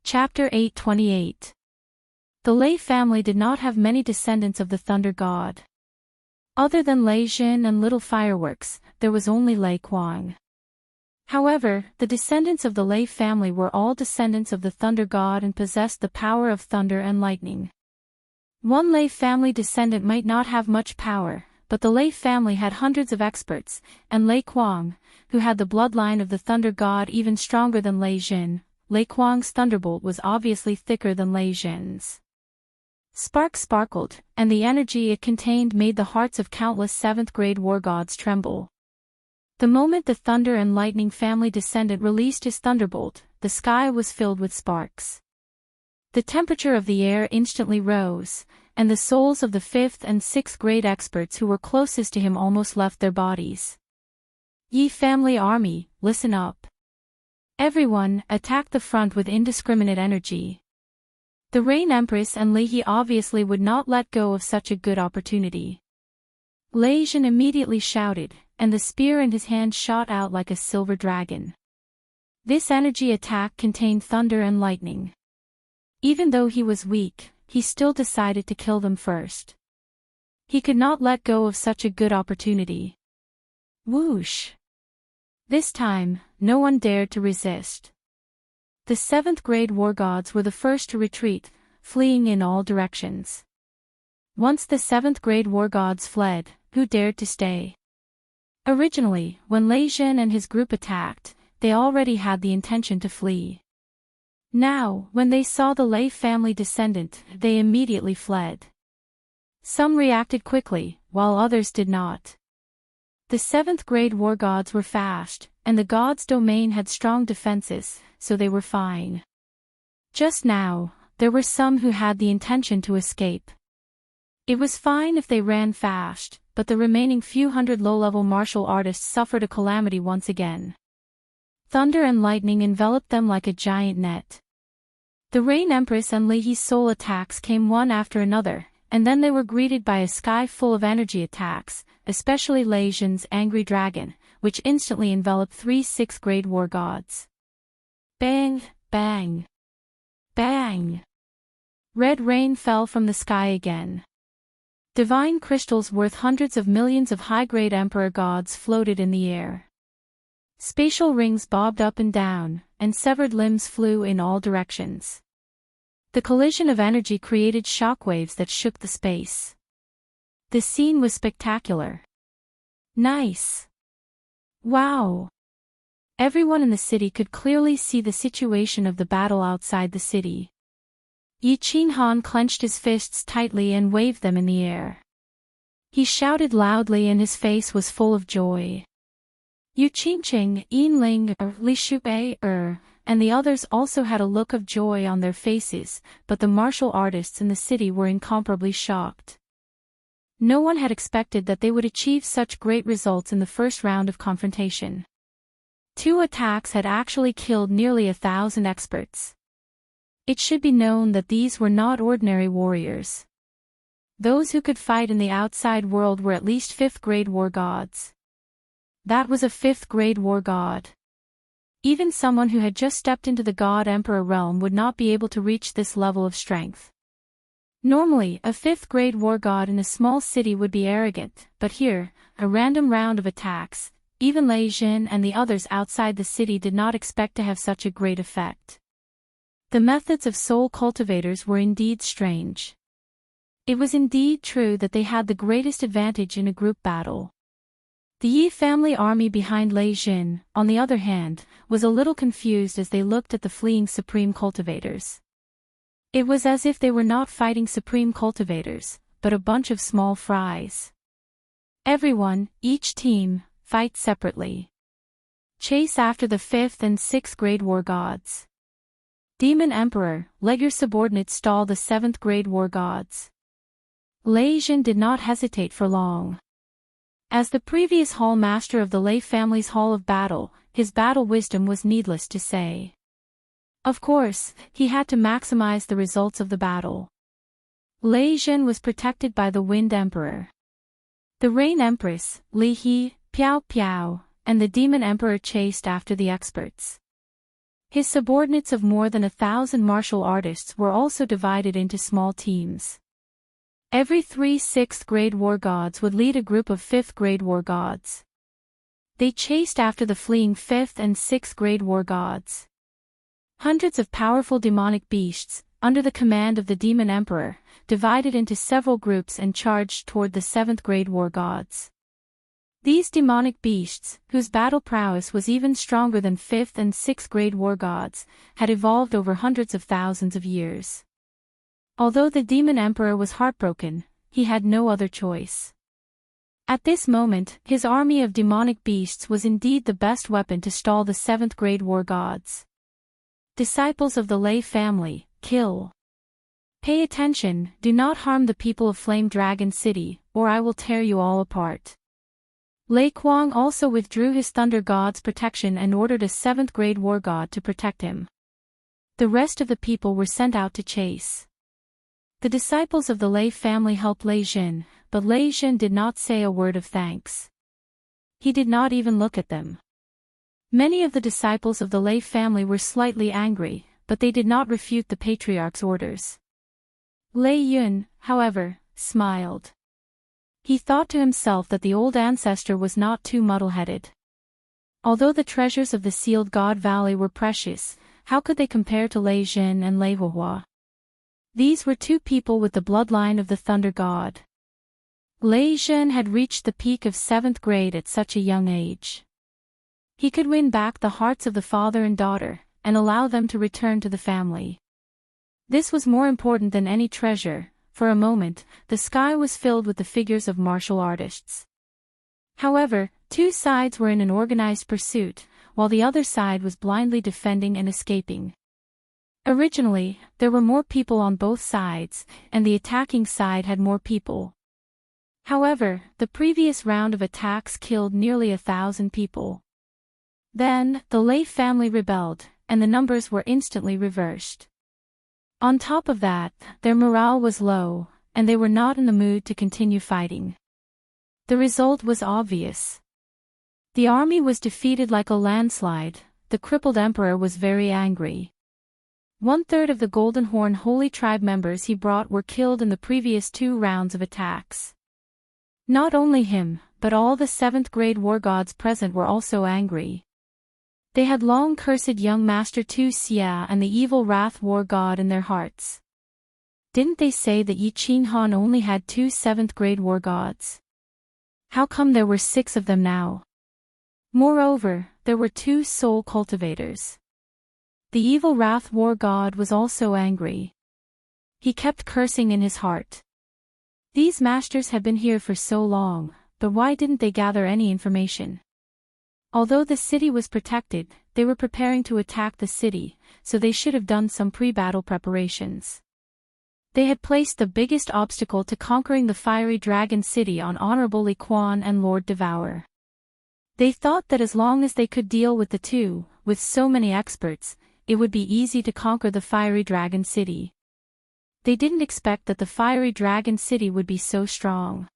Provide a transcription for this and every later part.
Chapter 828. The Lei family did not have many descendants of the Thunder God. Other than Lei Jin and little fireworks, there was only Lei Kuang. However, the descendants of the Lei family were all descendants of the Thunder God and possessed the power of thunder and lightning. One Lei family descendant might not have much power, but the Lei family had hundreds of experts, and Lei Kuang, who had the bloodline of the Thunder God even stronger than Lei Jin. Lei Kuang's thunderbolt was obviously thicker than Lei Jin's. Sparks sparkled, and the energy it contained made the hearts of countless 7th-grade war gods tremble. The moment the Thunder and Lightning family descendant released his thunderbolt, the sky was filled with sparks. The temperature of the air instantly rose, and the souls of the 5th and 6th grade experts who were closest to him almost left their bodies. Yi family army, listen up. Everyone, attack the front with indiscriminate energy. The Rain Empress and Li He obviously would not let go of such a good opportunity. Lei Jin immediately shouted, and the spear in his hand shot out like a silver dragon. This energy attack contained thunder and lightning. Even though he was weak, he still decided to kill them first. He could not let go of such a good opportunity. Whoosh! This time, no one dared to resist. The 7th-grade war gods were the first to retreat, fleeing in all directions. Once the 7th-grade war gods fled, who dared to stay? Originally, when Lei Jin and his group attacked, they already had the intention to flee. Now, when they saw the Lei family descendant, they immediately fled. Some reacted quickly, while others did not. The 7th-grade war gods were fast, and the god's domain had strong defenses, so they were fine. Just now, there were some who had the intention to escape. It was fine if they ran fast, but the remaining few hundred low-level martial artists suffered a calamity once again. Thunder and lightning enveloped them like a giant net. The Rain Empress and Li He's soul attacks came one after another, and then they were greeted by a sky full of energy attacks, especially Lei Jin's angry dragon, which instantly enveloped 3 6th-grade war gods. Bang, bang, bang. Red rain fell from the sky again. Divine crystals worth hundreds of millions of high-grade emperor gods floated in the air. Spatial rings bobbed up and down, and severed limbs flew in all directions. The collision of energy created shockwaves that shook the space. The scene was spectacular. Nice. Wow. Everyone in the city could clearly see the situation of the battle outside the city. Yi Qinghan clenched his fists tightly and waved them in the air. He shouted loudly and his face was full of joy. Yu Qingqing, Yin Ling, Li Shubei, and the others also had a look of joy on their faces, but the martial artists in the city were incomparably shocked. No one had expected that they would achieve such great results in the first round of confrontation. 2 attacks had actually killed nearly 1,000 experts. It should be known that these were not ordinary warriors. Those who could fight in the outside world were at least 5th-grade war gods. That was a 5th-grade war god. Even someone who had just stepped into the God-Emperor realm would not be able to reach this level of strength. Normally, a 5th-grade war god in a small city would be arrogant, but here, a random round of attacks, even Lei Jin and the others outside the city did not expect to have such a great effect. The methods of soul cultivators were indeed strange. It was indeed true that they had the greatest advantage in a group battle. The Yi family army behind Lei Jin, on the other hand, was a little confused as they looked at the fleeing supreme cultivators. It was as if they were not fighting supreme cultivators, but a bunch of small fries. Everyone, each team, fight separately. Chase after the 5th and 6th-grade war gods. Demon Emperor, let your subordinates stall the 7th-grade war gods. Lei Jin did not hesitate for long. As the previous hall master of the Lei family's Hall of Battle, his battle wisdom was needless to say. Of course, he had to maximize the results of the battle. Lei Jin was protected by the Wind Emperor. The Rain Empress, Li He, Piao Piao, and the Demon Emperor chased after the experts. His subordinates of more than 1,000 martial artists were also divided into small teams. Every 3 6th-grade war gods would lead a group of 5th-grade war gods. They chased after the fleeing 5th and 6th-grade war gods. Hundreds of powerful demonic beasts, under the command of the Demon Emperor, divided into several groups and charged toward the 7th-grade war gods. These demonic beasts, whose battle prowess was even stronger than 5th and 6th-grade war gods, had evolved over hundreds of thousands of years. Although the Demon Emperor was heartbroken, he had no other choice. At this moment, his army of demonic beasts was indeed the best weapon to stall the 7th-grade war gods. Disciples of the Lei family, kill. Pay attention, do not harm the people of Flame Dragon City, or I will tear you all apart. Lei Kuang also withdrew his Thunder God's protection and ordered a 7th-grade war god to protect him. The rest of the people were sent out to chase. The disciples of the Lei family helped Lei Jin, but Lei Jin did not say a word of thanks. He did not even look at them. Many of the disciples of the Lei family were slightly angry, but they did not refute the patriarch's orders. Lei Yun, however, smiled. He thought to himself that the old ancestor was not too muddle-headed. Although the treasures of the Sealed God Valley were precious, how could they compare to Lei Jin and Lei Huohua? These were two people with the bloodline of the Thunder God. Lei Jin had reached the peak of 7th grade at such a young age. He could win back the hearts of the father and daughter, and allow them to return to the family. This was more important than any treasure. For a moment, the sky was filled with the figures of martial artists. However, two sides were in an organized pursuit, while the other side was blindly defending and escaping. Originally, there were more people on both sides, and the attacking side had more people. However, the previous round of attacks killed nearly 1,000 people. Then, the Lei family rebelled, and the numbers were instantly reversed. On top of that, their morale was low, and they were not in the mood to continue fighting. The result was obvious. The army was defeated like a landslide. The crippled emperor was very angry. 1/3 of the Golden Horn Holy Tribe members he brought were killed in the previous 2 rounds of attacks. Not only him, but all the 7th-grade war gods present were also angry. They had long cursed young Master Tu Xia and the evil Wrath War God in their hearts. Didn't they say that Yi Qinghan only had 2 7th-grade war gods? How come there were 6 of them now? Moreover, there were 2 soul cultivators. The evil Wrath War God was also angry. He kept cursing in his heart. These masters had been here for so long, but why didn't they gather any information? Although the city was protected, they were preparing to attack the city, so they should have done some pre-battle preparations. They had placed the biggest obstacle to conquering the fiery dragon city on Honorable Li Quan and Lord Devour. They thought that as long as they could deal with the two, with so many experts, it would be easy to conquer the fiery dragon city. They didn't expect that the fiery dragon city would be so strong.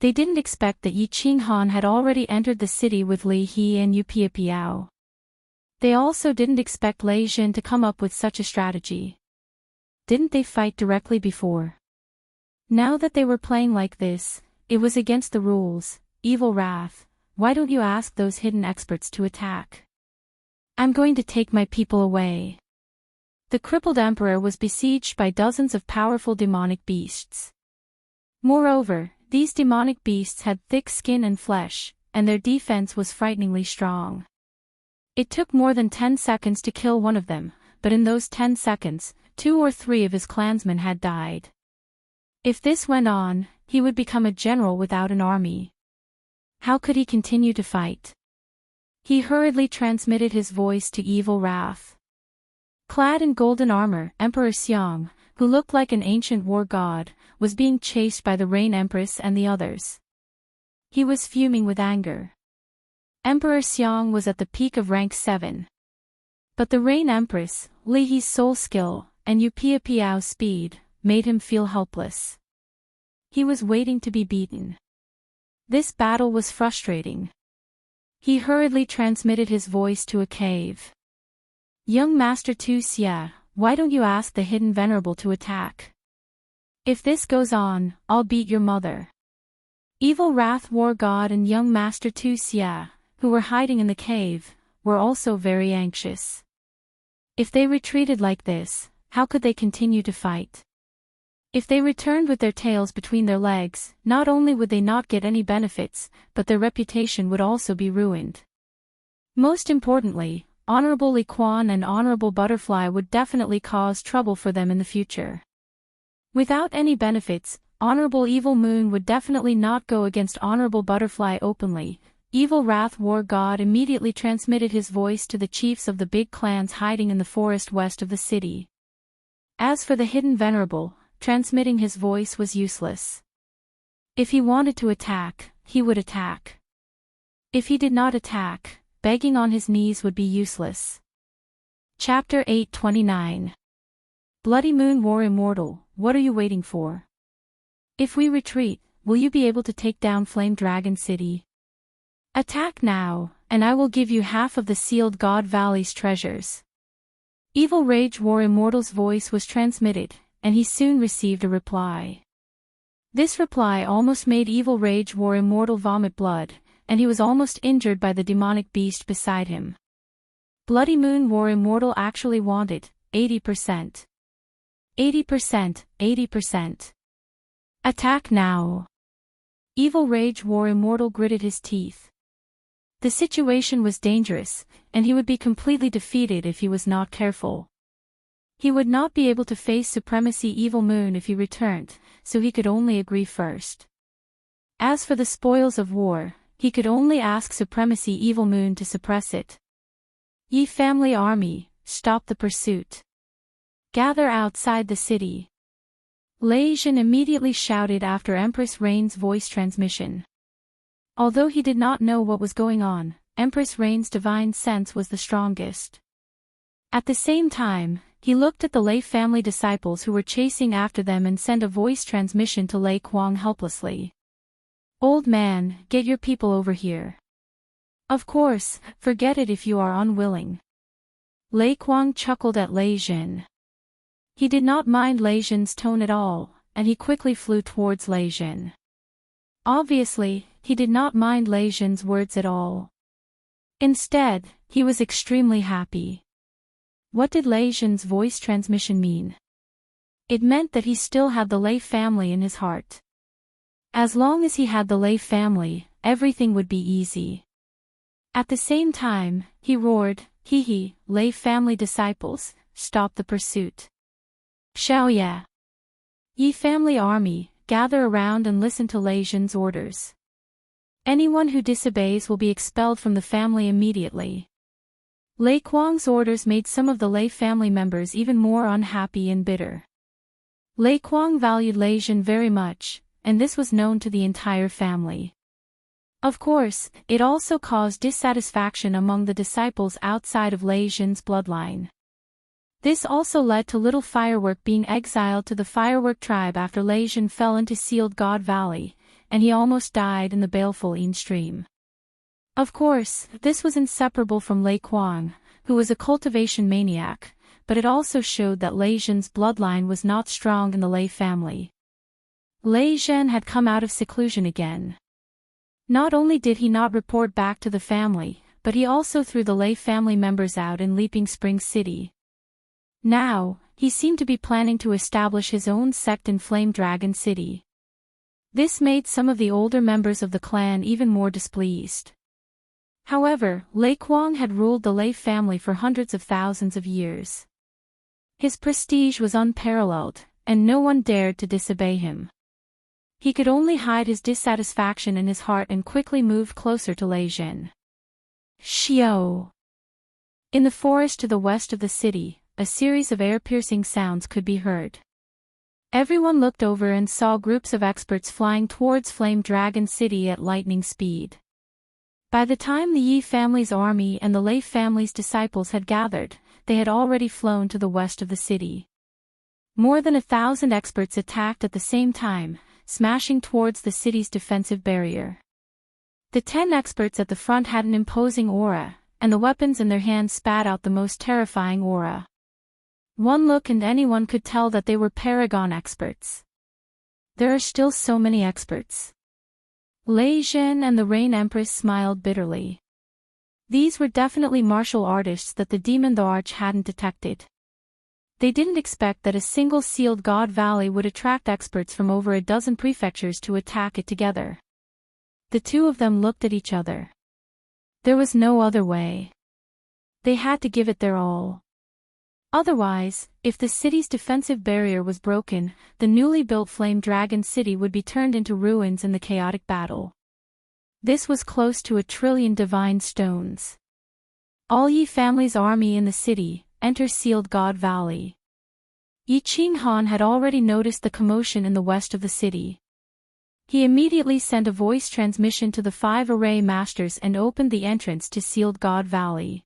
They didn't expect that Yi Qinghan had already entered the city with Li He and Yu Piao. They also didn't expect Lei Jin to come up with such a strategy. Didn't they fight directly before? Now that they were playing like this, it was against the rules. Evil Wrath, why don't you ask those hidden experts to attack? I'm going to take my people away. The crippled emperor was besieged by dozens of powerful demonic beasts. Moreover, these demonic beasts had thick skin and flesh, and their defense was frighteningly strong. It took more than 10 seconds to kill one of them, but in those 10 seconds, 2 or 3 of his clansmen had died. If this went on, he would become a general without an army. How could he continue to fight? He hurriedly transmitted his voice to Evil Wrath. Clad in golden armor, Emperor Xiang, who looked like an ancient war god, was being chased by the Rain Empress and the others. He was fuming with anger. Emperor Xiang was at the peak of rank 7. But the Rain Empress, Li He's soul skill, and Yu Piao's speed, made him feel helpless. He was waiting to be beaten. This battle was frustrating. He hurriedly transmitted his voice to a cave. Young Master Tu Xia, why don't you ask the hidden venerable to attack? If this goes on, I'll beat your mother. Evil Wrath War God and young Master Tu Xia, who were hiding in the cave, were also very anxious. If they retreated like this, how could they continue to fight? If they returned with their tails between their legs, not only would they not get any benefits, but their reputation would also be ruined. Most importantly, Honorable Li Quan and Honorable Butterfly would definitely cause trouble for them in the future. Without any benefits, Honorable Evil Moon would definitely not go against Honorable Butterfly openly. Evil Wrath War God immediately transmitted his voice to the chiefs of the big clans hiding in the forest west of the city. As for the hidden venerable, transmitting his voice was useless. If he wanted to attack, he would attack. If he did not attack, begging on his knees would be useless. Chapter 829. Bloody Moon War Immortal, what are you waiting for? If we retreat, will you be able to take down Flame Dragon City? Attack now, and I will give you half of the Sealed God Valley's treasures. Evil Rage War Immortal's voice was transmitted, and he soon received a reply. This reply almost made Evil Rage War Immortal vomit blood, and he was almost injured by the demonic beast beside him. Bloody Moon War Immortal actually wanted 80%. 80%, 80%. Attack now. Evil Rage War Immortal gritted his teeth. The situation was dangerous, and he would be completely defeated if he was not careful. He would not be able to face Supremacy Evil Moon if he returned, so he could only agree first. As for the spoils of war, he could only ask Supremacy Evil Moon to suppress it. Yi Family Army, stop the pursuit. Gather outside the city. Lei Jin immediately shouted after Empress Rain's voice transmission. Although he did not know what was going on, Empress Rain's divine sense was the strongest. At the same time, he looked at the Lei family disciples who were chasing after them and sent a voice transmission to Lei Kuang helplessly. Old man, get your people over here. Of course, forget it if you are unwilling. Lei Kuang chuckled at Lei Jin. He did not mind Lei Jin's tone at all, and he quickly flew towards Lei Jin. Obviously, he did not mind Lei Jin's words at all. Instead, he was extremely happy. What did Lei Jin's voice transmission mean? It meant that he still had the Lei family in his heart. As long as he had the Lei family, everything would be easy. At the same time, he roared, "Hee hee, Lei family disciples, stop the pursuit. Xiaoya. Yi family army, gather around and listen to Lei Jin's orders. Anyone who disobeys will be expelled from the family immediately." Lei Kuang's orders made some of the Lei family members even more unhappy and bitter. Lei Kuang valued Lei Jin very much, and this was known to the entire family. Of course, it also caused dissatisfaction among the disciples outside of Lei Jin's bloodline. This also led to Little Firework being exiled to the Firework tribe after Lei Jin fell into Sealed God Valley, and he almost died in the baleful Yin stream. Of course, this was inseparable from Lei Kuang, who was a cultivation maniac, but it also showed that Lei Jin's bloodline was not strong in the Lei family. Lei Jin had come out of seclusion again. Not only did he not report back to the family, but he also threw the Lei family members out in Leaping Springs City. Now, he seemed to be planning to establish his own sect in Flame Dragon City. This made some of the older members of the clan even more displeased. However, Lei Kuang had ruled the Lei family for hundreds of thousands of years. His prestige was unparalleled, and no one dared to disobey him. He could only hide his dissatisfaction in his heart and quickly moved closer to Lei Jin. Xiao. In the forest to the west of the city, a series of air-piercing sounds could be heard. Everyone looked over and saw groups of experts flying towards Flame Dragon City at lightning speed. By the time the Yi family's army and the Lei family's disciples had gathered, they had already flown to the west of the city. More than 1,000 experts attacked at the same time, smashing towards the city's defensive barrier. The 10 experts at the front had an imposing aura, and the weapons in their hands spat out the most terrifying aura. One look and anyone could tell that they were Paragon experts. There are still so many experts. Lei Jin and the Rain Empress smiled bitterly. These were definitely martial artists that the demon the Arch hadn't detected. They didn't expect that a single sealed God Valley would attract experts from over a dozen prefectures to attack it together. The two of them looked at each other. There was no other way. They had to give it their all. Otherwise, if the city's defensive barrier was broken, the newly built Flame Dragon City would be turned into ruins in the chaotic battle. This was close to 1 trillion divine stones. All Yi family's army in the city, enter Sealed God Valley. Yi Qinghan had already noticed the commotion in the west of the city. He immediately sent a voice transmission to the 5 array masters and opened the entrance to Sealed God Valley.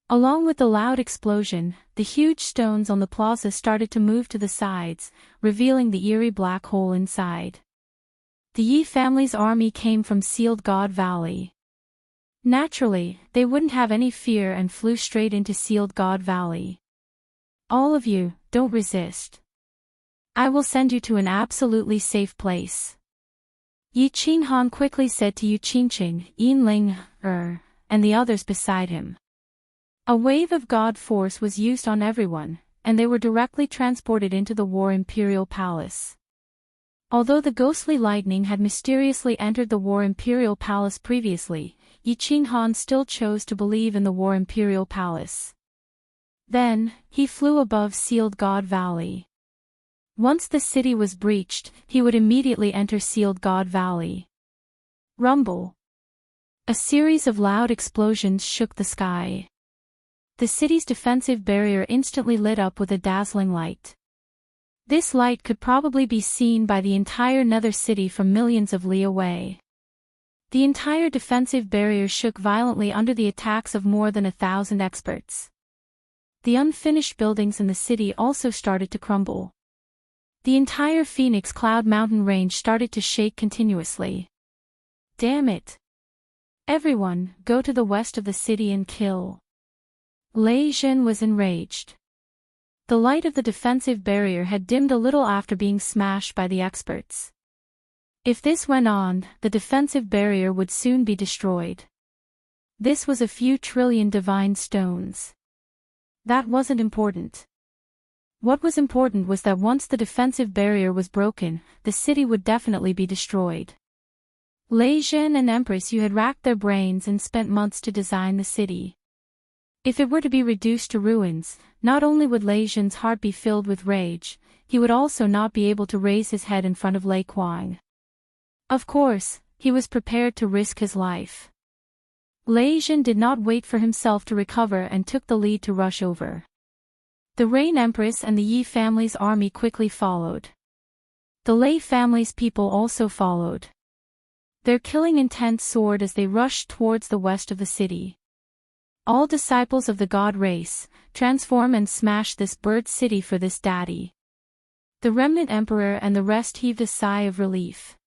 Along with the loud explosion, the huge stones on the plaza started to move to the sides, revealing the eerie black hole inside. The Yi family's army came from Sealed God Valley. Naturally, they wouldn't have any fear and flew straight into Sealed God Valley. All of you, don't resist. I will send you to an absolutely safe place. Yi Qinghan quickly said to Yu Qingqing, Yin Ling, and the others beside him. A wave of God force was used on everyone, and they were directly transported into the War Imperial Palace. Although the ghostly lightning had mysteriously entered the War Imperial Palace previously, Yi Qinghan still chose to believe in the War Imperial Palace. Then, he flew above Sealed God Valley. Once the city was breached, he would immediately enter Sealed God Valley. Rumble. A series of loud explosions shook the sky. The city's defensive barrier instantly lit up with a dazzling light. This light could probably be seen by the entire Nether City from millions of li away. The entire defensive barrier shook violently under the attacks of more than 1,000 experts. The unfinished buildings in the city also started to crumble. The entire Phoenix Cloud Mountain range started to shake continuously. Damn it! Everyone, go to the west of the city and kill. Lei Jin was enraged. The light of the defensive barrier had dimmed a little after being smashed by the experts. If this went on, the defensive barrier would soon be destroyed. This was a few trillion divine stones. That wasn't important. What was important was that once the defensive barrier was broken, the city would definitely be destroyed. Lei Jin and Empress Yu had racked their brains and spent months to design the city. If it were to be reduced to ruins, not only would Lei Jin's heart be filled with rage, he would also not be able to raise his head in front of Lei Kuang. Of course, he was prepared to risk his life. Lei Jin did not wait for himself to recover and took the lead to rush over. The Rain Empress and the Yi family's army quickly followed. The Lei family's people also followed. Their killing intent soared as they rushed towards the west of the city. All disciples of the god race, transform and smash this bird city for this daddy. The remnant emperor and the rest heaved a sigh of relief.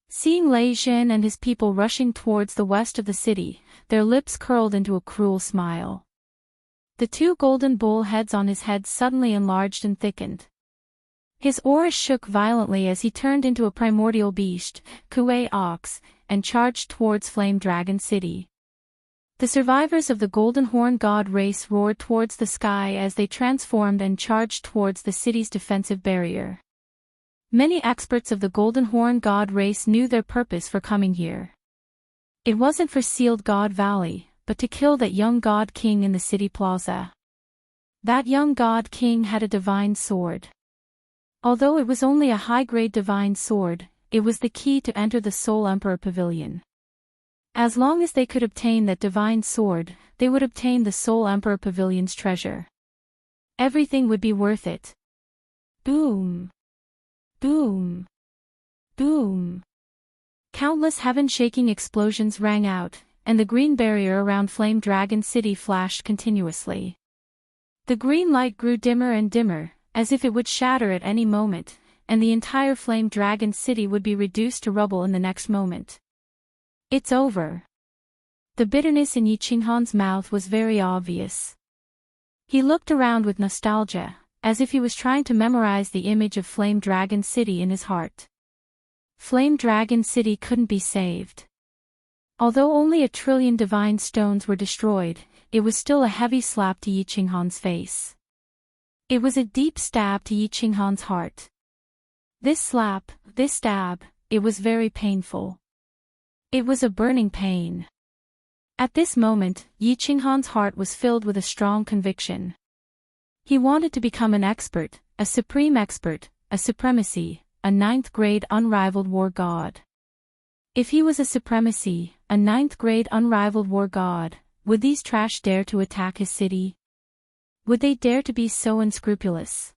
Seeing Lei Jin and his people rushing towards the west of the city, their lips curled into a cruel smile. The 2 golden bull heads on his head suddenly enlarged and thickened. His aura shook violently as he turned into a primordial beast, Kuei Ox, and charged towards Flame Dragon City. The survivors of the Golden Horn God race roared towards the sky as they transformed and charged towards the city's defensive barrier. Many experts of the Golden Horn God race knew their purpose for coming here. It wasn't for Sealed God Valley, but to kill that young God King in the city plaza. That young God King had a divine sword. Although it was only a high-grade divine sword, it was the key to enter the Soul Emperor Pavilion. As long as they could obtain that divine sword, they would obtain the Soul Emperor Pavilion's treasure. Everything would be worth it. Boom! Boom! Boom! Countless heaven-shaking explosions rang out, and the green barrier around Flame Dragon City flashed continuously. The green light grew dimmer and dimmer, as if it would shatter at any moment, and the entire Flame Dragon City would be reduced to rubble in the next moment. It's over. The bitterness in Yi Qinghan's mouth was very obvious. He looked around with nostalgia, as if he was trying to memorize the image of Flame Dragon City in his heart. Flame Dragon City couldn't be saved. Although only 1 trillion divine stones were destroyed, it was still a heavy slap to Yi Qinghan's face. It was a deep stab to Yi Qinghan's heart. This slap, this stab, it was very painful. It was a burning pain. At this moment, Yi Qinghan's heart was filled with a strong conviction. He wanted to become an expert, a supreme expert, a supremacy, a 9th-grade unrivaled war god. If he was a supremacy, a 9th-grade unrivaled war god, would these trash dare to attack his city? Would they dare to be so unscrupulous?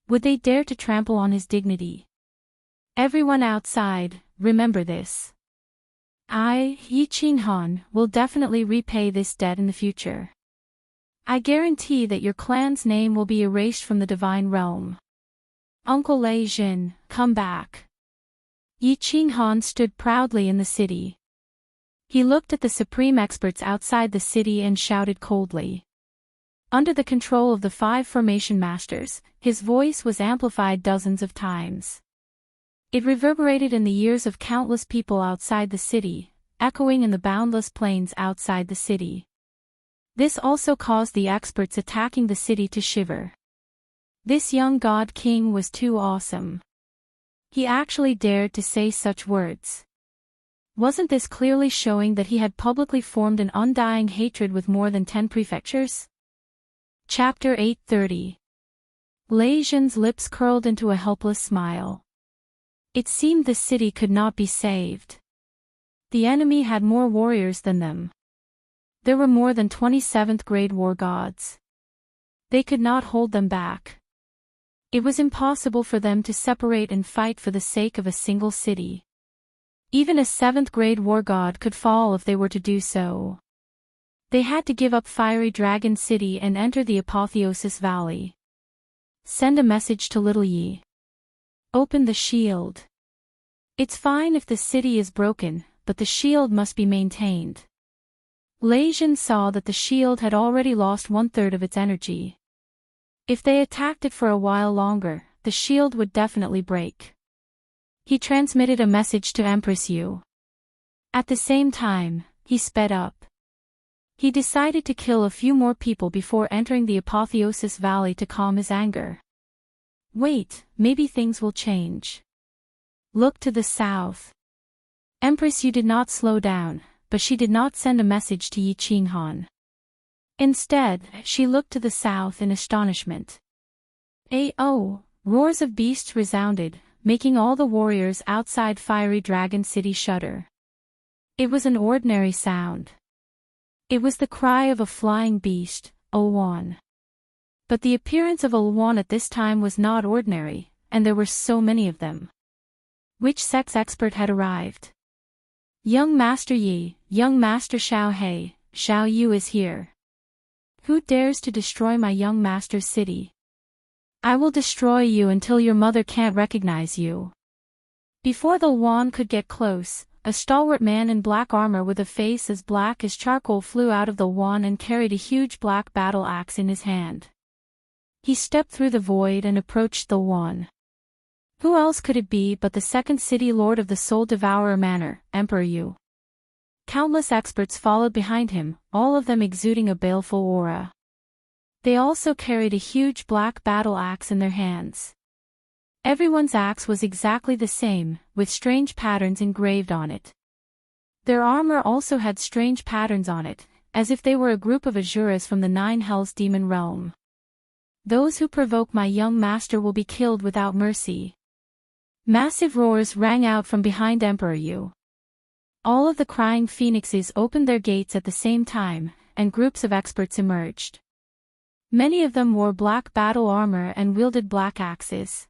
Would they dare to trample on his dignity? Everyone outside, remember this. I, Yi Qinghan, will definitely repay this debt in the future. I guarantee that your clan's name will be erased from the divine realm. Uncle Lei Jin, come back. Yi Qinghan stood proudly in the city. He looked at the supreme experts outside the city and shouted coldly. Under the control of the 5 formation masters, his voice was amplified dozens of times. It reverberated in the ears of countless people outside the city, echoing in the boundless plains outside the city. This also caused the experts attacking the city to shiver. This young god king was too awesome. He actually dared to say such words. Wasn't this clearly showing that he had publicly formed an undying hatred with more than 10 prefectures? Chapter 830. Lei Jin's lips curled into a helpless smile. It seemed the city could not be saved. The enemy had more warriors than them. There were more than 27th-grade war gods. They could not hold them back. It was impossible for them to separate and fight for the sake of a single city. Even a 7th-grade war god could fall if they were to do so. They had to give up Fiery Dragon City and enter the Apotheosis Valley. Send a message to Little Yi. Open the shield. It's fine if the city is broken, but the shield must be maintained. Lei Jin saw that the shield had already lost 1/3 of its energy. If they attacked it for a while longer, the shield would definitely break. He transmitted a message to Empress Yu. At the same time, he sped up. He decided to kill a few more people before entering the Apotheosis Valley to calm his anger. Wait, maybe things will change. Look to the south. Empress Yu did not slow down, but she did not send a message to Yi Qinghan. Instead, she looked to the south in astonishment. Oh! Roars of beasts resounded, making all the warriors outside Fiery Dragon City shudder. It was an ordinary sound. It was the cry of a flying beast, Ulwan. But the appearance of Ulwan at this time was not ordinary, and there were so many of them. Which sex expert had arrived? Young Master Yi, young Master Xiao He, Xiao Yu is here. Who dares to destroy my young master's city? I will destroy you until your mother can't recognize you. Before the Ulwan could get close, a stalwart man in black armor with a face as black as charcoal flew out of the Ulwan and carried a huge black battle axe in his hand. He stepped through the void and approached the Ulwan. Who else could it be but the second city lord of the Soul Devourer Manor, Emperor Yu? Countless experts followed behind him, all of them exuding a baleful aura. They also carried a huge black battle axe in their hands. Everyone's axe was exactly the same, with strange patterns engraved on it. Their armor also had strange patterns on it, as if they were a group of Asuras from the 9 Hells demon realm. Those who provoke my young master will be killed without mercy. Massive roars rang out from behind Emperor Yu. All of the crying phoenixes opened their gates at the same time, and groups of experts emerged. Many of them wore black battle armor and wielded black axes.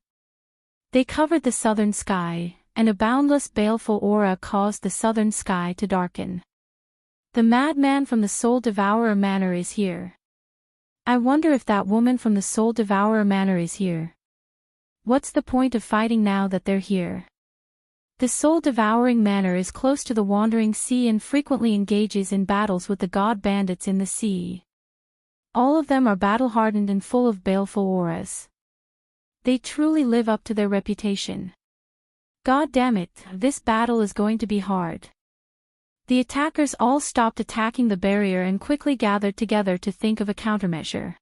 They covered the southern sky, and a boundless baleful aura caused the southern sky to darken. The madman from the Soul Devourer Manor is here. I wonder if that woman from the Soul Devourer Manor is here. What's the point of fighting now that they're here? The soul-devouring manor is close to the wandering sea and frequently engages in battles with the god bandits in the sea. All of them are battle-hardened and full of baleful auras. They truly live up to their reputation. God damn it, this battle is going to be hard. The attackers all stopped attacking the barrier and quickly gathered together to think of a countermeasure.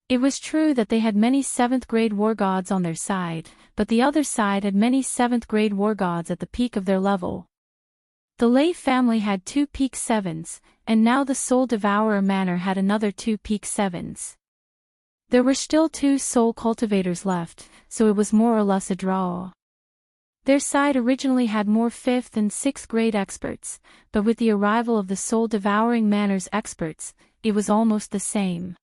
It was true that they had many 7th-grade war gods on their side, but the other side had many 7th-grade war gods at the peak of their level. The Lay family had 2 peak 7s, and now the Soul Devourer Manor had another 2 peak 7s. There were still 2 soul cultivators left, so it was more or less a draw. Their side originally had more 5th and 6th grade experts, but with the arrival of the Soul Devouring Manor's experts, it was almost the same.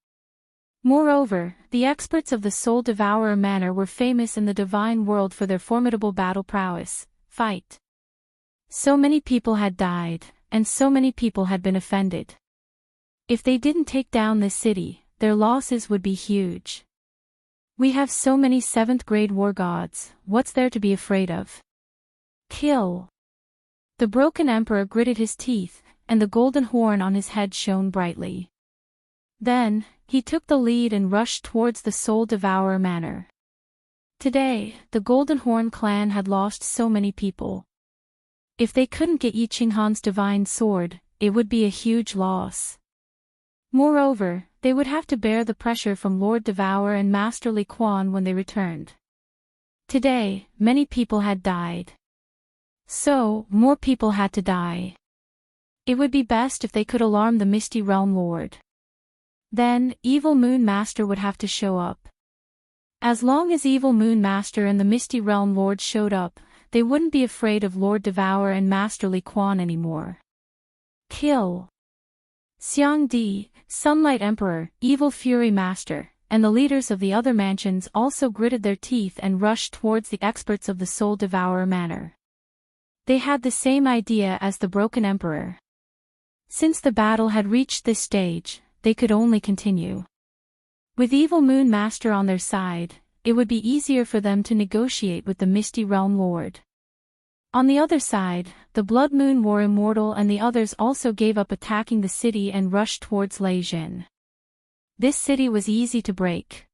Moreover, the experts of the Soul Devourer Manor were famous in the divine world for their formidable battle prowess. Fight. So many people had died, and so many people had been offended. If they didn't take down this city, their losses would be huge. We have so many 7th-grade war gods, what's there to be afraid of? Kill. The broken emperor gritted his teeth, and the golden horn on his head shone brightly. Then, he took the lead and rushed towards the Soul Devourer Manor. Today, the Golden Horn clan had lost so many people. If they couldn't get Yi Qinghan's divine sword, it would be a huge loss. Moreover, they would have to bear the pressure from Lord Devourer and Master Li Quan when they returned. Today, many people had died. So, more people had to die. It would be best if they could alarm the Misty Realm Lord. Then, Evil Moon Master would have to show up. As long as Evil Moon Master and the Misty Realm Lord showed up, they wouldn't be afraid of Lord Devourer and Master Li Quan anymore. Kill. Xiang Di, Sunlight Emperor, Evil Fury Master, and the leaders of the other mansions also gritted their teeth and rushed towards the experts of the Soul Devourer Manor. They had the same idea as the Broken Emperor. Since the battle had reached this stage, they could only continue. With Evil Moon Master on their side, it would be easier for them to negotiate with the Misty Realm Lord. On the other side, the Blood Moon War Immortal and the others also gave up attacking the city and rushed towards Leijin. This city was easy to break.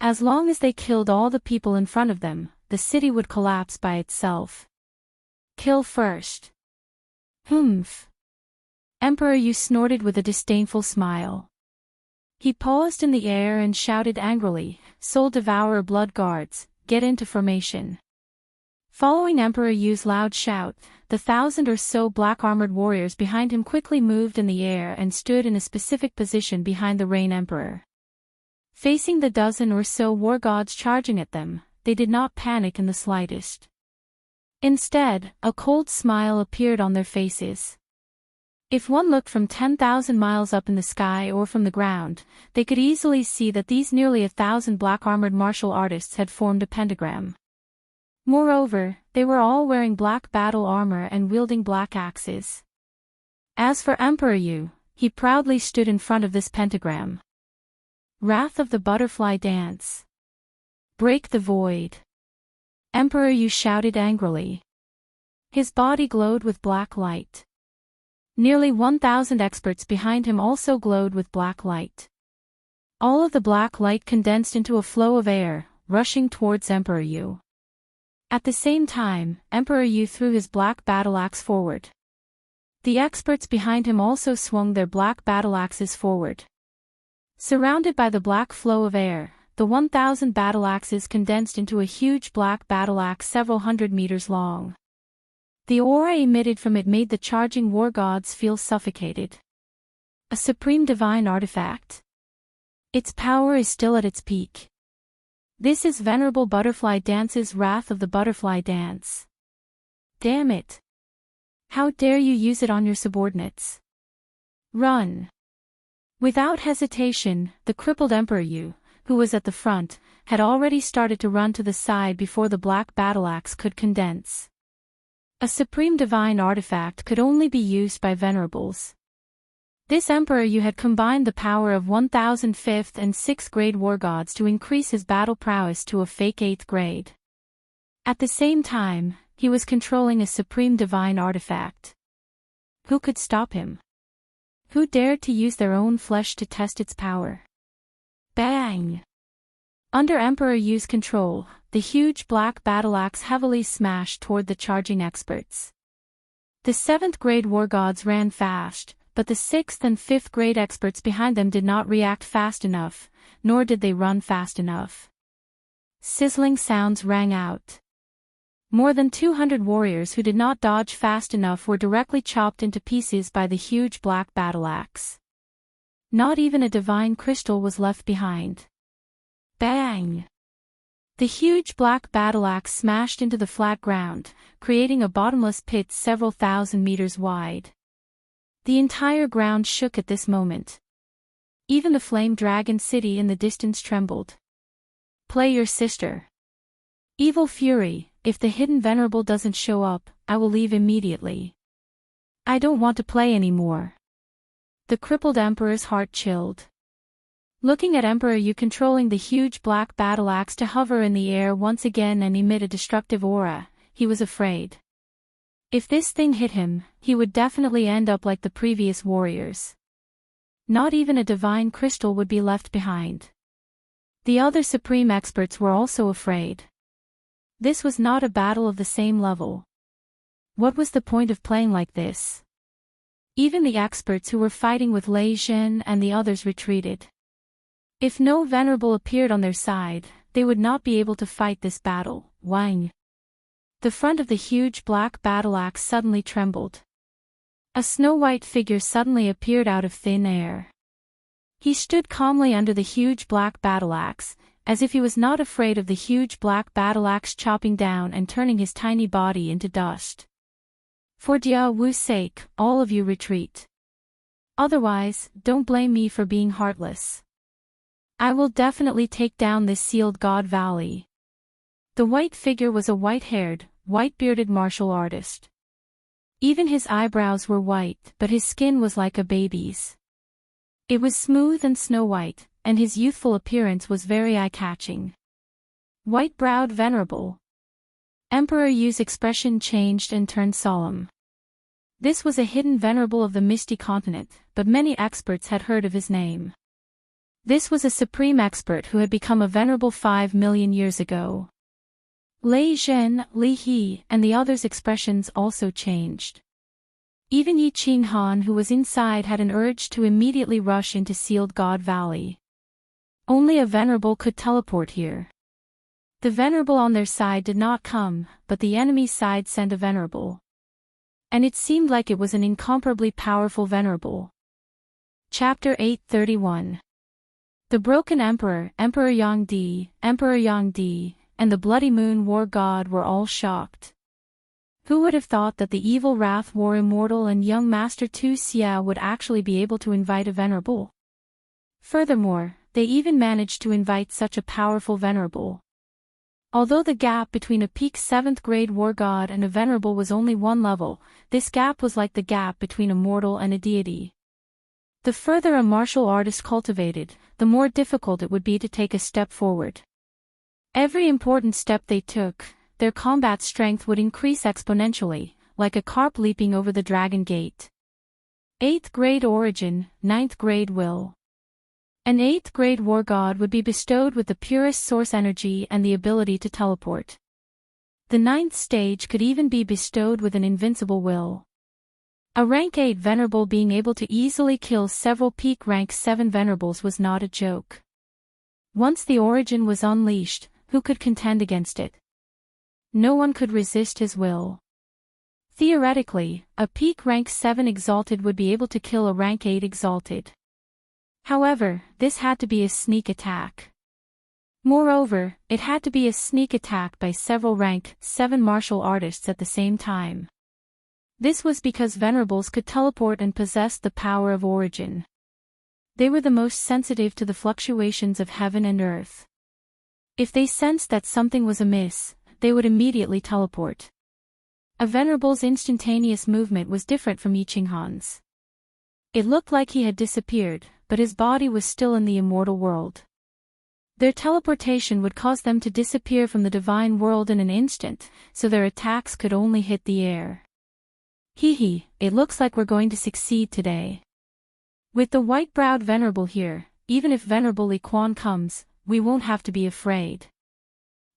As long as they killed all the people in front of them, the city would collapse by itself. Kill first. Humph. Emperor Yu snorted with a disdainful smile. He paused in the air and shouted angrily, "Soul Devourer Blood Guards, get into formation." Following Emperor Yu's loud shout, the 1,000 or so black-armored warriors behind him quickly moved in the air and stood in a specific position behind the Rain Emperor. Facing the dozen or so war gods charging at them, they did not panic in the slightest. Instead, a cold smile appeared on their faces. If one looked from 10,000 miles up in the sky or from the ground, they could easily see that these nearly 1,000 black-armored martial artists had formed a pentagram. Moreover, they were all wearing black battle armor and wielding black axes. As for Emperor Yu, he proudly stood in front of this pentagram. Wrath of the Butterfly Dance. Break the void. Emperor Yu shouted angrily. His body glowed with black light. Nearly 1,000 experts behind him also glowed with black light. All of the black light condensed into a flow of air, rushing towards Emperor Yu. At the same time, Emperor Yu threw his black battle axe forward. The experts behind him also swung their black battle axes forward. Surrounded by the black flow of air, the 1,000 battle axes condensed into a huge black battle axe several hundred meters long. The aura emitted from it made the charging war gods feel suffocated. A supreme divine artifact. Its power is still at its peak. This is Venerable Butterfly Dance's Wrath of the Butterfly Dance. Damn it. How dare you use it on your subordinates? Run. Without hesitation, the crippled Emperor Yu, who was at the front, had already started to run to the side before the black battle axe could condense. A supreme divine artifact could only be used by venerables. This Emperor Yu had combined the power of 1,000 5th and 6th grade war gods to increase his battle prowess to a fake 8th grade. At the same time, he was controlling a supreme divine artifact. Who could stop him? Who dared to use their own flesh to test its power? Bang! Under Emperor Yu's control, the huge black battle axe heavily smashed toward the charging experts. The 7th grade war gods ran fast, but the 6th and 5th grade experts behind them did not react fast enough, nor did they run fast enough. Sizzling sounds rang out. More than 200 warriors who did not dodge fast enough were directly chopped into pieces by the huge black battle axe. Not even a divine crystal was left behind. Bang! The huge black battle axe smashed into the flat ground, creating a bottomless pit several thousand meters wide. The entire ground shook at this moment. Even the flame dragon city in the distance trembled. Play your sister. Evil fury, if the hidden venerable doesn't show up, I will leave immediately. I don't want to play anymore. The crippled emperor's heart chilled. Looking at Emperor Yu controlling the huge black battle axe to hover in the air once again and emit a destructive aura, he was afraid. If this thing hit him, he would definitely end up like the previous warriors. Not even a divine crystal would be left behind. The other supreme experts were also afraid. This was not a battle of the same level. What was the point of playing like this? Even the experts who were fighting with Lei Jin and the others retreated. If no venerable appeared on their side, they would not be able to fight this battle. Wang! The front of the huge black battle axe suddenly trembled. A snow-white figure suddenly appeared out of thin air. He stood calmly under the huge black battle axe, as if he was not afraid of the huge black battle axe chopping down and turning his tiny body into dust. For Dia Wu's sake, all of you retreat. Otherwise, don't blame me for being heartless. I will definitely take down this sealed god valley. The white figure was a white-haired, white-bearded martial artist. Even his eyebrows were white, but his skin was like a baby's. It was smooth and snow-white, and his youthful appearance was very eye-catching. White-browed venerable. Emperor Yu's expression changed and turned solemn. This was a hidden venerable of the Misty Continent, but many experts had heard of his name. This was a supreme expert who had become a venerable 5 million years ago. Lei Jin, Li He, and the others' expressions also changed. Even Yi Qinghan who was inside had an urge to immediately rush into Sealed God Valley. Only a venerable could teleport here. The venerable on their side did not come, but the enemy's side sent a venerable. And it seemed like it was an incomparably powerful venerable. Chapter 831. The Broken Emperor, Emperor Yang Di, and the Bloody Moon War God were all shocked. Who would have thought that the evil Wrath War Immortal and young Master Tu Xia would actually be able to invite a venerable? Furthermore, they even managed to invite such a powerful venerable. Although the gap between a peak 7th grade war god and a venerable was only one level, this gap was like the gap between a mortal and a deity. The further a martial artist cultivated, the more difficult it would be to take a step forward. Every important step they took, their combat strength would increase exponentially, like a carp leaping over the dragon gate. 8th grade origin, 9th grade will. An 8th grade war god would be bestowed with the purest source energy and the ability to teleport. The 9th stage could even be bestowed with an invincible will. A rank 8 venerable being able to easily kill several peak rank 7 venerables was not a joke. Once the origin was unleashed, who could contend against it? No one could resist his will. Theoretically, a peak rank 7 exalted would be able to kill a rank 8 exalted. However, this had to be a sneak attack. Moreover, it had to be a sneak attack by several rank 7 martial artists at the same time. This was because venerables could teleport and possessed the power of origin. They were the most sensitive to the fluctuations of heaven and earth. If they sensed that something was amiss, they would immediately teleport. A venerable's instantaneous movement was different from Yi Qinghan's. It looked like he had disappeared, but his body was still in the immortal world. Their teleportation would cause them to disappear from the divine world in an instant, so their attacks could only hit the air. Hee, it looks like we're going to succeed today. With the white-browed Venerable here, even if Venerable Li Quan comes, we won't have to be afraid.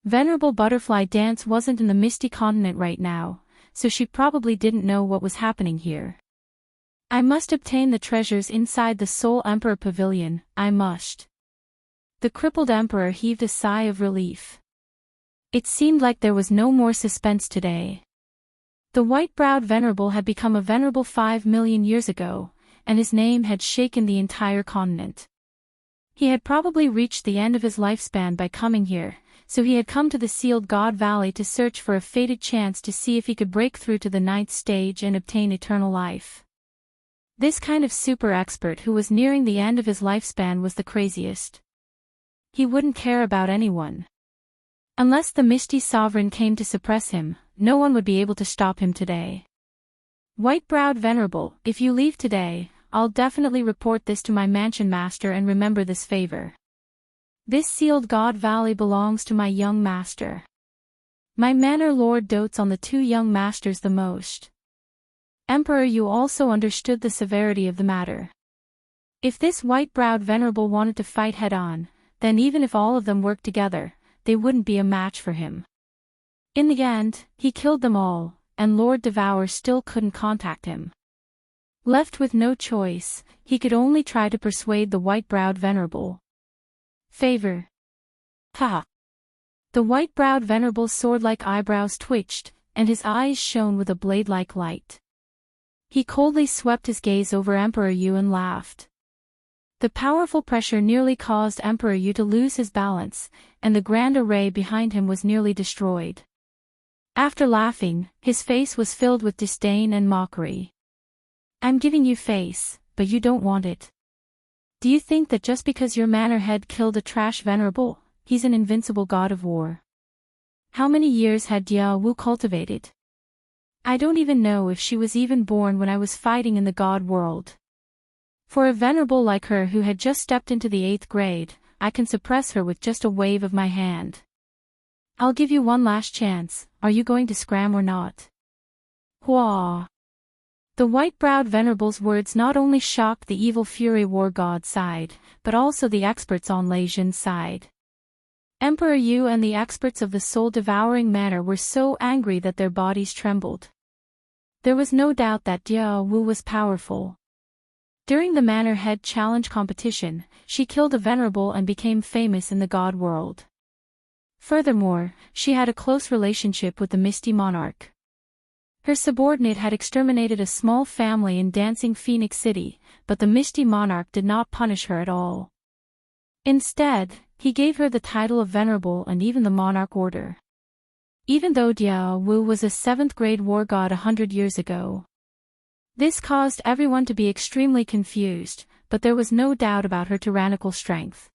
Venerable Butterfly Dance wasn't in the Misty Continent right now, so she probably didn't know what was happening here. I must obtain the treasures inside the Soul Emperor Pavilion, I must. The crippled Emperor heaved a sigh of relief. It seemed like there was no more suspense today. The white-browed Venerable had become a Venerable 5 million years ago, and his name had shaken the entire continent. He had probably reached the end of his lifespan by coming here, so he had come to the Sealed God Valley to search for a fated chance to see if he could break through to the 9th stage and obtain eternal life. This kind of super expert who was nearing the end of his lifespan was the craziest. He wouldn't care about anyone. Unless the Misty Sovereign came to suppress him, no one would be able to stop him today. White-browed Venerable, if you leave today, I'll definitely report this to my mansion master and remember this favor. This Sealed God Valley belongs to my young master. My Manor Lord dotes on the 2 young masters the most. Emperor, you also understood the severity of the matter. If this white-browed Venerable wanted to fight head-on, then even if all of them worked together, they wouldn't be a match for him. In the end, he killed them all, and Lord Devour still couldn't contact him. Left with no choice, he could only try to persuade the white-browed Venerable. Favor. Ha! The white-browed Venerable's sword-like eyebrows twitched, and his eyes shone with a blade-like light. He coldly swept his gaze over Emperor Yu and laughed. The powerful pressure nearly caused Emperor Yu to lose his balance, and the grand array behind him was nearly destroyed. After laughing, his face was filled with disdain and mockery. I'm giving you face, but you don't want it. Do you think that just because your manor head killed a trash Venerable, he's an invincible god of war? How many years had Dia Wu cultivated? I don't even know if she was even born when I was fighting in the god world. For a Venerable like her who had just stepped into the 8th grade, I can suppress her with just a wave of my hand. I'll give you one last chance, are you going to scram or not? Hua! The white-browed Venerable's words not only shocked the evil Fury War God side, but also the experts on Lei Jin's side. Emperor Yu and the experts of the soul-devouring manor were so angry that their bodies trembled. There was no doubt that Dia Wu was powerful. During the Manor Head Challenge competition, she killed a Venerable and became famous in the god world. Furthermore, she had a close relationship with the Misty Monarch. Her subordinate had exterminated a small family in Dancing Phoenix City, but the Misty Monarch did not punish her at all. Instead, he gave her the title of Venerable and even the Monarch Order. Even though Dia Wu was a 7th grade war god 100 years ago. This caused everyone to be extremely confused, but there was no doubt about her tyrannical strength.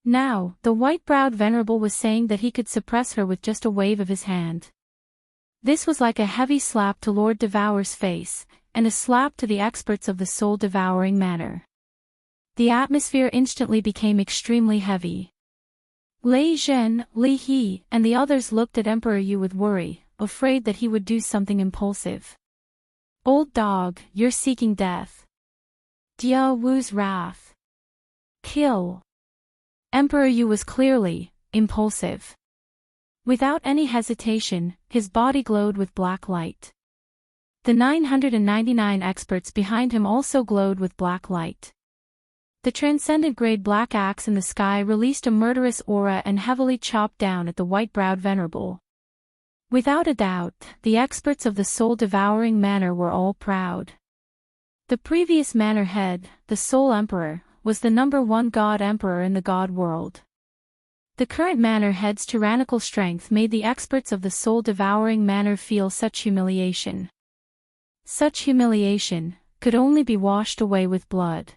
Now, the white-browed Venerable was saying that he could suppress her with just a wave of his hand. This was like a heavy slap to Lord Devour's face, and a slap to the experts of the soul-devouring manor. The atmosphere instantly became extremely heavy. Lei Jin, Li He, and the others looked at Emperor Yu with worry, afraid that he would do something impulsive. Old dog, you're seeking death. Dia Wu's wrath. Kill. Emperor Yu was clearly impulsive. Without any hesitation, his body glowed with black light. The 999 experts behind him also glowed with black light. The transcendent grade black axe in the sky released a murderous aura and heavily chopped down at the white-browed Venerable. Without a doubt, the experts of the soul-devouring manor were all proud. The previous manor head, the Soul Emperor, was the #1 god emperor in the god world. The current manor head's tyrannical strength made the experts of the soul-devouring manor feel such humiliation. Such humiliation could only be washed away with blood.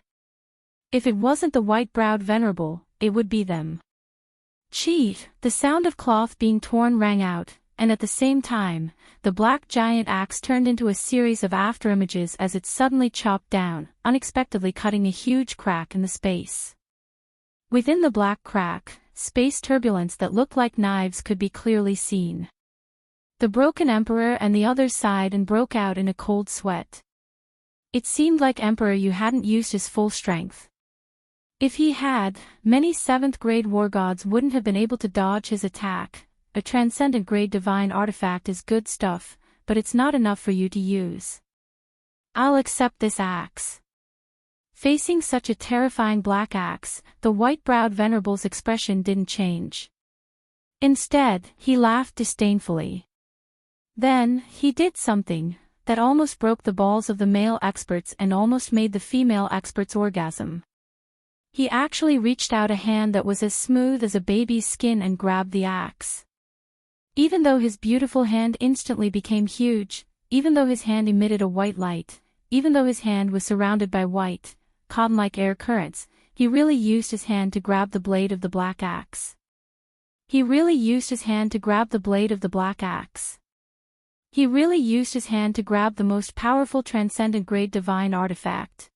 If it wasn't the white-browed Venerable, it would be them. Cheat! The sound of cloth being torn rang out, and at the same time, the black giant axe turned into a series of afterimages as it suddenly chopped down, unexpectedly cutting a huge crack in the space. Within the black crack, space turbulence that looked like knives could be clearly seen. The broken Emperor and the others sighed and broke out in a cold sweat. It seemed like Emperor Yu hadn't used his full strength. If he had, many 7th grade war gods wouldn't have been able to dodge his attack. A transcendent grade divine artifact is good stuff, but it's not enough for you to use. I'll accept this axe. Facing such a terrifying black axe, the white-browed Venerable's expression didn't change. Instead, he laughed disdainfully. Then, he did something that almost broke the balls of the male experts and almost made the female experts orgasm. He actually reached out a hand that was as smooth as a baby's skin and grabbed the axe. Even though his beautiful hand instantly became huge, even though his hand emitted a white light, even though his hand was surrounded by white, cotton-like air currents, he really used his hand to grab the blade of the black axe. He really used his hand to grab the blade of the black axe. He really used his hand to grab the most powerful transcendent grade divine artifact.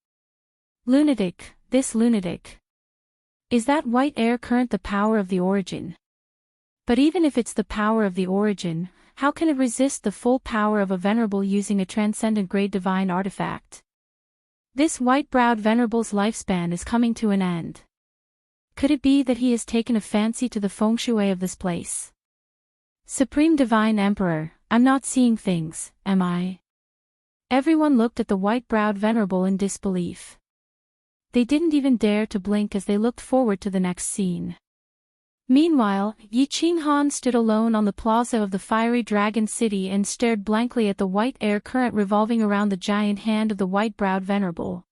Lunatic, this lunatic. Is that white air current the power of the origin? But even if it's the power of the origin, how can it resist the full power of a venerable using a transcendent grade divine artifact? This white-browed venerable's lifespan is coming to an end. Could it be that he has taken a fancy to the feng shui of this place? Supreme Divine Emperor, I'm not seeing things, am I? Everyone looked at the white-browed venerable in disbelief. They didn't even dare to blink as they looked forward to the next scene. Meanwhile, Yi Qinghan stood alone on the plaza of the fiery dragon city and stared blankly at the white air current revolving around the giant hand of the white-browed venerable.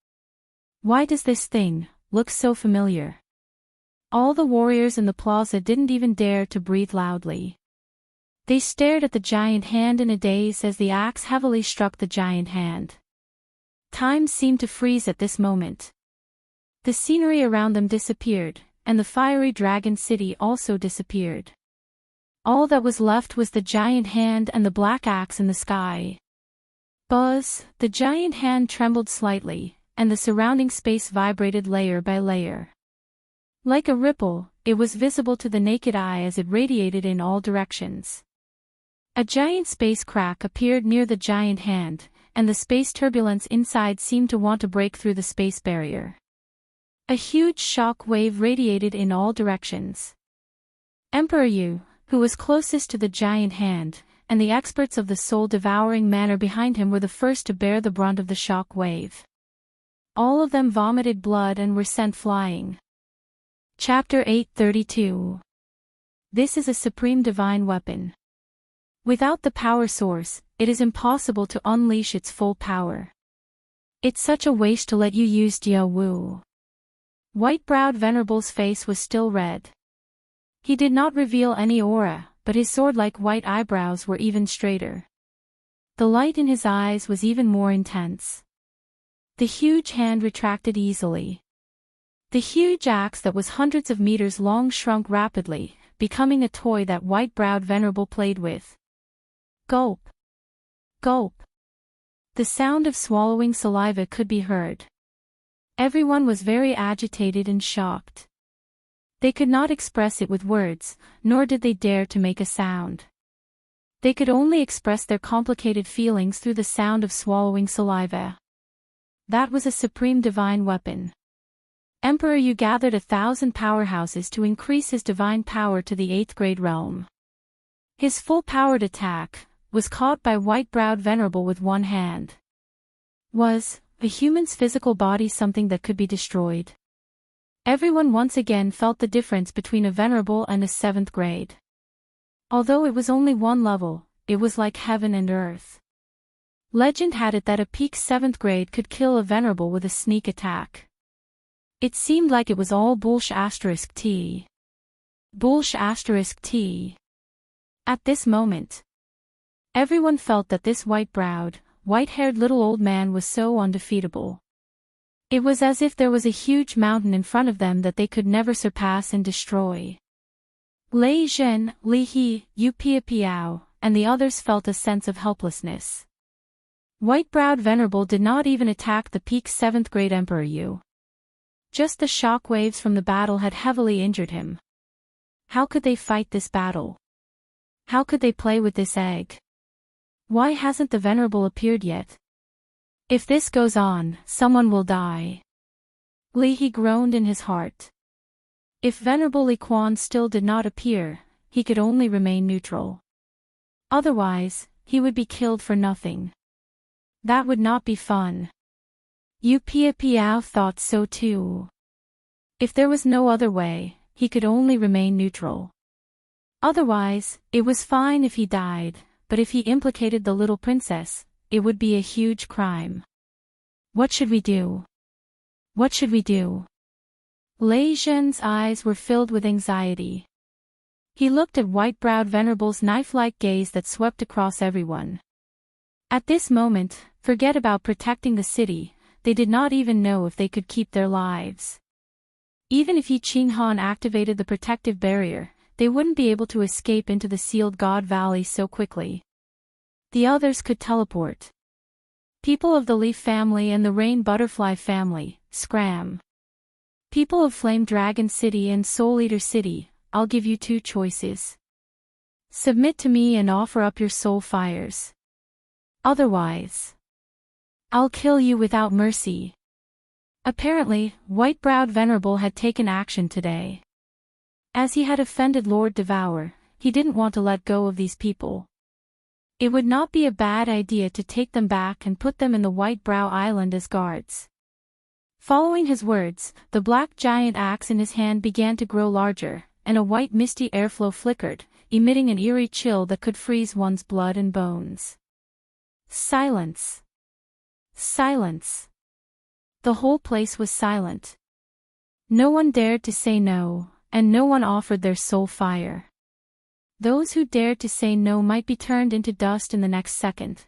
Why does this thing look so familiar? All the warriors in the plaza didn't even dare to breathe loudly. They stared at the giant hand in a daze as the axe heavily struck the giant hand. Time seemed to freeze at this moment. The scenery around them disappeared, and the fiery dragon city also disappeared. All that was left was the giant hand and the black axe in the sky. Buzz, the giant hand trembled slightly, and the surrounding space vibrated layer by layer. Like a ripple, it was visible to the naked eye as it radiated in all directions. A giant space crack appeared near the giant hand, and the space turbulence inside seemed to want to break through the space barrier. A huge shock wave radiated in all directions. Emperor Yu, who was closest to the giant hand, and the experts of the soul-devouring manner behind him were the first to bear the brunt of the shock wave. All of them vomited blood and were sent flying. Chapter 832. This is a supreme divine weapon. Without the power source, it is impossible to unleash its full power. It's such a waste to let you use Diao Wu. White-browed Venerable's face was still red. He did not reveal any aura, but his sword-like white eyebrows were even straighter. The light in his eyes was even more intense. The huge hand retracted easily. The huge axe that was hundreds of meters long shrunk rapidly, becoming a toy that white-browed Venerable played with. Gulp. Gulp. The sound of swallowing saliva could be heard. Everyone was very agitated and shocked. They could not express it with words, nor did they dare to make a sound. They could only express their complicated feelings through the sound of swallowing saliva. That was a supreme divine weapon. Emperor Yu gathered 1,000 powerhouses to increase his divine power to the 8th grade realm. His full-powered attack was caught by white-browed Venerable with one hand. Was a human's physical body something that could be destroyed? Everyone once again felt the difference between a Venerable and a 7th grade. Although it was only one level, it was like heaven and earth. Legend had it that a peak 7th grade could kill a Venerable with a sneak attack. It seemed like it was all bullsh*t. Bullsh*t. At this moment, everyone felt that this white-browed, white-haired little old man was so undefeatable. It was as if there was a huge mountain in front of them that they could never surpass and destroy. Lei Zhen, Li He, Yu Piao, and the others felt a sense of helplessness. White-browed Venerable did not even attack the peak 7th grade Emperor Yu. Just the shock waves from the battle had heavily injured him. How could they fight this battle? How could they play with this egg? Why hasn't the Venerable appeared yet? If this goes on, someone will die. He groaned in his heart. If Venerable Li Quan still did not appear, he could only remain neutral. Otherwise, he would be killed for nothing. That would not be fun. Yu Piao thought so too. If there was no other way, he could only remain neutral. Otherwise, it was fine if he died, but if he implicated the little princess, it would be a huge crime. What should we do? What should we do? Lei Zhen's eyes were filled with anxiety. He looked at white-browed Venerable's knife-like gaze that swept across everyone. At this moment, forget about protecting the city, they did not even know if they could keep their lives. Even if Yi Qinghan activated the protective barrier, they wouldn't be able to escape into the sealed God Valley so quickly. The others could teleport. People of the Leaf family and the Rain Butterfly family, scram. People of Flame Dragon City and Soul Eater City, I'll give you 2 choices. Submit to me and offer up your soul fires. Otherwise, I'll kill you without mercy. Apparently, white-browed Venerable had taken action today. As he had offended Lord Devour, he didn't want to let go of these people. It would not be a bad idea to take them back and put them in the White Brow Island as guards. Following his words, the black giant axe in his hand began to grow larger, and a white misty airflow flickered, emitting an eerie chill that could freeze one's blood and bones. Silence. Silence. The whole place was silent. No one dared to say no, and no one offered their soul fire. Those who dared to say no might be turned into dust in the next second.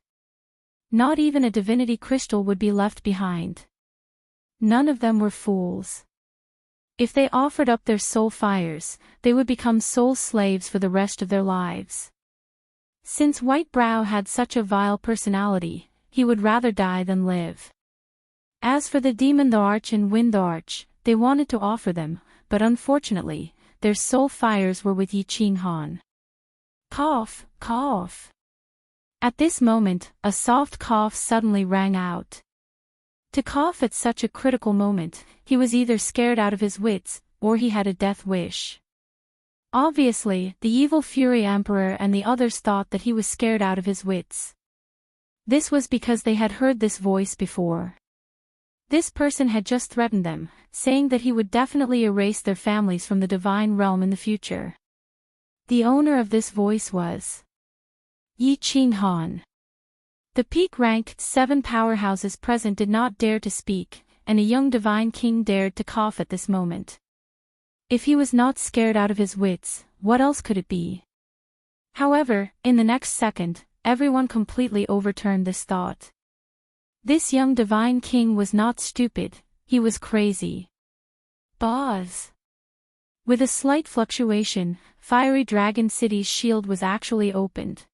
Not even a divinity crystal would be left behind. None of them were fools. If they offered up their soul fires, they would become soul slaves for the rest of their lives. Since White Brow had such a vile personality, he would rather die than live. As for the Demon the Arch and Wind the Arch, they wanted to offer them, but unfortunately, their soul fires were with Yi Qinghan. Cough, cough. At this moment, a soft cough suddenly rang out. To cough at such a critical moment, he was either scared out of his wits, or he had a death wish. Obviously, the evil Fury Emperor and the others thought that he was scared out of his wits. This was because they had heard this voice before. This person had just threatened them, saying that he would definitely erase their families from the divine realm in the future. The owner of this voice was Yi Qinghan. The peak-ranked 7 powerhouses present did not dare to speak, and a young divine king dared to cough at this moment. If he was not scared out of his wits, what else could it be? However, in the next second, everyone completely overturned this thought. This young divine king was not stupid, he was crazy. Boz. With a slight fluctuation, Fiery Dragon City's shield was actually opened.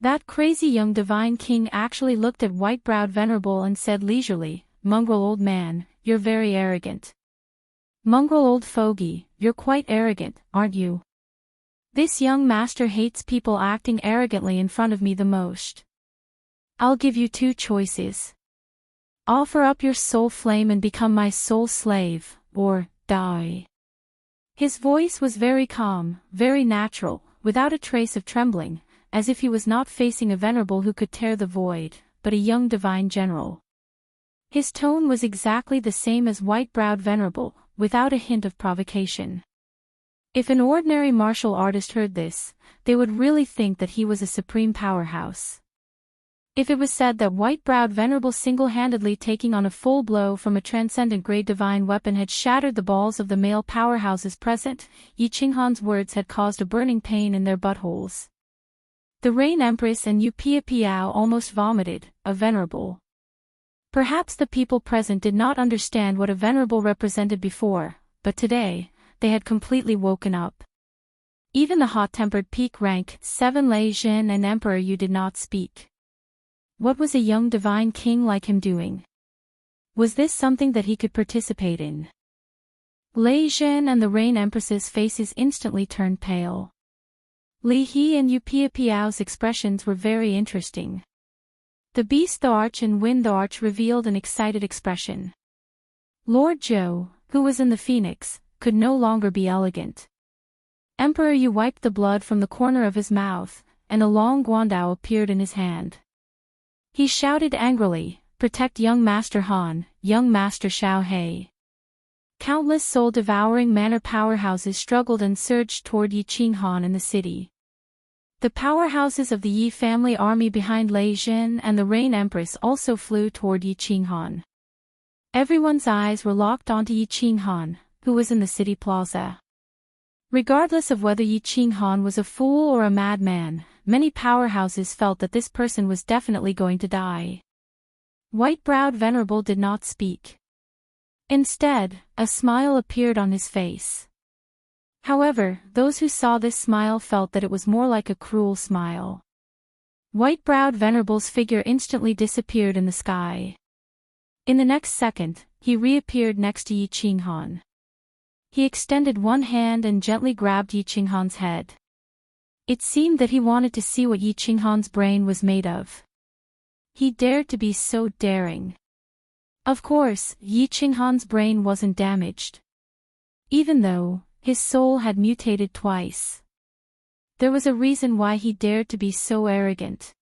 That crazy young divine king actually looked at white-browed Venerable and said leisurely, "Mongrel old man, you're very arrogant. Mongrel old fogey, you're quite arrogant, aren't you? This young master hates people acting arrogantly in front of me the most. I'll give you 2 choices. Offer up your soul flame and become my soul slave, or die." His voice was very calm, very natural, without a trace of trembling, as if he was not facing a Venerable who could tear the void, but a young divine general. His tone was exactly the same as white-browed Venerable, without a hint of provocation. If an ordinary martial artist heard this, they would really think that he was a supreme powerhouse. If it was said that white-browed Venerable single-handedly taking on a full blow from a transcendent grade divine weapon had shattered the balls of the male powerhouses present, Yi Qinghan's words had caused a burning pain in their buttholes. The Rain Empress and Yu Piao almost vomited, a Venerable. Perhaps the people present did not understand what a Venerable represented before, but today, they had completely woken up. Even the hot-tempered peak-rank 7 Lei Zhen and Emperor Yu did not speak. What was a young divine king like him doing? Was this something that he could participate in? Lei Jin and the Rain Empress's faces instantly turned pale. Li He and Yu Piao's expressions were very interesting. The Beast the Arch and Wind the Arch revealed an excited expression. Lord Zhou, who was in the Phoenix, could no longer be elegant. Emperor Yu wiped the blood from the corner of his mouth, and a long guandao appeared in his hand. He shouted angrily, "Protect young Master Han, young Master Xiao He." Countless soul-devouring manor powerhouses struggled and surged toward Yi Qinghan in the city. The powerhouses of the Yi family army behind Lei Jin and the Rain Empress also flew toward Yi Qinghan. Everyone's eyes were locked onto Yi Qinghan, who was in the city plaza. Regardless of whether Yi Qinghan was a fool or a madman, many powerhouses felt that this person was definitely going to die. White-browed Venerable did not speak. Instead, a smile appeared on his face. However, those who saw this smile felt that it was more like a cruel smile. White-browed Venerable's figure instantly disappeared in the sky. In the next second, he reappeared next to Yi Qinghan. He extended one hand and gently grabbed Yi Qinghan's head. It seemed that he wanted to see what Yi Qinghan's brain was made of. He dared to be so daring. Of course, Yi Qinghan's brain wasn't damaged. Even though his soul had mutated twice. There was a reason why he dared to be so arrogant.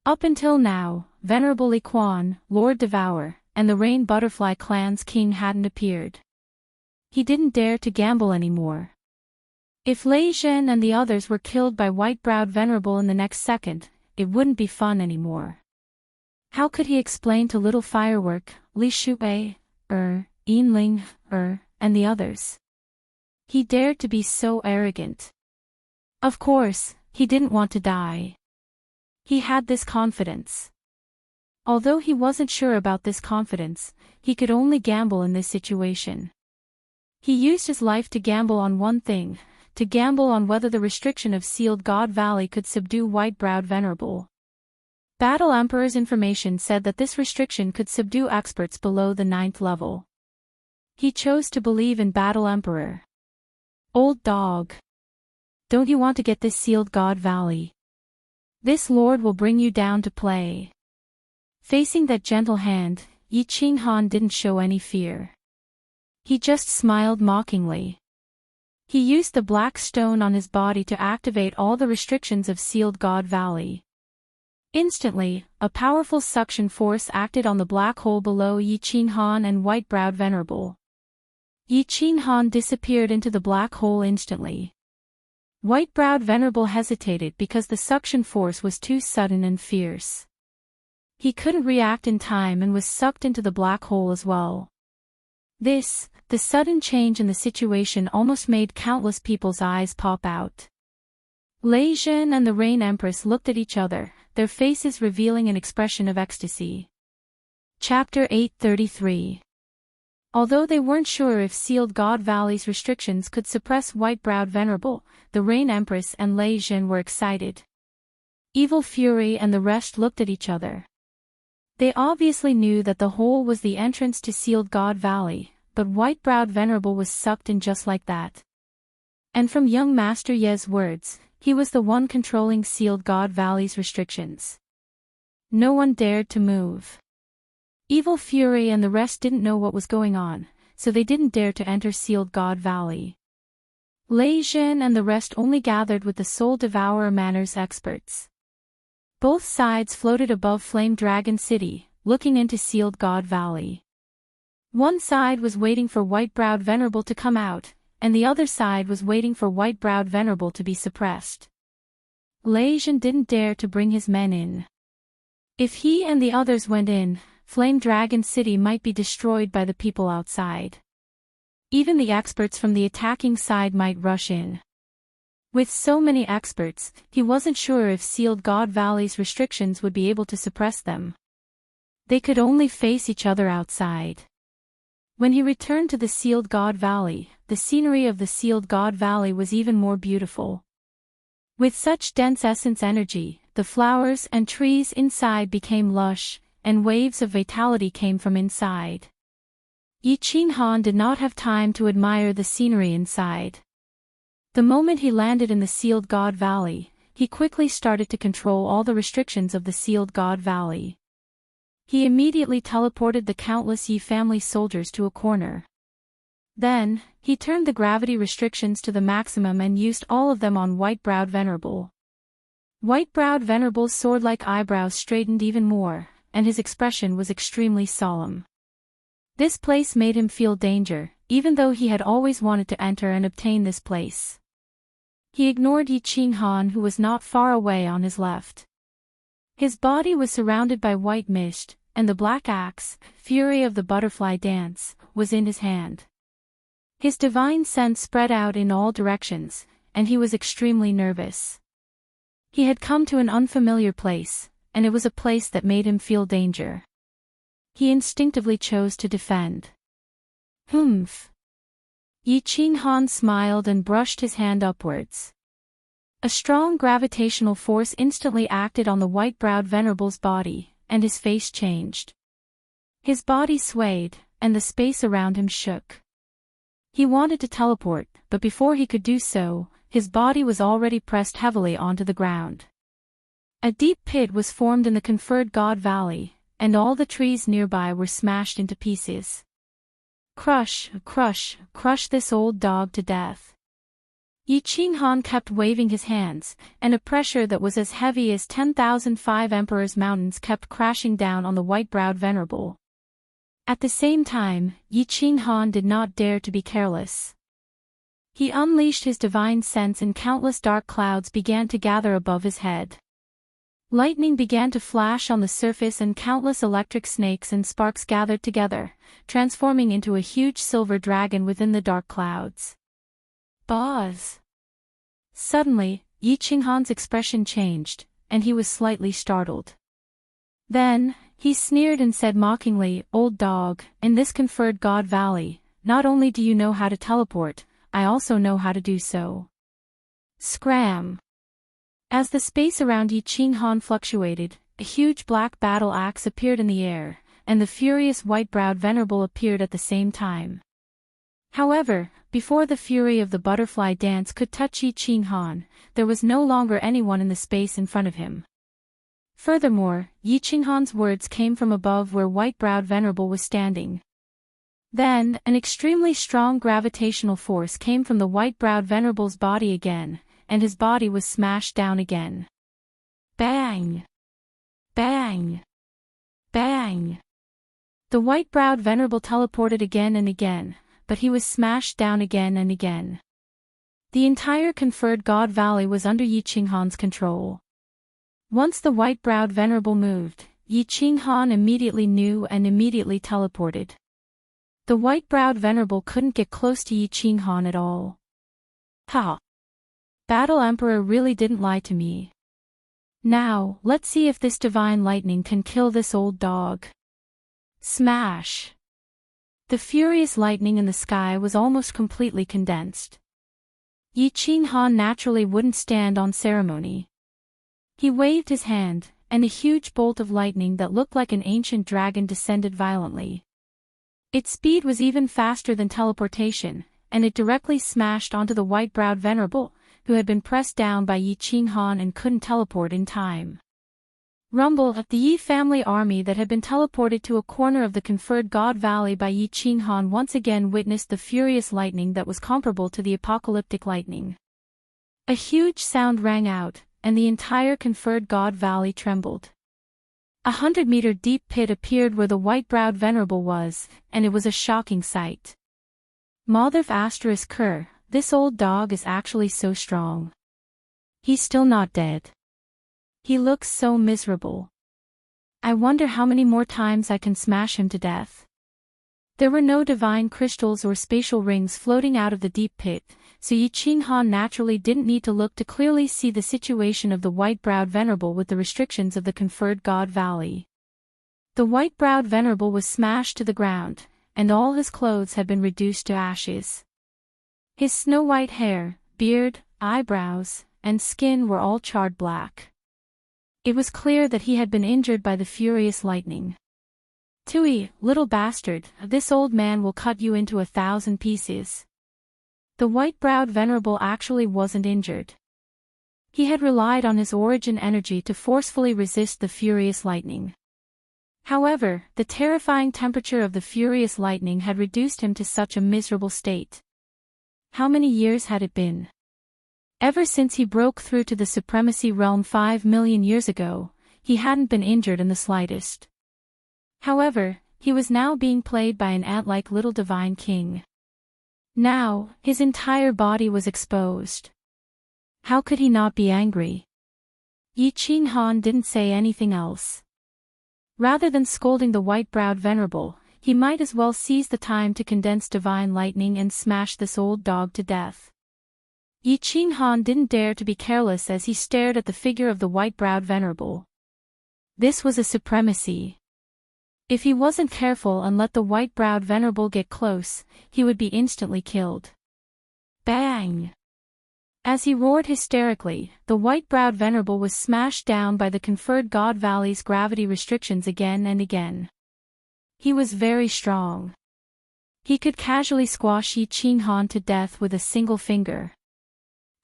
Up until now, Venerable Li Quan, Lord Devour, and the Rain Butterfly clan's king hadn't appeared. He didn't dare to gamble anymore. If Lei Jin and the others were killed by white-browed Venerable in the next second, it wouldn't be fun anymore. How could he explain to Little Firework, Li Shuwei, Yinling, and the others? He dared to be so arrogant. Of course, he didn't want to die. He had this confidence. Although he wasn't sure about this confidence, he could only gamble in this situation. He used his life to gamble on one thing, to gamble on whether the restriction of Sealed God Valley could subdue white-browed Venerable. Battle Emperor's information said that this restriction could subdue experts below the 9th level. He chose to believe in Battle Emperor. Old dog. Don't you want to get this Sealed God Valley? This lord will bring you down to play. Facing that gentle hand, Yi Qinghan didn't show any fear. He just smiled mockingly. He used the black stone on his body to activate all the restrictions of Sealed God Valley. Instantly, a powerful suction force acted on the black hole below Yi Qinghan and white-browed Venerable. Yi Qinghan disappeared into the black hole instantly. White-browed Venerable hesitated because the suction force was too sudden and fierce. He couldn't react in time and was sucked into the black hole as well. The sudden change in the situation almost made countless people's eyes pop out. Lei Jin and the Rain Empress looked at each other, their faces revealing an expression of ecstasy. Chapter 833. Although they weren't sure if Sealed God Valley's restrictions could suppress white-browed Venerable, the Rain Empress and Lei Jin were excited. Evil Fury and the rest looked at each other. They obviously knew that the hole was the entrance to Sealed God Valley, but white-browed Venerable was sucked in just like that. And from young Master Ye's words, he was the one controlling Sealed God Valley's restrictions. No one dared to move. Evil Fury and the rest didn't know what was going on, so they didn't dare to enter Sealed God Valley. Lei Jin and the rest only gathered with the Soul Devourer Manor's experts. Both sides floated above Flame Dragon City, looking into Sealed God Valley. One side was waiting for white-browed Venerable to come out, and the other side was waiting for white-browed Venerable to be suppressed. Lei Jin didn't dare to bring his men in. If he and the others went in, Flame Dragon City might be destroyed by the people outside. Even the experts from the attacking side might rush in. With so many experts, he wasn't sure if Sealed God Valley's restrictions would be able to suppress them. They could only face each other outside. When he returned to the Sealed God Valley, the scenery of the Sealed God Valley was even more beautiful. With such dense essence energy, the flowers and trees inside became lush, and waves of vitality came from inside. Yi Qinghan did not have time to admire the scenery inside. The moment he landed in the Sealed God Valley, he quickly started to control all the restrictions of the Sealed God Valley. He immediately teleported the countless Yi family soldiers to a corner. Then, he turned the gravity restrictions to the maximum and used all of them on White-Browed Venerable. White-Browed Venerable's sword-like eyebrows straightened even more, and his expression was extremely solemn. This place made him feel danger, even though he had always wanted to enter and obtain this place. He ignored Yi Qinghan, who was not far away on his left. His body was surrounded by white mist, and the black axe, Fury of the Butterfly Dance, was in his hand. His divine sense spread out in all directions, and he was extremely nervous. He had come to an unfamiliar place, and it was a place that made him feel danger. He instinctively chose to defend. Humph. Yi Qinghan smiled and brushed his hand upwards. A strong gravitational force instantly acted on the white-browed Venerable's body, and his face changed. His body swayed, and the space around him shook. He wanted to teleport, but before he could do so, his body was already pressed heavily onto the ground. A deep pit was formed in the Conferred God Valley, and all the trees nearby were smashed into pieces. Crush, crush, crush this old dog to death. Yi Qinghan kept waving his hands, and a pressure that was as heavy as 10,005 Emperor's Mountains kept crashing down on the white-browed Venerable. At the same time, Yi Qinghan did not dare to be careless. He unleashed his divine sense and countless dark clouds began to gather above his head. Lightning began to flash on the surface and countless electric snakes and sparks gathered together, transforming into a huge silver dragon within the dark clouds. Buzz! Suddenly, Yi Qinghan's expression changed, and he was slightly startled. Then, he sneered and said mockingly, "Old dog, in this Conferred God Valley, not only do you know how to teleport, I also know how to do so." Scram! As the space around Yi Qinghan fluctuated, a huge black battle axe appeared in the air, and the furious white-browed Venerable appeared at the same time. However, before the Fury of the Butterfly Dance could touch Yi Qinghan, there was no longer anyone in the space in front of him. Furthermore, Yi Qinghan's words came from above where white-browed Venerable was standing. Then, an extremely strong gravitational force came from the white-browed Venerable's body again, and his body was smashed down again. Bang! Bang! Bang! The white-browed Venerable teleported again and again, but he was smashed down again and again. The entire Conferred God Valley was under Yi Qinghan's control. Once the white-browed Venerable moved, Yi Qinghan immediately knew and immediately teleported. The white-browed Venerable couldn't get close to Yi Qinghan at all. Ha! Battle Emperor really didn't lie to me. Now, let's see if this divine lightning can kill this old dog. Smash! The furious lightning in the sky was almost completely condensed. Yi Qinghan naturally wouldn't stand on ceremony. He waved his hand, and a huge bolt of lightning that looked like an ancient dragon descended violently. Its speed was even faster than teleportation, and it directly smashed onto the white-browed Venerable, who had been pressed down by Yi Qinghan and couldn't teleport in time. Rumble! The Yi family army that had been teleported to a corner of the Conferred God Valley by Yi Qinghan once again witnessed the furious lightning that was comparable to the apocalyptic lightning. A huge sound rang out, and the entire Conferred God Valley trembled. 100-meter deep pit appeared where the white-browed Venerable was, and it was a shocking sight. Motherf asterisk Kerr, this old dog is actually so strong. He's still not dead. He looks so miserable. I wonder how many more times I can smash him to death. There were no divine crystals or spatial rings floating out of the deep pit, so Yi Qinghan naturally didn't need to look to clearly see the situation of the white-browed Venerable with the restrictions of the Conferred God Valley. The white-browed Venerable was smashed to the ground, and all his clothes had been reduced to ashes. His snow-white hair, beard, eyebrows, and skin were all charred black. It was clear that he had been injured by the furious lightning. Tui, little bastard, this old man will cut you into 1,000 pieces. The white-browed venerable actually wasn't injured. He had relied on his origin energy to forcefully resist the furious lightning. However, the terrifying temperature of the furious lightning had reduced him to such a miserable state. How many years had it been? Ever since he broke through to the supremacy realm 5 million years ago, he hadn't been injured in the slightest. However, he was now being played by an ant-like little divine king. Now, his entire body was exposed. How could he not be angry? Yi Qinghan didn't say anything else. Rather than scolding the white-browed venerable, he might as well seize the time to condense divine lightning and smash this old dog to death. Yi Qinghan didn't dare to be careless as he stared at the figure of the white-browed venerable. This was a supremacy. If he wasn't careful and let the white-browed venerable get close, he would be instantly killed. Bang! As he roared hysterically, the white-browed venerable was smashed down by the conferred God Valley's gravity restrictions again and again. He was very strong. He could casually squash Yi Qinghan to death with a single finger.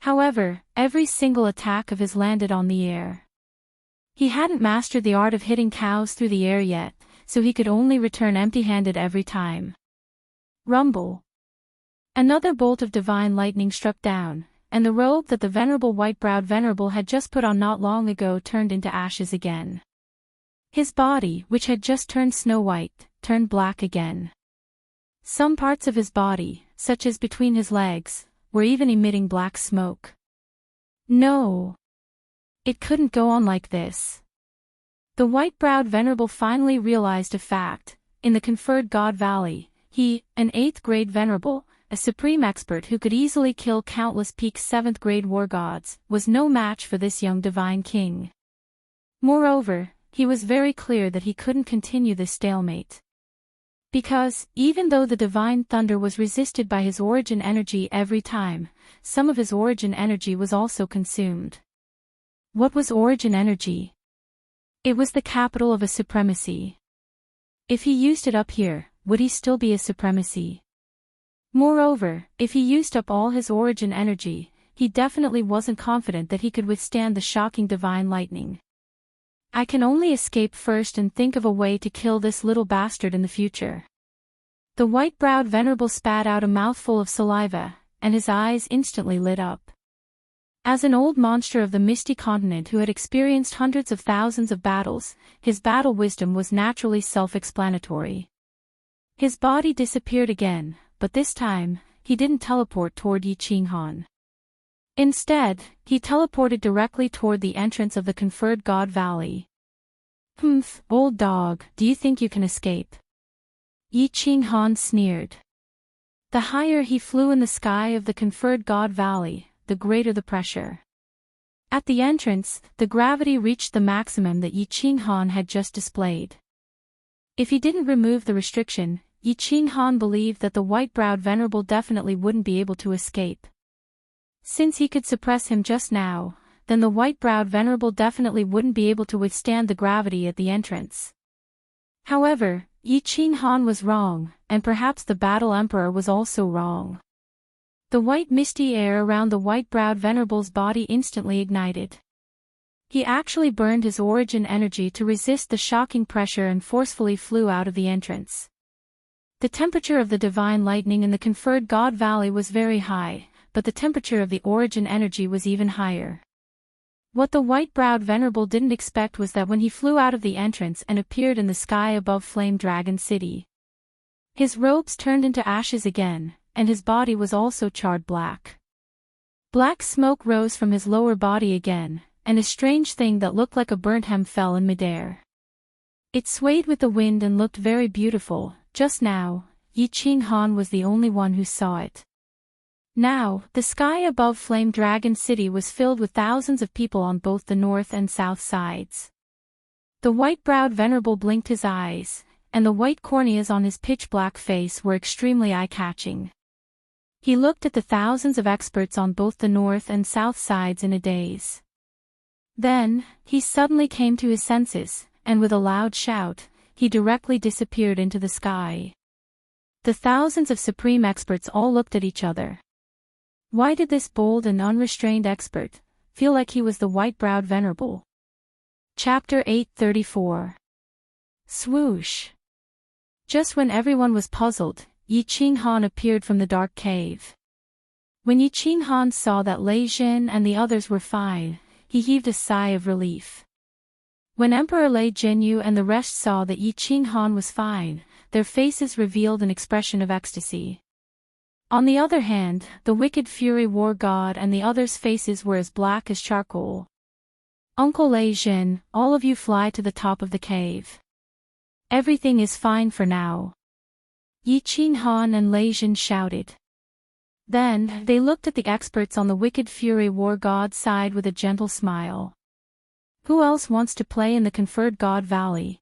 However, every single attack of his landed on the air. He hadn't mastered the art of hitting cows through the air yet, so he could only return empty-handed every time. Rumble. Another bolt of divine lightning struck down, and the robe that the venerable white-browed venerable had just put on not long ago turned into ashes again. His body, which had just turned snow-white, turned black again. Some parts of his body, such as between his legs, were even emitting black smoke. No! It couldn't go on like this. The white-browed venerable finally realized a fact. In the conferred God Valley, he, an 8th-grade venerable, a supreme expert who could easily kill countless peak 7th-grade war gods, was no match for this young divine king. Moreover, he was very clear that he couldn't continue this stalemate. Because, even though the divine thunder was resisted by his origin energy every time, some of his origin energy was also consumed. What was origin energy? It was the capital of a supremacy. If he used it up here, would he still be a supremacy? Moreover, if he used up all his origin energy, he definitely wasn't confident that he could withstand the shocking divine lightning. I can only escape first and think of a way to kill this little bastard in the future. The white-browed venerable spat out a mouthful of saliva, and his eyes instantly lit up. As an old monster of the misty continent who had experienced hundreds of thousands of battles, his battle wisdom was naturally self-explanatory. His body disappeared again, but this time, he didn't teleport toward Yi Qinghan. Instead, he teleported directly toward the entrance of the conferred God Valley. Humph, old dog, do you think you can escape? Yi Qinghan sneered. The higher he flew in the sky of the conferred God Valley, the greater the pressure. At the entrance, the gravity reached the maximum that Yi Qinghan had just displayed. If he didn't remove the restriction, Yi Qinghan believed that the white-browed venerable definitely wouldn't be able to escape. Since he could suppress him just now, then the white-browed venerable definitely wouldn't be able to withstand the gravity at the entrance. However, Yi Qinghan was wrong, and perhaps the Battle Emperor was also wrong. The white misty air around the white-browed venerable's body instantly ignited. He actually burned his origin energy to resist the shocking pressure and forcefully flew out of the entrance. The temperature of the divine lightning in the conferred God Valley was very high, but the temperature of the origin energy was even higher. What the white-browed venerable didn't expect was that when he flew out of the entrance and appeared in the sky above Flame Dragon City, his robes turned into ashes again, and his body was also charred black. Black smoke rose from his lower body again, and a strange thing that looked like a burnt hem fell in midair. It swayed with the wind and looked very beautiful. Just now, Yi Qinghan was the only one who saw it. Now, the sky above Flame Dragon City was filled with thousands of people on both the north and south sides. The white-browed venerable blinked his eyes, and the white corneas on his pitch-black face were extremely eye-catching. He looked at the thousands of experts on both the north and south sides in a daze. Then, he suddenly came to his senses, and with a loud shout, he directly disappeared into the sky. The thousands of supreme experts all looked at each other. Why did this bold and unrestrained expert feel like he was the white-browed venerable? Chapter 834. Swoosh. Just when everyone was puzzled, Yi Qinghan appeared from the dark cave. When Yi Qinghan saw that Lei Jin and the others were fine, he heaved a sigh of relief. When Emperor Lei Jinyu and the rest saw that Yi Qinghan was fine, their faces revealed an expression of ecstasy. On the other hand, the wicked Fury War God and the others' faces were as black as charcoal. Uncle Lei Jin, all of you fly to the top of the cave. Everything is fine for now. Yi Qinghan and Lei Jin shouted. Then, they looked at the experts on the wicked Fury War God's side with a gentle smile. Who else wants to play in the conferred God Valley?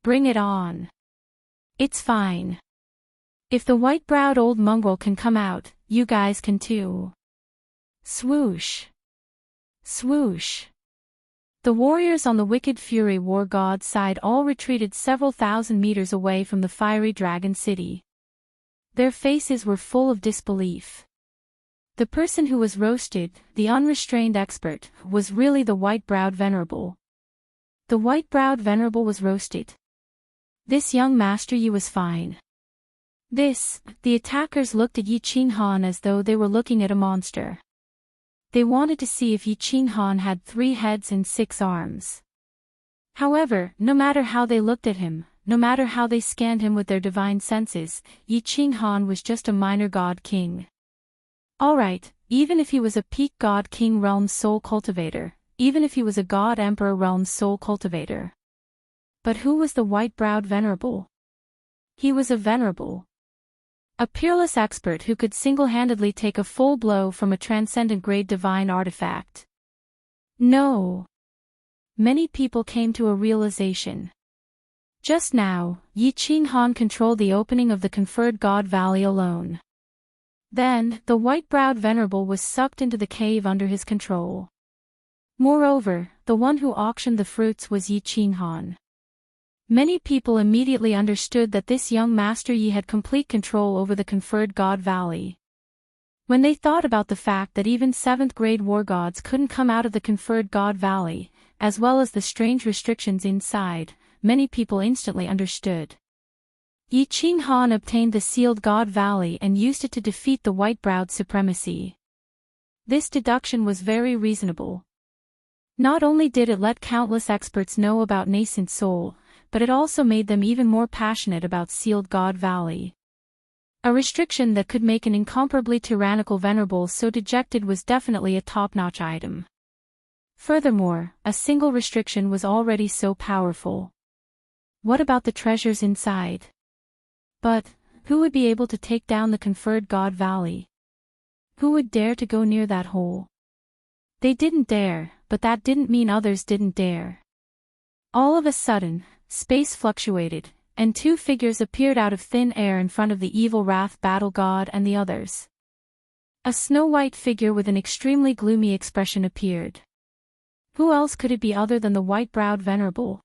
Bring it on. It's fine. If the white-browed old mongrel can come out, you guys can too. Swoosh. Swoosh. The warriors on the wicked Fury War God's side all retreated several thousand meters away from the fiery dragon city. Their faces were full of disbelief. The person who was roasted, the unrestrained expert, was really the white-browed venerable. The white-browed venerable was roasted. This young Master Yi was fine. The attackers looked at Yi Qinghan as though they were looking at a monster. They wanted to see if Yi Qinghan had 3 heads and 6 arms. However, no matter how they looked at him, no matter how they scanned him with their divine senses, Yi Qinghan was just a minor god king. Alright, even if he was a peak god king realm soul cultivator, even if he was a god emperor realm soul cultivator. But who was the white-browed venerable? He was a venerable. A peerless expert who could single-handedly take a full blow from a transcendent-grade divine artifact. No. Many people came to a realization. Just now, Yi Qinghan controlled the opening of the conferred God Valley alone. Then, the white-browed venerable was sucked into the cave under his control. Moreover, the one who auctioned the fruits was Yi Qinghan. Many people immediately understood that this young Master Yi had complete control over the conferred God Valley. When they thought about the fact that even 7th-grade war gods couldn't come out of the conferred God Valley, as well as the strange restrictions inside, many people instantly understood. Yi Qinghan obtained the sealed God Valley and used it to defeat the white-browed supremacy. This deduction was very reasonable. Not only did it let countless experts know about nascent soul, but it also made them even more passionate about sealed God Valley. A restriction that could make an incomparably tyrannical venerable so dejected was definitely a top-notch item. Furthermore, a single restriction was already so powerful. What about the treasures inside? But, who would be able to take down the conferred God Valley? Who would dare to go near that hole? They didn't dare, but that didn't mean others didn't dare. All of a sudden, space fluctuated, and 2 figures appeared out of thin air in front of the evil wrath battle god and the others. A snow-white figure with an extremely gloomy expression appeared. Who else could it be other than the white-browed venerable?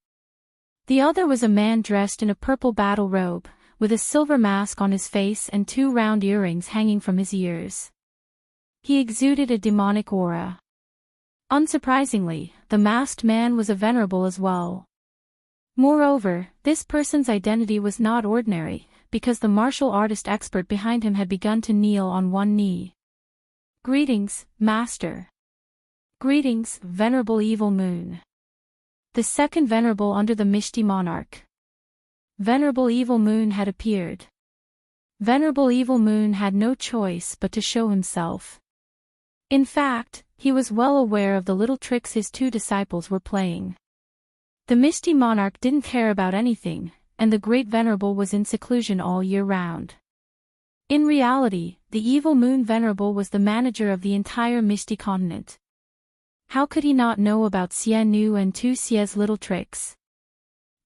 The other was a man dressed in a purple battle robe, with a silver mask on his face and 2 round earrings hanging from his ears. He exuded a demonic aura. Unsurprisingly, the masked man was a venerable as well. Moreover, this person's identity was not ordinary, because the martial artist expert behind him had begun to kneel on one knee. Greetings, Master. Greetings, Venerable Evil Moon. The second venerable under the Mishti Monarch. Venerable Evil Moon had appeared. Venerable Evil Moon had no choice but to show himself. In fact, he was well aware of the little tricks his 2 disciples were playing. The Misty Monarch didn't care about anything, and the Great Venerable was in seclusion all year round. In reality, the Evil Moon Venerable was the manager of the entire Misty continent. How could he not know about Xie Nu and Tu Xie's little tricks?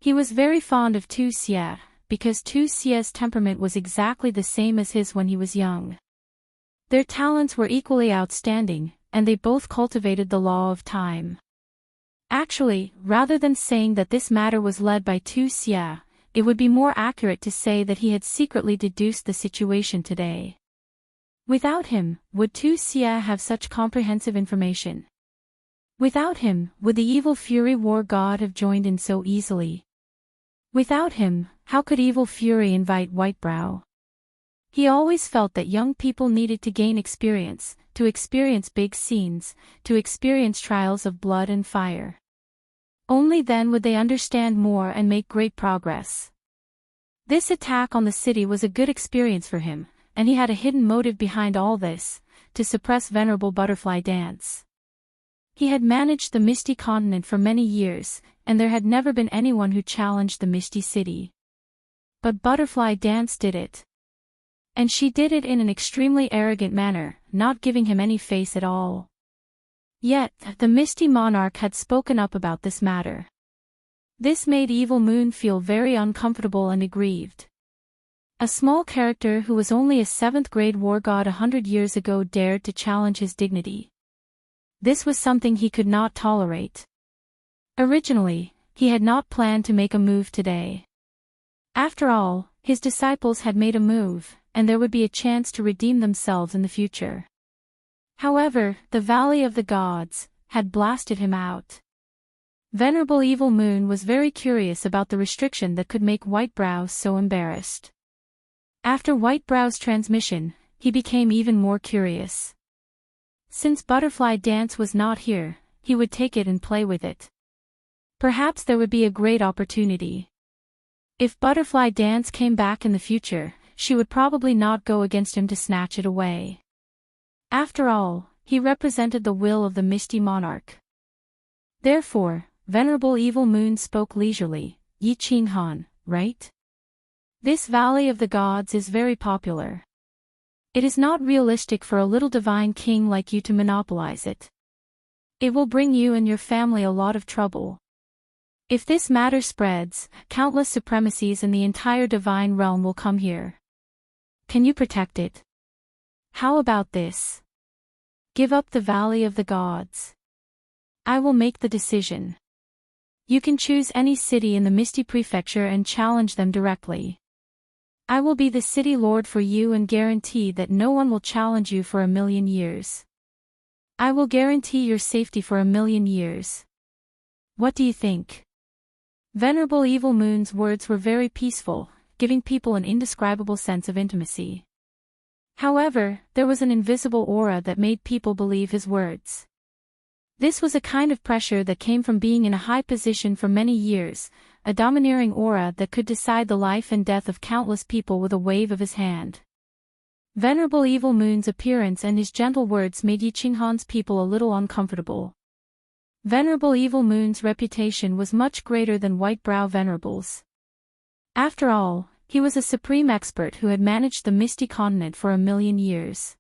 He was very fond of Tu Xie, because Tu Xie's temperament was exactly the same as his when he was young. Their talents were equally outstanding, and they both cultivated the law of time. Actually, rather than saying that this matter was led by Tu Xia, it would be more accurate to say that he had secretly deduced the situation today. Without him, would Tu Xia have such comprehensive information? Without him, would the evil fury war god have joined in so easily? Without him, how could evil fury invite Whitebrow? He always felt that young people needed to gain experience, to experience big scenes, to experience trials of blood and fire. Only then would they understand more and make great progress. This attack on the city was a good experience for him, and he had a hidden motive behind all this, to suppress Venerable Butterfly Dance. He had managed the Misty Continent for many years, and there had never been anyone who challenged the Misty City. But Butterfly Dance did it. And she did it in an extremely arrogant manner, not giving him any face at all. Yet, the Misty Monarch had spoken up about this matter. This made Evil Moon feel very uncomfortable and aggrieved. A small character who was only a 7th grade war god 100 years ago dared to challenge his dignity. This was something he could not tolerate. Originally, he had not planned to make a move today. After all, his disciples had made a move, and there would be a chance to redeem themselves in the future. However, the Valley of the Gods had blasted him out. Venerable Evil Moon was very curious about the restriction that could make Whitebrow so embarrassed. After Whitebrow's transmission, he became even more curious. Since Butterfly Dance was not here, he would take it and play with it. Perhaps there would be a great opportunity. If Butterfly Dance came back in the future, she would probably not go against him to snatch it away. After all, he represented the will of the Misty Monarch. Therefore, Venerable Evil Moon spoke leisurely, Yi Qing Han, right? This Valley of the Gods is very popular. It is not realistic for a little divine king like you to monopolize it. It will bring you and your family a lot of trouble. If this matter spreads, countless supremacies in the entire divine realm will come here. Can you protect it? How about this? Give up the Valley of the Gods. I will make the decision. You can choose any city in the Misty Prefecture and challenge them directly. I will be the city lord for you and guarantee that no one will challenge you for 1,000,000 years. I will guarantee your safety for 1,000,000 years. What do you think? Venerable Evil Moon's words were very peaceful, giving people an indescribable sense of intimacy. However, there was an invisible aura that made people believe his words. This was a kind of pressure that came from being in a high position for many years, a domineering aura that could decide the life and death of countless people with a wave of his hand. Venerable Evil Moon's appearance and his gentle words made Yi Qinghan's people a little uncomfortable. Venerable Evil Moon's reputation was much greater than Whitebrow Venerable's. After all, he was a supreme expert who had managed the Misty Continent for 1,000,000 years.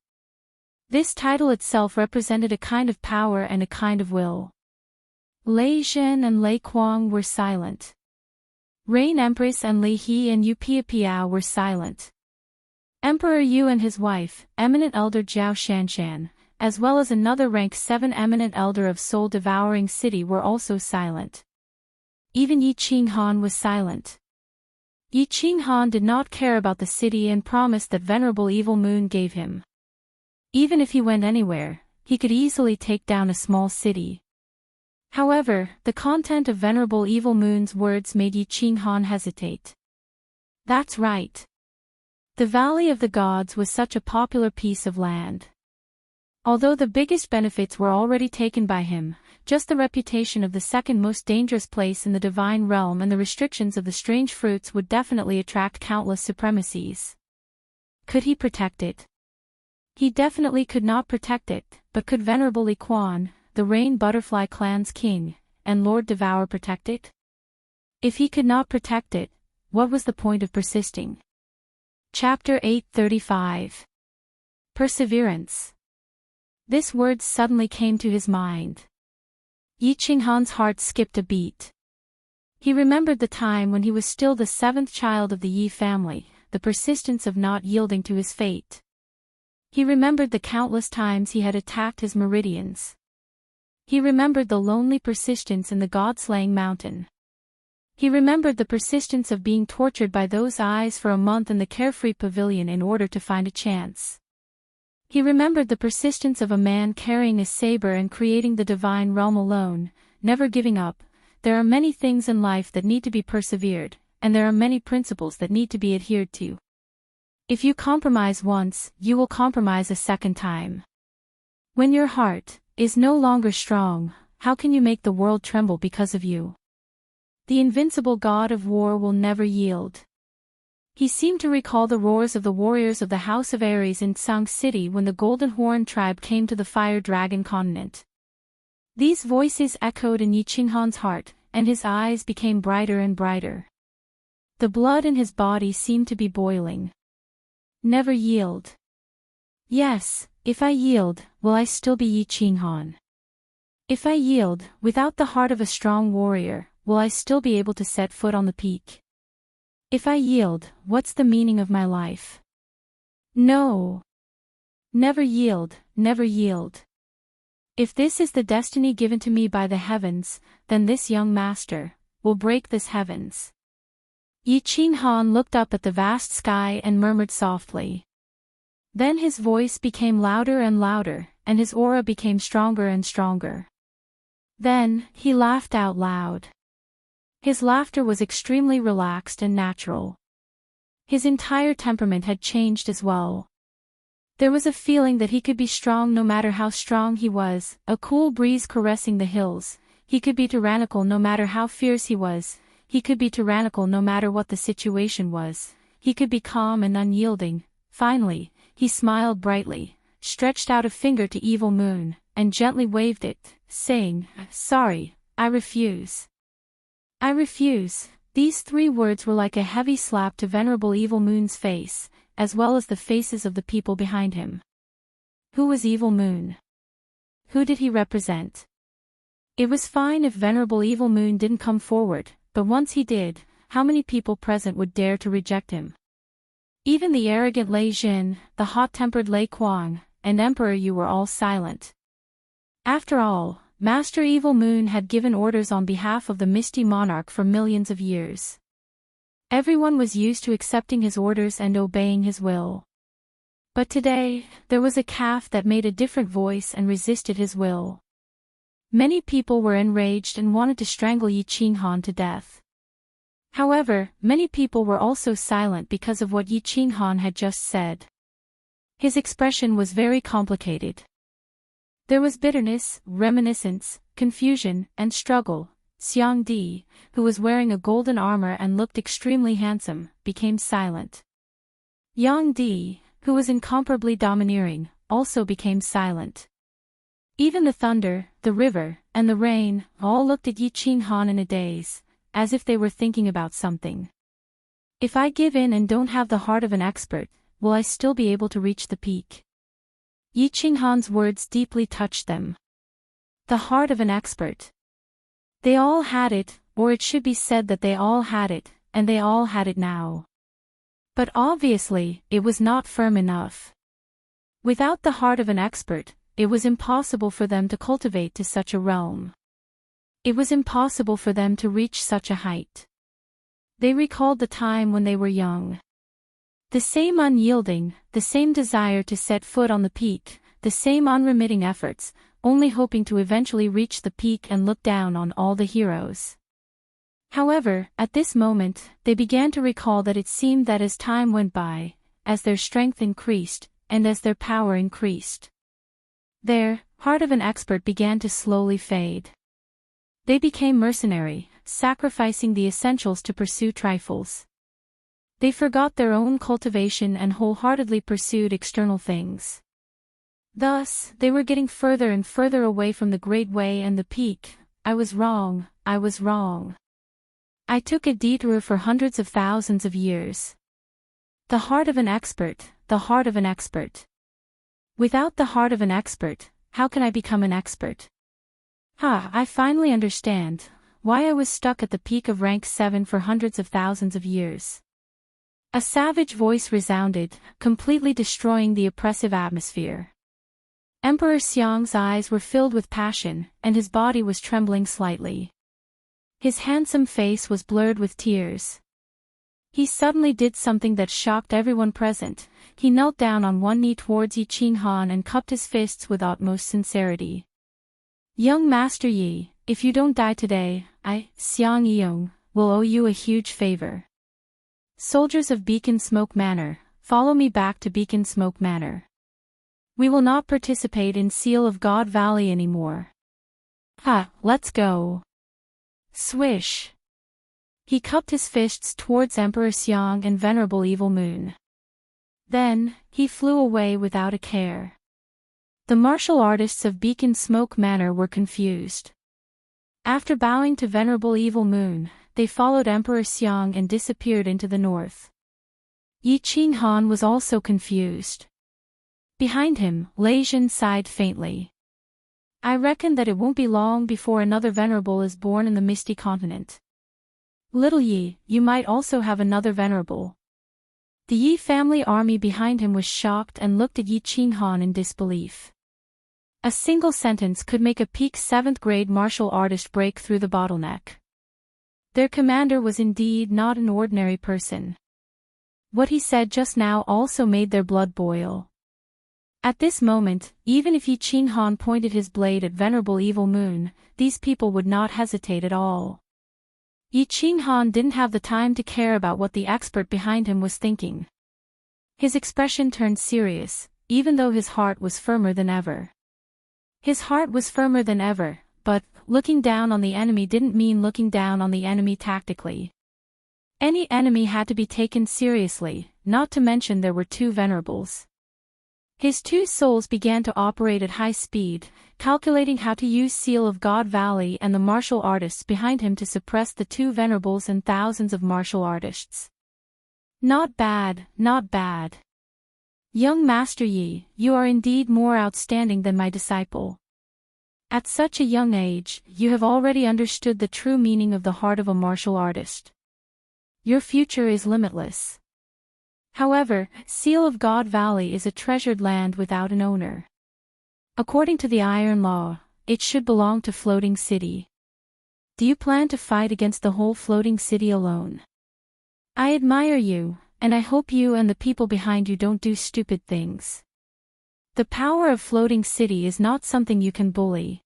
This title itself represented a kind of power and a kind of will. Lei Zhen and Lei Kuang were silent. Reign Empress and Li He and Yu Piapiao were silent. Emperor Yu and his wife, Eminent Elder Jiao Shanshan, as well as another rank 7 Eminent Elder of Soul-Devouring City were also silent. Even Yi Qinghan was silent. Yi Qinghan did not care about the city and promised that Venerable Evil Moon gave him. Even if he went anywhere, he could easily take down a small city. However, the content of Venerable Evil Moon's words made Yi Qinghan hesitate. That's right. The Valley of the Gods was such a popular piece of land. Although the biggest benefits were already taken by him, just the reputation of the second most dangerous place in the divine realm and the restrictions of the strange fruits would definitely attract countless supremacies. Could he protect it? He definitely could not protect it, but could Venerable Li Quan, the Rain Butterfly Clan's king, and Lord Devour protect it? If he could not protect it, what was the point of persisting? Chapter 835. Perseverance. This word suddenly came to his mind. Yi Qinghan's heart skipped a beat. He remembered the time when he was still the 7th child of the Yi family, the persistence of not yielding to his fate. He remembered the countless times he had attacked his meridians. He remembered the lonely persistence in the god-slaying mountain. He remembered the persistence of being tortured by those eyes for a month in the carefree pavilion in order to find a chance. He remembered the persistence of a man carrying a saber and creating the divine realm alone, never giving up. There are many things in life that need to be persevered, and there are many principles that need to be adhered to. If you compromise once, you will compromise a second time. When your heart is no longer strong, how can you make the world tremble because of you? The invincible god of war will never yield. He seemed to recall the roars of the warriors of the House of Ares in Tsang City when the Golden Horn tribe came to the Fire Dragon continent. These voices echoed in Yi Qinghan's heart, and his eyes became brighter and brighter. The blood in his body seemed to be boiling. Never yield. Yes, if I yield, will I still be Yi Qinghan? If I yield, without the heart of a strong warrior, will I still be able to set foot on the peak? If I yield, what's the meaning of my life? No. Never yield, never yield. If this is the destiny given to me by the heavens, then this young master will break this heavens. Yi Qinghan looked up at the vast sky and murmured softly. Then his voice became louder and louder, and his aura became stronger and stronger. Then, he laughed out loud. His laughter was extremely relaxed and natural. His entire temperament had changed as well. There was a feeling that he could be strong no matter how strong he was, a cool breeze caressing the hills. He could be tyrannical no matter how fierce he was. He could be tyrannical no matter what the situation was. He could be calm and unyielding. Finally, he smiled brightly, stretched out a finger to Evil Moon, and gently waved it, saying, "Sorry, I refuse. I refuse." These 3 words were like a heavy slap to Venerable Evil Moon's face, as well as the faces of the people behind him. Who was Evil Moon? Who did he represent? It was fine if Venerable Evil Moon didn't come forward, but once he did, how many people present would dare to reject him? Even the arrogant Lei Jin, the hot-tempered Lei Kuang, and Emperor Yu were all silent. After all, Master Evil Moon had given orders on behalf of the Misty Monarch for millions of years. Everyone was used to accepting his orders and obeying his will. But today, there was a calf that made a different voice and resisted his will. Many people were enraged and wanted to strangle Yi Qinghan to death. However, many people were also silent because of what Yi Qinghan had just said. His expression was very complicated. There was bitterness, reminiscence, confusion, and struggle. Xiang Di, who was wearing a golden armor and looked extremely handsome, became silent. Yang Di, who was incomparably domineering, also became silent. Even the thunder, the river, and the rain, all looked at Yi Qinghan in a daze, as if they were thinking about something. If I give in and don't have the heart of an expert, will I still be able to reach the peak? Yi Qinghan's words deeply touched them. The heart of an expert. They all had it, or it should be said that they all had it, and they all had it now. But obviously, it was not firm enough. Without the heart of an expert, it was impossible for them to cultivate to such a realm. It was impossible for them to reach such a height. They recalled the time when they were young. The same unyielding, the same desire to set foot on the peak, the same unremitting efforts, only hoping to eventually reach the peak and look down on all the heroes. However, at this moment, they began to recall that it seemed that as time went by, as their strength increased, and as their power increased, their heart of an expert began to slowly fade. They became mercenary, sacrificing the essentials to pursue trifles. They forgot their own cultivation and wholeheartedly pursued external things. Thus, they were getting further and further away from the Great Way and the peak. I was wrong, I was wrong. I took a detour for hundreds of thousands of years. The heart of an expert, the heart of an expert. Without the heart of an expert, how can I become an expert? I finally understand why I was stuck at the peak of rank 7 for hundreds of thousands of years. A savage voice resounded, completely destroying the oppressive atmosphere. Emperor Xiang's eyes were filled with passion, and his body was trembling slightly. His handsome face was blurred with tears. He suddenly did something that shocked everyone present. He knelt down on one knee towards Yi Qinghan and cupped his fists with utmost sincerity. Young Master Yi, if you don't die today, I, Xiang Yiyong, will owe you a huge favor. Soldiers of Beacon Smoke Manor, follow me back to Beacon Smoke Manor. We will not participate in Seal of God Valley anymore. Ha, let's go. Swish. He cupped his fists towards Emperor Xiang and Venerable Evil Moon. Then, he flew away without a care. The martial artists of Beacon Smoke Manor were confused. After bowing to Venerable Evil Moon, they followed Emperor Xiang and disappeared into the north. Yi Qinghan was also confused. Behind him, Lei Jin sighed faintly. I reckon that it won't be long before another Venerable is born in the Misty Continent. Little Yi, you might also have another Venerable. The Yi family army behind him was shocked and looked at Yi Qinghan in disbelief. A single sentence could make a peak 7th grade martial artist break through the bottleneck. Their commander was indeed not an ordinary person. What he said just now also made their blood boil. At this moment, even if Yi Qinghan pointed his blade at Venerable Evil Moon, these people would not hesitate at all. Yi Qinghan didn't have the time to care about what the expert behind him was thinking. His expression turned serious, even though his heart was firmer than ever. His heart was firmer than ever, but looking down on the enemy didn't mean looking down on the enemy tactically. Any enemy had to be taken seriously, not to mention there were two Venerables. His two souls began to operate at high speed, calculating how to use Seal of God Valley and the martial artists behind him to suppress the two Venerables and thousands of martial artists. Not bad, not bad. Young Master Yi, you are indeed more outstanding than my disciple. At such a young age, you have already understood the true meaning of the heart of a martial artist. Your future is limitless. However, Seal of God Valley is a treasured land without an owner. According to the Iron Law, it should belong to Floating City. Do you plan to fight against the whole Floating City alone? I admire you, and I hope you and the people behind you don't do stupid things. The power of Floating City is not something you can bully.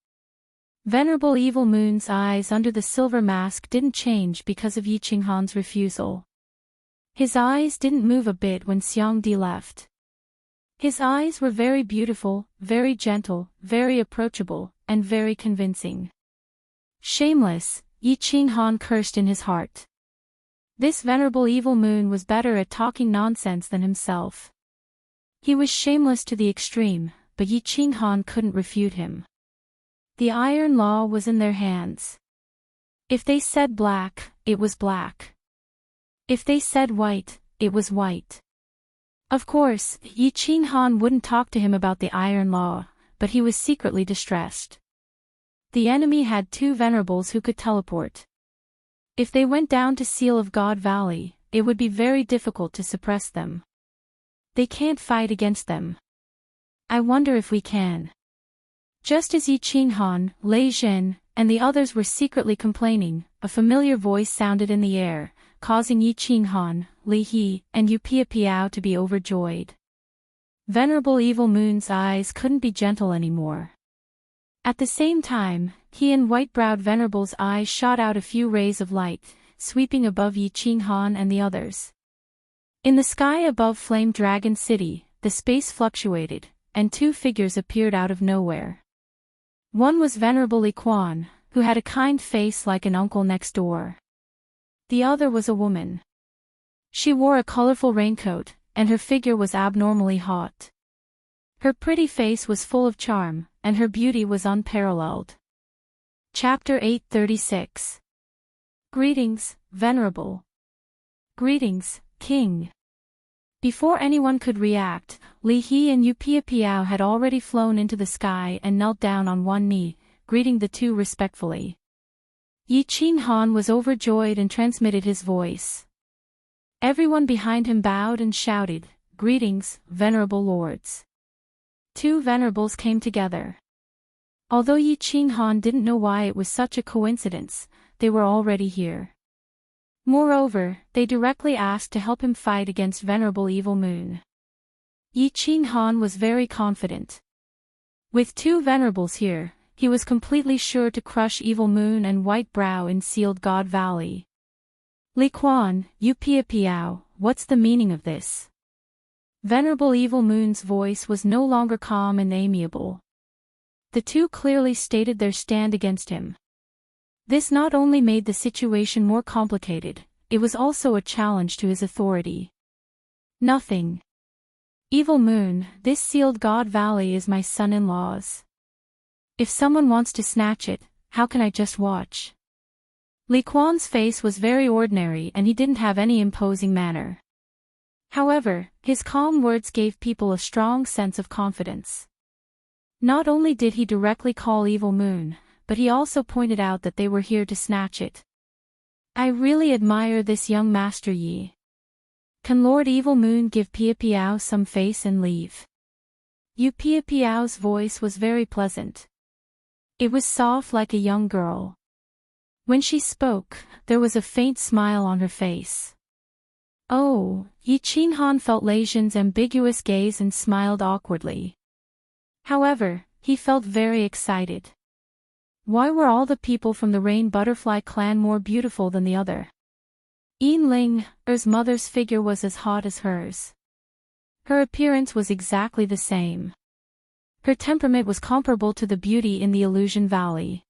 Venerable Evil Moon's eyes under the silver mask didn't change because of Yi Qinghan's refusal. His eyes didn't move a bit when Xiang Di left. His eyes were very beautiful, very gentle, very approachable, and very convincing. Shameless, Yi Qinghan cursed in his heart. This Venerable Evil Moon was better at talking nonsense than himself. He was shameless to the extreme, but Yi Qinghan couldn't refute him. The Iron Law was in their hands. If they said black, it was black. If they said white, it was white. Of course, Yi Qinghan wouldn't talk to him about the Iron Law, but he was secretly distressed. The enemy had two Venerables who could teleport. If they went down to Seal of God Valley, it would be very difficult to suppress them. They can't fight against them. I wonder if we can. Just as Yi Qinghan, Lei Jin, and the others were secretly complaining, a familiar voice sounded in the air, causing Yi Qinghan, Li He, and Yu Piapiao to be overjoyed. Venerable Evil Moon's eyes couldn't be gentle anymore. At the same time, he and white-browed Venerable's eyes shot out a few rays of light, sweeping above Yi Qinghan and the others. In the sky above Flame Dragon City, the space fluctuated, and two figures appeared out of nowhere. One was Venerable Li Quan, who had a kind face like an uncle next door. The other was a woman. She wore a colorful raincoat, and her figure was abnormally hot. Her pretty face was full of charm, and her beauty was unparalleled. Chapter 836. Greetings, Venerable. Greetings, King. Before anyone could react, Li He and Yu Piapiao had already flown into the sky and knelt down on one knee, greeting the two respectfully. Yi Qinghan was overjoyed and transmitted his voice. Everyone behind him bowed and shouted, "Greetings, Venerable Lords." Two venerables came together. Although Yi Qinghan didn't know why it was such a coincidence, they were already here. Moreover, they directly asked to help him fight against Venerable Evil Moon. Yi Qinghan was very confident. With two venerables here, he was completely sure to crush Evil Moon and White Brow in Sealed God Valley. Li Quan, you piao, what's the meaning of this? Venerable Evil Moon's voice was no longer calm and amiable. The two clearly stated their stand against him. This not only made the situation more complicated, it was also a challenge to his authority. Nothing. Evil Moon, this Sealed God Valley is my son-in-law's. If someone wants to snatch it, how can I just watch? Li Quan's face was very ordinary and he didn't have any imposing manner. However, his calm words gave people a strong sense of confidence. Not only did he directly call Evil Moon, but he also pointed out that they were here to snatch it. I really admire this young Master Yi. Can Lord Evil Moon give Piao some face and leave? Yu Piao's voice was very pleasant. It was soft like a young girl. When she spoke, there was a faint smile on her face. Oh, Yi Qinghan felt Lei Zhen's ambiguous gaze and smiled awkwardly. However, he felt very excited. Why were all the people from the Rain Butterfly clan more beautiful than the other? Yin Ling, Er's mother's figure was as hot as hers. Her appearance was exactly the same. Her temperament was comparable to the beauty in the Illusion Valley.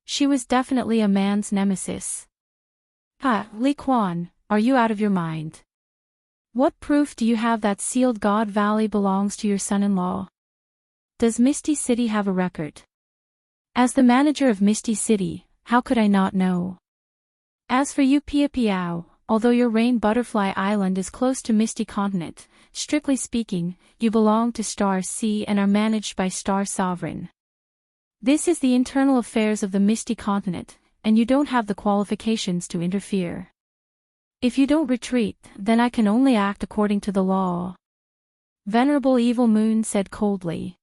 She was definitely a man's nemesis. Li Quan, are you out of your mind? What proof do you have that Sealed God Valley belongs to your son-in-law? Does Misty City have a record? As the manager of Misty City, how could I not know? As for you Piao, although your Rain Butterfly Island is close to Misty Continent, strictly speaking, you belong to Star Sea and are managed by Star Sovereign. This is the internal affairs of the Misty Continent, and you don't have the qualifications to interfere. If you don't retreat, then I can only act according to the law. Venerable Evil Moon said coldly.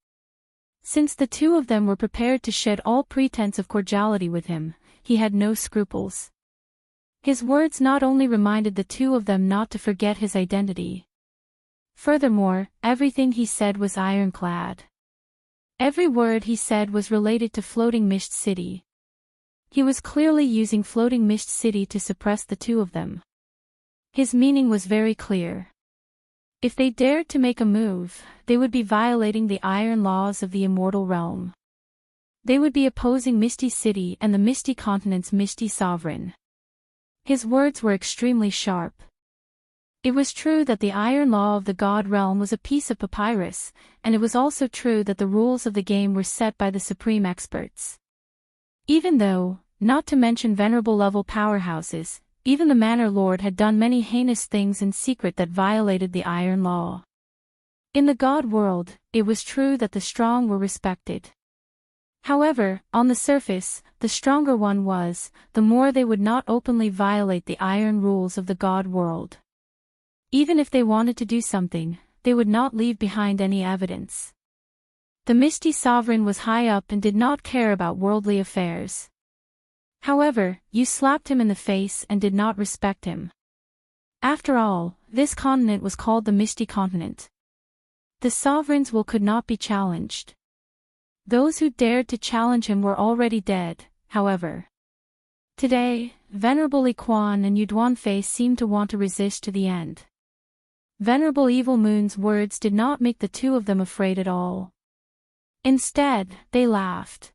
Since the two of them were prepared to shed all pretense of cordiality with him, he had no scruples. His words not only reminded the two of them not to forget his identity. Furthermore, everything he said was ironclad. Every word he said was related to Floating Mist City. He was clearly using Floating Mist City to suppress the two of them. His meaning was very clear. If they dared to make a move, they would be violating the iron laws of the immortal realm. They would be opposing Misty City and the Misty Continent's Misty Sovereign. His words were extremely sharp. It was true that the iron law of the God realm was a piece of papyrus, and it was also true that the rules of the game were set by the supreme experts. Even though, not to mention venerable level powerhouses, even the Manor Lord had done many heinous things in secret that violated the iron law. In the God world, it was true that the strong were respected. However, on the surface, the stronger one was, the more they would not openly violate the iron rules of the God world. Even if they wanted to do something, they would not leave behind any evidence. The Misty Sovereign was high up and did not care about worldly affairs. However, you slapped him in the face and did not respect him. After all, this continent was called the Misty Continent. The Sovereign's will could not be challenged. Those who dared to challenge him were already dead, however. Today, Venerable Li Quan and Yuduan Fei seemed to want to resist to the end. Venerable Evil Moon's words did not make the two of them afraid at all. Instead, they laughed.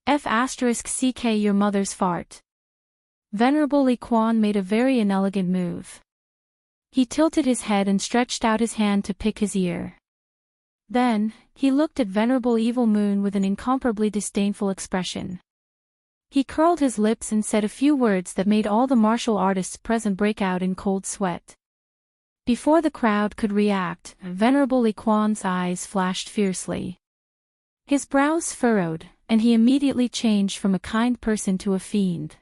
F***ck your mother's fart. Venerable Li Quan made a very inelegant move. He tilted his head and stretched out his hand to pick his ear. Then, he looked at Venerable Evil Moon with an incomparably disdainful expression. He curled his lips and said a few words that made all the martial artists present break out in cold sweat. Before the crowd could react, Venerable Li Quan's eyes flashed fiercely. His brows furrowed, and he immediately changed from a kind person to a fiend.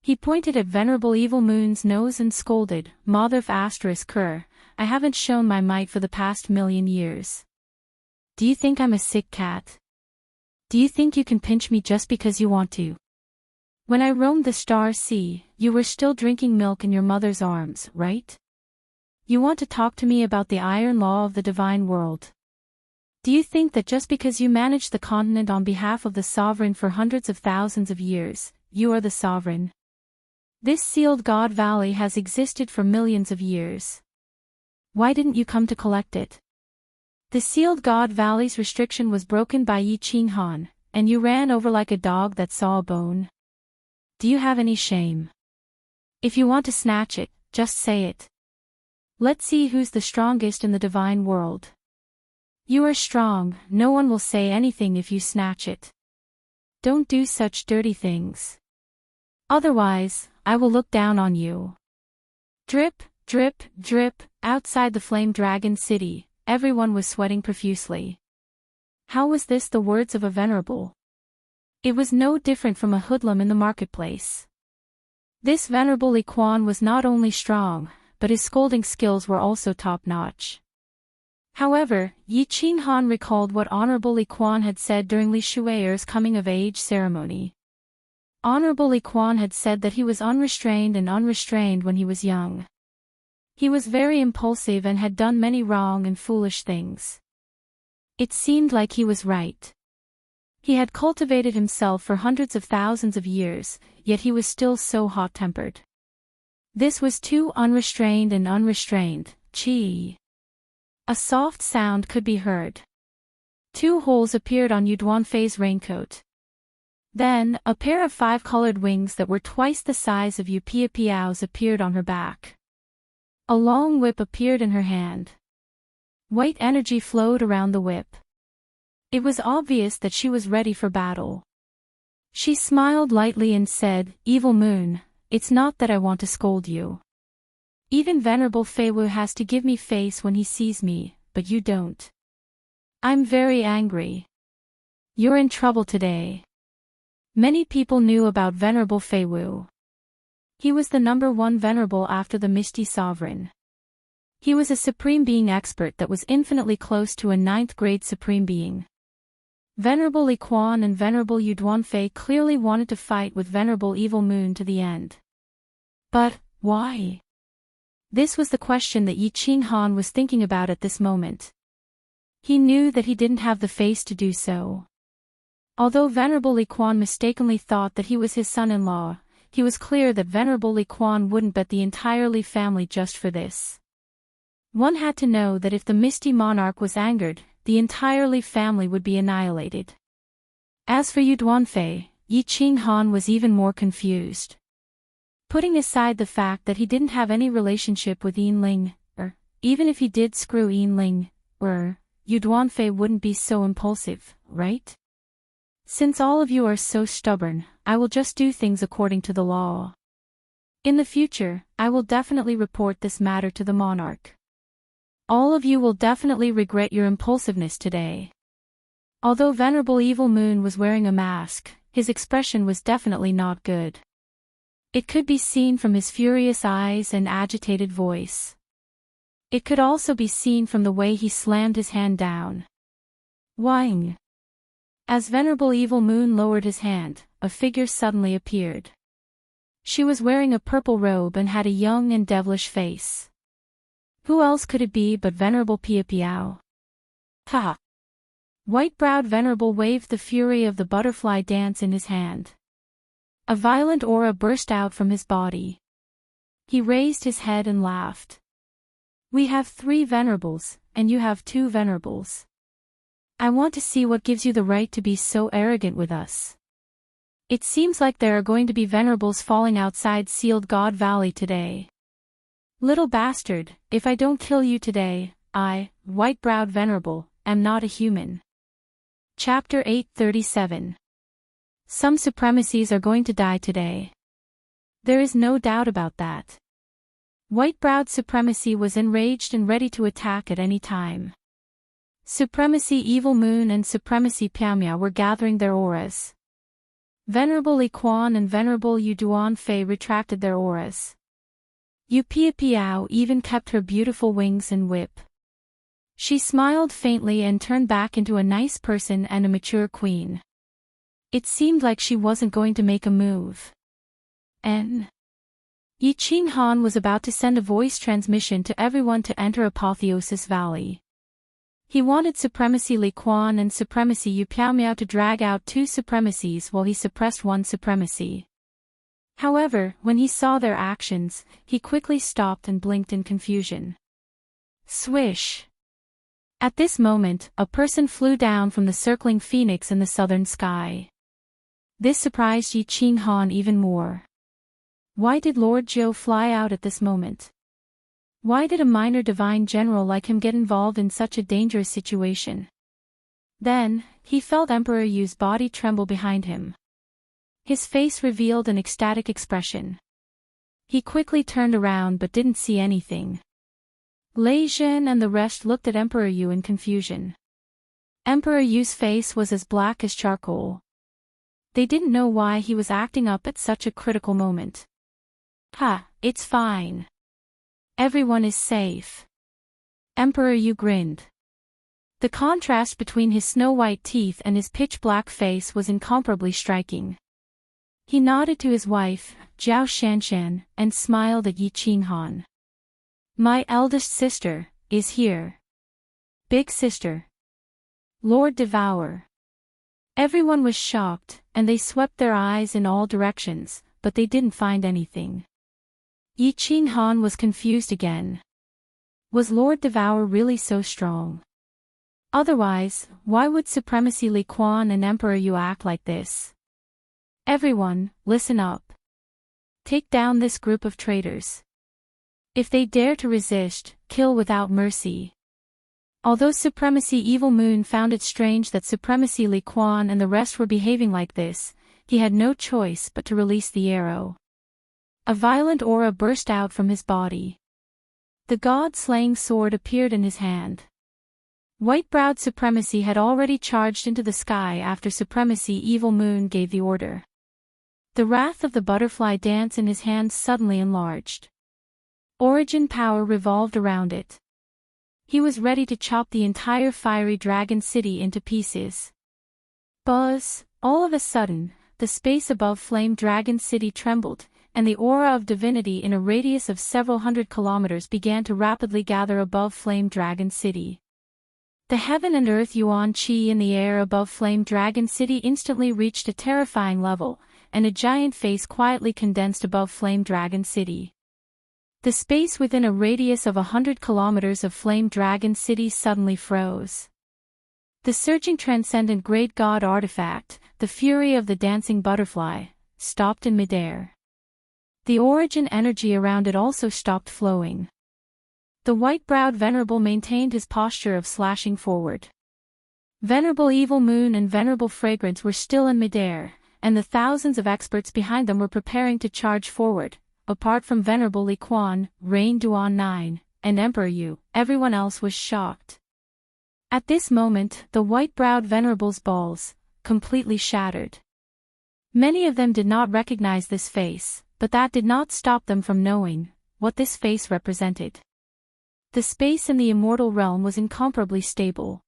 He pointed at Venerable Evil Moon's nose and scolded, "Mother f***, I haven't shown my might for the past 1,000,000 years. Do you think I'm a sick cat? Do you think you can pinch me just because you want to? When I roamed the star sea, you were still drinking milk in your mother's arms, right? You want to talk to me about the iron law of the divine world. Do you think that just because you managed the continent on behalf of the sovereign for hundreds of thousands of years, you are the sovereign? This sealed God Valley has existed for millions of years. Why didn't you come to collect it? The sealed God Valley's restriction was broken by Yi Qing Han, and you ran over like a dog that saw a bone. Do you have any shame? If you want to snatch it, just say it. Let's see who's the strongest in the divine world. You are strong, no one will say anything if you snatch it. Don't do such dirty things. Otherwise, I will look down on you. Drip, drip, drip, outside the Flame Dragon City, everyone was sweating profusely. How was this the words of a venerable? It was no different from a hoodlum in the marketplace. This venerable Li Quan was not only strong, but his scolding skills were also top-notch. However, Yi Qing Han recalled what Honorable Li Quan had said during Li Shui'er's coming-of-age ceremony. Honorable Li Quan had said that he was unrestrained when he was young. He was very impulsive and had done many wrong and foolish things. It seemed like he was right. He had cultivated himself for hundreds of thousands of years, yet he was still so hot-tempered. This was too unrestrained, Chi. A soft sound could be heard. 2 holes appeared on Yu Duanfei's raincoat. Then, a pair of 5-colored wings that were twice the size of Yu Piapiao's appeared on her back. A long whip appeared in her hand. White energy flowed around the whip. It was obvious that she was ready for battle. She smiled lightly and said, "Evil Moon, it's not that I want to scold you. Even Venerable Fei Wu has to give me face when he sees me, but you don't. I'm very angry. You're in trouble today." Many people knew about Venerable Fei Wu. He was the #1 venerable after the Misty Sovereign. He was a Supreme Being expert that was infinitely close to a 9th-grade Supreme Being. Venerable Li Quan and Venerable Yu Duanfei clearly wanted to fight with Venerable Evil Moon to the end. But, why? This was the question that Yi Qing Han was thinking about at this moment. He knew that he didn't have the face to do so. Although Venerable Li Quan mistakenly thought that he was his son-in-law, he was clear that Venerable Li Quan wouldn't bet the entire Li family just for this. One had to know that if the Misty Monarch was angered, the entire Li family would be annihilated. As for Yu Duanfei, Yi Qing Han was even more confused. Putting aside the fact that he didn't have any relationship with Yin Ling, even if he did screw Yin Ling, Yu Duanfei wouldn't be so impulsive, right? Since all of you are so stubborn, I will just do things according to the law. In the future, I will definitely report this matter to the monarch. All of you will definitely regret your impulsiveness today. Although Venerable Evil Moon was wearing a mask, his expression was definitely not good. It could be seen from his furious eyes and agitated voice. It could also be seen from the way he slammed his hand down. Wang. As Venerable Evil Moon lowered his hand, a figure suddenly appeared. She was wearing a purple robe and had a young and devilish face. Who else could it be but Venerable Piapiao? Ha! White-browed Venerable waved the fury of the butterfly dance in his hand. A violent aura burst out from his body. He raised his head and laughed. We have 3 venerables, and you have 2 venerables. I want to see what gives you the right to be so arrogant with us. It seems like there are going to be venerables falling outside Sealed God Valley today. Little bastard, if I don't kill you today, I, white-browed venerable, am not a human. Chapter 837. Some supremacies are going to die today. There is no doubt about that. White-browed supremacy was enraged and ready to attack at any time. Supremacy Evil Moon and Supremacy Piamia were gathering their auras. Venerable Li Quan and Venerable Yu Duanfei retracted their auras. Yu Piapiao even kept her beautiful wings and whip. She smiled faintly and turned back into a nice person and a mature queen. It seemed like she wasn't going to make a move. Yi Qinghan was about to send a voice transmission to everyone to enter Apotheosis Valley. He wanted Supremacy Li Quan and Supremacy Yu Piaomiao to drag out 2 supremacies while he suppressed 1 supremacy. However, when he saw their actions, he quickly stopped and blinked in confusion. Swish! At this moment, a person flew down from the circling phoenix in the southern sky. This surprised Yi Qinghan even more. Why did Lord Zhou fly out at this moment? Why did a minor divine general like him get involved in such a dangerous situation? Then, he felt Emperor Yu's body tremble behind him. His face revealed an ecstatic expression. He quickly turned around but didn't see anything. Lei Zhen and the rest looked at Emperor Yu in confusion. Emperor Yu's face was as black as charcoal. They didn't know why he was acting up at such a critical moment. It's fine. Everyone is safe. Emperor Yu grinned. The contrast between his snow-white teeth and his pitch-black face was incomparably striking. He nodded to his wife, Zhao Shanshan, and smiled at Yi Qinghan. My eldest sister is here. Big sister. Lord Devour. Everyone was shocked, and they swept their eyes in all directions, but they didn't find anything. Yi Qinghan was confused again. Was Lord Devour really so strong? Otherwise, why would Supremacy Li Quan and Emperor Yu act like this? Everyone, listen up. Take down this group of traitors. If they dare to resist, kill without mercy. Although Supremacy Evil Moon found it strange that Supremacy Li Quan and the rest were behaving like this, he had no choice but to release the arrow. A violent aura burst out from his body. The god-slaying sword appeared in his hand. White-browed Supremacy had already charged into the sky after Supremacy Evil Moon gave the order. The wrath of the butterfly dance in his hands suddenly enlarged. Origin power revolved around it. He was ready to chop the entire fiery dragon city into pieces. Buzz! All of a sudden, the space above Flame Dragon City trembled, and the aura of divinity in a radius of several hundred kilometers began to rapidly gather above Flame Dragon City. The heaven and earth yuan qi in the air above Flame Dragon City instantly reached a terrifying level, and a giant face quietly condensed above Flame Dragon City. The space within a radius of 100 kilometers of Flame Dragon City suddenly froze. The surging transcendent great god artifact, the fury of the dancing butterfly, stopped in midair. The origin energy around it also stopped flowing. The white-browed Venerable maintained his posture of slashing forward. Venerable Evil Moon and Venerable Fragrance were still in midair, and the thousands of experts behind them were preparing to charge forward. Apart from Venerable Li Quan, Rain Duan 9, and Emperor Yu, everyone else was shocked. At this moment, the white-browed Venerable's balls, completely shattered. Many of them did not recognize this face, but that did not stop them from knowing what this face represented. The space in the immortal realm was incomparably stable.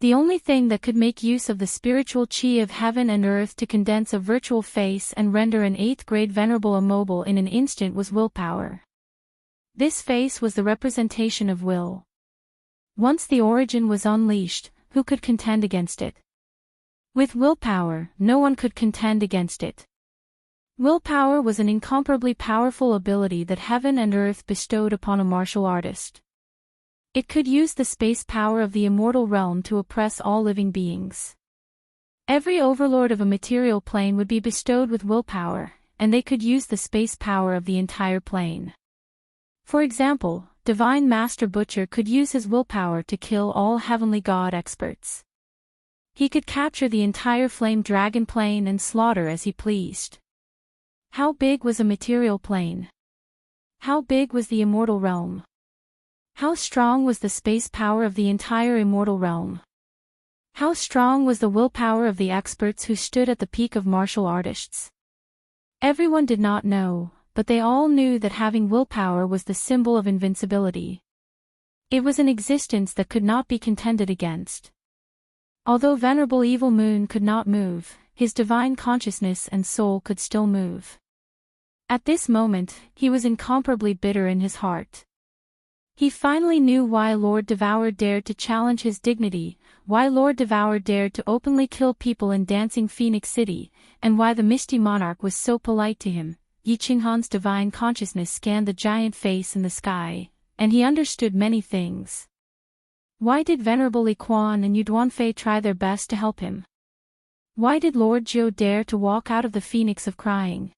The only thing that could make use of the spiritual chi of heaven and earth to condense a virtual face and render an 8th-grade Venerable immobile in an instant was willpower. This face was the representation of will. Once the origin was unleashed, who could contend against it? With willpower, no one could contend against it. Willpower was an incomparably powerful ability that heaven and earth bestowed upon a martial artist. It could use the space power of the immortal realm to oppress all living beings. Every overlord of a material plane would be bestowed with willpower, and they could use the space power of the entire plane. For example, Divine Master Butcher could use his willpower to kill all heavenly god experts. He could capture the entire flame dragon plane and slaughter as he pleased. How big was a material plane? How big was the immortal realm? How strong was the space power of the entire immortal realm? How strong was the willpower of the experts who stood at the peak of martial artists? Everyone did not know, but they all knew that having willpower was the symbol of invincibility. It was an existence that could not be contended against. Although venerable evil moon could not move, his divine consciousness and soul could still move. At this moment, he was incomparably bitter in his heart. He finally knew why Lord Devour dared to challenge his dignity, why Lord Devour dared to openly kill people in Dancing Phoenix City, and why the Misty Monarch was so polite to him. Yi Qinghan's divine consciousness scanned the giant face in the sky, and he understood many things. Why did Venerable Li Quan and Yu Duanfei try their best to help him? Why did Lord Jiu dare to walk out of the Phoenix of Crying?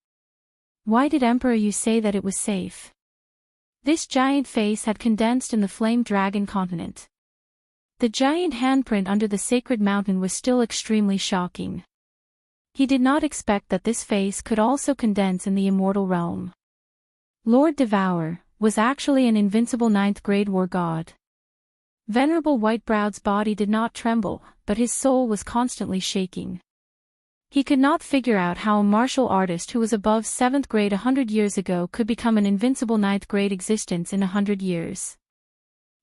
Why did Emperor Yu say that it was safe? This giant face had condensed in the Flame Dragon continent. The giant handprint under the sacred mountain was still extremely shocking. He did not expect that this face could also condense in the immortal realm. Lord Devour was actually an invincible 9th grade war god. Venerable Whitebrow's body did not tremble, but his soul was constantly shaking. He could not figure out how a martial artist who was above 7th grade 100 years ago could become an invincible 9th grade existence in 100 years.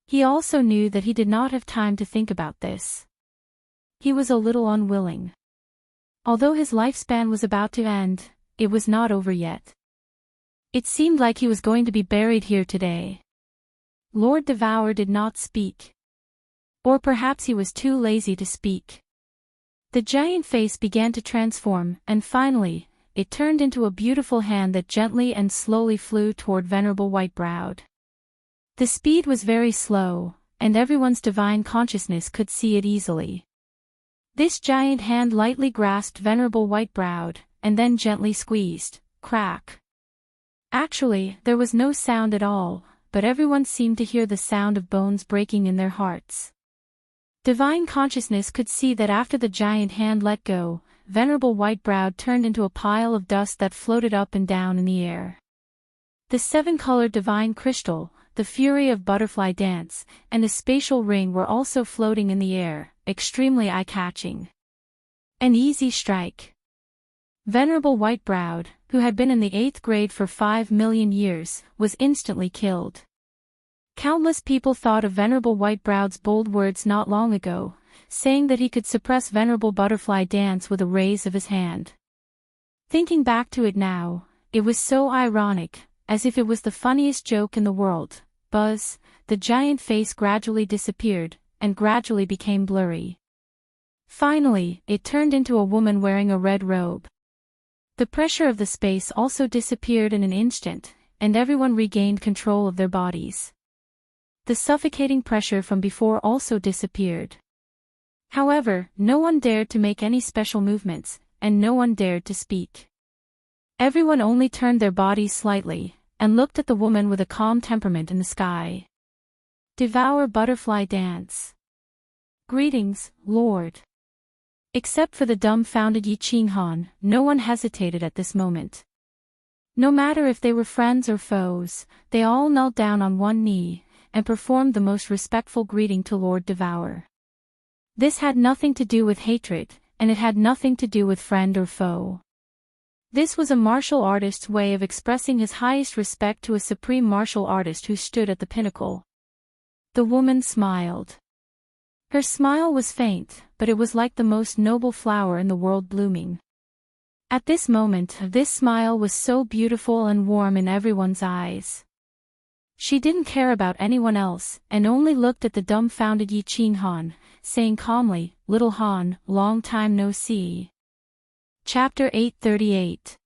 He also knew that he did not have time to think about this. He was a little unwilling. Although his lifespan was about to end, it was not over yet. It seemed like he was going to be buried here today. Lord Devour did not speak. Or perhaps he was too lazy to speak. The giant face began to transform, and finally, it turned into a beautiful hand that gently and slowly flew toward Venerable Whitebrowed. The speed was very slow, and everyone's divine consciousness could see it easily. This giant hand lightly grasped Venerable Whitebrowed, and then gently squeezed. Crack. Actually, there was no sound at all, but everyone seemed to hear the sound of bones breaking in their hearts. Divine consciousness could see that after the giant hand let go, Venerable Whitebrowed turned into a pile of dust that floated up and down in the air. The 7-colored divine crystal, the fury of butterfly dance, and a spatial ring were also floating in the air, extremely eye-catching. An easy strike. Venerable Whitebrowed, who had been in the 8th grade for 5 million years, was instantly killed. Countless people thought of Venerable Whitebrowed's bold words not long ago, saying that he could suppress Venerable Butterfly Dance with a raise of his hand. Thinking back to it now, it was so ironic, as if it was the funniest joke in the world. Buzz, the giant face gradually disappeared, and gradually became blurry. Finally, it turned into a woman wearing a red robe. The pressure of the space also disappeared in an instant, and everyone regained control of their bodies. The suffocating pressure from before also disappeared. However, no one dared to make any special movements, and no one dared to speak. Everyone only turned their bodies slightly, and looked at the woman with a calm temperament in the sky. Devour Butterfly Dance. Greetings, Lord. Except for the dumbfounded Yi Qinghan, no one hesitated at this moment. No matter if they were friends or foes, they all knelt down on one knee, and performed the most respectful greeting to Lord Devour. This had nothing to do with hatred, and it had nothing to do with friend or foe. This was a martial artist's way of expressing his highest respect to a supreme martial artist who stood at the pinnacle. The woman smiled. Her smile was faint, but it was like the most noble flower in the world blooming. At this moment, this smile was so beautiful and warm in everyone's eyes. She didn't care about anyone else, and only looked at the dumbfounded Yi Qinghan, saying calmly, "Little Han, long time no see." Chapter 838.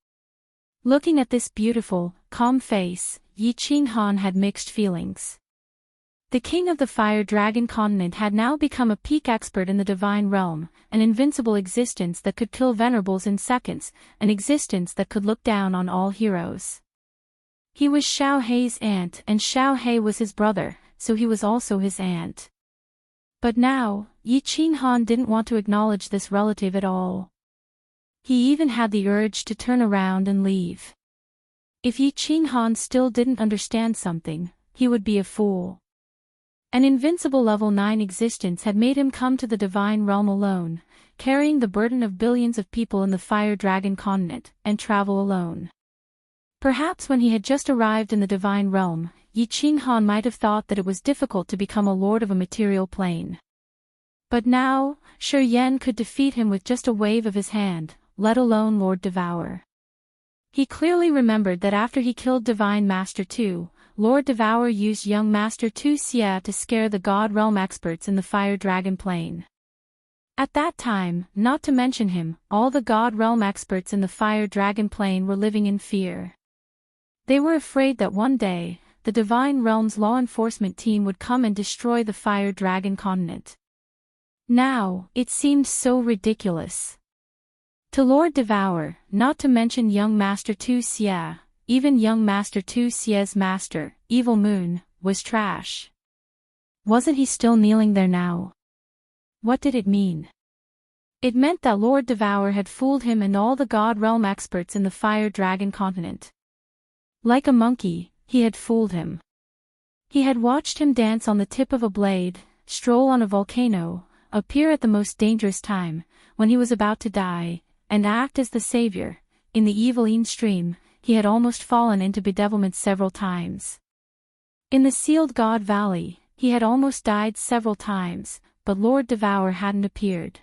Looking at this beautiful, calm face, Yi Qinghan had mixed feelings. The king of the Fire Dragon continent had now become a peak expert in the divine realm, an invincible existence that could kill venerables in seconds, an existence that could look down on all heroes. He was Xiao Hei's aunt, and Xiao Hei was his brother, so he was also his aunt. But now, Yi Qinghan didn't want to acknowledge this relative at all. He even had the urge to turn around and leave. If Yi Qinghan still didn't understand something, he would be a fool. An invincible level 9 existence had made him come to the divine realm alone, carrying the burden of billions of people in the Fire Dragon continent, and travel alone. Perhaps when he had just arrived in the divine realm, Yi Qinghan might have thought that it was difficult to become a lord of a material plane. But now, Shi Yan could defeat him with just a wave of his hand, let alone Lord Devour. He clearly remembered that after he killed Divine Master Tu, Lord Devour used young Master Tu Xia to scare the God Realm experts in the Fire Dragon Plane. At that time, not to mention him, all the God Realm experts in the Fire Dragon Plane were living in fear. They were afraid that one day, the Divine Realm's law enforcement team would come and destroy the Fire Dragon continent. Now, it seemed so ridiculous. To Lord Devour, not to mention young Master Tu Xia, even young Master Tu Xia's master, Evil Moon, was trash. Wasn't he still kneeling there now? What did it mean? It meant that Lord Devour had fooled him and all the God Realm experts in the Fire Dragon continent. Like a monkey, he had fooled him. He had watched him dance on the tip of a blade, stroll on a volcano, appear at the most dangerous time, when he was about to die, and act as the savior. In the Eveline stream, he had almost fallen into bedevilment several times. In the Sealed God Valley, he had almost died several times, but Lord Devour hadn't appeared.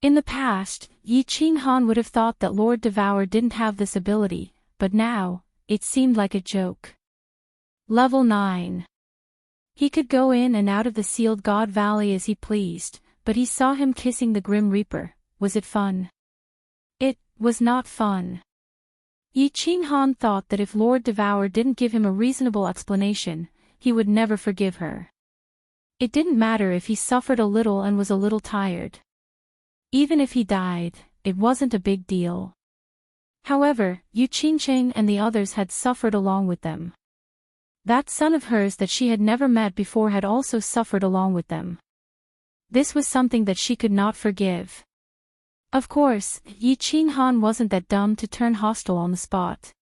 In the past, Yi Qinghan would have thought that Lord Devour didn't have this ability, but now, it seemed like a joke. Level 9. He could go in and out of the Sealed God Valley as he pleased, but he saw him kissing the Grim Reaper. Was it fun? It was not fun. Yi Qinghan thought that if Lord Devour didn't give him a reasonable explanation, he would never forgive her. It didn't matter if he suffered a little and was a little tired. Even if he died, it wasn't a big deal. However, Yu Qingqing and the others had suffered along with them. That son of hers that she had never met before had also suffered along with them. This was something that she could not forgive. Of course, Yi Qinghan wasn't that dumb to turn hostile on the spot.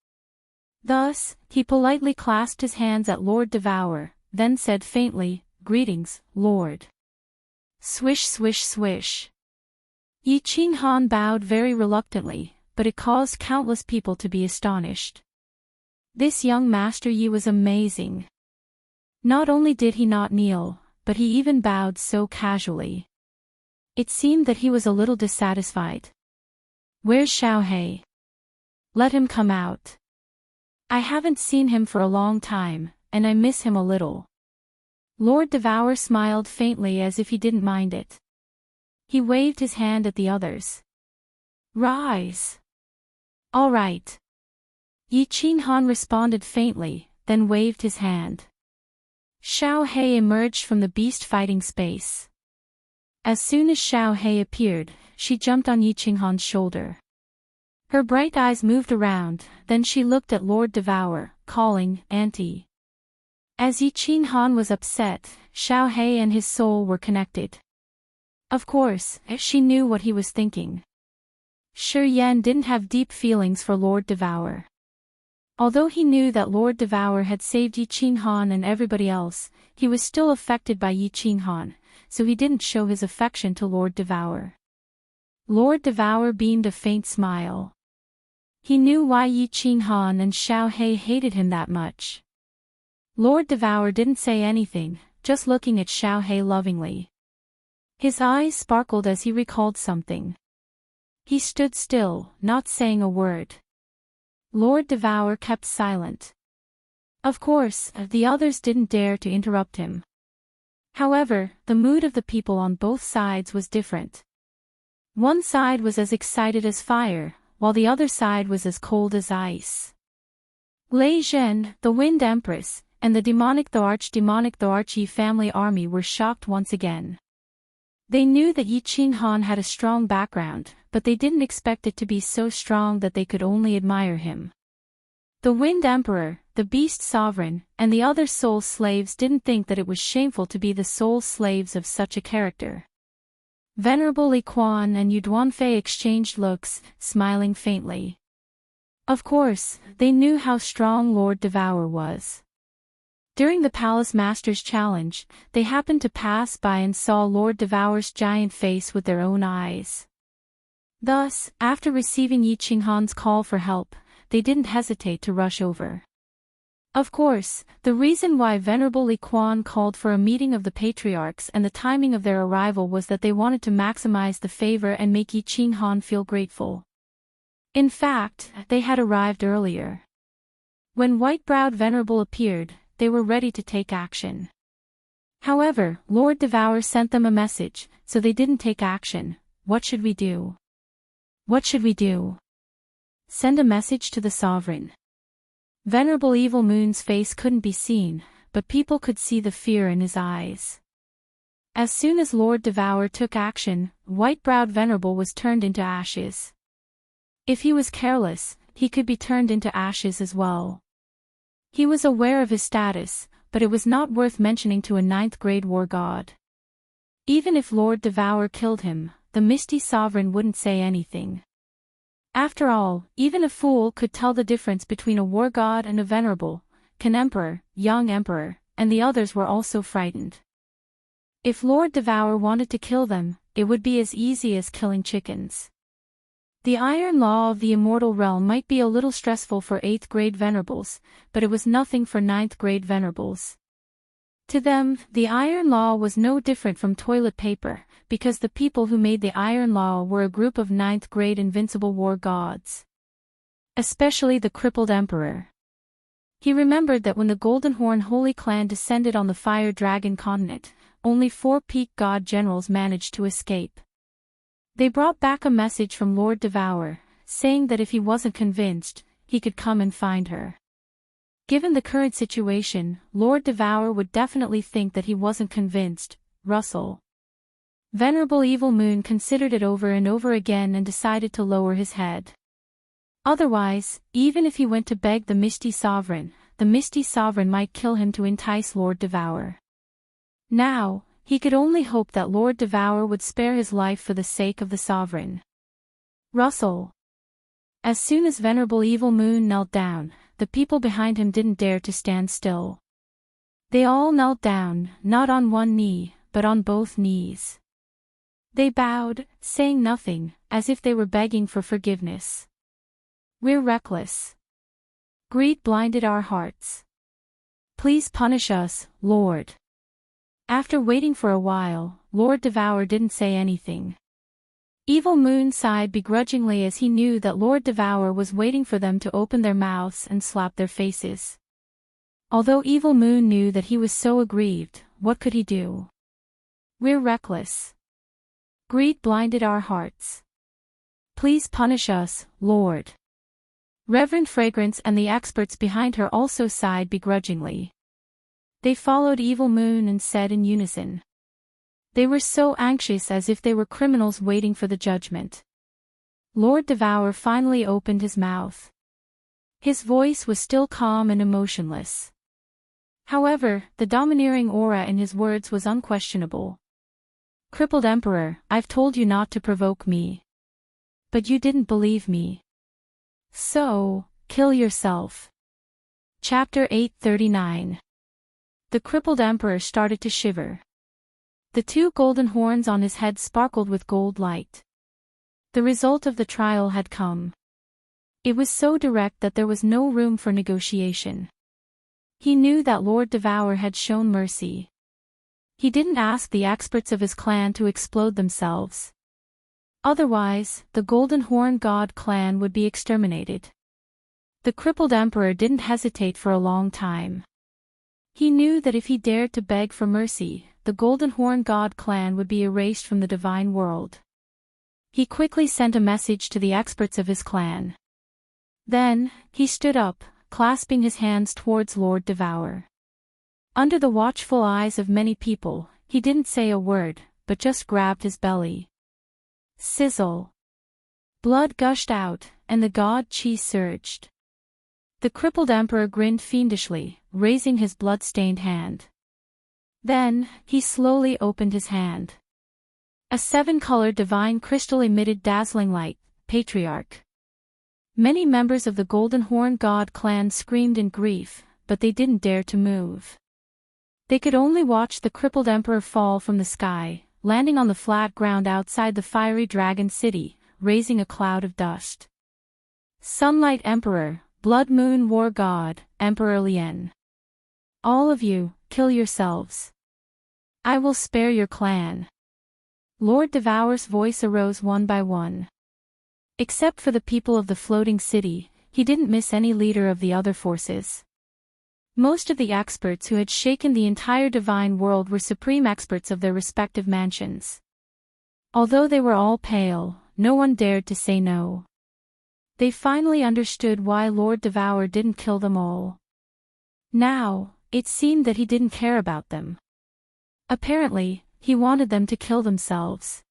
Thus, he politely clasped his hands at Lord Devour, then said faintly, "Greetings, Lord." Swish swish swish. Yi Qinghan bowed very reluctantly, but it caused countless people to be astonished. This young Master Yi was amazing. Not only did he not kneel, but he even bowed so casually. It seemed that he was a little dissatisfied. "Where's Xiaohei? Let him come out. I haven't seen him for a long time, and I miss him a little." Lord Devour smiled faintly as if he didn't mind it. He waved his hand at the others. "Rise." "All right." Yi Qinghan responded faintly, then waved his hand. Xiaohei emerged from the beast fighting space. As soon as Xiaohei appeared, she jumped on Yi Qinghan's shoulder. Her bright eyes moved around, then she looked at Lord Devour, calling, "Auntie." As Yi Qinghan was upset, Xiaohei and his soul were connected. Of course, she knew what he was thinking. Shi Yan didn't have deep feelings for Lord Devour. Although he knew that Lord Devour had saved Yi Qinghan and everybody else, he was still affected by Yi Qinghan, so he didn't show his affection to Lord Devour. Lord Devour beamed a faint smile. He knew why Yi Qinghan and Xiaohei hated him that much. Lord Devour didn't say anything, just looking at Xiaohei lovingly. His eyes sparkled as he recalled something. He stood still, not saying a word. Lord Devour kept silent. Of course, the others didn't dare to interrupt him. However, the mood of the people on both sides was different. One side was as excited as fire, while the other side was as cold as ice. Lei Zhen, the Wind Empress, and the demonic though archy family army were shocked once again. They knew that Yi Qinghan had a strong background, but they didn't expect it to be so strong that they could only admire him. The Wind Emperor, the Beast Sovereign, and the other soul slaves didn't think that it was shameful to be the soul slaves of such a character. Venerable Li Quan and Yu Duanfei exchanged looks, smiling faintly. Of course, they knew how strong Lord Devour was. During the Palace Masters Challenge, they happened to pass by and saw Lord Devour's giant face with their own eyes. Thus, after receiving Yi Qinghan's call for help, they didn't hesitate to rush over. Of course, the reason why Venerable Li Quan called for a meeting of the patriarchs and the timing of their arrival was that they wanted to maximize the favor and make Yi Qing Han feel grateful. In fact, they had arrived earlier. When white-browed Venerable appeared, they were ready to take action. However, Lord Devour sent them a message, so they didn't take action. What should we do? What should we do? Send a message to the sovereign. Venerable Evil Moon's face couldn't be seen, but people could see the fear in his eyes. As soon as Lord Devour took action, white-browed Venerable was turned into ashes. If he was careless, he could be turned into ashes as well. He was aware of his status, but it was not worth mentioning to a 9th-grade war god. Even if Lord Devour killed him, the Misty Sovereign wouldn't say anything. After all, even a fool could tell the difference between a war god and a venerable. Can Emperor, young Emperor, and the others were also frightened. If Lord Devour wanted to kill them, it would be as easy as killing chickens. The iron law of the immortal realm might be a little stressful for 8th-grade venerables, but it was nothing for 9th-grade venerables. To them, the iron law was no different from toilet paper, because the people who made the iron law were a group of 9th-grade invincible war gods. Especially the crippled emperor. He remembered that when the Golden Horn Holy Clan descended on the Fire Dragon continent, only 4 peak god generals managed to escape. They brought back a message from Lord Devour, saying that if he wasn't convinced, he could come and find her. Given the current situation, Lord Devour would definitely think that he wasn't convinced. Russell. Venerable Evil Moon considered it over and over again and decided to lower his head. Otherwise, even if he went to beg the Misty Sovereign might kill him to entice Lord Devour. Now, he could only hope that Lord Devour would spare his life for the sake of the Sovereign. Russell. As soon as Venerable Evil Moon knelt down, the people behind him didn't dare to stand still. They all knelt down, not on one knee, but on both knees. They bowed, saying nothing, as if they were begging for forgiveness. We're reckless. Greed blinded our hearts. Please punish us, Lord. After waiting for a while, Lord Devour didn't say anything. Evil Moon sighed begrudgingly as he knew that Lord Devour was waiting for them to open their mouths and slap their faces. Although Evil Moon knew that he was so aggrieved, what could he do? We're reckless. Greed blinded our hearts. Please punish us, Lord. Reverend Fragrance and the experts behind her also sighed begrudgingly. They followed Evil Moon and said in unison. They were so anxious as if they were criminals waiting for the judgment. Lord Devour finally opened his mouth. His voice was still calm and emotionless. However, the domineering aura in his words was unquestionable. Crippled Emperor, I've told you not to provoke me. But you didn't believe me. So, kill yourself. Chapter 839. The crippled Emperor started to shiver. The 2 golden horns on his head sparkled with gold light. The result of the trial had come. It was so direct that there was no room for negotiation. He knew that Lord Devour had shown mercy. He didn't ask the experts of his clan to explode themselves. Otherwise, the Golden Horn God clan would be exterminated. The crippled Emperor didn't hesitate for a long time. He knew that if he dared to beg for mercy, the Golden Horn God clan would be erased from the divine world. He quickly sent a message to the experts of his clan. Then, he stood up, clasping his hands towards Lord Devour. Under the watchful eyes of many people, he didn't say a word, but just grabbed his belly. Sizzle. Blood gushed out, and the god chi surged. The crippled emperor grinned fiendishly, raising his blood-stained hand. Then, he slowly opened his hand. A 7-colored divine crystal emitted dazzling light. Patriarch. Many members of the Golden Horn God clan screamed in grief, but they didn't dare to move. They could only watch the crippled emperor fall from the sky, landing on the flat ground outside the fiery dragon city, raising a cloud of dust. Sunlight Emperor, Blood Moon War God, Emperor Lien. All of you, kill yourselves. I will spare your clan. Lord Devour's voice arose one by one. Except for the people of the floating city, he didn't miss any leader of the other forces. Most of the experts who had shaken the entire divine world were supreme experts of their respective mansions. Although they were all pale, no one dared to say no. They finally understood why Lord Devour didn't kill them all. Now, it seemed that he didn't care about them. Apparently, he wanted them to kill themselves.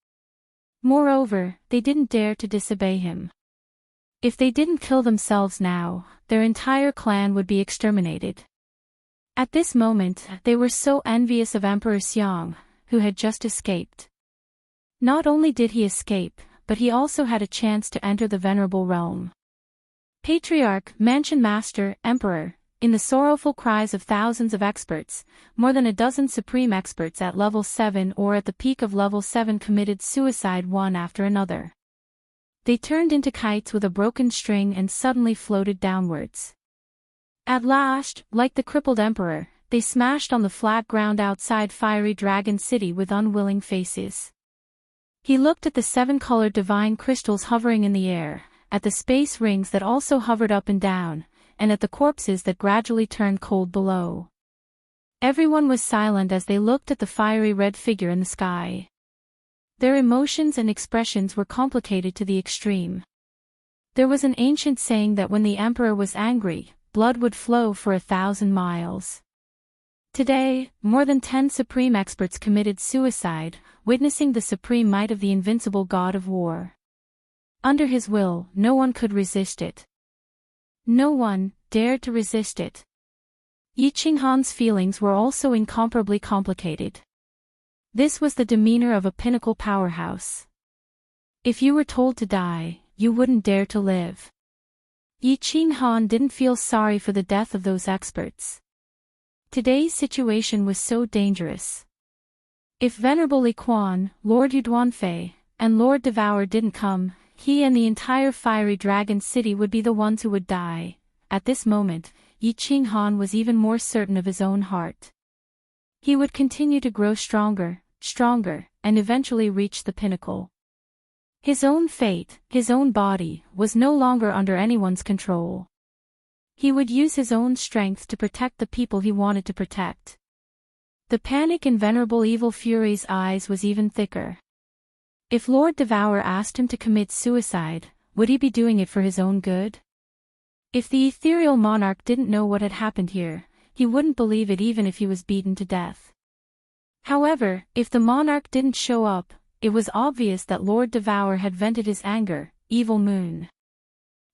Moreover, they didn't dare to disobey him. If they didn't kill themselves now, their entire clan would be exterminated. At this moment, they were so envious of Emperor Xiang, who had just escaped. Not only did he escape, but he also had a chance to enter the Venerable Realm. Patriarch, Mansion Master, Emperor, in the sorrowful cries of thousands of experts, more than a dozen supreme experts at level 7 or at the peak of level 7 committed suicide one after another. They turned into kites with a broken string and suddenly floated downwards. At last, like the crippled emperor, they smashed on the flat ground outside Fiery Dragon City with unwilling faces. He looked at the 7-colored divine crystals hovering in the air, at the space rings that also hovered up and down, and at the corpses that gradually turned cold below. Everyone was silent as they looked at the fiery red figure in the sky. Their emotions and expressions were complicated to the extreme. There was an ancient saying that when the emperor was angry, blood would flow for 1,000 miles. Today, more than 10 supreme experts committed suicide, witnessing the supreme might of the invincible god of war. Under his will, no one could resist it. No one dared to resist it. Yi Qinghan's feelings were also incomparably complicated. This was the demeanor of a pinnacle powerhouse. If you were told to die, you wouldn't dare to live. Yi Qinghan didn't feel sorry for the death of those experts. Today's situation was so dangerous. If Venerable Li Quan, Lord Yuduanfei, and Lord Devour didn't come, he and the entire Fiery Dragon City would be the ones who would die. At this moment, Yi Qinghan was even more certain of his own heart. He would continue to grow stronger, and eventually reach the pinnacle. His own fate, his own body, was no longer under anyone's control. He would use his own strength to protect the people he wanted to protect. The panic in Venerable Evil Fury's eyes was even thicker. If Lord Devour asked him to commit suicide, would he be doing it for his own good? If the ethereal monarch didn't know what had happened here, he wouldn't believe it even if he was beaten to death. However, if the monarch didn't show up, it was obvious that Lord Devour had vented his anger, Evil Moon.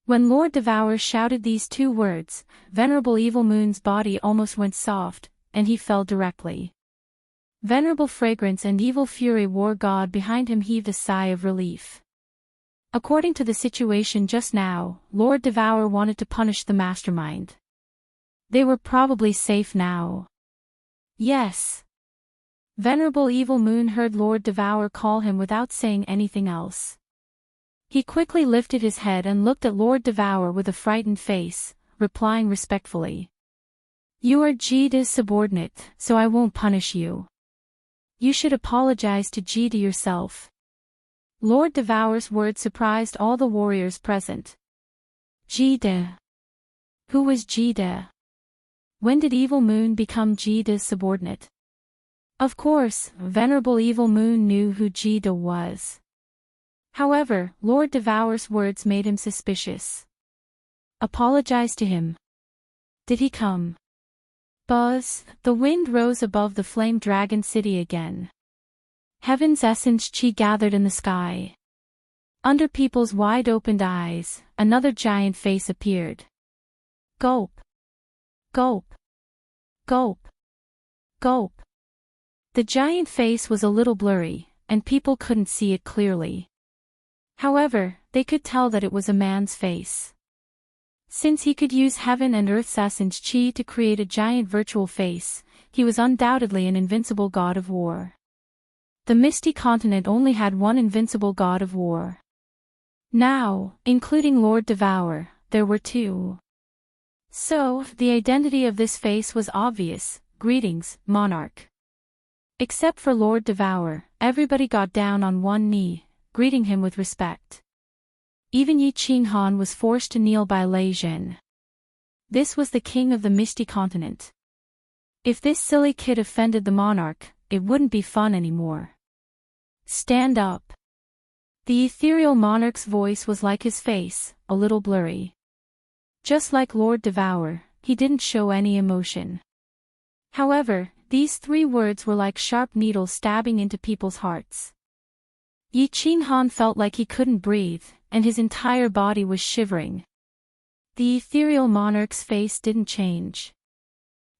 When Lord Devour shouted these two words, Venerable Evil Moon's body almost went soft, and he fell directly. Venerable Fragrance and Evil Fury War God behind him heaved a sigh of relief. According to the situation just now, Lord Devour wanted to punish the mastermind. They were probably safe now. Yes. Venerable Evil Moon heard Lord Devour call him without saying anything else. He quickly lifted his head and looked at Lord Devour with a frightened face, replying respectfully. You are Jida's subordinate, so I won't punish you. You should apologize to Jida yourself. Lord Devour's words surprised all the warriors present. Jida. Who was Jida? When did Evil Moon become Jida's subordinate? Of course, Venerable Evil Moon knew who Jida was. However, Lord Devour's words made him suspicious. Apologize to him. Did he come? Buzz, the wind rose above the flame dragon city again. Heaven's essence chi gathered in the sky. Under people's wide-opened eyes, another giant face appeared. Gulp. Gulp. Gulp. Gulp. The giant face was a little blurry, and people couldn't see it clearly. However, they could tell that it was a man's face. Since he could use heaven and earth's essence chi to create a giant virtual face, he was undoubtedly an invincible god of war. The Misty Continent only had one invincible god of war. Now, including Lord Devour, there were two. So, the identity of this face was obvious: greetings, monarch. Except for Lord Devour, everybody got down on one knee, greeting him with respect. Even Yi Qinghan was forced to kneel by Lei Zhen. This was the king of the Misty Continent. If this silly kid offended the monarch, it wouldn't be fun anymore. Stand up. The ethereal monarch's voice was like his face, a little blurry. Just like Lord Devour, he didn't show any emotion. However, these 3 words were like sharp needles stabbing into people's hearts. Yi Qinghan felt like he couldn't breathe, and his entire body was shivering. The ethereal monarch's face didn't change.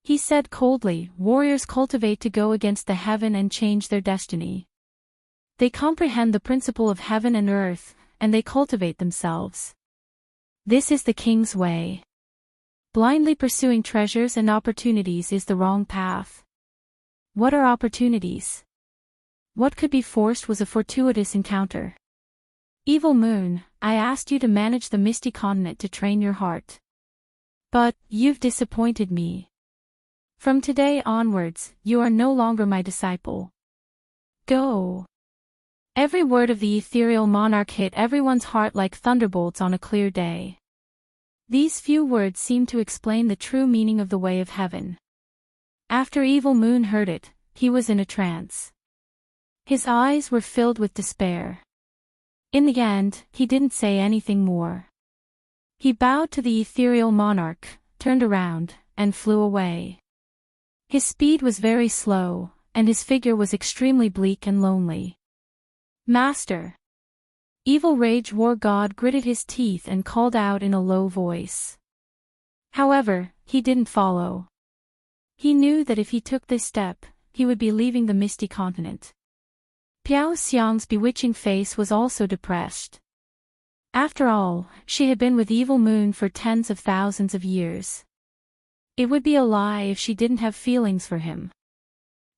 He said coldly, "Warriors cultivate to go against the heaven and change their destiny. They comprehend the principle of heaven and earth, and they cultivate themselves. This is the king's way. Blindly pursuing treasures and opportunities is the wrong path." What are opportunities? What could be forced was a fortuitous encounter. Evil Moon, I asked you to manage the Misty Continent to train your heart. But, you've disappointed me. From today onwards, you are no longer my disciple. Go. Every word of the ethereal monarch hit everyone's heart like thunderbolts on a clear day. These few words seemed to explain the true meaning of the way of heaven. After Evil Moon heard it, he was in a trance. His eyes were filled with despair. In the end, he didn't say anything more. He bowed to the ethereal monarch, turned around, and flew away. His speed was very slow, and his figure was extremely bleak and lonely. Master! Evil Rage War God gritted his teeth and called out in a low voice. However, he didn't follow. He knew that if he took this step, he would be leaving the Misty Continent. Piao Xiang's bewitching face was also depressed. After all, she had been with Evil Moon for tens of thousands of years. It would be a lie if she didn't have feelings for him.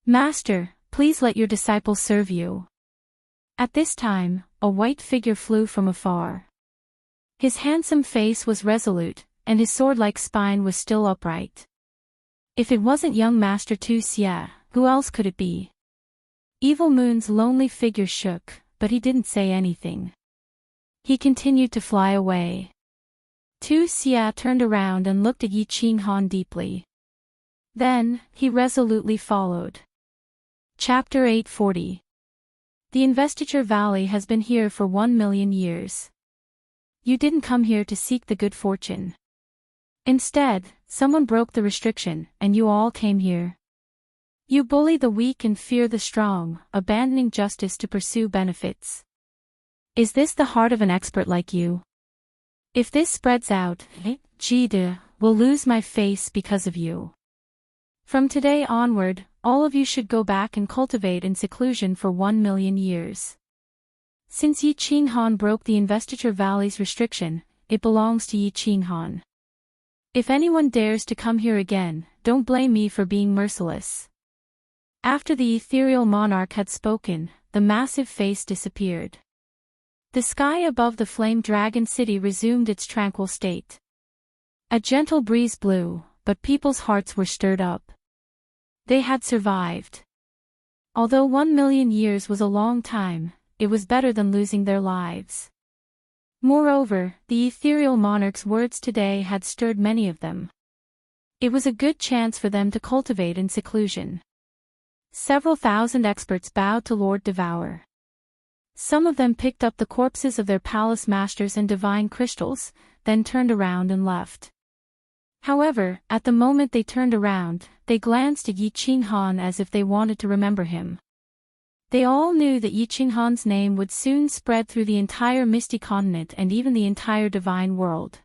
Master, please let your disciple serve you. At this time, a white figure flew from afar. His handsome face was resolute, and his sword-like spine was still upright. If it wasn't young Master Tu Xia, who else could it be? Evil Moon's lonely figure shook, but he didn't say anything. He continued to fly away. Tu Xia turned around and looked at Yi Qinghan deeply. Then, he resolutely followed. Chapter 840. The Investiture Valley has been here for 1,000,000 years. You didn't come here to seek the good fortune. Instead, someone broke the restriction, and you all came here. You bully the weak and fear the strong, abandoning justice to pursue benefits. Is this the heart of an expert like you? If this spreads out, Jide will lose my face because of you. From today onward, all of you should go back and cultivate in seclusion for 1,000,000 years. Since Yi Qinghan broke the Investiture Valley's restriction, it belongs to Yi Qinghan. If anyone dares to come here again, don't blame me for being merciless. After the ethereal monarch had spoken, the massive face disappeared. The sky above the flame dragon city resumed its tranquil state. A gentle breeze blew, but people's hearts were stirred up. They had survived. Although 1,000,000 years was a long time, it was better than losing their lives. Moreover, the ethereal monarch's words today had stirred many of them. It was a good chance for them to cultivate in seclusion. Several thousand experts bowed to Lord Devour. Some of them picked up the corpses of their palace masters and divine crystals, then turned around and left. However, at the moment they turned around, they glanced at Yi Qinghan as if they wanted to remember him. They all knew that Yi Qinghan's name would soon spread through the entire Misty Continent and even the entire divine world.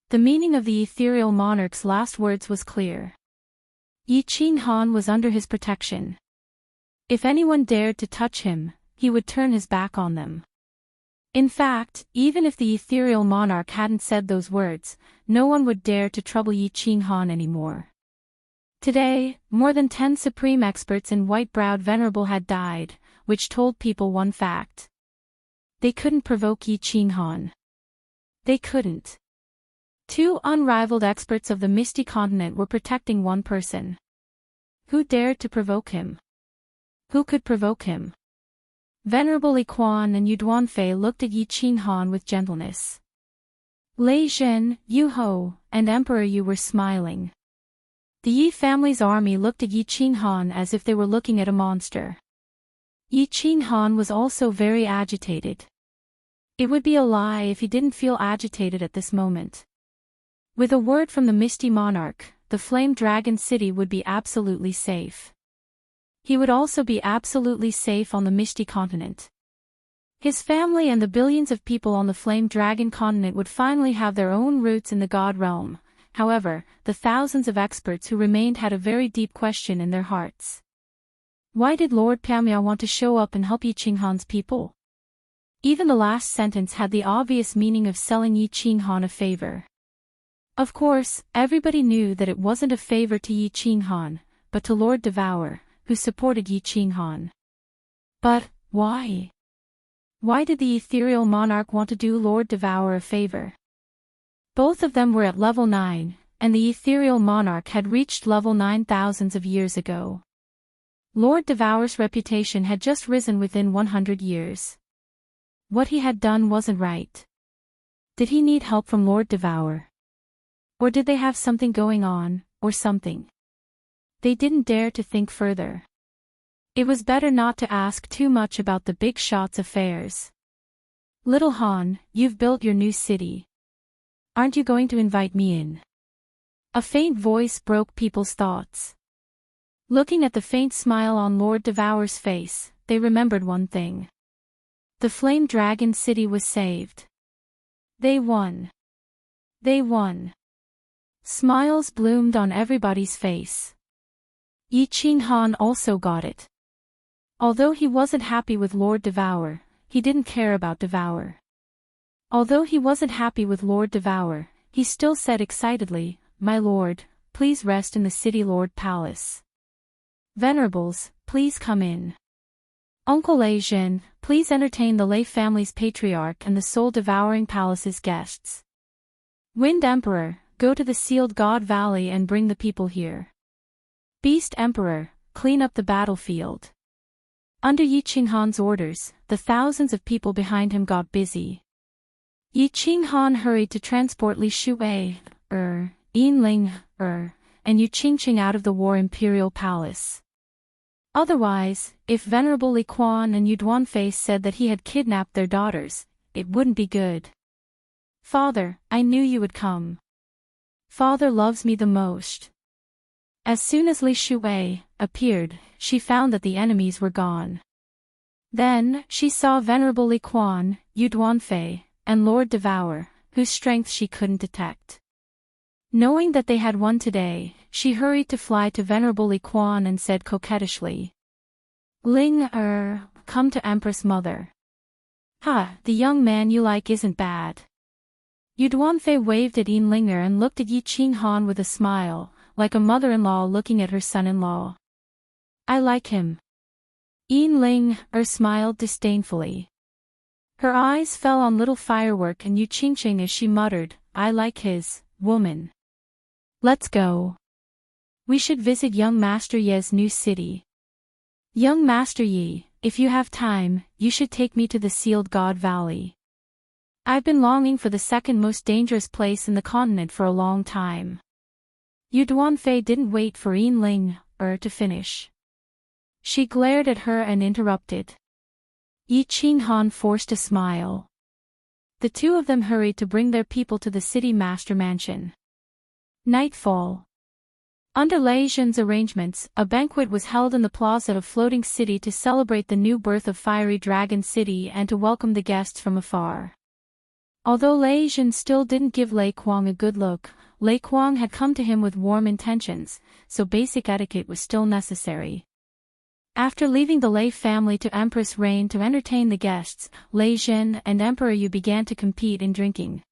The meaning of the ethereal monarch's last words was clear. Yi Qinghan was under his protection. If anyone dared to touch him, he would turn his back on them. In fact, even if the ethereal monarch hadn't said those words, no one would dare to trouble Yi Qinghan anymore. Today, more than 10 supreme experts in white-browed venerable had died, which told people one fact. They couldn't provoke Yi Qinghan. They couldn't. Two unrivaled experts of the misty continent were protecting one person. Who dared to provoke him? Who could provoke him? Venerable Li Quan and Yu Duanfei looked at Yi Qinghan with gentleness. Lei Zhen, Yu Ho, and Emperor Yu were smiling. The Yi family's army looked at Yi Qinghan as if they were looking at a monster. Yi Qinghan was also very agitated. It would be a lie if he didn't feel agitated at this moment. With a word from the Misty Monarch, the Flame Dragon City would be absolutely safe. He would also be absolutely safe on the Misty Continent. His family and the billions of people on the Flame Dragon Continent would finally have their own roots in the God realm. However, the thousands of experts who remained had a very deep question in their hearts. Why did Lord Pamya want to show up and help Yi Qinghan's people? Even the last sentence had the obvious meaning of selling Yi Qinghan a favor. Of course, everybody knew that it wasn't a favor to Yi Qinghan, but to Lord Devour, who supported Yi Qinghan. But, why? Why did the ethereal monarch want to do Lord Devour a favor? Both of them were at level 9, and the ethereal monarch had reached level 9 thousands of years ago. Lord Devour's reputation had just risen within 100 years. What he had done wasn't right. Did he need help from Lord Devour? Or did they have something going on, or something? They didn't dare to think further. It was better not to ask too much about the big shot's affairs. Little Han, you've built your new city. Aren't you going to invite me in? A faint voice broke people's thoughts. Looking at the faint smile on Lord Devour's face, they remembered one thing. The Flame Dragon City was saved. They won. They won. Smiles bloomed on everybody's face. Yi Qinghan also got it. Although he wasn't happy with Lord Devour, he didn't care about Devour. Although he wasn't happy with Lord Devour, he still said excitedly, "My lord, please rest in the City Lord Palace. Venerables, please come in. Uncle Lei Zhen, please entertain the Lei family's patriarch and the soul-devouring palace's guests. Wind Emperor, go to the Sealed God Valley and bring the people here. Beast Emperor, clean up the battlefield." Under Yi Qinghan's orders, the thousands of people behind him got busy. Yi Qinghan hurried to transport Li Shuwei, Yinling, and Yu Qingqing out of the War Imperial Palace. Otherwise, if Venerable Li Quan and Yu Duanfei said that he had kidnapped their daughters, it wouldn't be good. "Father, I knew you would come. Father loves me the most." As soon as Li Shuwei appeared, she found that the enemies were gone. Then, she saw Venerable Li Quan, Yu Duanfei, and Lord Devour, whose strength she couldn't detect. Knowing that they had won today, she hurried to fly to Venerable Li Quan and said coquettishly, "Ling come to Empress Mother. Ha, the young man you like isn't bad." Yu Duanfei waved at Yinlinger and looked at Yi Qinghan with a smile, like a mother-in-law looking at her son-in-law. "I like him." Yinlinger smiled disdainfully. Her eyes fell on Little Firework and Yu Qingqing as she muttered, "I like his woman. Let's go. We should visit young Master Ye's new city. Young Master Yi, if you have time, you should take me to the Sealed God Valley. I've been longing for the second most dangerous place in the continent for a long time." Yu Duanfei didn't wait for Yinlinger to finish. She glared at her and interrupted. Yi Qinghan forced a smile. The two of them hurried to bring their people to the city master mansion. Nightfall. Under Lei Zhen's arrangements, a banquet was held in the plaza of Floating City to celebrate the new birth of Fiery Dragon City and to welcome the guests from afar. Although Lei Zhen still didn't give Lei Kuang a good look, Lei Kuang had come to him with warm intentions, so basic etiquette was still necessary. After leaving the Lei family to Empress Reign to entertain the guests, Lei Zhen and Emperor Yu began to compete in drinking.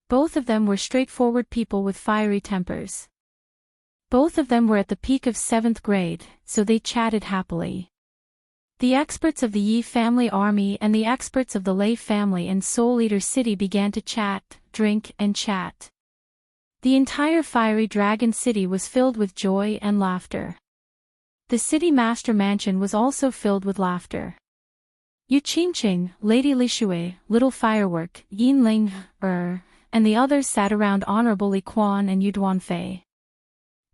Both of them were straightforward people with fiery tempers. Both of them were at the peak of 7th grade, so they chatted happily. The experts of the Yi family army and the experts of the Lei family and Soul Eater City began to chat, drink, and chat. The entire fiery dragon city was filled with joy and laughter. The city master mansion was also filled with laughter. Enchanting, Lady Lishue, Little Firework, Yinling, and the others sat around Honorable Li Quan and Yuduanfei.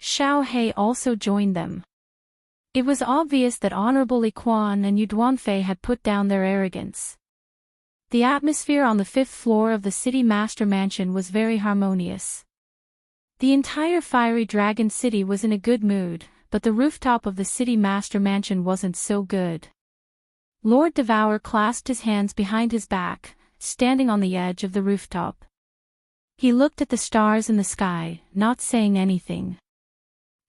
Xiao He also joined them. It was obvious that Honorable Li Quan and Yuduanfei had put down their arrogance. The atmosphere on the 5th floor of the city master mansion was very harmonious. The entire fiery dragon city was in a good mood, but the rooftop of the city master mansion wasn't so good. Lord Devour clasped his hands behind his back, standing on the edge of the rooftop. He looked at the stars in the sky, not saying anything.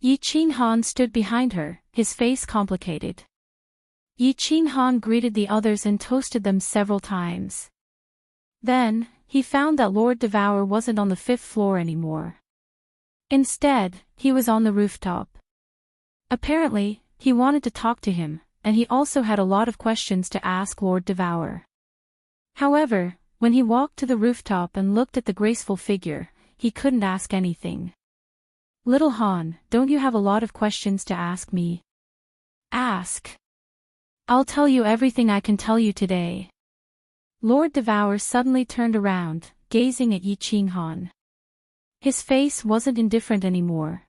Yi Qinghan stood behind her, his face complicated. Yi Qinghan greeted the others and toasted them several times. Then, he found that Lord Devour wasn't on the 5th floor anymore. Instead, he was on the rooftop. Apparently, he wanted to talk to him, and he also had a lot of questions to ask Lord Devour. However, when he walked to the rooftop and looked at the graceful figure, he couldn't ask anything. Little Han, don't you have a lot of questions to ask me? Ask. I'll tell you everything I can tell you today. Lord Devour suddenly turned around, gazing at Yi Qinghan. His face wasn't indifferent anymore.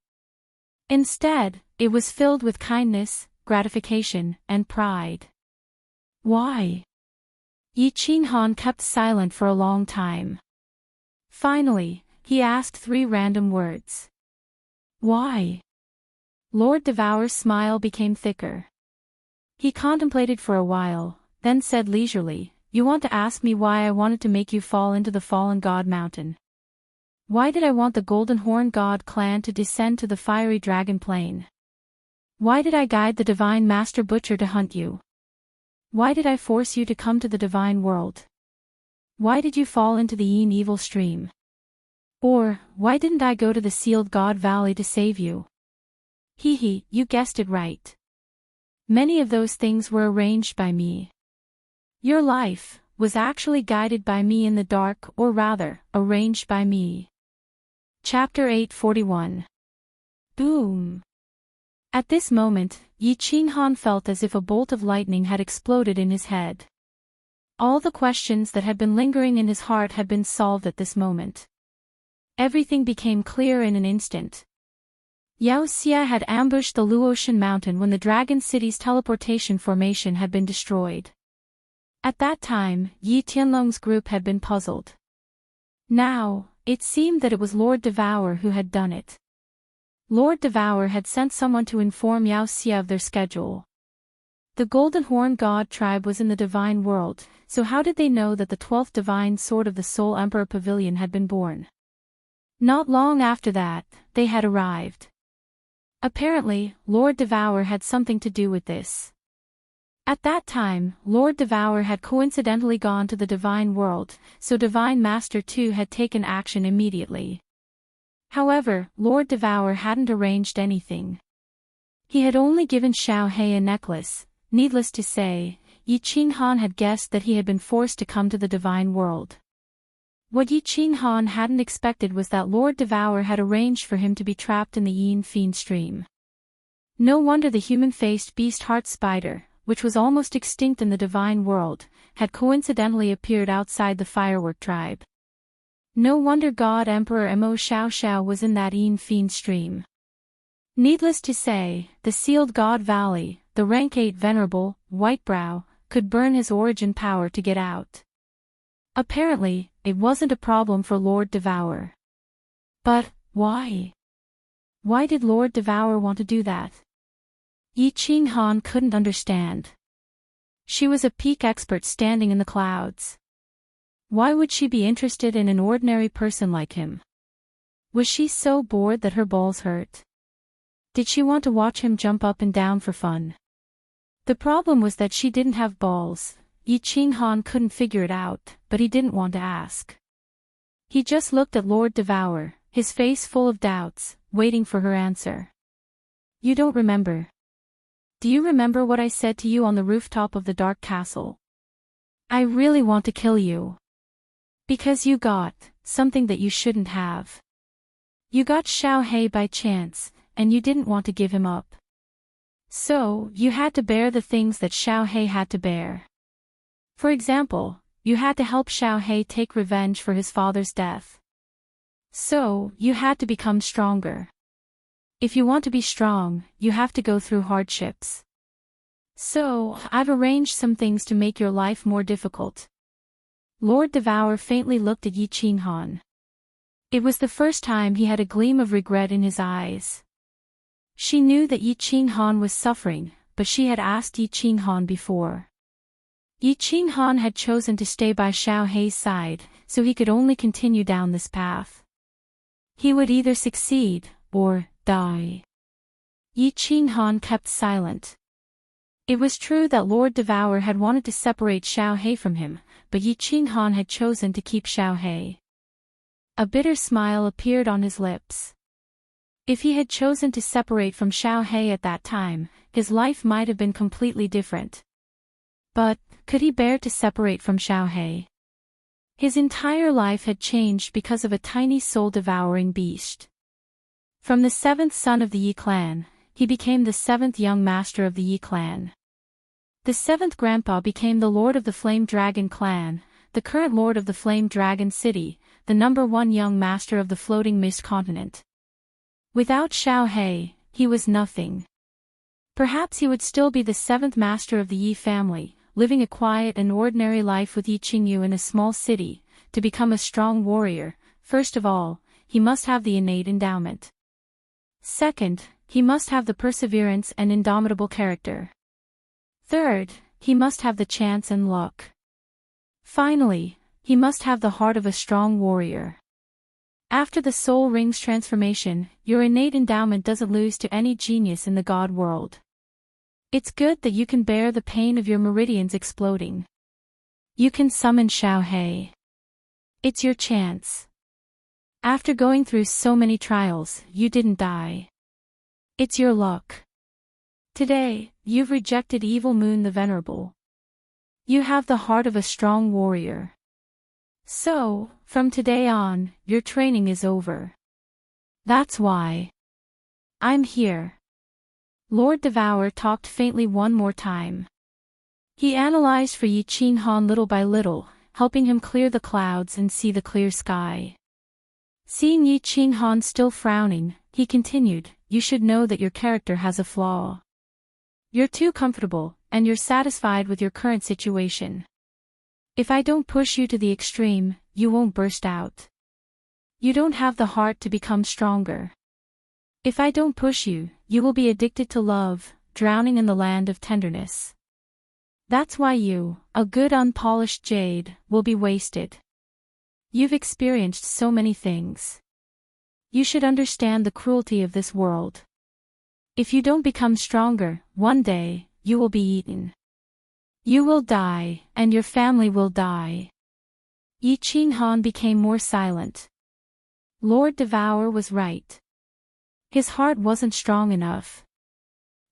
Instead, it was filled with kindness, gratification, and pride. Why? Yi Qinghan kept silent for a long time. Finally, he asked 3 random words. Why? Lord Devour's smile became thicker. He contemplated for a while, then said leisurely, You want to ask me why I wanted to make you fall into the fallen god mountain? Why did I want the Golden Horn God clan to descend to the fiery dragon plain? Why did I guide the divine master butcher to hunt you? Why did I force you to come to the divine world? Why did you fall into the Yin evil stream? Or, why didn't I go to the sealed god valley to save you? Hee, you guessed it right. Many of those things were arranged by me. Your life was actually guided by me in the dark, or rather, arranged by me. Chapter 841. Boom. At this moment, Yi Qinghan felt as if a bolt of lightning had exploded in his head. All the questions that had been lingering in his heart had been solved at this moment. Everything became clear in an instant. Yao Xia had ambushed the Luotian mountain when the Dragon City's teleportation formation had been destroyed. At that time, Yi Tianlong's group had been puzzled. Now, it seemed that it was Lord Devour who had done it. Lord Devour had sent someone to inform Yao Xia of their schedule. The Golden Horn God tribe was in the divine world, so how did they know that the 12th divine sword of the Soul Emperor Pavilion had been born? Not long after that, they had arrived. Apparently, Lord Devour had something to do with this. At that time, Lord Devour had coincidentally gone to the divine world, so Divine Master 2 had taken action immediately. However, Lord Devour hadn't arranged anything. He had only given Xiao He a necklace. Needless to say, Yi Qinghan had guessed that he had been forced to come to the divine world. What Yi Qinghan hadn't expected was that Lord Devour had arranged for him to be trapped in the Yin Fiend stream. No wonder the human-faced beast heart spider, which was almost extinct in the divine world, had coincidentally appeared outside the firework tribe. No wonder God Emperor Mo Xiao Xiao was in that Yin Fiend stream. Needless to say, the sealed God Valley, the rank 8 venerable, Whitebrow, could burn his origin power to get out. Apparently, it wasn't a problem for Lord Devour. But, why? Why did Lord Devour want to do that? Yi Qinghan couldn't understand. She was a peak expert standing in the clouds. Why would she be interested in an ordinary person like him? Was she so bored that her balls hurt? Did she want to watch him jump up and down for fun? The problem was that she didn't have balls. Yi Qinghan couldn't figure it out, but he didn't want to ask. He just looked at Lord Devour, his face full of doubts, waiting for her answer. You don't remember? Do you remember what I said to you on the rooftop of the Dark Castle? I really want to kill you. Because you got something that you shouldn't have. You got Xiao He by chance, and you didn't want to give him up. So, you had to bear the things that Xiao He had to bear. For example, you had to help Xiao He take revenge for his father's death. So, you had to become stronger. If you want to be strong, you have to go through hardships. So, I've arranged some things to make your life more difficult. Lord Devour faintly looked at Yi Qinghan. It was the first time he had a gleam of regret in his eyes. She knew that Yi Qinghan was suffering, but she had asked Yi Qinghan before. Yi Qinghan had chosen to stay by Xiao He's side, so he could only continue down this path. He would either succeed, or die. Yi Qinghan kept silent. It was true that Lord Devour had wanted to separate Xiao He from him, but Yi Qinghan had chosen to keep Xiao He. A bitter smile appeared on his lips. If he had chosen to separate from Xiao He at that time, his life might have been completely different. But, could he bear to separate from Xiao He? His entire life had changed because of a tiny soul-devouring beast. From the seventh son of the Yi clan, he became the seventh young master of the Yi clan. The seventh grandpa became the lord of the Flame Dragon clan, the current lord of the Flame Dragon city, the number one young master of the Floating Mist continent. Without Xiao He, he was nothing. Perhaps he would still be the seventh master of the Yi family, living a quiet and ordinary life with Yi Qingyu in a small city. To become a strong warrior, first of all, he must have the innate endowment. Second, he must have the perseverance and indomitable character. Third, he must have the chance and luck. Finally, he must have the heart of a strong warrior. After the Soul Ring's transformation, your innate endowment doesn't lose to any genius in the God world. It's good that you can bear the pain of your meridians exploding. You can summon Xiao He. It's your chance. After going through so many trials, you didn't die. It's your luck. Today, you've rejected Evil Moon the Venerable. You have the heart of a strong warrior. So, from today on, your training is over. That's why I'm here. Lord Devour talked faintly one more time. He analyzed for Yi Qinghan little by little, helping him clear the clouds and see the clear sky. Seeing Yi Qinghan still frowning, he continued, you should know that your character has a flaw. You're too comfortable, and you're satisfied with your current situation. If I don't push you to the extreme, you won't burst out. You don't have the heart to become stronger. If I don't push you, you will be addicted to love, drowning in the land of tenderness. That's why you, a good unpolished jade, will be wasted. You've experienced so many things. You should understand the cruelty of this world. If you don't become stronger, one day, you will be eaten. You will die, and your family will die. Yi Qinghan became more silent. Lord Devour was right. His heart wasn't strong enough.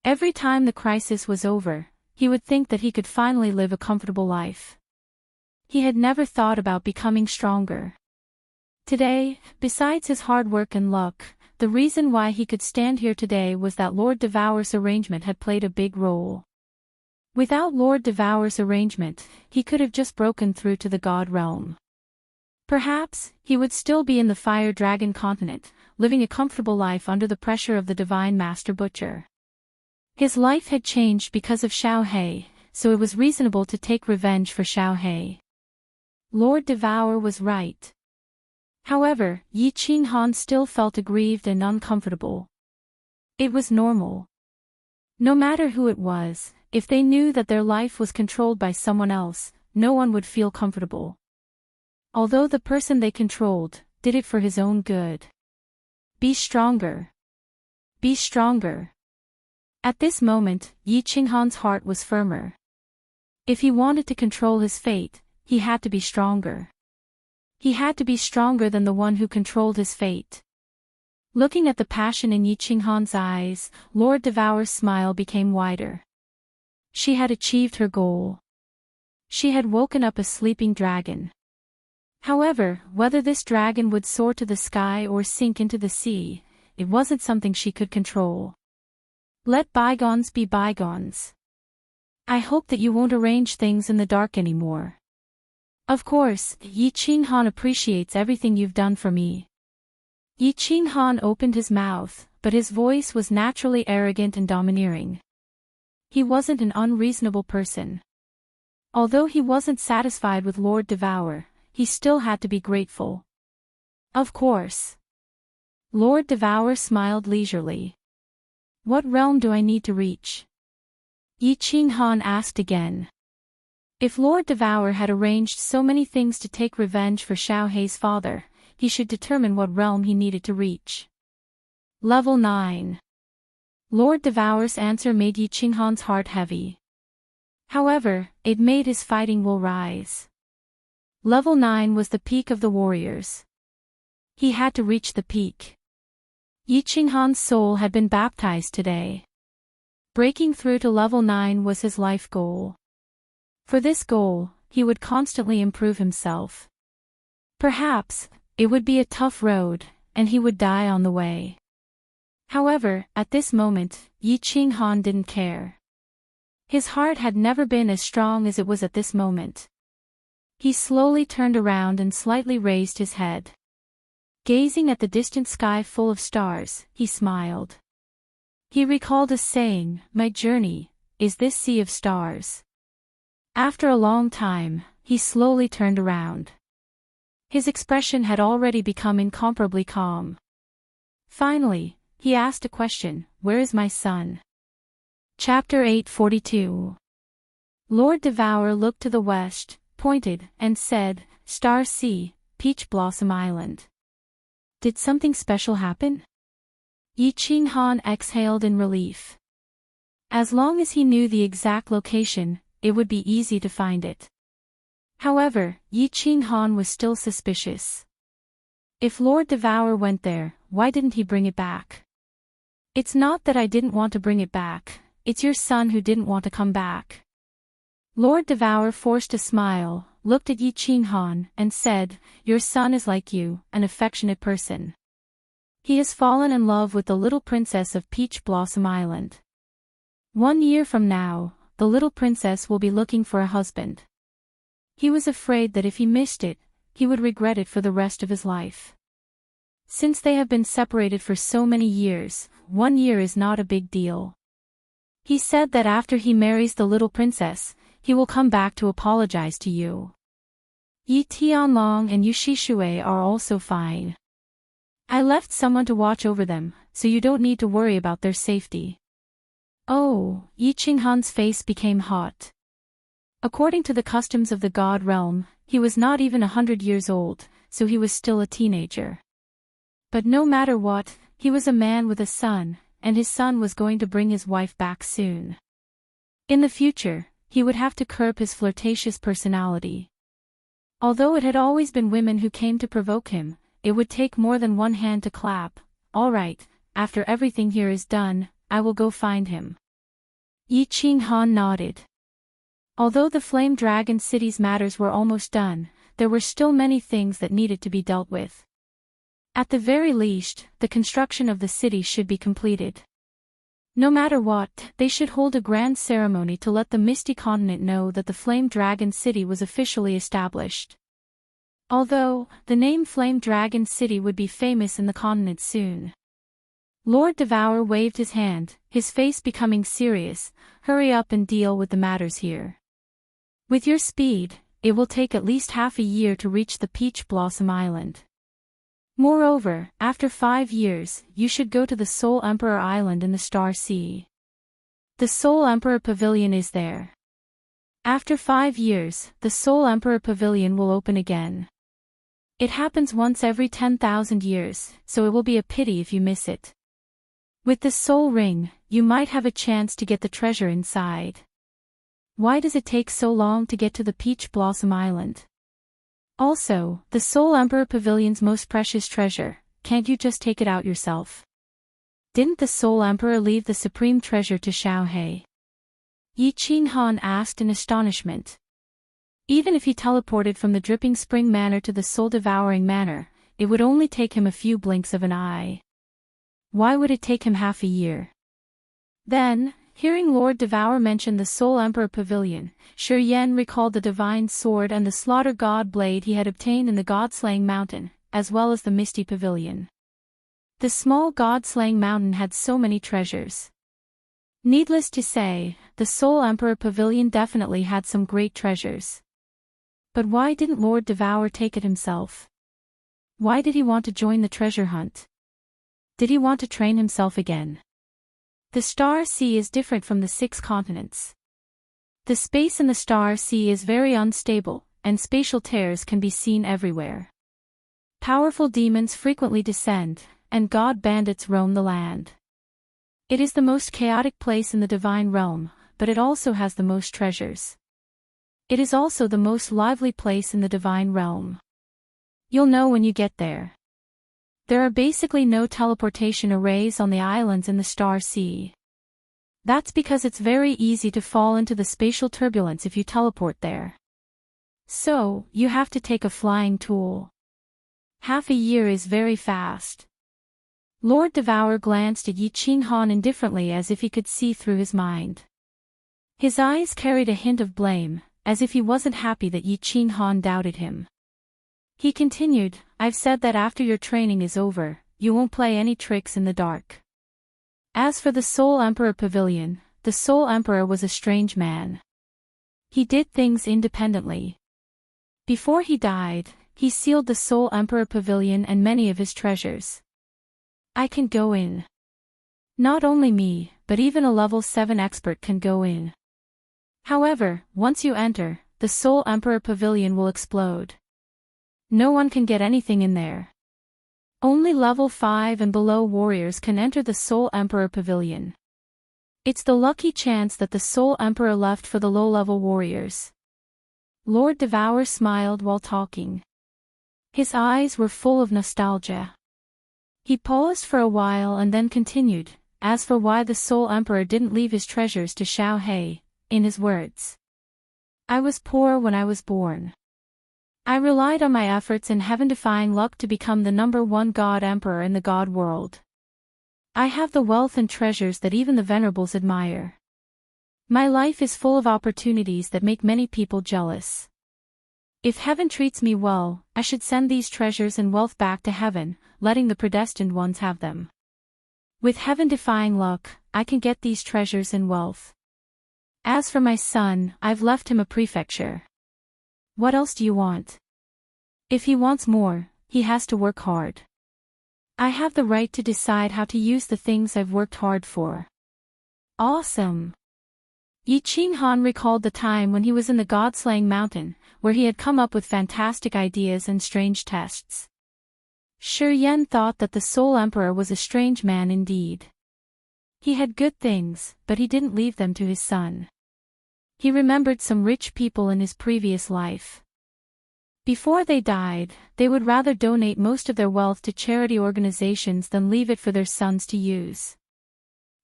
Every time the crisis was over, he would think that he could finally live a comfortable life. He had never thought about becoming stronger. Today, besides his hard work and luck, the reason why he could stand here today was that Lord Devour's arrangement had played a big role. Without Lord Devour's arrangement, he could have just broken through to the God realm. Perhaps, he would still be in the Fire Dragon continent, living a comfortable life under the pressure of the Divine Master Butcher. His life had changed because of Xiao He, so it was reasonable to take revenge for Xiao He. Lord Devour was right. However, Yi Qinghan still felt aggrieved and uncomfortable. It was normal. No matter who it was, if they knew that their life was controlled by someone else, no one would feel comfortable. Although the person they controlled did it for his own good. Be stronger. Be stronger. At this moment, Yi Qinghan's heart was firmer. If he wanted to control his fate, he had to be stronger. He had to be stronger than the one who controlled his fate. Looking at the passion in Yi Qinghan's eyes, Lord Devour's smile became wider. She had achieved her goal. She had woken up a sleeping dragon. However, whether this dragon would soar to the sky or sink into the sea, it wasn't something she could control. Let bygones be bygones. I hope that you won't arrange things in the dark anymore. Of course, Yi Qinghan appreciates everything you've done for me. Yi Qinghan opened his mouth, but his voice was naturally arrogant and domineering. He wasn't an unreasonable person. Although he wasn't satisfied with Lord Devour, he still had to be grateful. Of course. Lord Devour smiled leisurely. What realm do I need to reach? Yi Qinghan asked again. If Lord Devour had arranged so many things to take revenge for Xiao Hei's father, he should determine what realm he needed to reach. Level 9. Lord Devour's answer made Yi Qinghan's heart heavy. However, it made his fighting will rise. Level 9 was the peak of the warriors. He had to reach the peak. Yi Qinghan's soul had been baptized today. Breaking through to level 9 was his life goal. For this goal, he would constantly improve himself. Perhaps, it would be a tough road, and he would die on the way. However, at this moment, Yi Qinghan didn't care. His heart had never been as strong as it was at this moment. He slowly turned around and slightly raised his head. Gazing at the distant sky full of stars, he smiled. He recalled a saying, "My journey is this sea of stars." After a long time, he slowly turned around. His expression had already become incomparably calm. Finally, he asked a question, "Where is my son?" Chapter 842. Lord Devour looked to the west, pointed, and said, "Star Sea, Peach Blossom Island." Did something special happen? Yi Qinghan exhaled in relief. As long as he knew the exact location, it would be easy to find it. However, Yi Qinghan was still suspicious. If Lord Devour went there, why didn't he bring it back? It's not that I didn't want to bring it back, it's your son who didn't want to come back. Lord Devour forced a smile, looked at Yi Qinghan, and said, "Your son is like you, an affectionate person. He has fallen in love with the little princess of Peach Blossom Island. 1 year from now, the little princess will be looking for a husband. He was afraid that if he missed it, he would regret it for the rest of his life. Since they have been separated for so many years, 1 year is not a big deal. He said that after he marries the little princess, he will come back to apologize to you. Yi Tianlong and Yu Shishui are also fine. I left someone to watch over them, so you don't need to worry about their safety." Oh, Yi Qinghan's face became hot. According to the customs of the God realm, he was not even 100 years old, so he was still a teenager. But no matter what, he was a man with a son, and his son was going to bring his wife back soon. In the future, he would have to curb his flirtatious personality. Although it had always been women who came to provoke him, it would take more than one hand to clap. "All right, after everything here is done, I will go find him." Yi Qinghan nodded. Although the Flame Dragon City's matters were almost done, there were still many things that needed to be dealt with. At the very least, the construction of the city should be completed. No matter what, they should hold a grand ceremony to let the Misty Continent know that the Flame Dragon City was officially established. Although, the name Flame Dragon City would be famous in the continent soon. Lord Devour waved his hand, his face becoming serious. "Hurry up and deal with the matters here. With your speed, it will take at least half a year to reach the Peach Blossom Island. Moreover, after 5 years, you should go to the Soul Emperor Island in the Star Sea. The Soul Emperor Pavilion is there. After 5 years, the Soul Emperor Pavilion will open again. It happens once every 10,000 years, so it will be a pity if you miss it. With the Soul Ring, you might have a chance to get the treasure inside. Why does it take so long to get to the Peach Blossom Island? Also, the Soul Emperor Pavilion's most precious treasure, can't you just take it out yourself? Didn't the Soul Emperor leave the supreme treasure to Xiao Hei?" Yi Qinghan asked in astonishment. Even if he teleported from the Dripping Spring Manor to the Soul-Devouring Manor, it would only take him a few blinks of an eye. Why would it take him half a year? Then, hearing Lord Devour mention the Soul Emperor Pavilion, Shi Yan recalled the divine sword and the slaughter god blade he had obtained in the God-Slaying Mountain, as well as the Misty Pavilion. The small God-Slaying Mountain had so many treasures. Needless to say, the Soul Emperor Pavilion definitely had some great treasures. But why didn't Lord Devour take it himself? Why did he want to join the treasure hunt? Did he want to train himself again? The Star Sea is different from the 6 continents. The space in the Star Sea is very unstable, and spatial tears can be seen everywhere. Powerful demons frequently descend, and god bandits roam the land. It is the most chaotic place in the divine realm, but it also has the most treasures. It is also the most lively place in the divine realm. You'll know when you get there. There are basically no teleportation arrays on the islands in the Star Sea. That's because it's very easy to fall into the spatial turbulence if you teleport there. So, you have to take a flying tool. Half a year is very fast. Lord Devour glanced at Yi Qinghan indifferently as if he could see through his mind. His eyes carried a hint of blame, as if he wasn't happy that Yi Qinghan doubted him. He continued, I've said that after your training is over, you won't play any tricks in the dark. As for the Soul Emperor Pavilion, the Soul Emperor was a strange man. He did things independently. Before he died, he sealed the Soul Emperor Pavilion and many of his treasures. I can go in. Not only me, but even a level 7 expert can go in. However, once you enter, the Soul Emperor Pavilion will explode. No one can get anything in there. Only level 5 and below warriors can enter the Soul Emperor Pavilion. It's the lucky chance that the Soul Emperor left for the low-level warriors. Lord Devour smiled while talking. His eyes were full of nostalgia. He paused for a while and then continued, as for why the Soul Emperor didn't leave his treasures to Xiao He, in his words. I was poor when I was born. I relied on my efforts and heaven-defying luck to become the #1 God Emperor in the God world. I have the wealth and treasures that even the venerables admire. My life is full of opportunities that make many people jealous. If heaven treats me well, I should send these treasures and wealth back to heaven, letting the predestined ones have them. With heaven-defying luck, I can get these treasures and wealth. As for my son, I've left him a prefecture. What else do you want? If he wants more, he has to work hard. I have the right to decide how to use the things I've worked hard for. Awesome! Yi Qinghan recalled the time when he was in the God-Slaying Mountain, where he had come up with fantastic ideas and strange tests. Shi Yan thought that the Soul Emperor was a strange man indeed. He had good things, but he didn't leave them to his son. He remembered some rich people in his previous life. Before they died, they would rather donate most of their wealth to charity organizations than leave it for their sons to use.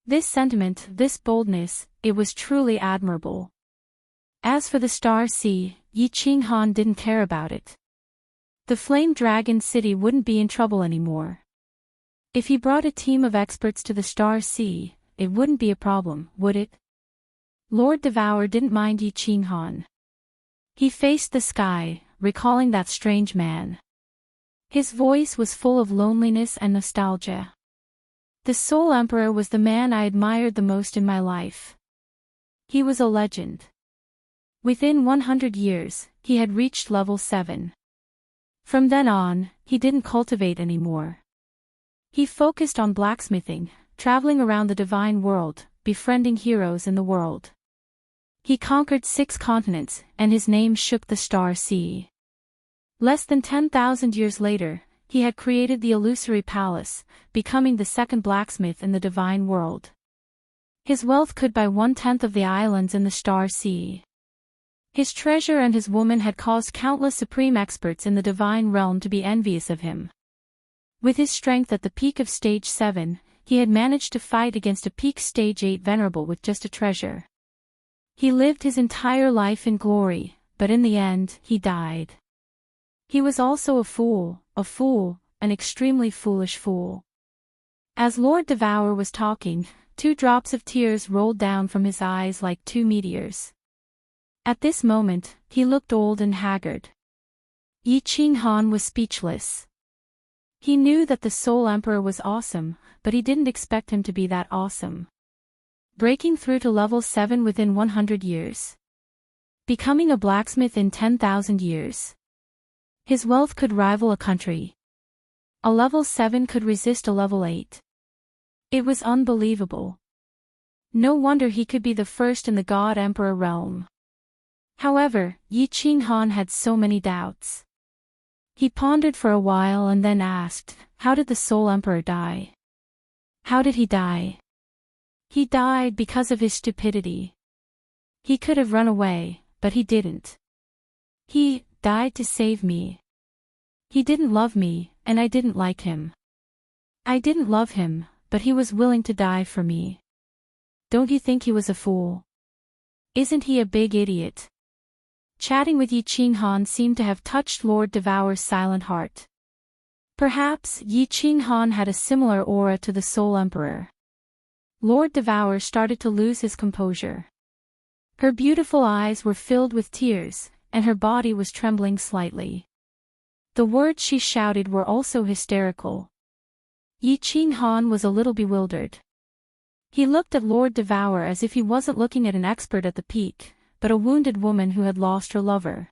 This sentiment, this boldness, it was truly admirable. As for the Star Sea, Yi Qinghan didn't care about it. The Flame Dragon City wouldn't be in trouble anymore. If he brought a team of experts to the Star Sea, it wouldn't be a problem, would it? Lord Devour didn't mind Yi Qinghan. He faced the sky, recalling that strange man. His voice was full of loneliness and nostalgia. The Soul Emperor was the man I admired the most in my life. He was a legend. Within 100 years, he had reached level 7. From then on, he didn't cultivate anymore. He focused on blacksmithing, traveling around the divine world, befriending heroes in the world. He conquered 6 continents, and his name shook the Star Sea. Less than 10,000 years later, he had created the Illusory Palace, becoming the second blacksmith in the divine world. His wealth could buy 1/10 of the islands in the Star Sea. His treasure and his woman had caused countless supreme experts in the divine realm to be envious of him. With his strength at the peak of Stage 7, he had managed to fight against a peak Stage 8 venerable with just a treasure. He lived his entire life in glory, but in the end, he died. He was also a fool, an extremely foolish fool. As Lord Devour was talking, 2 drops of tears rolled down from his eyes like 2 meteors. At this moment, he looked old and haggard. Yi Qinghan was speechless. He knew that the Soul Emperor was awesome, but he didn't expect him to be that awesome. Breaking through to level 7 within 100 years. Becoming a blacksmith in 10,000 years. His wealth could rival a country. A level 7 could resist a level 8. It was unbelievable. No wonder he could be the first in the God Emperor realm. However, Yi Qinghan had so many doubts. He pondered for a while and then asked, how did the Soul Emperor die? How did he die? He died because of his stupidity. He could have run away, but he didn't. He died to save me. He didn't love me, and I didn't like him. I didn't love him, but he was willing to die for me. Don't you think he was a fool? Isn't he a big idiot? Chatting with Yi Qinghan seemed to have touched Lord Devour's silent heart. Perhaps Yi Qinghan had a similar aura to the Soul Emperor. Lord Devour started to lose his composure. Her beautiful eyes were filled with tears, and her body was trembling slightly. The words she shouted were also hysterical. Yi Qinghan was a little bewildered. He looked at Lord Devour as if he wasn't looking at an expert at the peak, but a wounded woman who had lost her lover.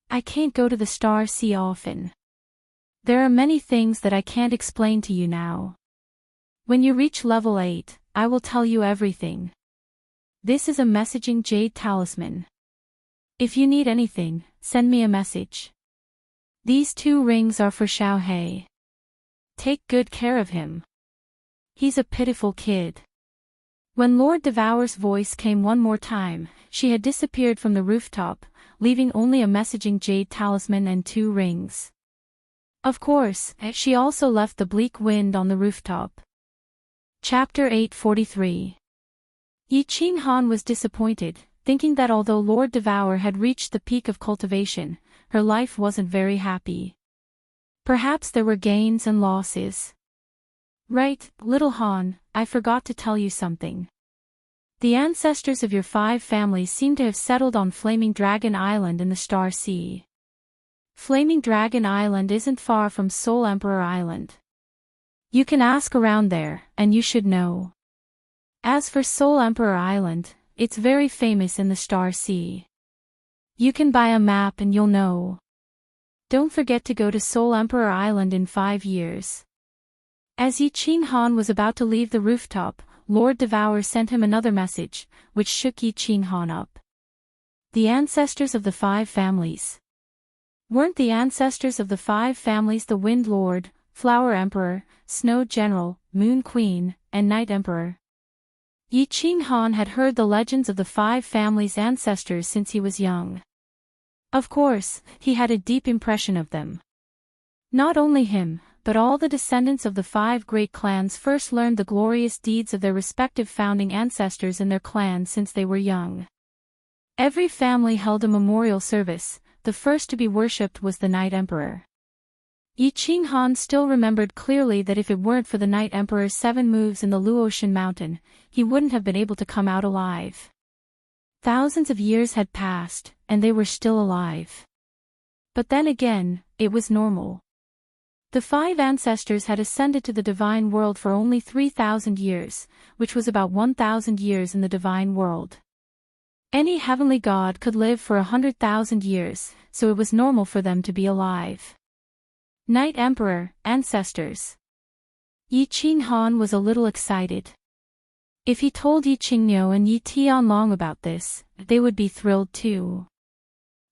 I can't go to the Star Sea often. There are many things that I can't explain to you now. When you reach level 8, I will tell you everything. This is a messaging jade talisman. If you need anything, send me a message. These 2 rings are for Xiaohei. Take good care of him. He's a pitiful kid. When Lord Devour's voice came one more time, she had disappeared from the rooftop, leaving only a messaging jade talisman and 2 rings. Of course, she also left the bleak wind on the rooftop. Chapter 843. Yi Qinghan was disappointed, thinking that although Lord Devour had reached the peak of cultivation, her life wasn't very happy. Perhaps there were gains and losses. Right, little Han, I forgot to tell you something. The ancestors of your 5 families seem to have settled on Flaming Dragon Island in the Star Sea. Flaming Dragon Island isn't far from Soul Emperor Island. You can ask around there, and you should know. As for Soul Emperor Island, it's very famous in the Star Sea. You can buy a map and you'll know. Don't forget to go to Soul Emperor Island in 5 years. As Yi Qinghan was about to leave the rooftop, Lord Devour sent him another message, which shook Yi Qinghan up. The ancestors of the 5 families. Weren't the ancestors of the 5 families the Wind Lord, Flower Emperor, Snow General, Moon Queen, and Night Emperor? Yi Qinghan had heard the legends of the 5 families' ancestors since he was young. Of course, he had a deep impression of them. Not only him, but all the descendants of the 5 great clans first learned the glorious deeds of their respective founding ancestors in their clans since they were young. Every family held a memorial service. The first to be worshipped was the Night Emperor. Yi Qinghan still remembered clearly that if it weren't for the Night Emperor's 7 moves in the Luotian Mountain, he wouldn't have been able to come out alive. Thousands of years had passed, and they were still alive. But then again, it was normal. The 5 ancestors had ascended to the divine world for only 3,000 years, which was about 1,000 years in the divine world. Any heavenly god could live for 100,000 years, so it was normal for them to be alive. Night Emperor, ancestors. Yi Qinghan was a little excited. If he told Yi Qingniu and Yi Tianlong about this, they would be thrilled too.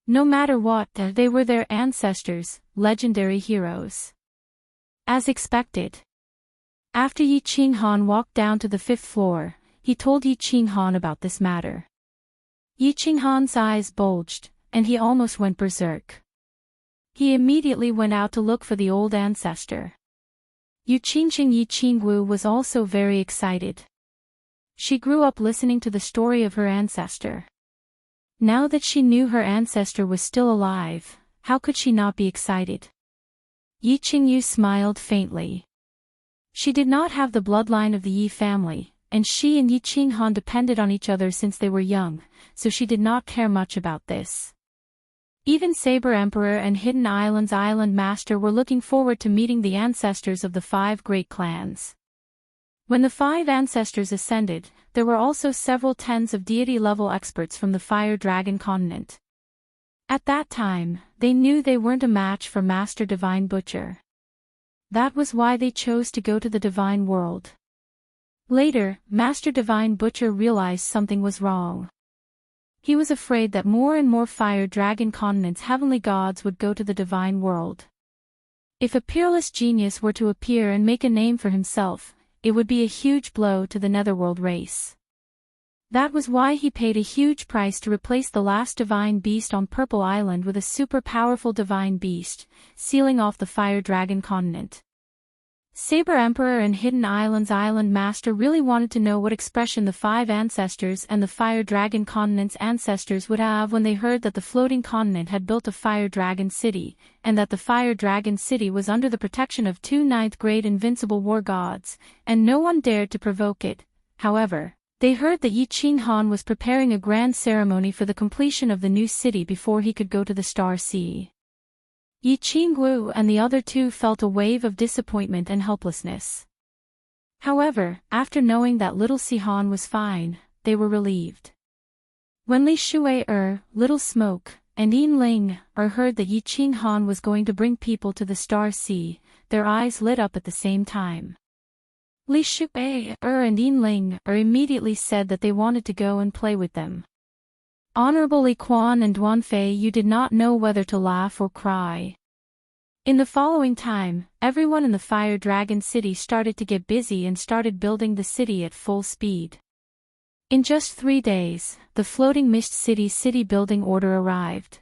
No matter what, they were their ancestors, legendary heroes. As expected. After Yi Qinghan walked down to the 5th floor, he told Yi Qinghan about this matter. Yi Qinghan's eyes bulged, and he almost went berserk. He immediately went out to look for the old ancestor. Yu Qingqing Yi Qingwu was also very excited. She grew up listening to the story of her ancestor. Now that she knew her ancestor was still alive, how could she not be excited? Yi Qingyu smiled faintly. She did not have the bloodline of the Yi family, and she and Yi Qinghan depended on each other since they were young, so she did not care much about this. Even Saber Emperor and Hidden Island's Island Master were looking forward to meeting the ancestors of the 5 great clans. When the 5 ancestors ascended, there were also several tens of deity-level experts from the Fire Dragon continent. At that time, they knew they weren't a match for Master Divine Butcher. That was why they chose to go to the Divine World. Later, Master Divine Butcher realized something was wrong. He was afraid that more and more Fire Dragon continent's heavenly gods would go to the Divine World. If a peerless genius were to appear and make a name for himself, it would be a huge blow to the Netherworld race. That was why he paid a huge price to replace the last divine beast on Purple Island with a super powerful divine beast, sealing off the Fire Dragon continent. Saber Emperor and Hidden Island's Island Master really wanted to know what expression the 5 ancestors and the Fire Dragon continent's ancestors would have when they heard that the floating continent had built a Fire Dragon city, and that the Fire Dragon city was under the protection of 2 ninth-grade invincible war gods, and no one dared to provoke it. However, they heard that Yi Qinghan was preparing a grand ceremony for the completion of the new city before he could go to the Star Sea. Yi Qingwu and the other 2 felt a wave of disappointment and helplessness. However, after knowing that little Sihan was fine, they were relieved. When Li Shui Little Smoke, and Yin Ling heard that Yi Qinghan was going to bring people to the Star Sea, their eyes lit up at the same time. Li Shui and Yin Ling immediately said that they wanted to go and play with them. Honorable Li Quan and Duan Fei, you did not know whether to laugh or cry. In the following time, everyone in the Fire Dragon City started to get busy and started building the city at full speed. In just 3 days, the Floating Mist City's city building order arrived.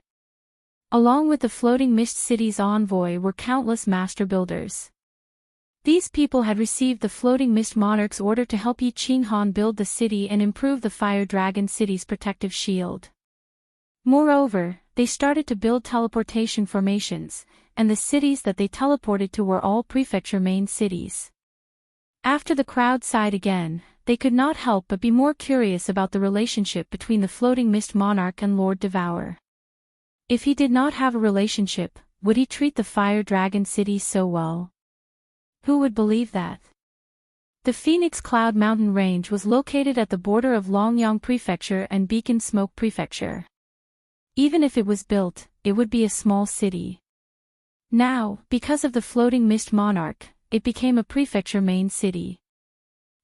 Along with the Floating Mist City's envoy were countless master builders. These people had received the Floating Mist Monarch's order to help Yi Qinghan build the city and improve the Fire Dragon City's protective shield. Moreover, they started to build teleportation formations, and the cities that they teleported to were all prefecture main cities. After the crowd sighed again, they could not help but be more curious about the relationship between the Floating Mist Monarch and Lord Devourer. If he did not have a relationship, would he treat the Fire Dragon City so well? Who would believe that? The Phoenix Cloud Mountain Range was located at the border of Longyang Prefecture and Beacon Smoke Prefecture. Even if it was built, it would be a small city. Now, because of the Floating Mist Monarch, it became a prefecture main city.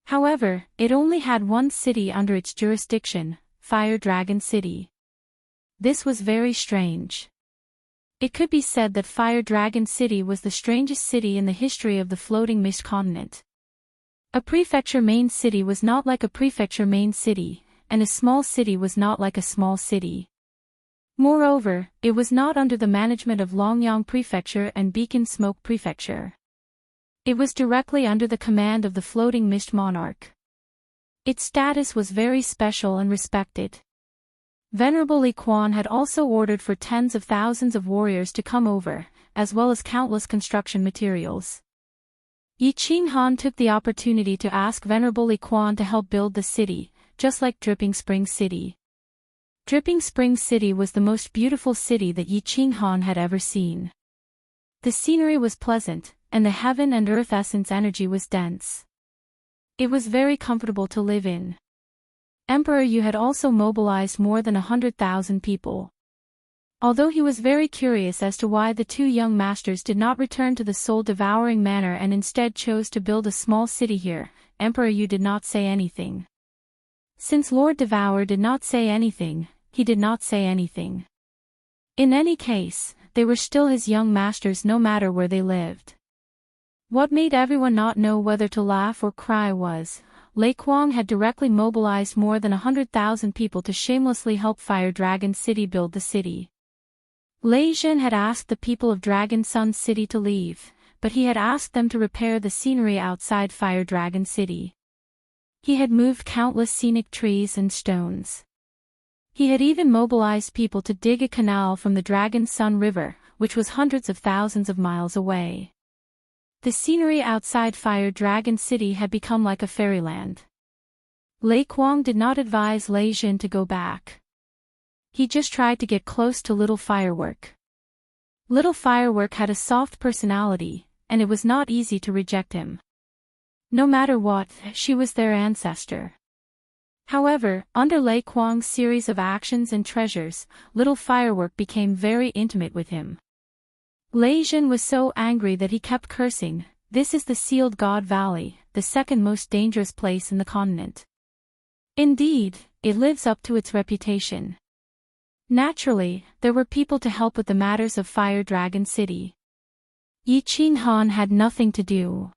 However, it only had 1 city under its jurisdiction, Fire Dragon City. This was very strange. It could be said that Fire Dragon City was the strangest city in the history of the Floating Mist continent. A prefecture main city was not like a prefecture main city, and a small city was not like a small city. Moreover, it was not under the management of Longyang Prefecture and Beacon Smoke Prefecture. It was directly under the command of the Floating Mist Monarch. Its status was very special and respected. Venerable Li Quan had also ordered for tens of thousands of warriors to come over, as well as countless construction materials. Yi Qinghan took the opportunity to ask Venerable Li Quan to help build the city, just like Dripping Spring City. Dripping Spring City was the most beautiful city that Yi Qinghan had ever seen. The scenery was pleasant, and the heaven and earth essence energy was dense. It was very comfortable to live in. Emperor Yu had also mobilized more than 100,000 people. Although he was very curious as to why the 2 young masters did not return to the soul-devouring manor and instead chose to build a small city here, Emperor Yu did not say anything. Since Lord Devourer did not say anything, he did not say anything. In any case, they were still his young masters no matter where they lived. What made everyone not know whether to laugh or cry was, Lei Kuang had directly mobilized more than 100,000 people to shamelessly help Fire Dragon City build the city. Lei Zhen had asked the people of Dragon Sun City to leave, but he had asked them to repair the scenery outside Fire Dragon City. He had moved countless scenic trees and stones. He had even mobilized people to dig a canal from the Dragon's Sun River, which was hundreds of thousands of miles away. The scenery outside Fire Dragon City had become like a fairyland. Lei Kuang did not advise Lei Jin to go back. He just tried to get close to Little Firework. Little Firework had a soft personality, and it was not easy to reject him. No matter what, she was their ancestor. However, under Lei Kuang's series of actions and treasures, Little Firework became very intimate with him. Lei Jin was so angry that he kept cursing, "This is the Sealed God Valley, the second most dangerous place in the continent." Indeed, it lives up to its reputation. Naturally, there were people to help with the matters of Fire Dragon City. Yi Qinghan had nothing to do.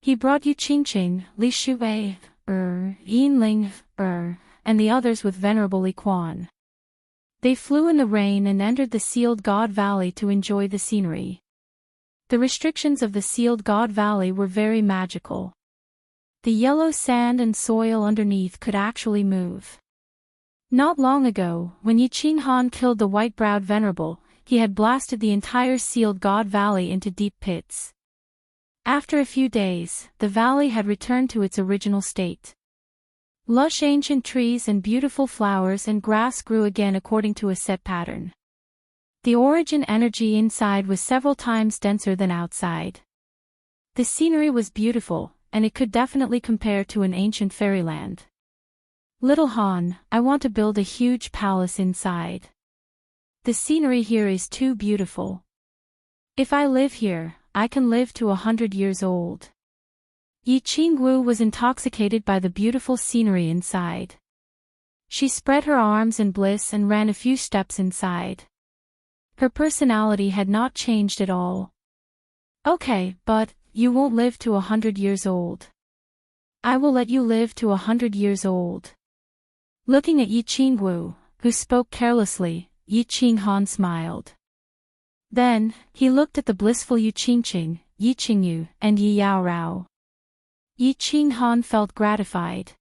He brought Yu Qingqing, Li Shuwei, Yinling, and the others with Venerable Li Quan. They flew in the rain and entered the Sealed God Valley to enjoy the scenery. The restrictions of the Sealed God Valley were very magical. The yellow sand and soil underneath could actually move. Not long ago, when Yi Qinghan killed the white-browed Venerable, he had blasted the entire Sealed God Valley into deep pits. After a few days, the valley had returned to its original state. Lush ancient trees and beautiful flowers and grass grew again according to a set pattern. The origin energy inside was several times denser than outside. The scenery was beautiful, and it could definitely compare to an ancient fairyland. Little Han, I want to build a huge palace inside. The scenery here is too beautiful. If I live here, I can live to 100 years old. Yi Qingwu was intoxicated by the beautiful scenery inside. She spread her arms in bliss and ran a few steps inside. Her personality had not changed at all. Okay, but you won't live to 100 years old. I will let you live to 100 years old. Looking at Yi Qingwu, who spoke carelessly, Yi Qinghan smiled. Then, he looked at the blissful Yu Qingqing, Yi Qingyu, and Yi Yaorao. Yi Qinghan felt gratified.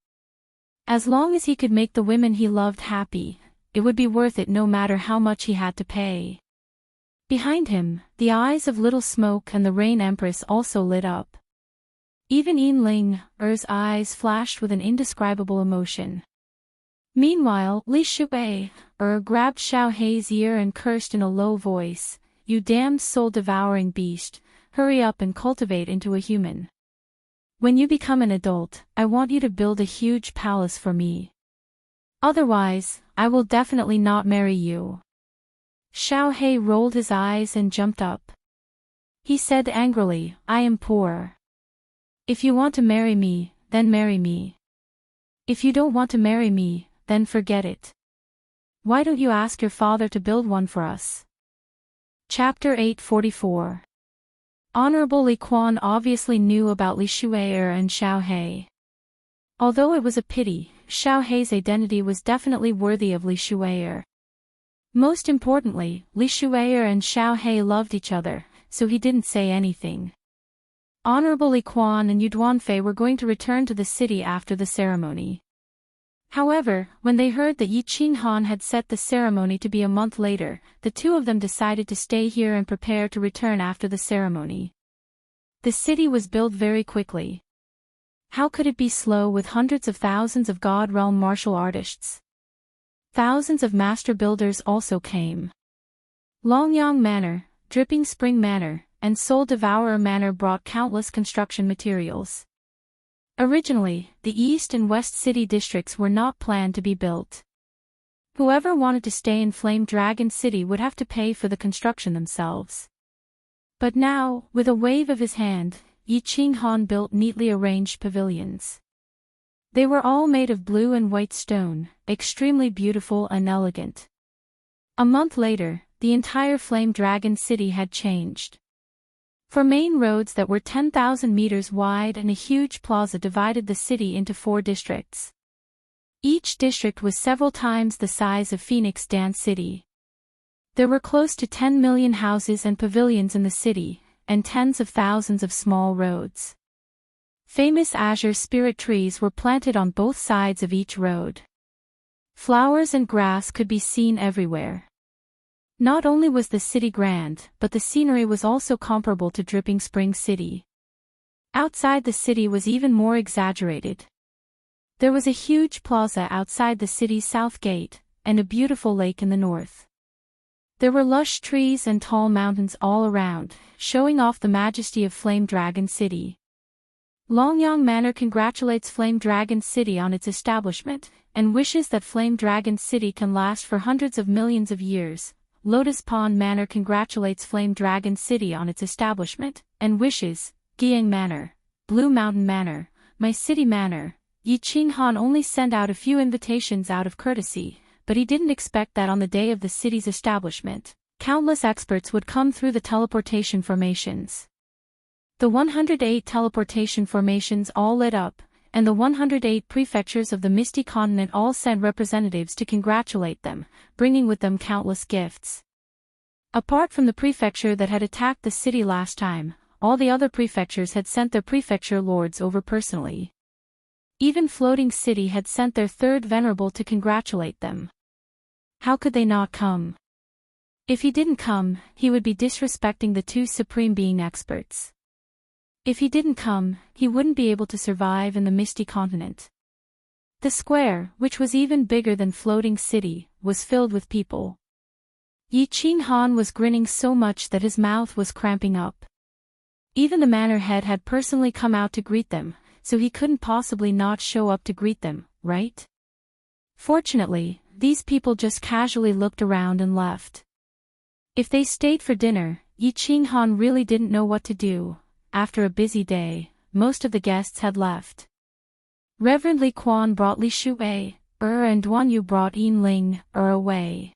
As long as he could make the women he loved happy, it would be worth it no matter how much he had to pay. Behind him, the eyes of Little Smoke and the Rain Empress also lit up. Even Yinling's eyes flashed with an indescribable emotion. Meanwhile, Li Shuwei grabbed Xiao Hei's ear and cursed in a low voice, "You damned soul-devouring beast, hurry up and cultivate into a human. When you become an adult, I want you to build a huge palace for me. Otherwise, I will definitely not marry you." Xiao Hei rolled his eyes and jumped up. He said angrily, "I am poor. If you want to marry me, then marry me. If you don't want to marry me, then forget it. Why don't you ask your father to build one for us?" Chapter 844. Honorable Li Quan obviously knew about Li Shuwei and Xiao Hei. Although it was a pity, Xiao Hei's identity was definitely worthy of Li Shuwei. Most importantly, Li Shuwei and Xiao Hei loved each other, so he didn't say anything. Honorable Li Quan and Yu Duanfei were going to return to the city after the ceremony. However, when they heard that Yi Qinghan had set the ceremony to be a month later, the two of them decided to stay here and prepare to return after the ceremony. The city was built very quickly. How could it be slow with hundreds of thousands of God Realm martial artists? Thousands of master builders also came. Longyang Manor, Dripping Spring Manor, and Soul Devourer Manor brought countless construction materials. Originally, the East and West City districts were not planned to be built. Whoever wanted to stay in Flame Dragon City would have to pay for the construction themselves. But now, with a wave of his hand, Yi Qinghan built neatly arranged pavilions. They were all made of blue and white stone, extremely beautiful and elegant. A month later, the entire Flame Dragon City had changed. Four main roads that were 10,000 meters wide and a huge plaza divided the city into 4 districts. Each district was several times the size of Phoenix Dance City. There were close to 10 million houses and pavilions in the city, and tens of thousands of small roads. Famous azure spirit trees were planted on both sides of each road. Flowers and grass could be seen everywhere. Not only was the city grand, but the scenery was also comparable to Dripping Spring City. Outside the city was even more exaggerated. There was a huge plaza outside the city's south gate, and a beautiful lake in the north. There were lush trees and tall mountains all around, showing off the majesty of Flame Dragon City. Longyang Manor congratulates Flame Dragon City on its establishment, and wishes that Flame Dragon City can last for hundreds of millions of years. Lotus Pond Manor congratulates Flame Dragon City on its establishment, and wishes, Giyang Manor, Blue Mountain Manor, My City Manor. Yi Qinghan only sent out a few invitations out of courtesy, but he didn't expect that on the day of the city's establishment, countless experts would come through the teleportation formations. The 108 teleportation formations all lit up, and the 108 prefectures of the Misty Continent all sent representatives to congratulate them, bringing with them countless gifts. Apart from the prefecture that had attacked the city last time, all the other prefectures had sent their prefecture lords over personally. Even Floating City had sent their third venerable to congratulate them. How could they not come? If he didn't come, he would be disrespecting the two Supreme Being experts. If he didn't come, he wouldn't be able to survive in the Misty Continent. The square, which was even bigger than Floating City, was filled with people. Yi Qinghan was grinning so much that his mouth was cramping up. Even the manor head had personally come out to greet them, so he couldn't possibly not show up to greet them, right? Fortunately, these people just casually looked around and left. If they stayed for dinner, Yi Qinghan really didn't know what to do. After a busy day, most of the guests had left. Reverend Li Quan brought Li Shuwei, and Duan Yu brought Yin Ling, away.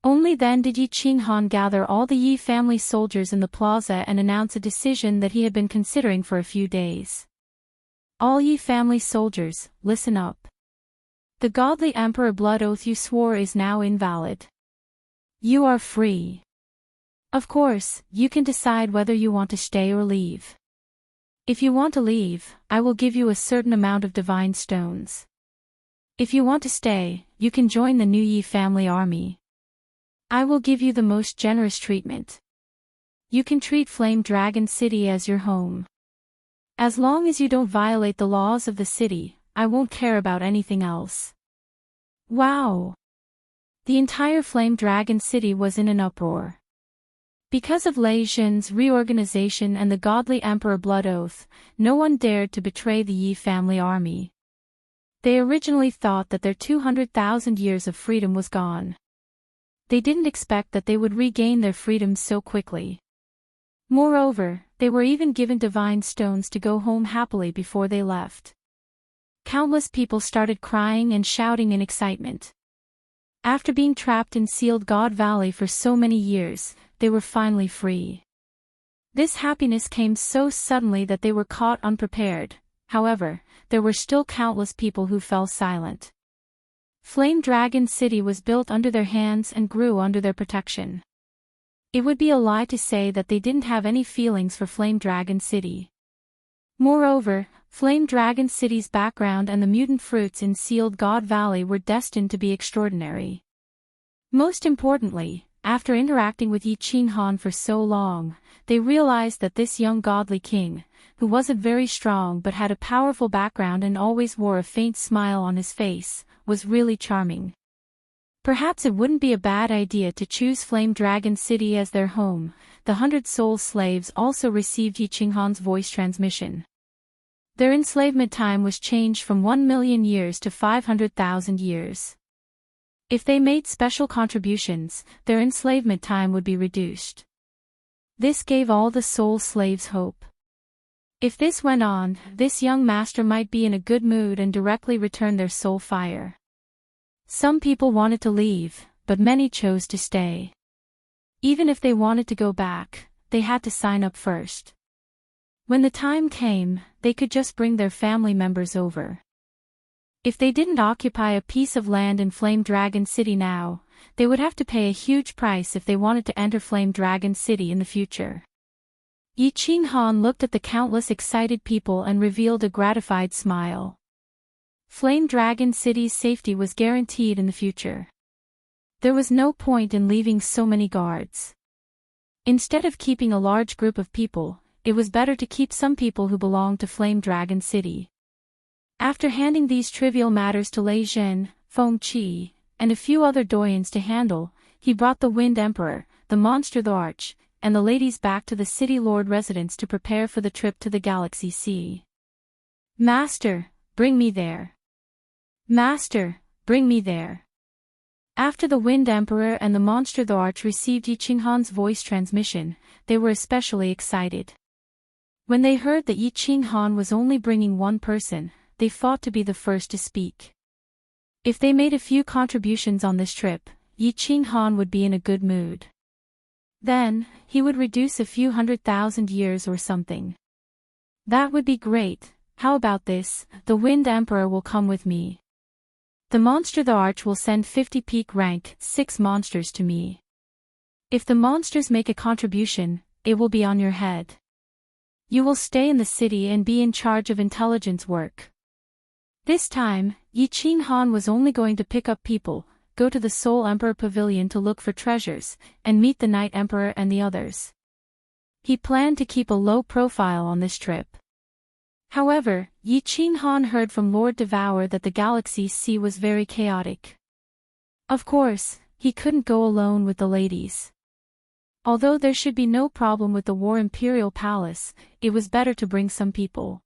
Only then did Yi Qinghan gather all the Yi family soldiers in the plaza and announce a decision that he had been considering for a few days. All Yi family soldiers, listen up. The godly emperor blood oath you swore is now invalid. You are free. Of course, you can decide whether you want to stay or leave. If you want to leave, I will give you a certain amount of divine stones. If you want to stay, you can join the new Yi family army. I will give you the most generous treatment. You can treat Flame Dragon City as your home. As long as you don't violate the laws of the city, I won't care about anything else. Wow! The entire Flame Dragon City was in an uproar. Because of Lei Zhen's reorganization and the godly emperor blood oath, no one dared to betray the Yi family army. They originally thought that their 200,000 years of freedom was gone. They didn't expect that they would regain their freedom so quickly. Moreover, they were even given divine stones to go home happily before they left. Countless people started crying and shouting in excitement. After being trapped in Sealed God Valley for so many years, they were finally free. This happiness came so suddenly that they were caught unprepared. However, there were still countless people who fell silent. Flame Dragon City was built under their hands and grew under their protection. It would be a lie to say that they didn't have any feelings for Flame Dragon City. Moreover, Flame Dragon City's background and the mutant fruits in Sealed God Valley were destined to be extraordinary. Most importantly, after interacting with Yi Qinghan for so long, they realized that this young godly king, who wasn't very strong but had a powerful background and always wore a faint smile on his face, was really charming. Perhaps it wouldn't be a bad idea to choose Flame Dragon City as their home. The 100 soul slaves also received Yi Qinghan's voice transmission. Their enslavement time was changed from 1 million years to 500,000 years. If they made special contributions, their enslavement time would be reduced. This gave all the soul slaves hope. If this went on, this young master might be in a good mood and directly return their soul fire. Some people wanted to leave, but many chose to stay. Even if they wanted to go back, they had to sign up first. When the time came, they could just bring their family members over. If they didn't occupy a piece of land in Flame Dragon City now, they would have to pay a huge price if they wanted to enter Flame Dragon City in the future. Yi Qinghan looked at the countless excited people and revealed a gratified smile. Flame Dragon City's safety was guaranteed in the future. There was no point in leaving so many guards. Instead of keeping a large group of people, it was better to keep some people who belonged to Flame Dragon City. After handing these trivial matters to Lei Zhen, Feng Qi, and a few other doyens to handle, he brought the Wind Emperor, the Monster the Arch, and the ladies back to the City Lord residence to prepare for the trip to the Galaxy Sea. Master, bring me there. Master, bring me there. After the Wind Emperor and the Monster the Arch received Yi Qinghan's voice transmission, they were especially excited. When they heard that Yi Qinghan was only bringing one person, they fought to be the first to speak. If they made a few contributions on this trip, Yi Qinghan would be in a good mood. Then, he would reduce a few 100,000 years or something. That would be great. How about this? The Wind Emperor will come with me. The Monster the Arch will send 50 peak rank 6 monsters to me. If the monsters make a contribution, it will be on your head. You will stay in the city and be in charge of intelligence work. This time, Yi Qinghan was only going to pick up people, go to the Soul Emperor Pavilion to look for treasures, and meet the Night Emperor and the others. He planned to keep a low profile on this trip. However, Yi Qinghan heard from Lord Devour that the Galaxy Sea was very chaotic. Of course, he couldn't go alone with the ladies. Although there should be no problem with the War Imperial Palace, it was better to bring some people.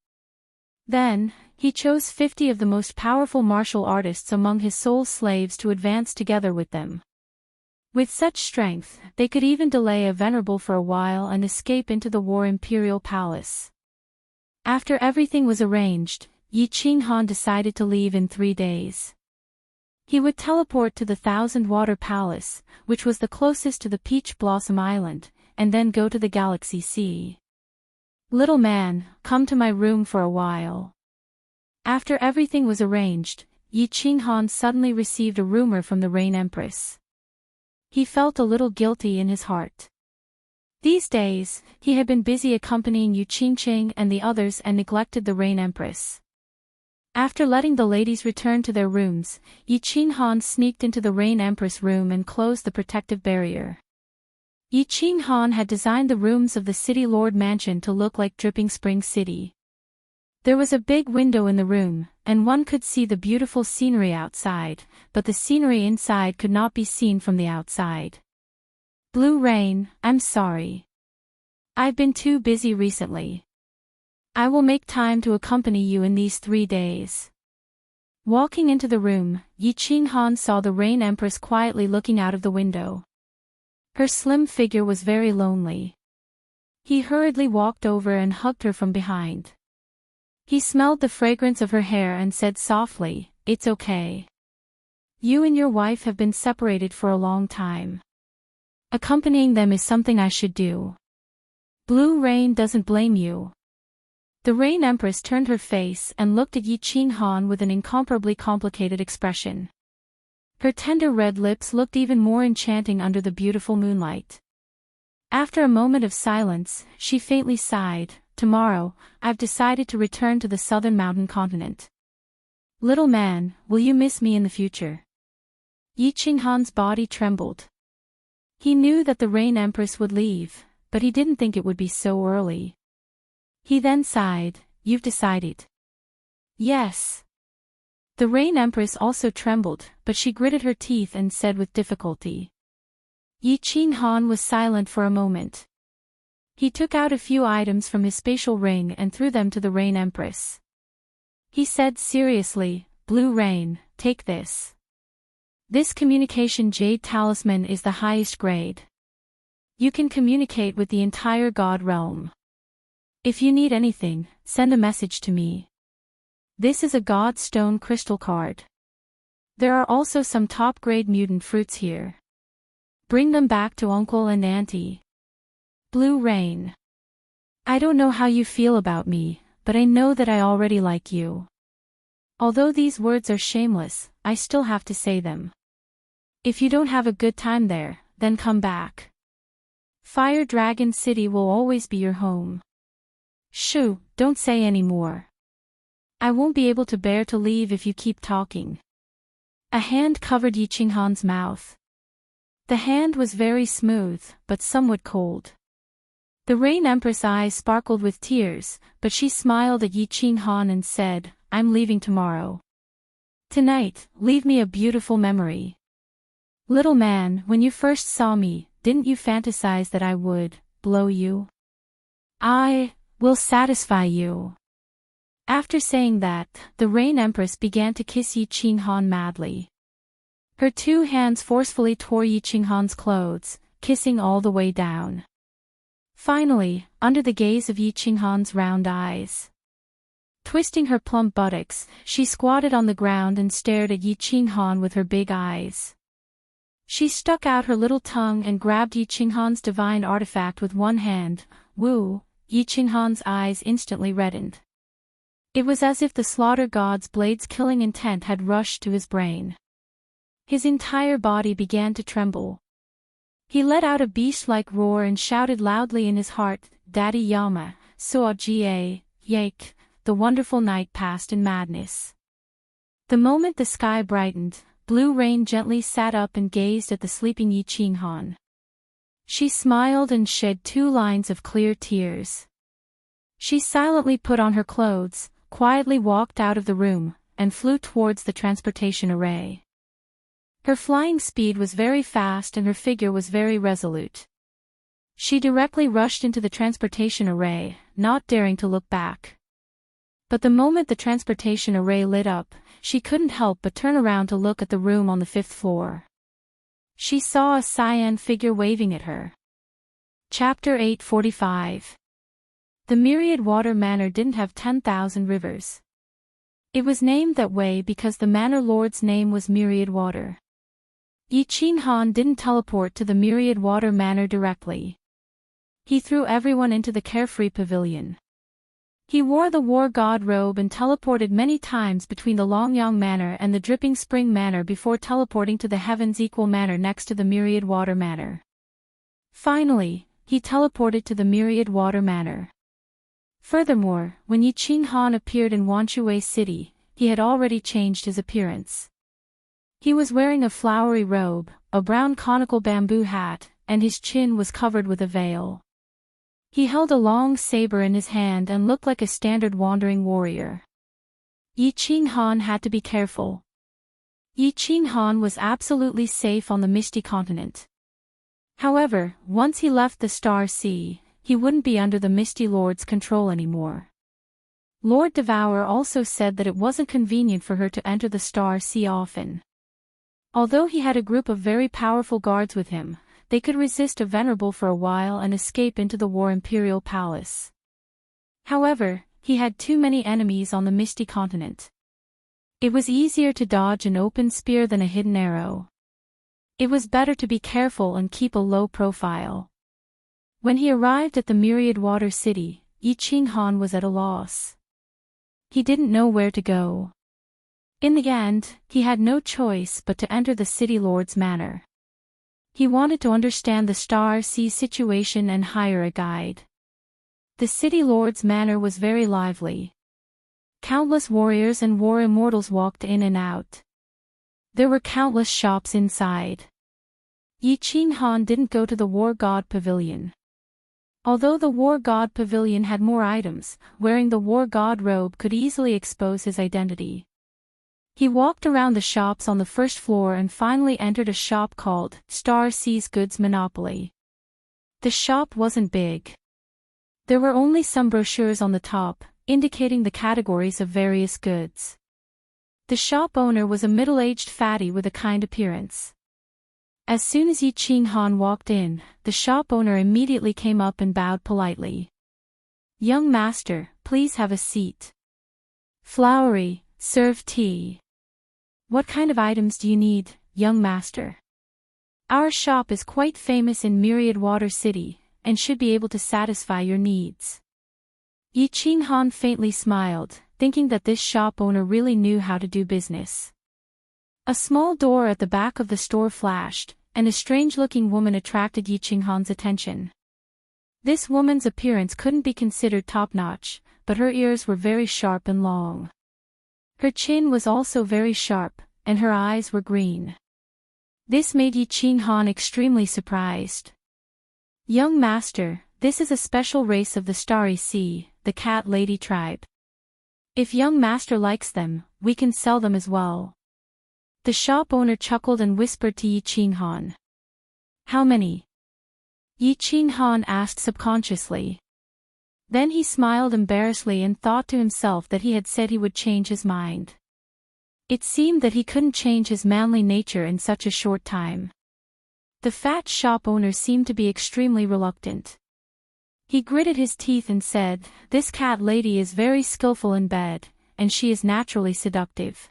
Then, he chose 50 of the most powerful martial artists among his soul slaves to advance together with them. With such strength, they could even delay a venerable for a while and escape into the War Imperial Palace. After everything was arranged, Yi Qinghan decided to leave in 3 days. He would teleport to the Thousand Water Palace, which was the closest to the Peach Blossom Island, and then go to the Galaxy Sea. Little man, come to my room for a while. After everything was arranged, Yi Qinghan suddenly received a rumor from the Rain Empress. He felt a little guilty in his heart. These days, he had been busy accompanying Yu Qingqing and the others and neglected the Rain Empress. After letting the ladies return to their rooms, Yi Qinghan sneaked into the Rain Empress room and closed the protective barrier. Yi Qinghan had designed the rooms of the City Lord Mansion to look like Dripping Spring City. There was a big window in the room, and one could see the beautiful scenery outside, but the scenery inside could not be seen from the outside. Blue Rain, I'm sorry. I've been too busy recently. I will make time to accompany you in these 3 days. Walking into the room, Yi Qinghan saw the Rain Empress quietly looking out of the window. Her slim figure was very lonely. He hurriedly walked over and hugged her from behind. He smelled the fragrance of her hair and said softly, "It's okay. You and your wife have been separated for a long time. Accompanying them is something I should do. Blue Rain doesn't blame you." The Rain Empress turned her face and looked at Yi Qinghan with an incomparably complicated expression. Her tender red lips looked even more enchanting under the beautiful moonlight. After a moment of silence, she faintly sighed, "Tomorrow, I've decided to return to the southern mountain continent. Little man, will you miss me in the future?" Yi Qinghan's body trembled. He knew that the Rain Empress would leave, but he didn't think it would be so early. He then sighed, "You've decided?" "Yes." The Rain Empress also trembled, but she gritted her teeth and said with difficulty. Yi Qinghan was silent for a moment. He took out a few items from his spatial ring and threw them to the Rain Empress. He said seriously, "Blue Rain, take this. This communication jade talisman is the highest grade. You can communicate with the entire God realm. If you need anything, send a message to me. This is a God stone crystal card. There are also some top-grade mutant fruits here. Bring them back to Uncle and Auntie. Blue Rain. I don't know how you feel about me, but I know that I already like you. Although these words are shameless, I still have to say them. If you don't have a good time there, then come back. Fire Dragon City will always be your home." "Shoo, don't say any more. I won't be able to bear to leave if you keep talking. A hand covered Yi Qinghan's mouth. The hand was very smooth, but somewhat cold. The Rain Empress' eyes sparkled with tears, but she smiled at Yi Qinghan and said, I'm leaving tomorrow. Tonight, leave me a beautiful memory. Little man, when you first saw me, didn't you fantasize that I would blow you? I will satisfy you. After saying that, the Rain Empress began to kiss Yi Qinghan madly. Her two hands forcefully tore Yi Qinghan's clothes, kissing all the way down. Finally, under the gaze of Yi Qinghan's round eyes, twisting her plump buttocks, she squatted on the ground and stared at Yi Qinghan with her big eyes. She stuck out her little tongue and grabbed Yi Qinghan's divine artifact with one hand. Woo! Yi Qinghan's eyes instantly reddened. It was as if the slaughter god's blade's killing intent had rushed to his brain. His entire body began to tremble. He let out a beast-like roar and shouted loudly in his heart, Daddy Yama, Soa Ga, Yake. The wonderful night passed in madness. The moment the sky brightened, Blue Rain gently sat up and gazed at the sleeping Yi Qinghan. She smiled and shed 2 lines of clear tears. She silently put on her clothes, quietly walked out of the room, and flew towards the transportation array. Her flying speed was very fast and her figure was very resolute. She directly rushed into the transportation array, not daring to look back. But the moment the transportation array lit up, she couldn't help but turn around to look at the room on the 5th floor. She saw a cyan figure waving at her. Chapter 845. The Myriad Water Manor didn't have 10,000 rivers. It was named that way because the manor lord's name was Myriad Water. Yi Qinghan didn't teleport to the Myriad Water Manor directly. He threw everyone into the Carefree Pavilion. He wore the War God robe and teleported many times between the Longyang Manor and the Dripping Spring Manor before teleporting to the Heaven's Equal Manor next to the Myriad Water Manor. Finally, he teleported to the Myriad Water Manor. Furthermore, when Yi Qinghan appeared in Wanshui City, he had already changed his appearance. He was wearing a flowery robe, a brown conical bamboo hat, and his chin was covered with a veil. He held a long saber in his hand and looked like a standard wandering warrior. Yi Qinghan had to be careful. Yi Qinghan was absolutely safe on the Misty Continent. However, once he left the Star Sea, he wouldn't be under the Misty Lord's control anymore. Lord Devour also said that it wasn't convenient for her to enter the Star Sea often. Although he had a group of very powerful guards with him, they could resist a Venerable for a while and escape into the War Imperial Palace. However, he had too many enemies on the Misty Continent. It was easier to dodge an open spear than a hidden arrow. It was better to be careful and keep a low profile. When he arrived at the Myriad Water City, Yi Qinghan was at a loss. He didn't know where to go. In the end, he had no choice but to enter the City Lord's manor. He wanted to understand the Star Sea situation and hire a guide. The City Lord's manor was very lively. Countless warriors and war immortals walked in and out. There were countless shops inside. Yi Qinghan didn't go to the War God Pavilion. Although the War God Pavilion had more items, wearing the War God robe could easily expose his identity. He walked around the shops on the 1st floor and finally entered a shop called Star Sea's Goods Monopoly. The shop wasn't big. There were only some brochures on the top, indicating the categories of various goods. The shop owner was a middle-aged fatty with a kind appearance. As soon as Yi Qinghan walked in, the shop owner immediately came up and bowed politely. "Young master, please have a seat." "Flowery, serve tea." "What kind of items do you need, young master?" "Our shop is quite famous in Myriad Water City, and should be able to satisfy your needs." Yi Qinghan faintly smiled, thinking that this shop owner really knew how to do business. A small door at the back of the store flashed, and a strange-looking woman attracted Yi Qinghan's attention. This woman's appearance couldn't be considered top-notch, but her ears were very sharp and long. Her chin was also very sharp, and her eyes were green. This made Yi Qinghan extremely surprised. "Young master, this is a special race of the Starry Sea, the Cat Lady tribe. If young master likes them, we can sell them as well." The shop owner chuckled and whispered to Yi Qinghan. "How many?" Yi Qinghan asked subconsciously. Then he smiled embarrassedly and thought to himself that he had said he would change his mind. It seemed that he couldn't change his manly nature in such a short time. The fat shop owner seemed to be extremely reluctant. He gritted his teeth and said, "This cat lady is very skillful in bed, and she is naturally seductive.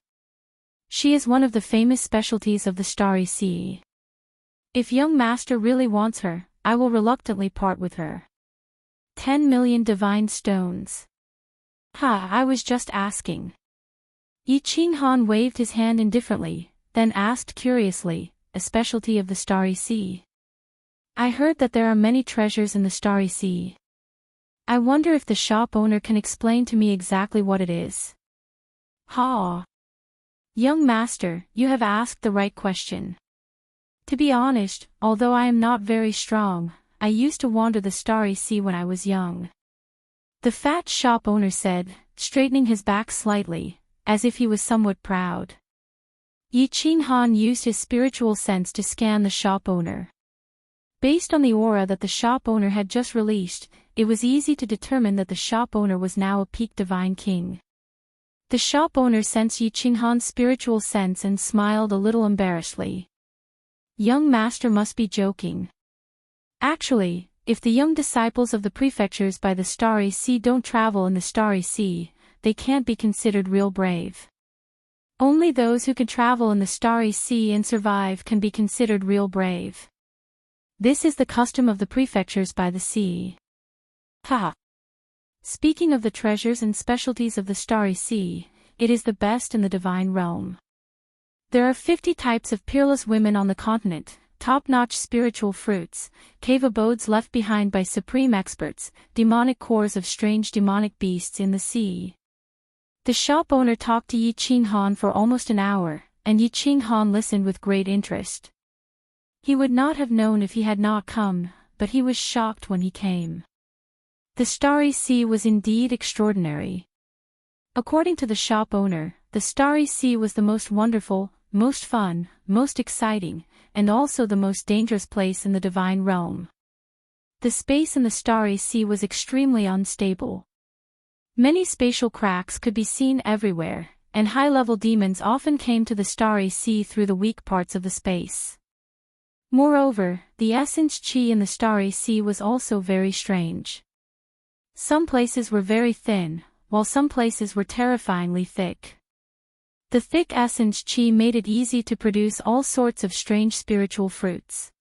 She is one of the famous specialties of the Starry Sea. If young master really wants her, I will reluctantly part with her. 10 million divine stones. I was just asking." Yi Qinghan waved his hand indifferently, then asked curiously, "A specialty of the Starry Sea? I heard that there are many treasures in the Starry Sea. I wonder if the shop owner can explain to me exactly what it is." "Ha! Young master, you have asked the right question. To be honest, although I am not very strong, I used to wander the Starry Sea when I was young," the fat shop owner said, straightening his back slightly, as if he was somewhat proud. Yi Qinghan used his spiritual sense to scan the shop owner. Based on the aura that the shop owner had just released, it was easy to determine that the shop owner was now a peak divine king. The shop owner sensed Yi Qinghan's spiritual sense and smiled a little embarrassedly. "Young master must be joking. Actually, if the young disciples of the prefectures by the Starry Sea don't travel in the Starry Sea, they can't be considered real brave. Only those who can travel in the Starry Sea and survive can be considered real brave. This is the custom of the prefectures by the sea." Ha! Speaking of the treasures and specialties of the Starry Sea, it is the best in the divine realm. There are 50 types of peerless women on the continent, top-notch spiritual fruits, cave abodes left behind by supreme experts, demonic cores of strange demonic beasts in the sea. The shop owner talked to Yi Qinghan for almost an hour, and Yi Qinghan listened with great interest. He would not have known if he had not come, but he was shocked when he came. The Starry Sea was indeed extraordinary. According to the shop owner, the Starry Sea was the most wonderful, most fun, most exciting, and also the most dangerous place in the divine realm. The space in the Starry Sea was extremely unstable. Many spatial cracks could be seen everywhere, and high-level demons often came to the Starry Sea through the weak parts of the space. Moreover, the essence qi in the Starry Sea was also very strange. Some places were very thin, while some places were terrifyingly thick. The thick essence qi made it easy to produce all sorts of strange spiritual fruits.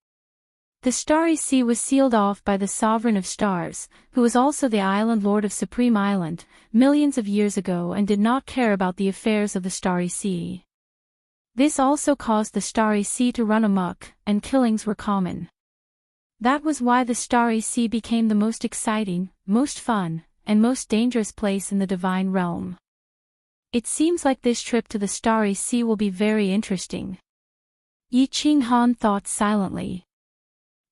The Starry Sea was sealed off by the Sovereign of Stars, who was also the Island Lord of Supreme Island, millions of years ago and did not care about the affairs of the Starry Sea. This also caused the Starry Sea to run amok, and killings were common. That was why the Starry Sea became the most exciting, most fun, and most dangerous place in the divine realm. It seems like this trip to the Starry Sea will be very interesting. Yi Qinghan thought silently.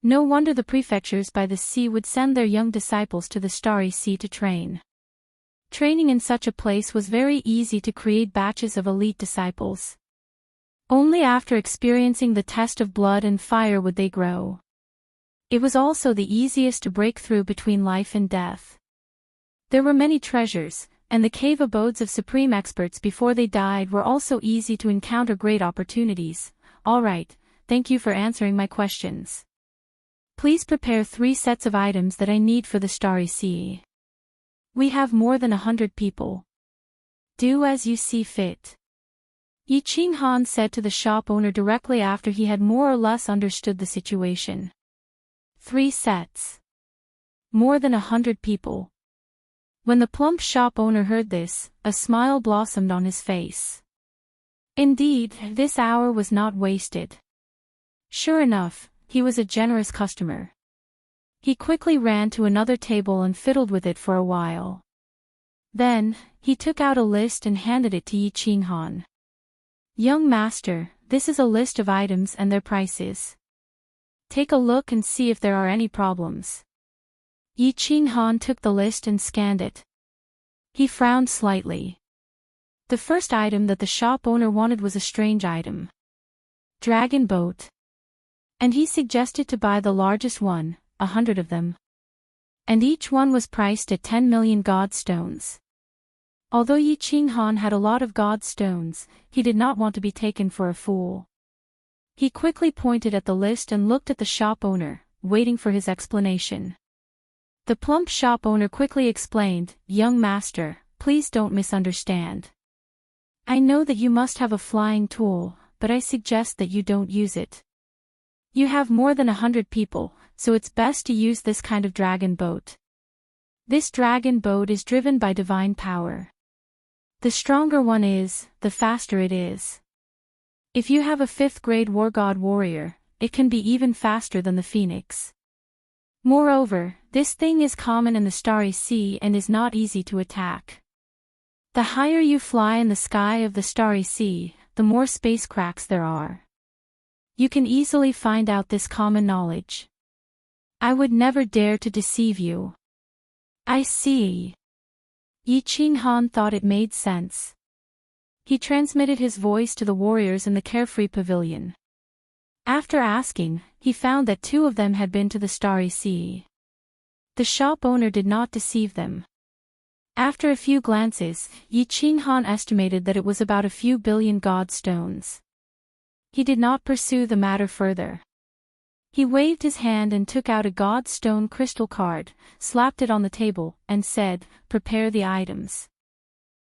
No wonder the prefectures by the sea would send their young disciples to the Starry Sea to train. Training in such a place was very easy to create batches of elite disciples. Only after experiencing the test of blood and fire would they grow. It was also the easiest to break through between life and death. There were many treasures, and the cave abodes of supreme experts before they died were also easy to encounter great opportunities. All right, thank you for answering my questions. Please prepare 3 sets of items that I need for the Starry Sea. We have more than 100 people. Do as you see fit. Yi Qinghan said to the shop owner directly after he had more or less understood the situation. 3 sets. More than 100 people. When the plump shop owner heard this, a smile blossomed on his face. Indeed, this hour was not wasted. Sure enough, he was a generous customer. He quickly ran to another table and fiddled with it for a while. Then, he took out a list and handed it to Yi Qinghan. Young master, this is a list of items and their prices. Take a look and see if there are any problems. Yi Qinghan took the list and scanned it. He frowned slightly. The first item that the shop owner wanted was a strange item. Dragon boat. And he suggested to buy the largest one, 100 of them. And each one was priced at 10 million god stones. Although Yi Qinghan had a lot of god stones, he did not want to be taken for a fool. He quickly pointed at the list and looked at the shop owner, waiting for his explanation. The plump shop owner quickly explained, "Young master, please don't misunderstand. I know that you must have a flying tool, but I suggest that you don't use it. You have more than 100 people, so it's best to use this kind of dragon boat. This dragon boat is driven by divine power. The stronger one is, the faster it is. If you have a 5th grade war god warrior, it can be even faster than the phoenix. Moreover, this thing is common in the Starry Sea and is not easy to attack. The higher you fly in the sky of the Starry Sea, the more space cracks there are. You can easily find out this common knowledge. I would never dare to deceive you." "I see." Yi Qinghan thought it made sense. He transmitted his voice to the warriors in the Carefree Pavilion. After asking, he found that 2 of them had been to the Starry Sea. The shop owner did not deceive them. After a few glances, Yi Qinghan estimated that it was about a few billion god stones. He did not pursue the matter further. He waved his hand and took out a god stone crystal card, slapped it on the table, and said, "Prepare the items."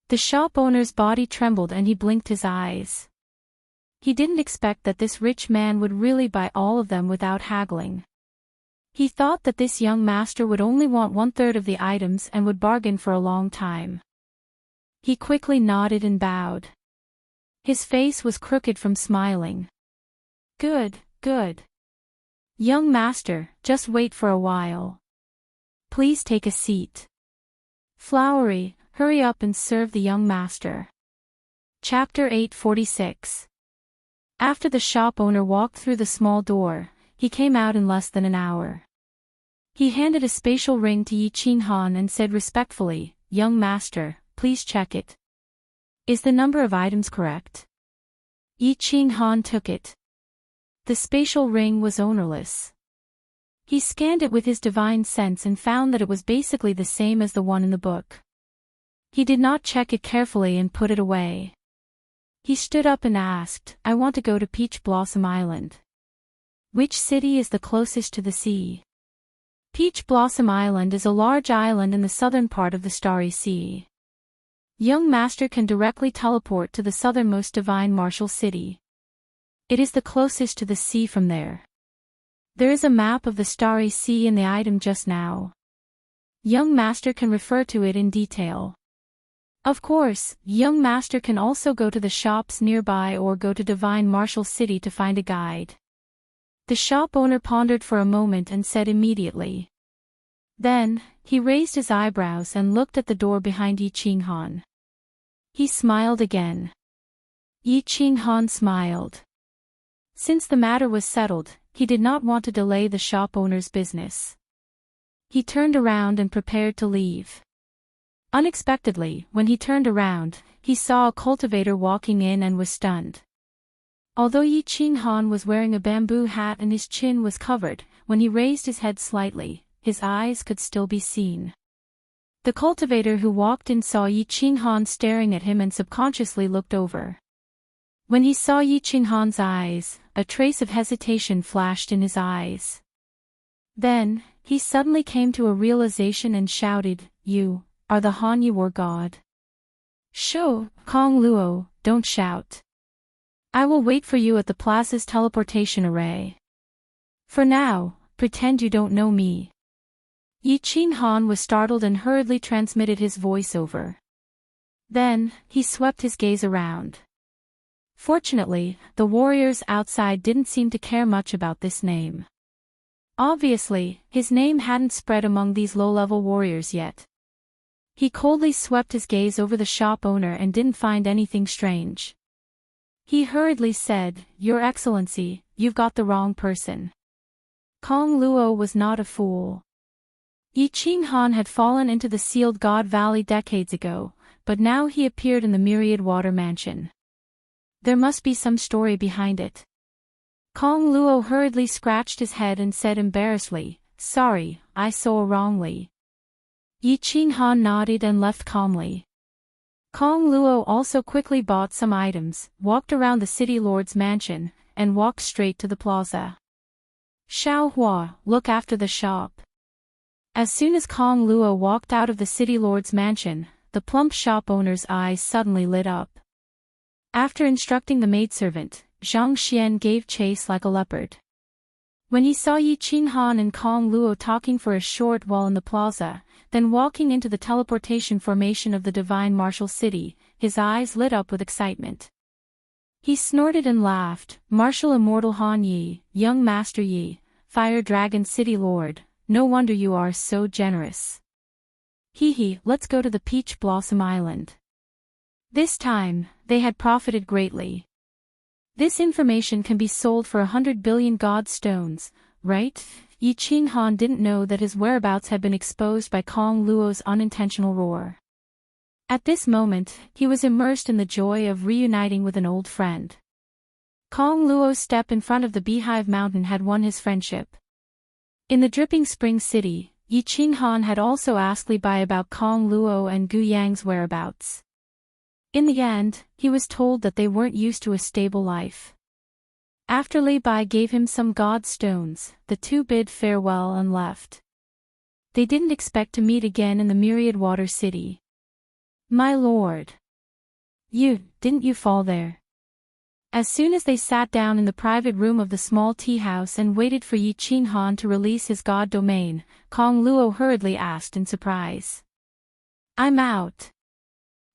The shop owner's body trembled and he blinked his eyes. He didn't expect that this rich man would really buy all of them without haggling. He thought that this young master would only want 1/3 of the items and would bargain for a long time. He quickly nodded and bowed. His face was crooked from smiling. "Good, good. Young master, just wait for a while. Please take a seat. Flowery, hurry up and serve the young master." Chapter 846. After the shop owner walked through the small door, he came out in less than an hour. He handed a spatial ring to Yi Qinghan and said respectfully, "Young master, please check it. Is the number of items correct?" Yi Qinghan took it. The spatial ring was ownerless. He scanned it with his divine sense and found that it was basically the same as the one in the book. He did not check it carefully and put it away. He stood up and asked, "I want to go to Peach Blossom Island. Which city is the closest to the sea?" Peach Blossom Island is a large island in the southern part of the Starry Sea. Young master can directly teleport to the southernmost divine martial city. It is the closest to the sea from there. There is a map of the Starry Sea in the item just now. Young master can refer to it in detail. Of course, young master can also go to the shops nearby or go to divine martial city to find a guide. The shop owner pondered for a moment and said immediately. Then, he raised his eyebrows and looked at the door behind Yi Qinghan. He smiled again. Yi Qinghan smiled. Since the matter was settled, he did not want to delay the shop owner's business. He turned around and prepared to leave. Unexpectedly, when he turned around, he saw a cultivator walking in and was stunned. Although Yi Qinghan was wearing a bamboo hat and his chin was covered, when he raised his head slightly, his eyes could still be seen. The cultivator who walked in saw Yi Qinghan staring at him and subconsciously looked over. When he saw Yi Qinghan's eyes, a trace of hesitation flashed in his eyes. Then, he suddenly came to a realization and shouted, "You are the Hanyi war god." "Shou, Kong Luo, don't shout. I will wait for you at the plaza's teleportation array. For now, pretend you don't know me." Yi Qinghan was startled and hurriedly transmitted his voice over. Then, he swept his gaze around. Fortunately, the warriors outside didn't seem to care much about this name. Obviously, his name hadn't spread among these low-level warriors yet. He coldly swept his gaze over the shop owner and didn't find anything strange. He hurriedly said, "Your Excellency, you've got the wrong person." Kong Luo was not a fool. Yi Qinghan had fallen into the sealed God Valley decades ago, but now he appeared in the Myriad Water Mansion. There must be some story behind it. Kong Luo hurriedly scratched his head and said embarrassedly, "Sorry, I saw wrongly." Yi Qinghan nodded and left calmly. Kong Luo also quickly bought some items, walked around the city lord's mansion, and walked straight to the plaza. "Xiao Hua, look after the shop." As soon as Kong Luo walked out of the city lord's mansion, the plump shop owner's eyes suddenly lit up. After instructing the maidservant, Zhang Xian gave chase like a leopard. When he saw Yi Qinghan and Kong Luo talking for a short while in the plaza, then walking into the teleportation formation of the divine martial city, his eyes lit up with excitement. He snorted and laughed, "Martial Immortal Han Yi, young Master Yi, Fire Dragon City Lord, no wonder you are so generous. Hee, let's go to the Peach Blossom Island." This time, they had profited greatly. This information can be sold for 100 billion God stones, right? Yi Qinghan didn't know that his whereabouts had been exposed by Kong Luo's unintentional roar. At this moment, he was immersed in the joy of reuniting with an old friend. Kong Luo's step in front of the Beehive Mountain had won his friendship. In the Dripping Spring City, Yi Qinghan had also asked Li Bai about Kong Luo and Gu Yang's whereabouts. In the end, he was told that they weren't used to a stable life. After Li Bai gave him some god stones, the two bid farewell and left. They didn't expect to meet again in the Myriad Water City. "My lord. Didn't you fall there?" As soon as they sat down in the private room of the small tea house and waited for Yi Qinghan to release his god domain, Kong Luo hurriedly asked in surprise. "I'm out."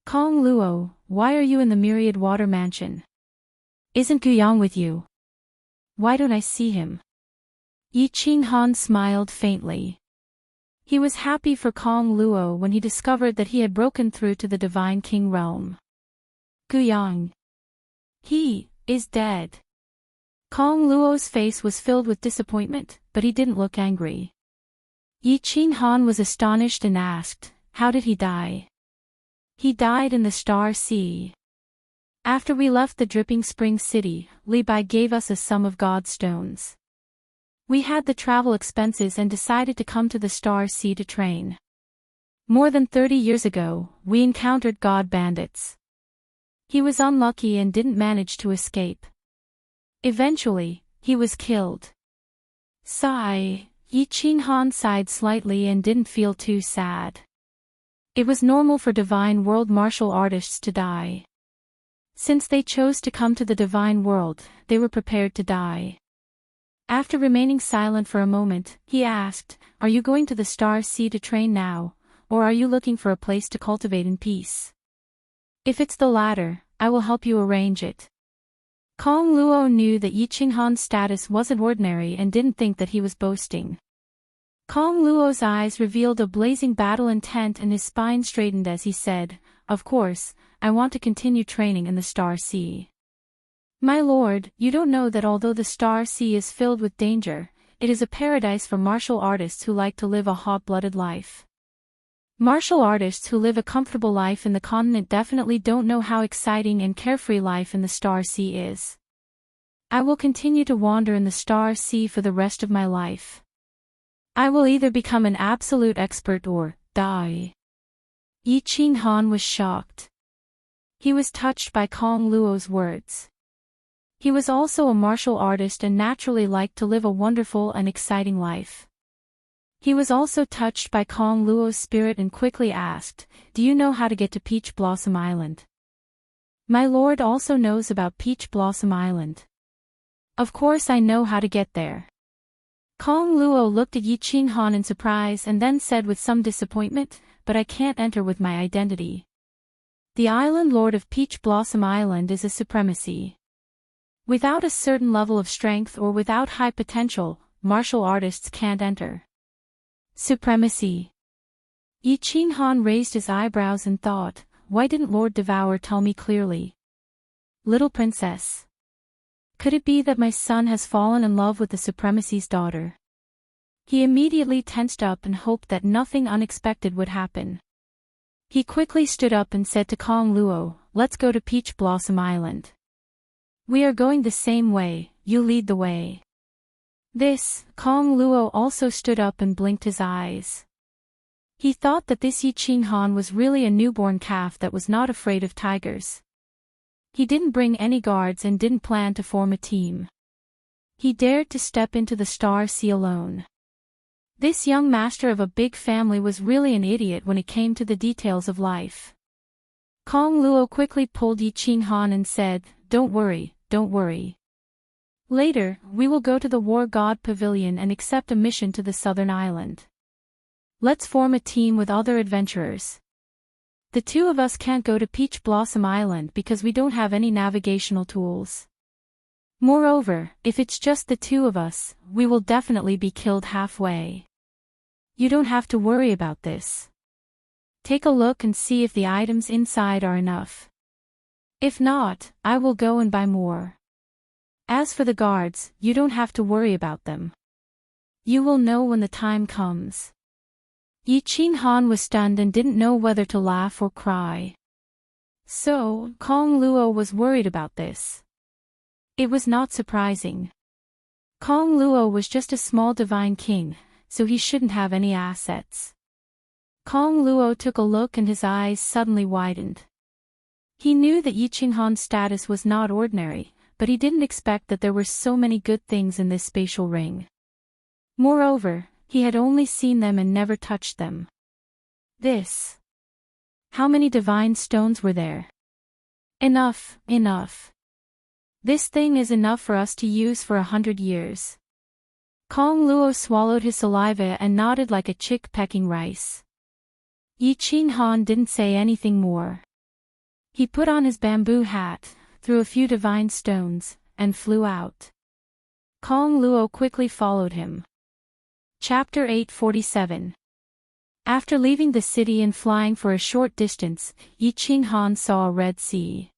"Kong Luo, why are you in the Myriad Water Mansion? Isn't Guyang with you? Why don't I see him?" Yi Qinghan smiled faintly. He was happy for Kong Luo when he discovered that he had broken through to the Divine King realm. "Guyang. He is dead." Kong Luo's face was filled with disappointment, but he didn't look angry. Yi Qinghan was astonished and asked, "How did he die?" "He died in the Star Sea. After we left the Dripping Spring City, Li Bai gave us a sum of god stones. We had the travel expenses and decided to come to the Star Sea to train. More than 30 years ago, we encountered god bandits. He was unlucky and didn't manage to escape. Eventually, he was killed." Sigh. Yi Qinghan sighed slightly and didn't feel too sad. It was normal for divine world martial artists to die. Since they chose to come to the divine world, they were prepared to die. After remaining silent for a moment, he asked, "Are you going to the Star Sea to train now, or are you looking for a place to cultivate in peace?" "If it's the latter, I will help you arrange it." Kong Luo knew that Yi Qinghan's status wasn't ordinary and didn't think that he was boasting. Kong Luo's eyes revealed a blazing battle intent and his spine straightened as he said, "Of course, I want to continue training in the Star Sea." "My lord, you don't know that although the Star Sea is filled with danger, it is a paradise for martial artists who like to live a hot-blooded life. Martial artists who live a comfortable life in the continent definitely don't know how exciting and carefree life in the Star Sea is. I will continue to wander in the Star Sea for the rest of my life. I will either become an absolute expert or die." Yi Qinghan was shocked. He was touched by Kong Luo's words. He was also a martial artist and naturally liked to live a wonderful and exciting life. He was also touched by Kong Luo's spirit and quickly asked, "Do you know how to get to Peach Blossom Island?" "My lord also knows about Peach Blossom Island. Of course I know how to get there." Kong Luo looked at Yi Qinghan in surprise and then said with some disappointment, "But I can't enter with my identity. The island lord of Peach Blossom Island is a supremacy. Without a certain level of strength or without high potential, martial artists can't enter." "Supremacy. Yi Qinghan raised his eyebrows and thought, why didn't Lord Devour tell me clearly? Little princess. Could it be that my son has fallen in love with the Supremacy's daughter? He immediately tensed up and hoped that nothing unexpected would happen. He quickly stood up and said to Kong Luo, let's go to Peach Blossom Island. We are going the same way, you lead the way. Kong Luo also stood up and blinked his eyes. He thought that this Yi Qinghan was really a newborn calf that was not afraid of tigers. He didn't bring any guards and didn't plan to form a team. He dared to step into the Star Sea alone. This young master of a big family was really an idiot when it came to the details of life. Kong Luo quickly pulled Yi Qinghan and said, don't worry, don't worry. Later, we will go to the War God Pavilion and accept a mission to the southern island. Let's form a team with other adventurers. The two of us can't go to Peach Blossom Island because we don't have any navigational tools. Moreover, if it's just the two of us, we will definitely be killed halfway. You don't have to worry about this. Take a look and see if the items inside are enough. If not, I will go and buy more. As for the guards, you don't have to worry about them. You will know when the time comes. Yi Qinghan was stunned and didn't know whether to laugh or cry. So, Kong Luo was worried about this. It was not surprising. Kong Luo was just a small divine king, so he shouldn't have any assets. Kong Luo took a look and his eyes suddenly widened. He knew that Yi Qinghan's status was not ordinary, but he didn't expect that there were so many good things in this spatial ring. Moreover, he had only seen them and never touched them. How many divine stones were there? Enough, enough. This thing is enough for us to use for 100 years. Kong Luo swallowed his saliva and nodded like a chick pecking rice. Yi Qinghan didn't say anything more. He put on his bamboo hat, threw a few divine stones, and flew out. Kong Luo quickly followed him. Chapter 847. After leaving the city and flying for a short distance, Yi Qinghan saw a red sea.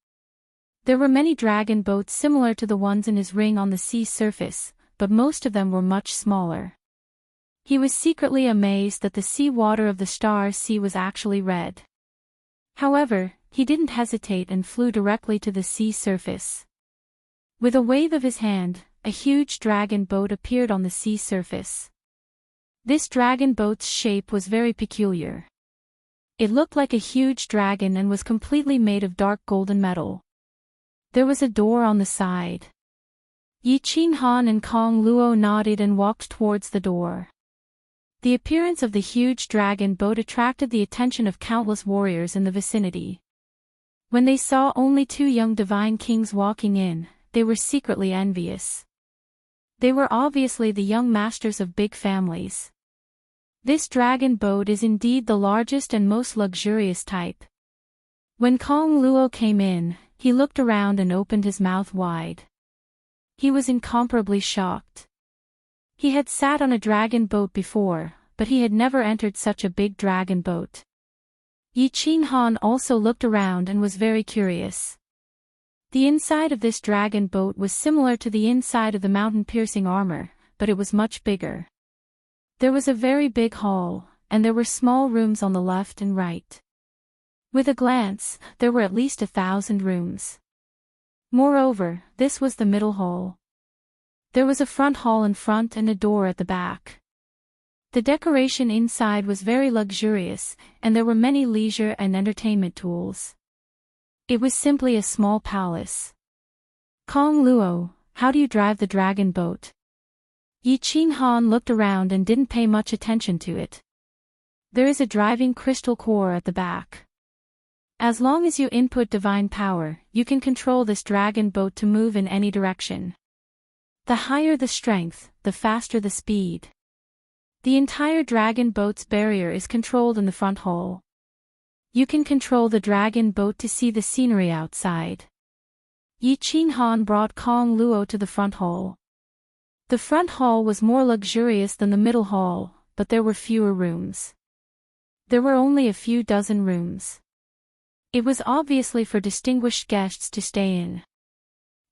There were many dragon boats similar to the ones in his ring on the sea surface, but most of them were much smaller. He was secretly amazed that the sea water of the Star Sea was actually red. However, he didn't hesitate and flew directly to the sea surface. With a wave of his hand, a huge dragon boat appeared on the sea surface. This dragon boat's shape was very peculiar. It looked like a huge dragon and was completely made of dark golden metal. There was a door on the side. Yi Qinghan and Kong Luo nodded and walked towards the door. The appearance of the huge dragon boat attracted the attention of countless warriors in the vicinity. When they saw only two young divine kings walking in, they were secretly envious. They were obviously the young masters of big families. This dragon boat is indeed the largest and most luxurious type. When Kong Luo came in, he looked around and opened his mouth wide. He was incomparably shocked. He had sat on a dragon boat before, but he had never entered such a big dragon boat. Yi Qinghan also looked around and was very curious. The inside of this dragon boat was similar to the inside of the mountain-piercing armor, but it was much bigger. There was a very big hall, and there were small rooms on the left and right. With a glance, there were at least 1,000 rooms. Moreover, this was the middle hall. There was a front hall in front and a door at the back. The decoration inside was very luxurious, and there were many leisure and entertainment tools. It was simply a small palace. Kong Luo, how do you drive the dragon boat? Yi Qinghan looked around and didn't pay much attention to it. There is a driving crystal core at the back. As long as you input divine power, you can control this dragon boat to move in any direction. The higher the strength, the faster the speed. The entire dragon boat's barrier is controlled in the front hall. You can control the dragon boat to see the scenery outside. Yi Qinghan brought Kong Luo to the front hall. The front hall was more luxurious than the middle hall, but there were fewer rooms. There were only a few dozen rooms. It was obviously for distinguished guests to stay in.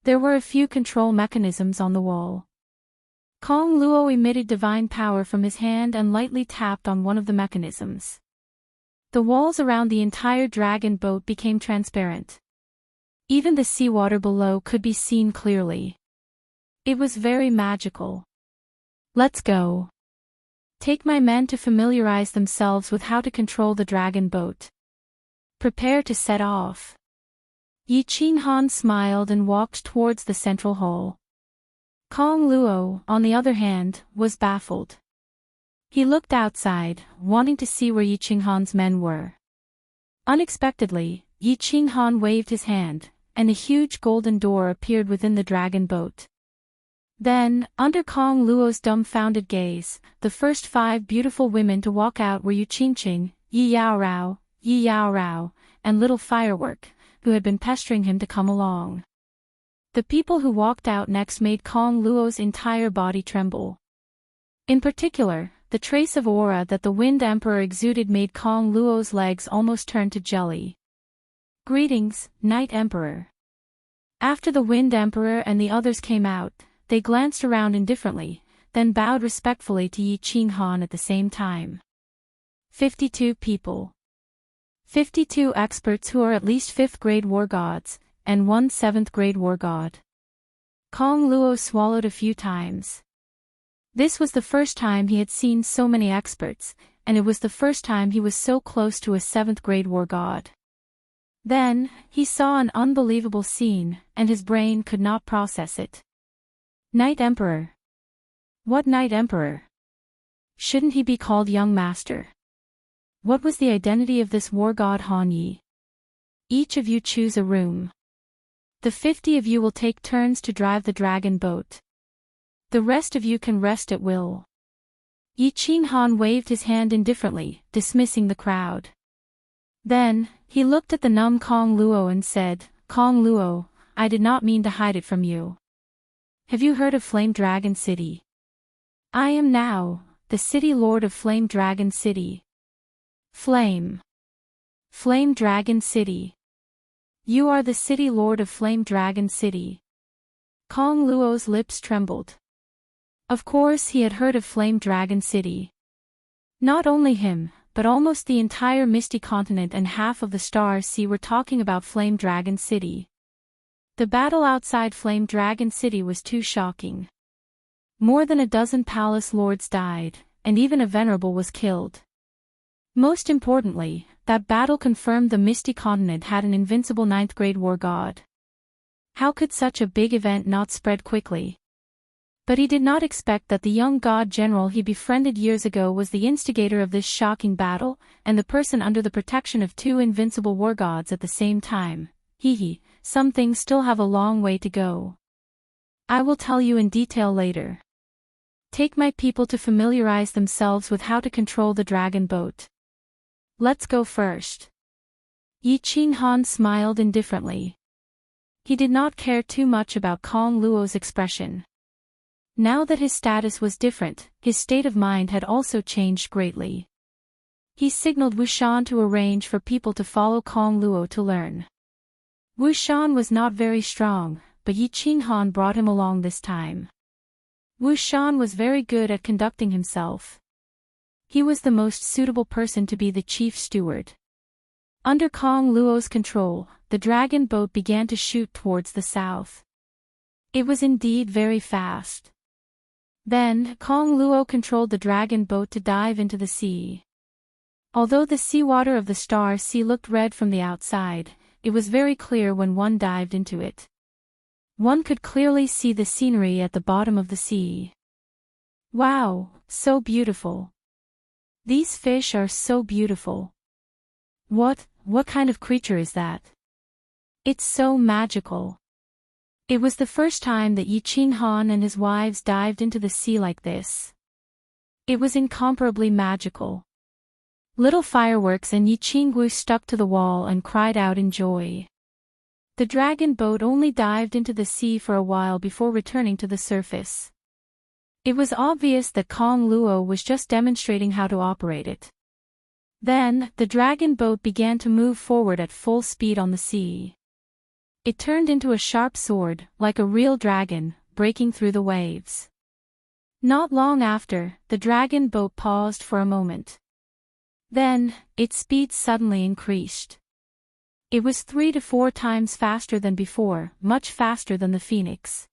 There were a few control mechanisms on the wall. Kong Luo emitted divine power from his hand and lightly tapped on one of the mechanisms. The walls around the entire dragon boat became transparent. Even the seawater below could be seen clearly. It was very magical. Let's go. Take my men to familiarize themselves with how to control the dragon boat. Prepare to set off. Yi Qinghan smiled and walked towards the central hall. Kong Luo, on the other hand, was baffled. He looked outside, wanting to see where Yi Qinghan's men were. Unexpectedly, Yi Qinghan waved his hand, and a huge golden door appeared within the dragon boat. Then, under Kong Luo's dumbfounded gaze, the first 5 beautiful women to walk out were Yu Qingqing, Yi Yaorao, Yi Yaorao, and Little Firework, who had been pestering him to come along. The people who walked out next made Kong Luo's entire body tremble. In particular, the trace of aura that the Wind Emperor exuded made Kong Luo's legs almost turn to jelly. Greetings, Night Emperor. After the Wind Emperor and the others came out, they glanced around indifferently, then bowed respectfully to Yi Qinghan at the same time. 52 people. 52 experts who are at least 5th grade war gods, and 1 7th grade war god. Kong Luo swallowed a few times. This was the first time he had seen so many experts, and it was the first time he was so close to a 7th grade war god. Then, he saw an unbelievable scene, and his brain could not process it. Night Emperor. What Night Emperor? Shouldn't he be called Young Master? What was the identity of this war god Han Yi? Each of you choose a room. The 50 of you will take turns to drive the dragon boat. The rest of you can rest at will. Yi Qinghan waved his hand indifferently, dismissing the crowd. Then, he looked at the numb Kong Luo and said, Kong Luo, I did not mean to hide it from you. Have you heard of Flame Dragon City? I am now, the City Lord of Flame Dragon City. Flame Dragon City. You are the City Lord of Flame Dragon City. Kong Luo's lips trembled. Of course he had heard of Flame Dragon City. Not only him, but almost the entire Misty Continent and half of the Star Sea were talking about Flame Dragon City. The battle outside Flame Dragon City was too shocking. More than a dozen palace lords died, and even a venerable was killed. Most importantly, that battle confirmed the Misty Continent had an invincible 9th grade war god. How could such a big event not spread quickly? But he did not expect that the young god general he befriended years ago was the instigator of this shocking battle, and the person under the protection of 2 invincible war gods at the same time. Some things still have a long way to go. I will tell you in detail later. Take my people to familiarize themselves with how to control the dragon boat. Let's go first. Yi Qinghan smiled indifferently. He did not care too much about Kong Luo's expression. Now that his status was different, his state of mind had also changed greatly. He signaled Wu Shan to arrange for people to follow Kong Luo to learn. Wu Shan was not very strong, but Yi Qinghan brought him along this time. Wu Shan was very good at conducting himself. He was the most suitable person to be the chief steward. Under Kong Luo's control, the dragon boat began to shoot towards the south. It was indeed very fast. Then, Kong Luo controlled the dragon boat to dive into the sea. Although the seawater of the Star Sea looked red from the outside, it was very clear when one dived into it. One could clearly see the scenery at the bottom of the sea. Wow, so beautiful. These fish are so beautiful. What kind of creature is that? It's so magical. It was the first time that Yi Qinghan and his wives dived into the sea like this. It was incomparably magical. Little Fireworks and Yi Qinggu stuck to the wall and cried out in joy. The dragon boat only dived into the sea for a while before returning to the surface. It was obvious that Kong Luo was just demonstrating how to operate it. Then, the dragon boat began to move forward at full speed on the sea. It turned into a sharp sword, like a real dragon, breaking through the waves. Not long after, the dragon boat paused for a moment. Then, its speed suddenly increased. It was 3 to 4 times faster than before, much faster than the phoenix.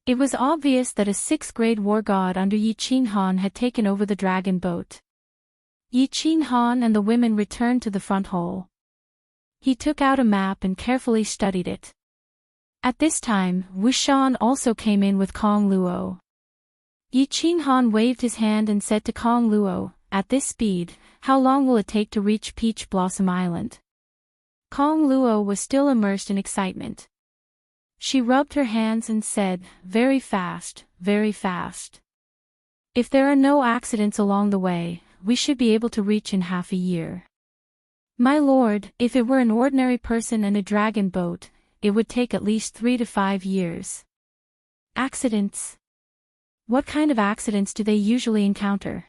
It was obvious that a 6th grade war god under Yi Qinghan had taken over the dragon boat. Yi Qinghan and the women returned to the front hall. He took out a map and carefully studied it. At this time, Wu Shan also came in with Kong Luo. Yi Qinghan waved his hand and said to Kong Luo, "At this speed, how long will it take to reach Peach Blossom Island?" Kong Luo was still immersed in excitement. She rubbed her hands and said, "Very fast, very fast. If there are no accidents along the way, we should be able to reach in half a year." "My lord, if it were an ordinary person and a dragon boat, it would take at least 3 to 5 years. Accidents? What kind of accidents do they usually encounter?"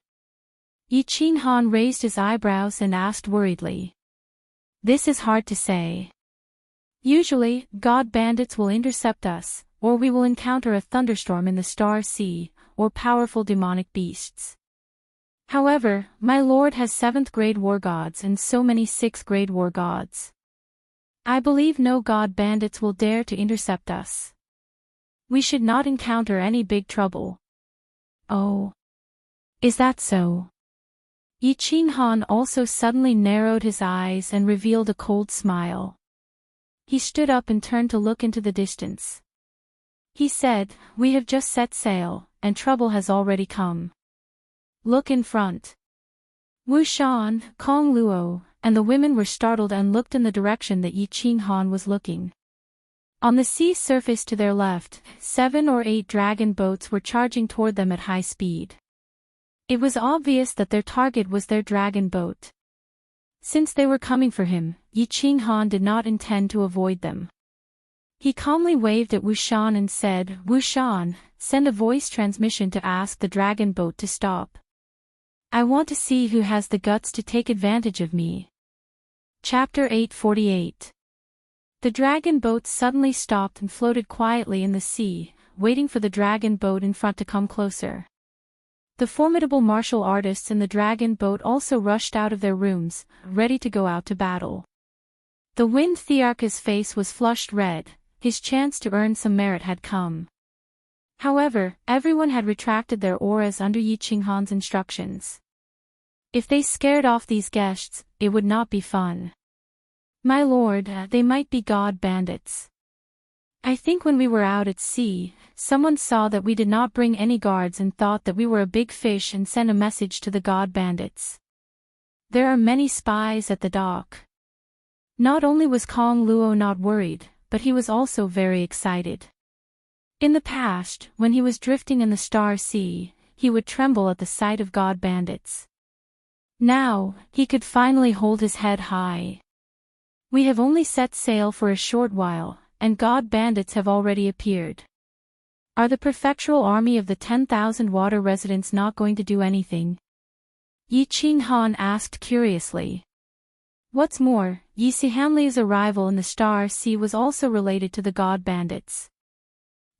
Yi Qinghan raised his eyebrows and asked worriedly. "This is hard to say. Usually, god bandits will intercept us, or we will encounter a thunderstorm in the Star Sea, or powerful demonic beasts. However, my lord has 7th grade war gods and so many 6th grade war gods. I believe no god bandits will dare to intercept us. We should not encounter any big trouble." "Oh. Is that so?" Yi Qinghan also suddenly narrowed his eyes and revealed a cold smile. He stood up and turned to look into the distance. He said, "We have just set sail, and trouble has already come. Look in front." Wu Shan, Kong Luo, and the women were startled and looked in the direction that Yi Qinghan was looking. On the sea surface to their left, 7 or 8 dragon boats were charging toward them at high speed. It was obvious that their target was their dragon boat. Since they were coming for him, Yi Qinghan did not intend to avoid them. He calmly waved at Wu Shan and said, "Wu Shan, send a voice transmission to ask the dragon boat to stop. I want to see who has the guts to take advantage of me." Chapter 848. The dragon boat suddenly stopped and floated quietly in the sea, waiting for the dragon boat in front to come closer. The formidable martial artists in the dragon boat also rushed out of their rooms, ready to go out to battle. The Wind Thearch's face was flushed red, his chance to earn some merit had come. However, everyone had retracted their auras under Yi Qinghan's instructions. If they scared off these guests, it would not be fun. "My lord, they might be god bandits. I think when we were out at sea, someone saw that we did not bring any guards and thought that we were a big fish and sent a message to the god bandits. There are many spies at the dock." Not only was Kong Luo not worried, but he was also very excited. In the past, when he was drifting in the Star Sea, he would tremble at the sight of god bandits. Now, he could finally hold his head high. "We have only set sail for a short while, and god bandits have already appeared. Are the prefectural army of the 10,000 water residents not going to do anything?" Yi Qinghan asked curiously. What's more, Yi Sihanli's arrival in the Star Sea was also related to the god bandits.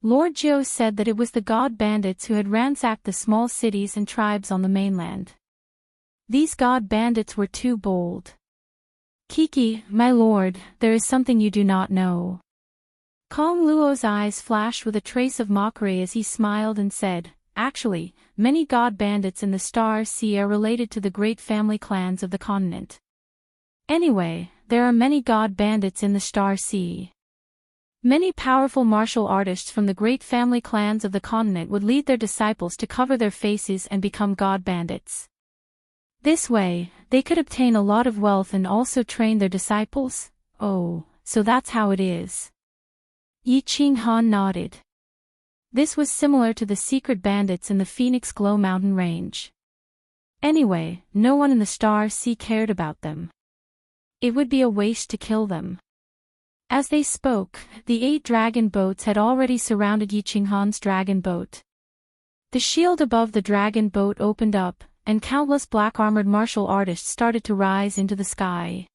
Lord Jiu said that it was the god bandits who had ransacked the small cities and tribes on the mainland. These god bandits were too bold. "Kiki, my lord, there is something you do not know." Kong Luo's eyes flashed with a trace of mockery as he smiled and said, "Actually, many god bandits in the Star Sea are related to the great family clans of the continent. Anyway, there are many god bandits in the Star Sea. Many powerful martial artists from the great family clans of the continent would lead their disciples to cover their faces and become god bandits. This way, they could obtain a lot of wealth and also train their disciples." "Oh, so that's how it is." Yi Qinghan nodded. This was similar to the secret bandits in the Phoenix Glow mountain range. Anyway, no one in the Star Sea cared about them. It would be a waste to kill them. As they spoke, the 8 dragon boats had already surrounded Yi Qinghan's dragon boat. The shield above the dragon boat opened up, and countless black-armored martial artists started to rise into the sky.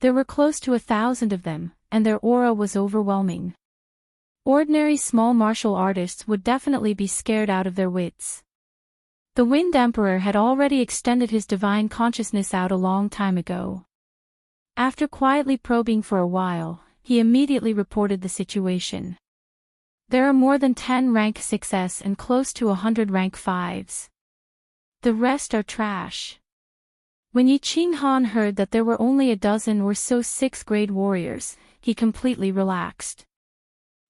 There were close to 1,000 of them, and their aura was overwhelming. Ordinary small martial artists would definitely be scared out of their wits. The Wind Emperor had already extended his divine consciousness out a long time ago. After quietly probing for a while, he immediately reported the situation. There are more than 10 rank 6s and close to 100 rank 5s. The rest are trash. When Yi Qinghan heard that there were only a dozen or so 6th grade warriors, he completely relaxed.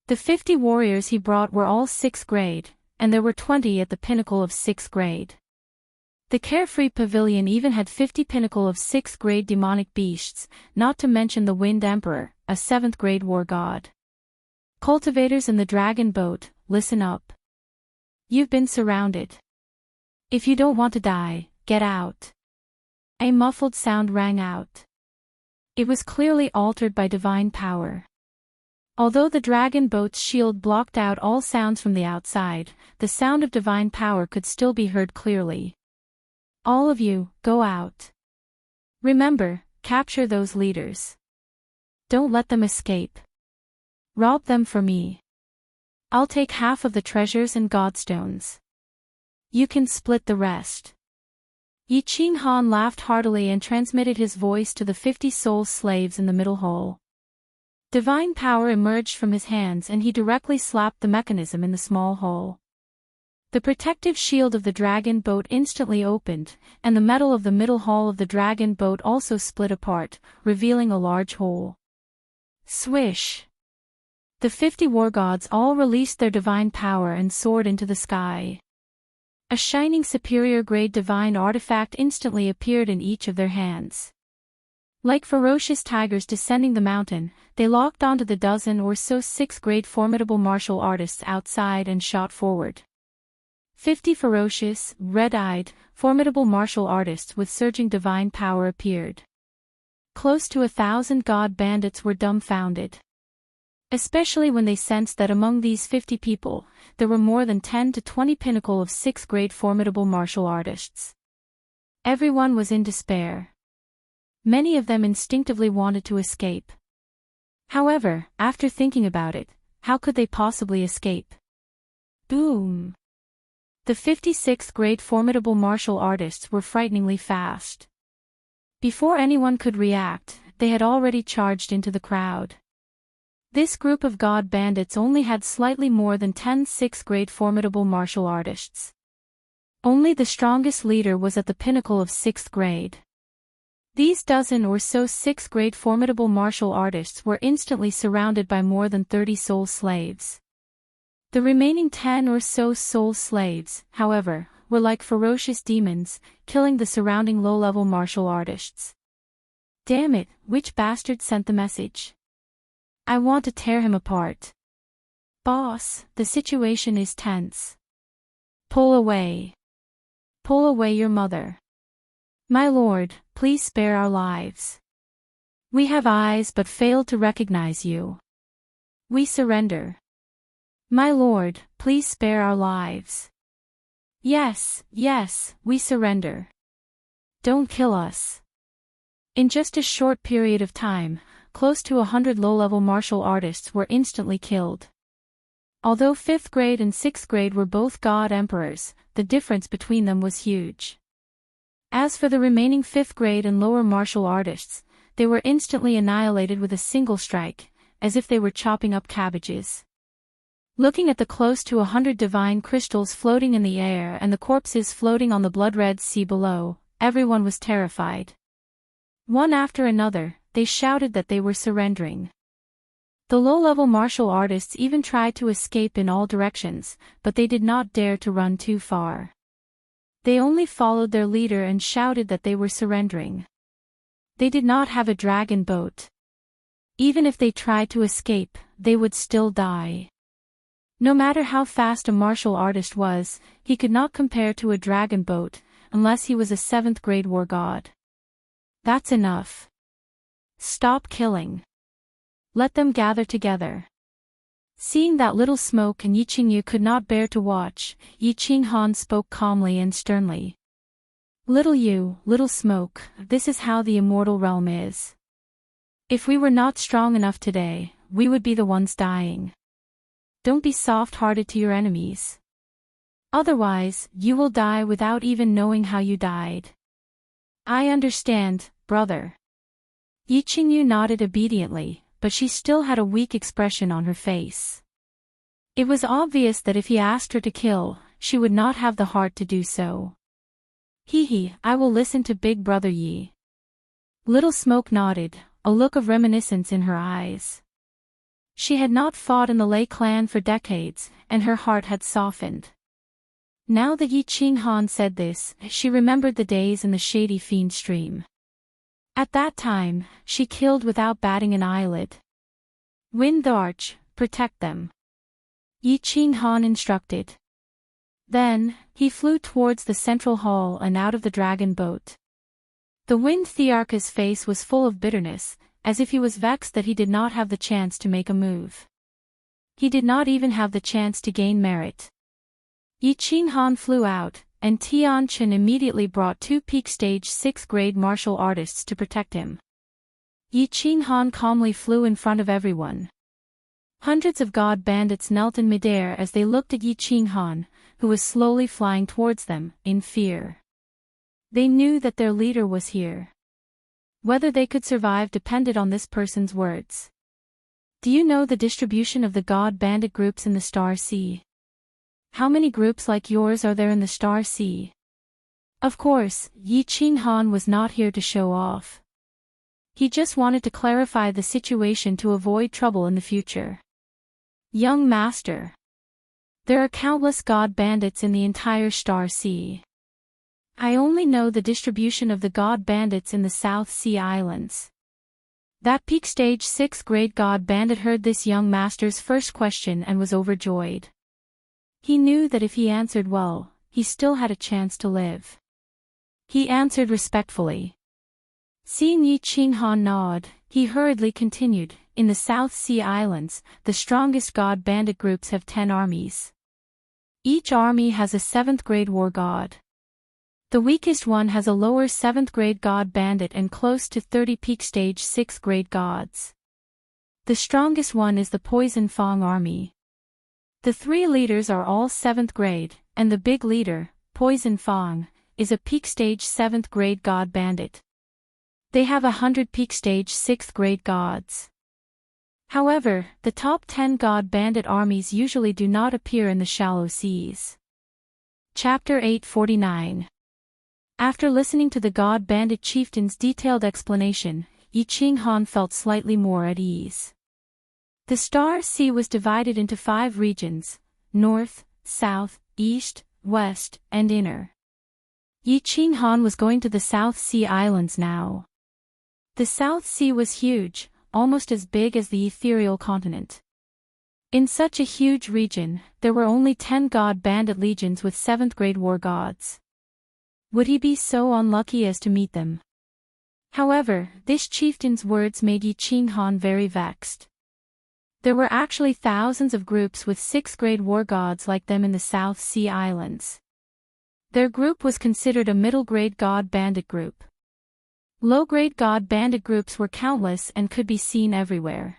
The 50 warriors he brought were all 6th grade, and there were 20 at the pinnacle of 6th grade. The Carefree Pavilion even had 50 pinnacle of 6th grade demonic beasts, not to mention the Wind Emperor, a 7th grade war god. Cultivators in the Dragon Boat, listen up. You've been surrounded. If you don't want to die, get out. A muffled sound rang out. It was clearly altered by divine power. Although the dragon boat's shield blocked out all sounds from the outside, the sound of divine power could still be heard clearly. All of you, go out. Remember, capture those leaders. Don't let them escape. Rob them for me. I'll take half of the treasures and godstones. You can split the rest. Yi Qinghan laughed heartily and transmitted his voice to the 50 soul slaves in the middle hole. Divine power emerged from his hands and he directly slapped the mechanism in the small hole. The protective shield of the dragon boat instantly opened, and the metal of the middle hull of the dragon boat also split apart, revealing a large hole. Swish! The 50 war gods all released their divine power and soared into the sky. A shining superior-grade divine artifact instantly appeared in each of their hands. Like ferocious tigers descending the mountain, they locked onto the dozen or so 6th grade formidable martial artists outside and shot forward. 50 ferocious, red-eyed, formidable martial artists with surging divine power appeared. Close to 1,000 god bandits were dumbfounded. Especially when they sensed that among these 50 people, there were more than 10 to 20 pinnacle of 6th grade formidable martial artists. Everyone was in despair. Many of them instinctively wanted to escape. However, after thinking about it, how could they possibly escape? Boom! The 56th grade formidable martial artists were frighteningly fast. Before anyone could react, they had already charged into the crowd. This group of god bandits only had slightly more than 10 6th grade formidable martial artists. Only the strongest leader was at the pinnacle of 6th grade. These dozen or so 6th grade formidable martial artists were instantly surrounded by more than 30 soul slaves. The remaining 10 or so soul slaves, however, were like ferocious demons, killing the surrounding low-level martial artists. Damn it, which bastard sent the message? I want to tear him apart. Boss, the situation is tense. Pull away. Pull away your mother. My lord, please spare our lives. We have eyes but failed to recognize you. We surrender. My lord, please spare our lives. Yes, yes, we surrender. Don't kill us. In just a short period of time, close to 100 low-level martial artists were instantly killed. Although 5th grade and 6th grade were both god emperors, the difference between them was huge. As for the remaining 5th grade and lower martial artists, they were instantly annihilated with a single strike, as if they were chopping up cabbages. Looking at the close to 100 divine crystals floating in the air and the corpses floating on the blood-red sea below, everyone was terrified. One after another, they shouted that they were surrendering. The low-level martial artists even tried to escape in all directions, but they did not dare to run too far. They only followed their leader and shouted that they were surrendering. They did not have a dragon boat. Even if they tried to escape, they would still die. No matter how fast a martial artist was, he could not compare to a dragon boat, unless he was a 7th grade war god. That's enough. Stop killing. Let them gather together. Seeing that little smoke and Yi Qingyu could not bear to watch, Yi Qinghan spoke calmly and sternly. Little smoke, this is how the immortal realm is. If we were not strong enough today, we would be the ones dying. Don't be soft-hearted to your enemies. Otherwise, you will die without even knowing how you died. I understand, brother. Yi Qingyu nodded obediently, but she still had a weak expression on her face. It was obvious that if he asked her to kill, she would not have the heart to do so. I will listen to Big Brother Yi. Little Smoke nodded, a look of reminiscence in her eyes. She had not fought in the Lei clan for decades, and her heart had softened. Now that Yi Qinghan said this, she remembered the days in the shady fiend stream. At that time, she killed without batting an eyelid. Wind the arch, protect them. Yi Qinghan instructed. Then, he flew towards the central hall and out of the dragon boat. The Wind Thearch's face was full of bitterness, as if he was vexed that he did not have the chance to make a move. He did not even have the chance to gain merit. Yi Qinghan flew out, and Tianchen immediately brought 2 peak stage 6th grade martial artists to protect him. Yi Qinghan calmly flew in front of everyone. Hundreds of god bandits knelt in midair as they looked at Yi Qinghan, who was slowly flying towards them, in fear. They knew that their leader was here. Whether they could survive depended on this person's words. Do you know the distribution of the god bandit groups in the Star Sea? How many groups like yours are there in the Star Sea? Of course, Yi Qinghan was not here to show off. He just wanted to clarify the situation to avoid trouble in the future. Young Master. There are countless god bandits in the entire Star Sea. I only know the distribution of the god bandits in the South Sea Islands. That peak stage 6th grade god bandit heard this young master's first question and was overjoyed. He knew that if he answered well, he still had a chance to live. He answered respectfully. Seeing Yi Qinghan nod, he hurriedly continued, in the South Sea Islands, the strongest god bandit groups have 10 armies. Each army has a 7th grade war god. The weakest one has a lower 7th grade god bandit and close to 30 peak stage 6th grade gods. The strongest one is the Poison Fang army. The 3 leaders are all 7th grade, and the big leader, Poison Fang, is a peak stage 7th grade god bandit. They have 100 peak stage 6th grade gods. However, the top 10 god bandit armies usually do not appear in the shallow seas. Chapter 849. After listening to the god bandit chieftain's detailed explanation, Yi Qinghan felt slightly more at ease. The Star Sea was divided into 5 regions: North, South, East, West, and Inner. Yi Qinghan was going to the South Sea Islands now. The South Sea was huge, almost as big as the ethereal continent. In such a huge region, there were only 10 god bandit legions with 7th grade war gods. Would he be so unlucky as to meet them? However, this chieftain's words made Yi Qinghan very vexed. There were actually thousands of groups with 6th grade war gods like them in the South Sea Islands. Their group was considered a middle grade god bandit group. Low-grade god bandit groups were countless and could be seen everywhere.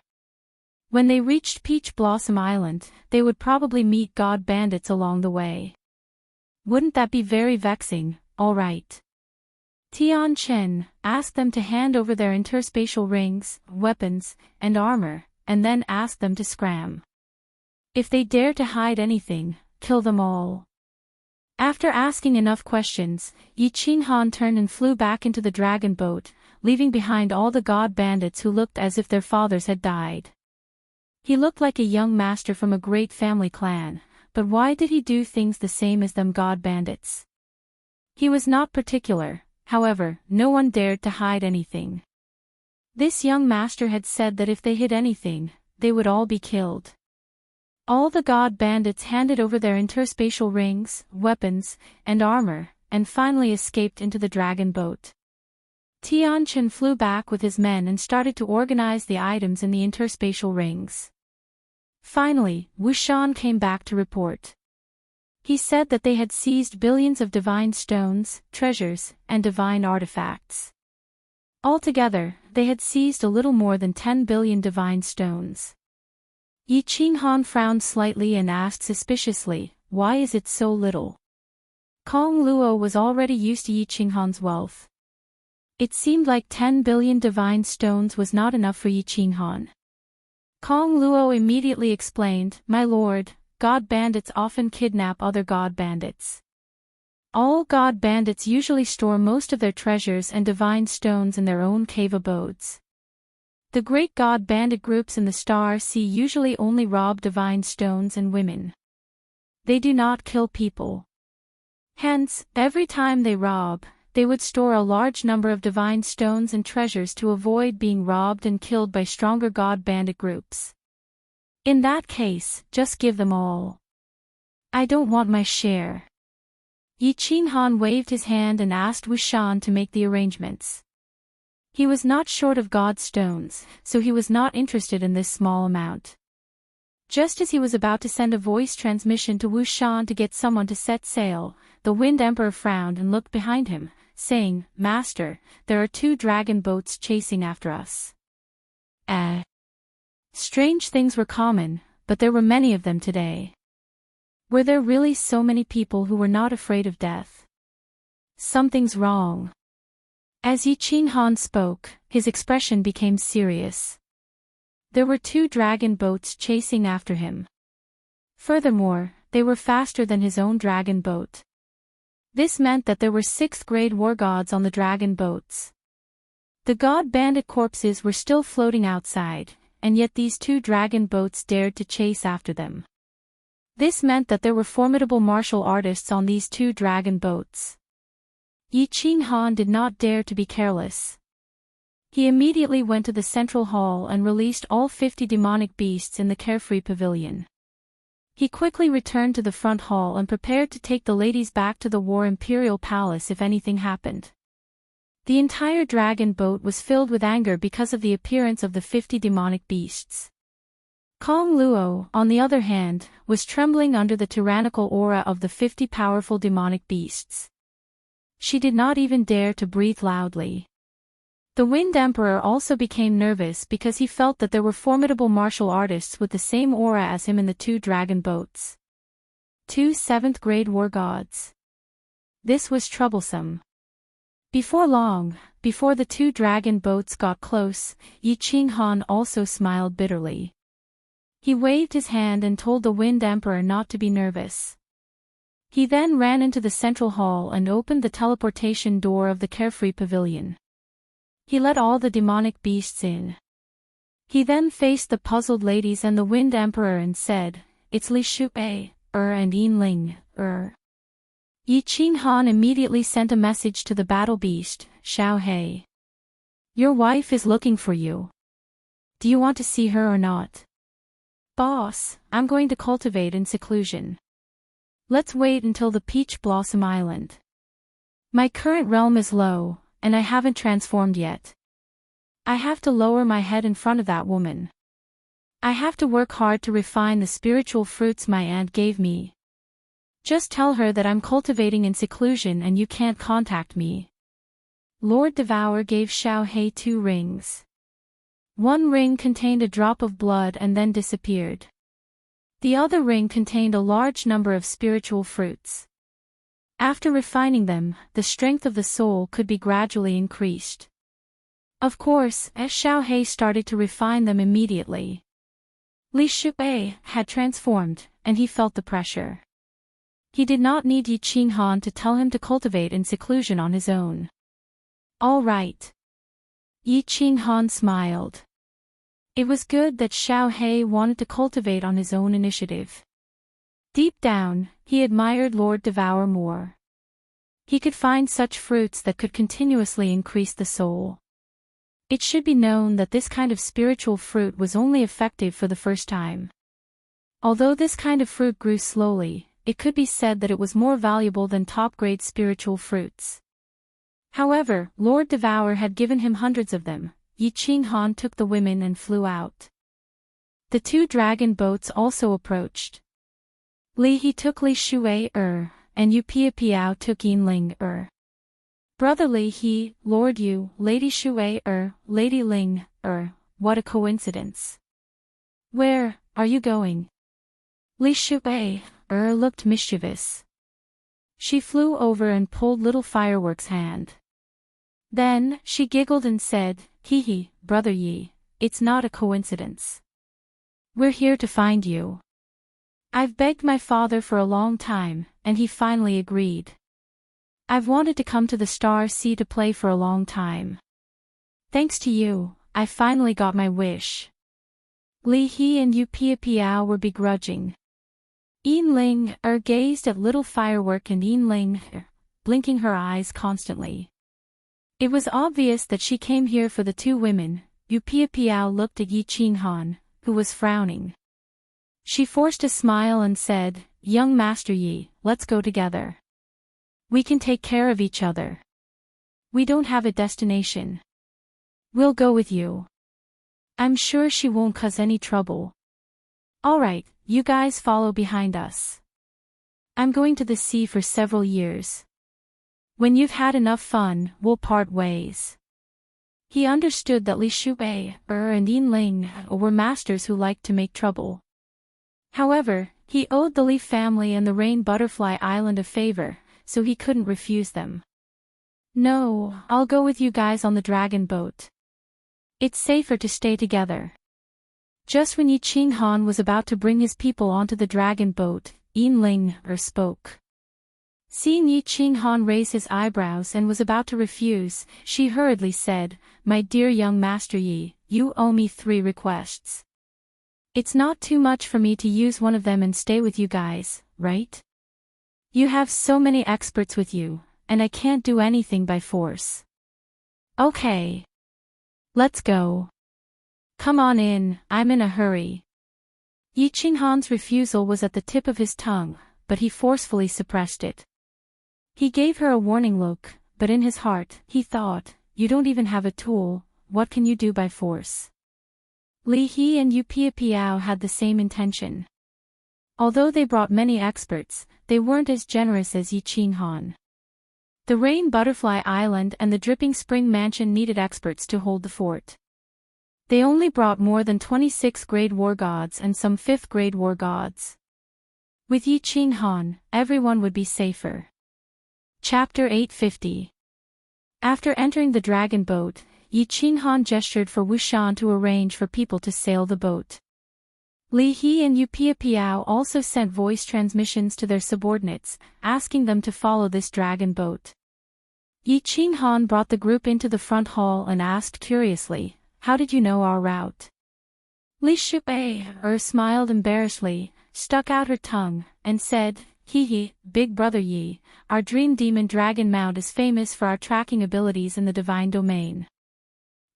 When they reached Peach Blossom Island, they would probably meet god bandits along the way. Wouldn't that be very vexing? All right. Tian Chen asked them to hand over their interspatial rings, weapons, and armor, and then asked them to scram. If they dare to hide anything, kill them all. After asking enough questions, Yi Qinghan turned and flew back into the dragon boat, leaving behind all the god bandits who looked as if their fathers had died. He looked like a young master from a great family clan, but why did he do things the same as them god bandits? He was not particular, however, no one dared to hide anything. This young master had said that if they hid anything, they would all be killed. All the god bandits handed over their interspatial rings, weapons, and armor, and finally escaped into the dragon boat. Tianchen flew back with his men and started to organize the items in the interspatial rings. Finally, Wushan came back to report. He said that they had seized billions of divine stones, treasures, and divine artifacts. Altogether, they had seized a little more than 10 billion divine stones. Yi Qinghan frowned slightly and asked suspiciously, "Why is it so little?" Kong Luo was already used to Yi Qinghan's wealth. It seemed like 10 billion divine stones was not enough for Yi Qinghan. Kong Luo immediately explained, "My lord, god bandits often kidnap other god bandits. All god bandits usually store most of their treasures and divine stones in their own cave abodes. The great god bandit groups in the Star Sea usually only rob divine stones and women. They do not kill people. Hence, every time they rob, they would store a large number of divine stones and treasures to avoid being robbed and killed by stronger god bandit groups. In that case, just give them all. I don't want my share." Yi Qinghan waved his hand and asked Wu Shan to make the arrangements. He was not short of god stones, so he was not interested in this small amount. Just as he was about to send a voice transmission to Wu Shan to get someone to set sail, the Wind Emperor frowned and looked behind him, saying, "Master, there are 2 dragon boats chasing after us." Strange things were common, but there were many of them today. Were there really so many people who were not afraid of death? Something's wrong. As Yi Qinghan spoke, his expression became serious. There were 2 dragon boats chasing after him. Furthermore, they were faster than his own dragon boat. This meant that there were 6th-grade war gods on the dragon boats. The god bandit corpses were still floating outside, and yet these 2 dragon boats dared to chase after them. This meant that there were formidable martial artists on these 2 dragon boats. Yi Qinghan did not dare to be careless. He immediately went to the central hall and released all 50 demonic beasts in the carefree pavilion. He quickly returned to the front hall and prepared to take the ladies back to the War Imperial Palace if anything happened. The entire dragon boat was filled with anger because of the appearance of the 50 demonic beasts. Kong Luo, on the other hand, was trembling under the tyrannical aura of the 50 powerful demonic beasts. She did not even dare to breathe loudly. The Wind Emperor also became nervous because he felt that there were formidable martial artists with the same aura as him in the 2 dragon boats. 2 7th-grade war gods. This was troublesome. Before long, before the 2 dragon boats got close, Yi Qinghan also smiled bitterly. He waved his hand and told the Wind Emperor not to be nervous. He then ran into the central hall and opened the teleportation door of the carefree pavilion. He let all the demonic beasts in. He then faced the puzzled ladies and the Wind Emperor and said, "It's Li Shupe, and Yinling, Yi Qinghan immediately sent a message to the battle beast, Xiao He. "Your wife is looking for you. Do you want to see her or not?" "Boss, I'm going to cultivate in seclusion. Let's wait until the Peach Blossom Island. My current realm is low, and I haven't transformed yet. I have to lower my head in front of that woman. I have to work hard to refine the spiritual fruits my aunt gave me. Just tell her that I'm cultivating in seclusion and you can't contact me." Lord Devour gave Xiao He 2 rings. One ring contained a drop of blood and then disappeared. The other ring contained a large number of spiritual fruits. After refining them, the strength of the soul could be gradually increased. Of course, as Xiao He started to refine them immediately. Li Shupe had transformed, and he felt the pressure. He did not need Yi Qinghan to tell him to cultivate in seclusion on his own. "All right." Yi Qinghan smiled. It was good that Xiao He wanted to cultivate on his own initiative. Deep down, he admired Lord Devour more. He could find such fruits that could continuously increase the soul. It should be known that this kind of spiritual fruit was only effective for the first time. Although this kind of fruit grew slowly, it could be said that it was more valuable than top-grade spiritual fruits. However, Lord Devour had given him hundreds of them. Yi Qinghan took the women and flew out. The 2 dragon boats also approached. Li He took Li Shui and Yu Pia Piao took Yin Ling Brother Li He, Lord Yu, Lady Shui Lady Ling what a coincidence. Where are you going? Li Shui looked mischievous. She flew over and pulled little Fireworks' hand. Then, she giggled and said, Hee, Brother Yi, it's not a coincidence. We're here to find you. I've begged my father for a long time, and he finally agreed. I've wanted to come to the Star Sea to play for a long time. Thanks to you, I finally got my wish. Li He and Yu Pia Piao were begrudging. Yin Ling gazed at little Firework and Yin Ling blinking her eyes constantly. It was obvious that she came here for the two women. Yu Pia Piao looked at Yi Qinghan, who was frowning. She forced a smile and said, Young Master Yi, let's go together. We can take care of each other. We don't have a destination. We'll go with you. I'm sure she won't cause any trouble. Alright, you guys follow behind us. I'm going to the sea for several years. When you've had enough fun, we'll part ways. He understood that Li Shui and Yin Ling were masters who liked to make trouble. However, he owed the Li family and the Rain Butterfly Island a favor, so he couldn't refuse them. No, I'll go with you guys on the dragon boat. It's safer to stay together. Just when Yi Qinghan was about to bring his people onto the dragon boat, Yin Ling spoke. Seeing Yi Qinghan raise his eyebrows and was about to refuse, she hurriedly said, My dear young Master Yi, you owe me 3 requests. It's not too much for me to use one of them and stay with you guys, right? You have so many experts with you, and I can't do anything by force. Okay. Let's go. Come on in, I'm in a hurry. Yi Qinghan's refusal was at the tip of his tongue, but he forcefully suppressed it. He gave her a warning look, but in his heart, he thought, you don't even have a tool, what can you do by force? Li He and Yu Pia Piao had the same intention. Although they brought many experts, they weren't as generous as Yi Qinghan. The Rain Butterfly Island and the Dripping Spring Mansion needed experts to hold the fort. They only brought more than 26 grade war gods and some 5th grade war gods. With Yi Qinghan, everyone would be safer. Chapter 850. After entering the dragon boat, Yi Qinghan gestured for Wushan to arrange for people to sail the boat. Li He and Yu Pia Piao also sent voice transmissions to their subordinates, asking them to follow this dragon boat. Yi Qinghan brought the group into the front hall and asked curiously, How did you know our route? Li Shui smiled embarrassedly, stuck out her tongue, and said, Hee, Big Brother Yi, our Dream Demon Dragon Mount is famous for our tracking abilities in the divine domain.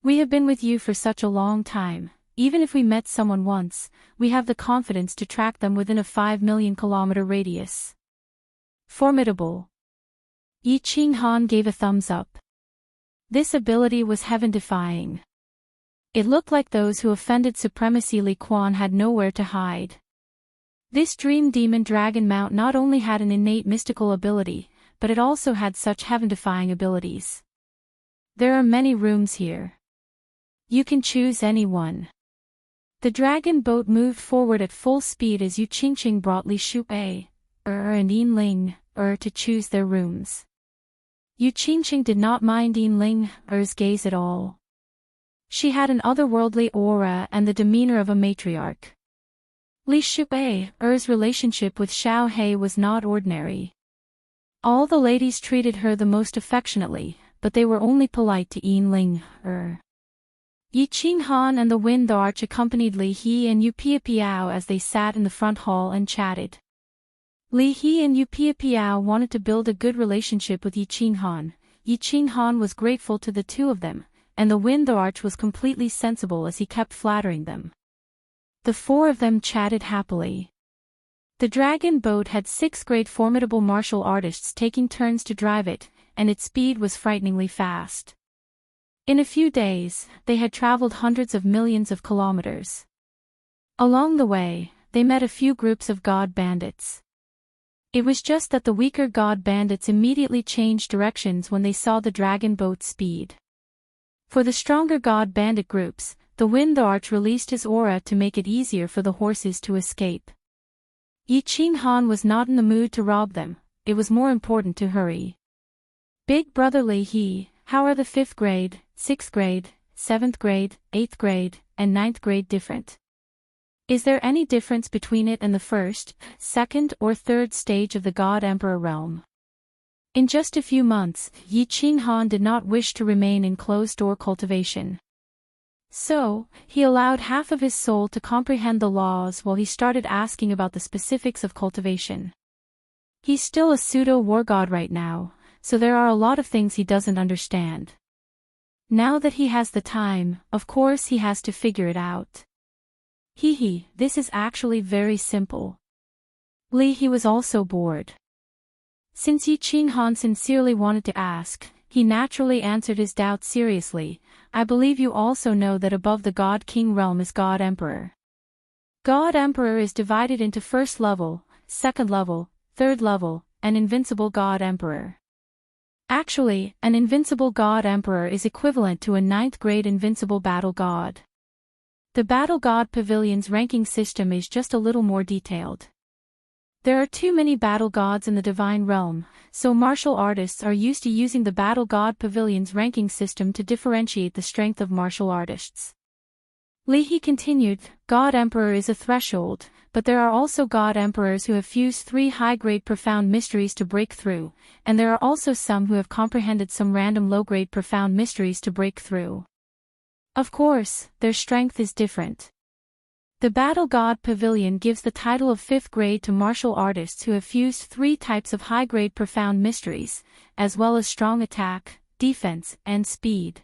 We have been with you for such a long time, even if we met someone once, we have the confidence to track them within a 5 million kilometer radius. Formidable. Yi Qinghan gave a thumbs up. This ability was heaven-defying. It looked like those who offended Supremacy Li Quan had nowhere to hide. This Dream Demon Dragon Mount not only had an innate mystical ability, but it also had such heaven-defying abilities. There are many rooms here. You can choose any one. The dragon boat moved forward at full speed as Yu Qingqing brought Li Shui and Yin Ling to choose their rooms. Yu Qingqing did not mind Yin Ling's gaze at all. She had an otherworldly aura and the demeanor of a matriarch. Li Shui's relationship with Xiao He was not ordinary. All the ladies treated her the most affectionately, but they were only polite to Yin Ling. Yi Qinghan and the Wind Arch accompanied Li He and Yu Pia Piao as they sat in the front hall and chatted. Li He and Yu Pia Piao wanted to build a good relationship with Yi Qinghan. Yi Qinghan was grateful to the two of them, and the Wind Arch was completely sensible as he kept flattering them. The 4 of them chatted happily. The dragon boat had 6 great formidable martial artists taking turns to drive it, and its speed was frighteningly fast. In a few days, they had traveled hundreds of millions of kilometers. Along the way, they met a few groups of god bandits. It was just that the weaker god bandits immediately changed directions when they saw the dragon boat's speed. For the stronger god bandit groups, the Wind Arch released his aura to make it easier for the horses to escape. Yi Qing Han was not in the mood to rob them, it was more important to hurry. Big Brother Lei He, how are the 5th grade, 6th grade, 7th grade, 8th grade, and 9th grade different? Is there any difference between it and the 1st, 2nd or 3rd stage of the God Emperor realm? In just a few months, Yi Qing Han did not wish to remain in closed-door cultivation. So, he allowed half of his soul to comprehend the laws while he started asking about the specifics of cultivation. He's still a pseudo-war god right now, so there are a lot of things he doesn't understand. Now that he has the time, of course he has to figure it out. This is actually very simple. He was also bored. Since Yi Qing Han sincerely wanted to ask, he naturally answered his doubts seriously. I believe you also know that above the God King realm is God Emperor. God Emperor is divided into 1st level, 2nd level, 3rd level, and Invincible God Emperor. Actually, an Invincible God Emperor is equivalent to a 9th grade Invincible Battle God. The Battle God Pavilion's ranking system is just a little more detailed. There are too many battle gods in the divine realm, so martial artists are used to using the Battle God Pavilion's ranking system to differentiate the strength of martial artists. He continued, God Emperor is a threshold, but there are also God Emperors who have fused 3 high-grade profound mysteries to break through, and there are also some who have comprehended some random low-grade profound mysteries to break through. Of course, their strength is different. The Battle God Pavilion gives the title of 5th grade to martial artists who have fused 3 types of high-grade profound mysteries, as well as strong attack, defense, and speed.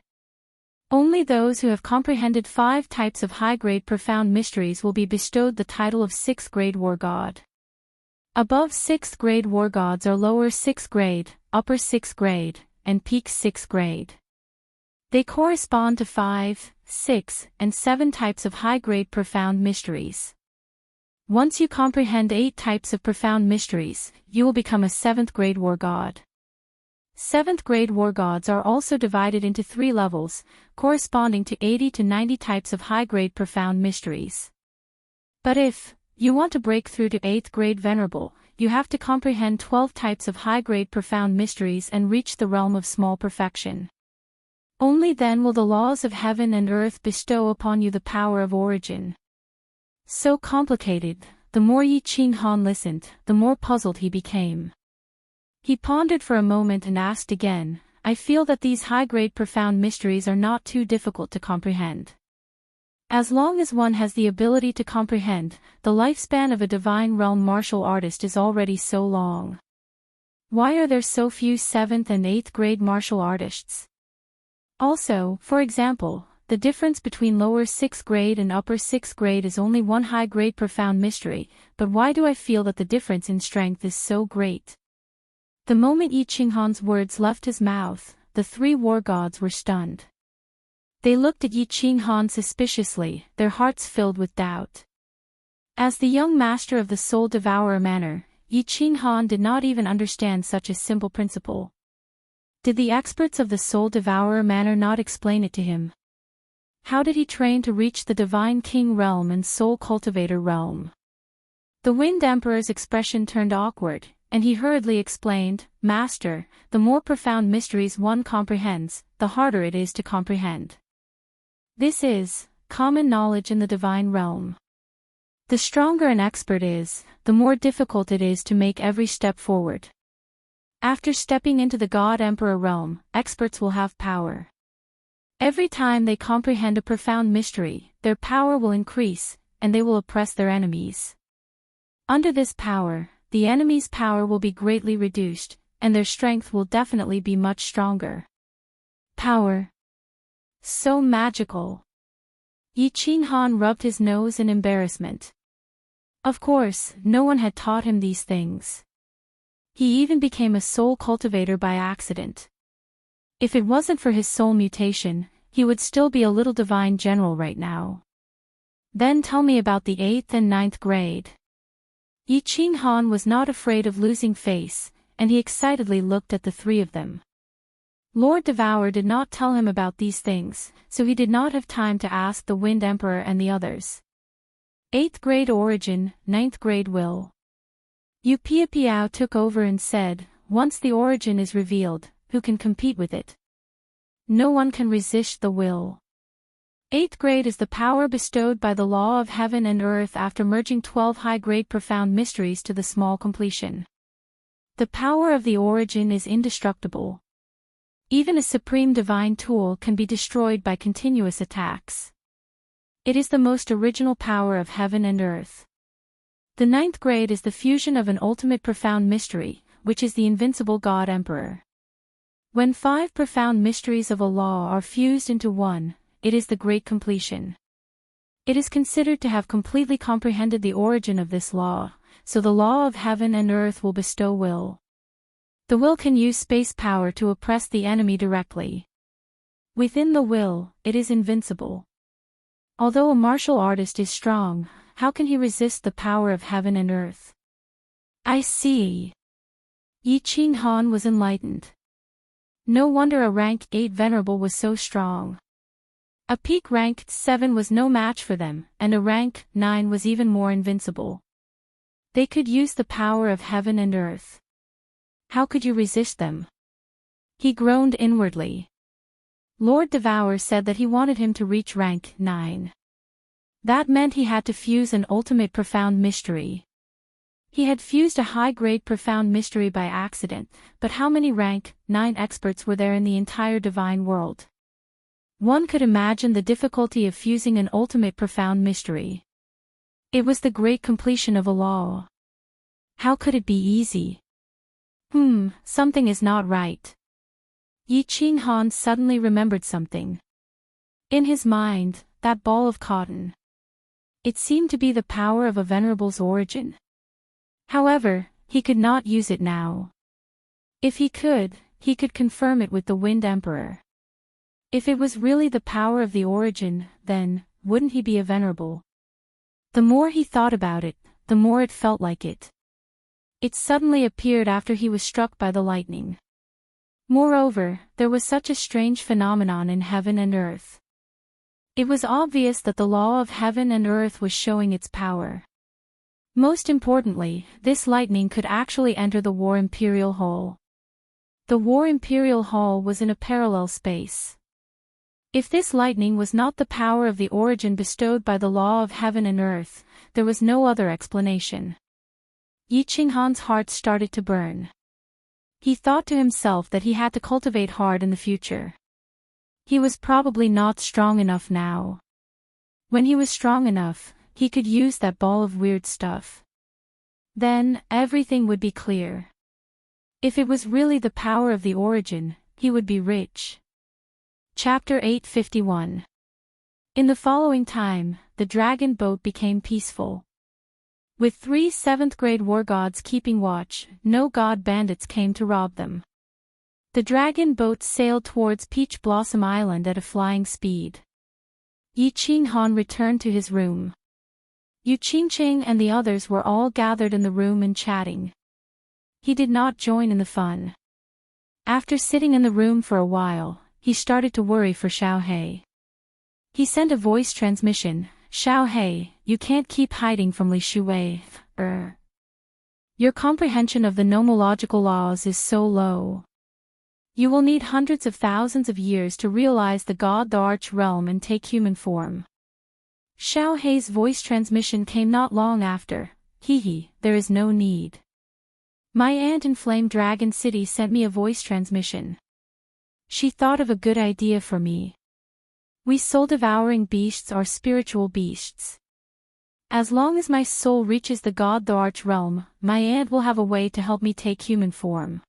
Only those who have comprehended 5 types of high-grade profound mysteries will be bestowed the title of 6th grade war god. Above 6th grade war gods are lower 6th grade, upper 6th grade, and peak 6th grade. They correspond to 5, 6, and 7 types of high-grade profound mysteries. Once you comprehend 8 types of profound mysteries, you will become a 7th grade war god. 7th grade war gods are also divided into 3 levels, corresponding to 80 to 90 types of high-grade profound mysteries. But if you want to break through to 8th grade venerable, you have to comprehend 12 types of high-grade profound mysteries and reach the realm of small perfection. Only then will the laws of heaven and earth bestow upon you the power of origin. So complicated, the more Yi Qing Han listened, the more puzzled he became. He pondered for a moment and asked again, I feel that these high-grade profound mysteries are not too difficult to comprehend. As long as one has the ability to comprehend, the lifespan of a divine realm martial artist is already so long. Why are there so few 7th and 8th grade martial artists? Also, for example, the difference between lower 6th grade and upper 6th grade is only 1 high-grade profound mystery, but why do I feel that the difference in strength is so great? The moment Yi Qing Han's words left his mouth, the 3 war gods were stunned. They looked at Yi Qing Han suspiciously, their hearts filled with doubt. As the young master of the Soul Devourer manner, Yi Qing Han did not even understand such a simple principle. Did the experts of the Soul Devourer manner not explain it to him? How did he train to reach the Divine King realm and Soul Cultivator realm? The Wind Emperor's expression turned awkward, and he hurriedly explained, Master, the more profound mysteries one comprehends, the harder it is to comprehend. This is common knowledge in the divine realm. The stronger an expert is, the more difficult it is to make every step forward. After stepping into the God Emperor realm, experts will have power. Every time they comprehend a profound mystery, their power will increase, and they will oppress their enemies. Under this power, the enemy's power will be greatly reduced, and their strength will definitely be much stronger. Power. So magical. Yi Qing Han rubbed his nose in embarrassment. Of course, no one had taught him these things. He even became a soul cultivator by accident. If it wasn't for his soul mutation, he would still be a little divine general right now. Then tell me about the 8th and 9th grade. Yi Qinghan was not afraid of losing face, and he excitedly looked at the three of them. Lord Devour did not tell him about these things, so he did not have time to ask the Wind Emperor and the others. 8th grade origin, 9th grade will. Yu Piapiao took over and said, once the origin is revealed, who can compete with it? No one can resist the will. 8th grade is the power bestowed by the law of heaven and earth after merging 12 high-grade profound mysteries to the small completion. The power of the origin is indestructible. Even a supreme divine tool can be destroyed by continuous attacks. It is the most original power of heaven and earth. The 9th grade is the fusion of an ultimate profound mystery, which is the invincible God Emperor. When 5 profound mysteries of a law are fused into one, it is the great completion. It is considered to have completely comprehended the origin of this law, so the law of heaven and earth will bestow will. The will can use space power to oppress the enemy directly. Within the will, it is invincible. Although a martial artist is strong, how can he resist the power of heaven and earth? I see. Yi Qinghan was enlightened. No wonder a rank 8 venerable was so strong. A peak rank 7 was no match for them, and a rank 9 was even more invincible. They could use the power of heaven and earth. How could you resist them? He groaned inwardly. Lord Devour said that he wanted him to reach rank 9. That meant he had to fuse an ultimate profound mystery. He had fused a high-grade profound mystery by accident, but how many rank 9 experts were there in the entire divine world? One could imagine the difficulty of fusing an ultimate profound mystery. It was the great completion of a law. How could it be easy? Something is not right. Yi Qinghan suddenly remembered something. In his mind, that ball of cotton. It seemed to be the power of a venerable's origin. However, he could not use it now. If he could confirm it with the Wind Emperor. If it was really the power of the origin, then, wouldn't he be a venerable? The more he thought about it, the more it felt like it. It suddenly appeared after he was struck by the lightning. Moreover, there was such a strange phenomenon in heaven and earth. It was obvious that the law of heaven and earth was showing its power. Most importantly, this lightning could actually enter the War Imperial Hall. The War Imperial Hall was in a parallel space. If this lightning was not the power of the origin bestowed by the law of heaven and earth, there was no other explanation. Yi Qinghan's heart started to burn. He thought to himself that he had to cultivate hard in the future. He was probably not strong enough now. When he was strong enough, he could use that ball of weird stuff. Then, everything would be clear. If it was really the power of the origin, he would be rich. Chapter 851. In the following time, the dragon boat became peaceful. With 3 7th-grade war gods keeping watch, no god bandits came to rob them. The dragon boat sailed towards Peach Blossom Island at a flying speed. Yi Qinghan returned to his room. Yu Qingqing and the others were all gathered in the room and chatting. He did not join in the fun. After sitting in the room for a while, he started to worry for Xiaohei. He sent a voice transmission, "Xiaohei, you can't keep hiding from Li Shuwei. Your comprehension of the nomological laws is so low. You will need hundreds of thousands of years to realize the God the Arch Realm and take human form." Xiaohei's voice transmission came not long after. There is no need. My aunt in Flame Dragon City sent me a voice transmission. She thought of a good idea for me. We soul-devouring beasts are spiritual beasts. As long as my soul reaches the God the Arch Realm, my aunt will have a way to help me take human form.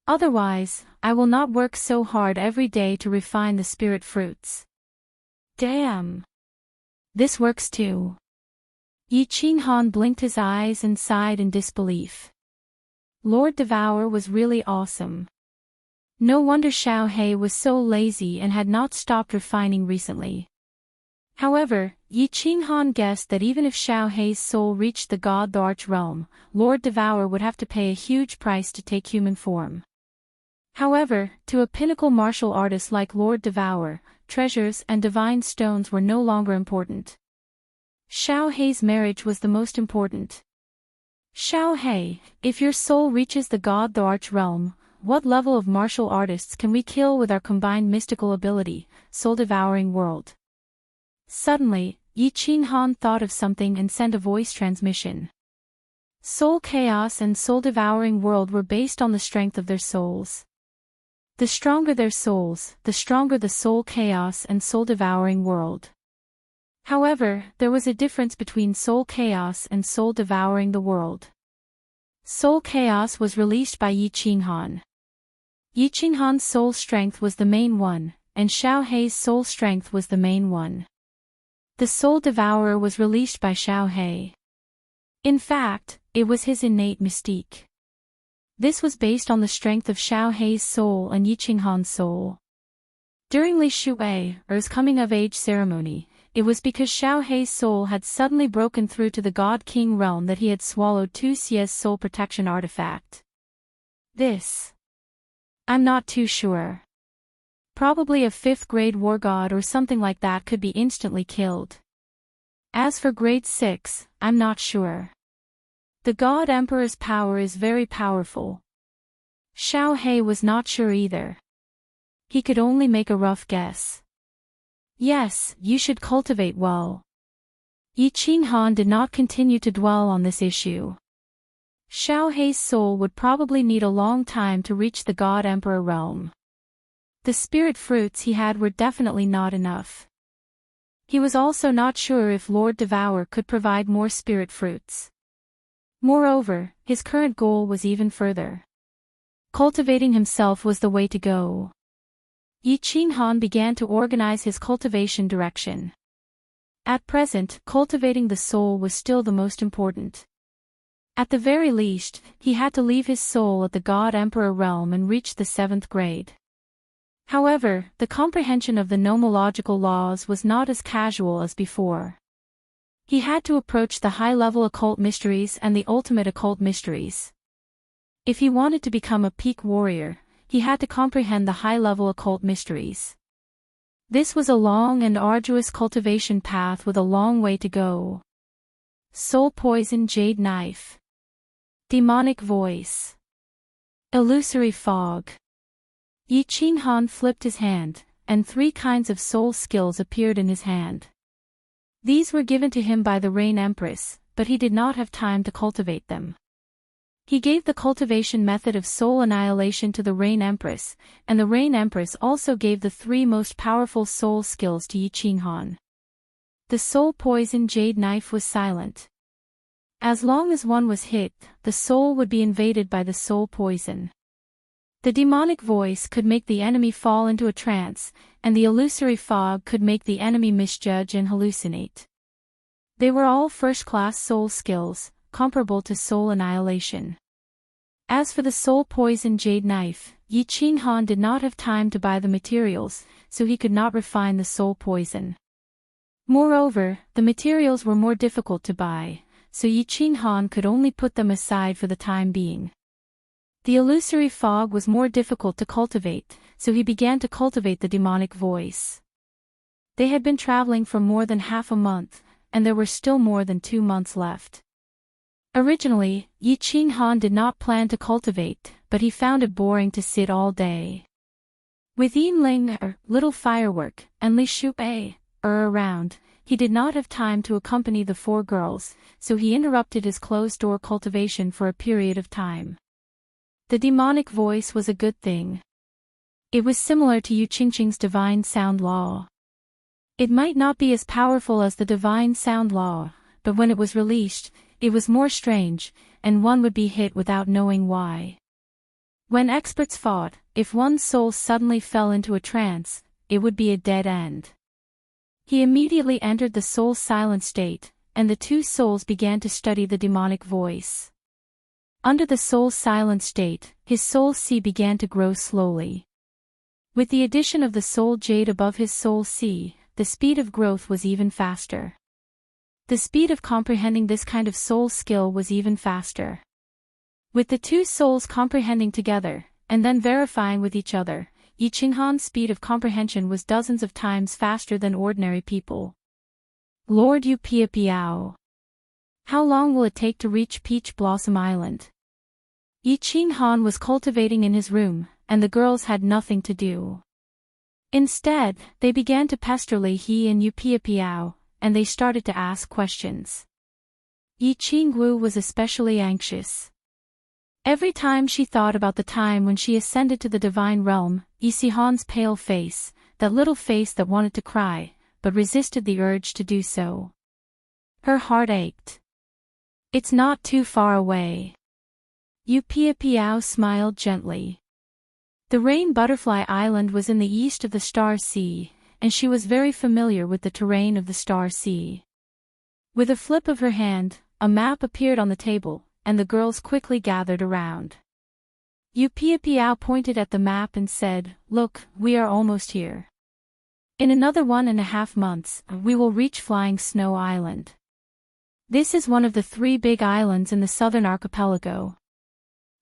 Otherwise, I will not work so hard every day to refine the spirit fruits. Damn. This works too. Yi Qinghan blinked his eyes and sighed in disbelief. Lord Devour was really awesome. No wonder Xiaohei was so lazy and had not stopped refining recently. However, Yi Qinghan guessed that even if Xiao Hei's soul reached the god the Arch Realm, Lord Devourer would have to pay a huge price to take human form. However, to a pinnacle martial artist like Lord Devourer, treasures and divine stones were no longer important. Xiao Hei's marriage was the most important. Xiao Hei, if your soul reaches the god the Arch Realm, what level of martial artists can we kill with our combined mystical ability, soul-devouring world? Suddenly, Yi Qinghan thought of something and sent a voice transmission. Soul Chaos and Soul-Devouring World were based on the strength of their souls. The stronger their souls, the stronger the Soul Chaos and Soul-Devouring World. However, there was a difference between Soul Chaos and Soul-Devouring the World. Soul Chaos was released by Yi Qinghan. Yi Qinghan's soul strength was the main one, and Xiao Hei's soul strength was the main one. The Soul Devourer was released by Xiao Hei. In fact, it was his innate mystique. This was based on the strength of Xiao Hei's soul and Yi Qinghan's soul. During Li Shui's coming-of-age ceremony, it was because Xiao Hei's soul had suddenly broken through to the God King realm that he had swallowed Tu Xie's soul protection artifact. I'm not too sure. Probably a 5th grade war god or something like that could be instantly killed. As for grade 6, I'm not sure. The God Emperor's power is very powerful. Xiao Hei was not sure either. He could only make a rough guess. Yes, you should cultivate well. Yi Qinghan did not continue to dwell on this issue. Xiao Hei's soul would probably need a long time to reach the God Emperor realm. The spirit fruits he had were definitely not enough. He was also not sure if Lord Devourer could provide more spirit fruits. Moreover, his current goal was even further. Cultivating himself was the way to go. Yi Qinghan began to organize his cultivation direction. At present, cultivating the soul was still the most important. At the very least, he had to leave his soul at the God Emperor realm and reach the 7th grade. However, the comprehension of the nomological laws was not as casual as before. He had to approach the high-level occult mysteries and the ultimate occult mysteries. If he wanted to become a peak warrior, he had to comprehend the high-level occult mysteries. This was a long and arduous cultivation path with a long way to go. Soul Poison Jade Knife. Demonic Voice. Illusory Fog. Yi Qinghan flipped his hand, and 3 kinds of soul skills appeared in his hand. These were given to him by the Rain Empress, but he did not have time to cultivate them. He gave the cultivation method of soul annihilation to the Rain Empress, and the Rain Empress also gave the 3 most powerful soul skills to Yi Qinghan. The Soul Poison Jade Knife was silent. As long as one was hit, the soul would be invaded by the soul poison. The demonic voice could make the enemy fall into a trance, and the illusory fog could make the enemy misjudge and hallucinate. They were all first-class soul skills, comparable to soul annihilation. As for the Soul Poison Jade Knife, Yi Qinghan did not have time to buy the materials, so he could not refine the soul poison. Moreover, the materials were more difficult to buy, so Yi Qinghan could only put them aside for the time being. The illusory fog was more difficult to cultivate, so he began to cultivate the demonic voice. They had been traveling for more than half a month, and there were still more than 2 months left. Originally, Yi Qinghan did not plan to cultivate, but he found it boring to sit all day. With Yinling, Little Firework, and Li Shuai, around, he did not have time to accompany the 4 girls, so he interrupted his closed-door cultivation for a period of time. The demonic voice was a good thing. It was similar to Yu Qingqing's divine sound law. It might not be as powerful as the divine sound law, but when it was released, it was more strange, and one would be hit without knowing why. When experts fought, if one's soul suddenly fell into a trance, it would be a dead end. He immediately entered the soul silent state, and the 2 souls began to study the demonic voice. Under the soul silent state, his soul C began to grow slowly. With the addition of the soul jade above his soul C, the speed of growth was even faster. The speed of comprehending this kind of soul skill was even faster. With the two souls comprehending together, and then verifying with each other, Yi Qinghan's speed of comprehension was dozens of times faster than ordinary people. Lord Yu Pia Piao. How long will it take to reach Peach Blossom Island? Yi Qinghan was cultivating in his room, and the girls had nothing to do. Instead, they began to pester Li He and Yu Pia Piao, and they started to ask questions. Yi Qingwu was especially anxious. Every time she thought about the time when she ascended to the divine realm, Yi Qihan's pale face, that little face that wanted to cry, but resisted the urge to do so. Her heart ached. It's not too far away. Yu Pia Piao smiled gently. The Rain Butterfly Island was in the east of the Star Sea, and she was very familiar with the terrain of the Star Sea. With a flip of her hand, a map appeared on the table, and the girls quickly gathered around. Yu Pia Piao pointed at the map and said, "Look, we are almost here. In another 1.5 months, we will reach Flying Snow Island. This is one of the 3 big islands in the southern archipelago.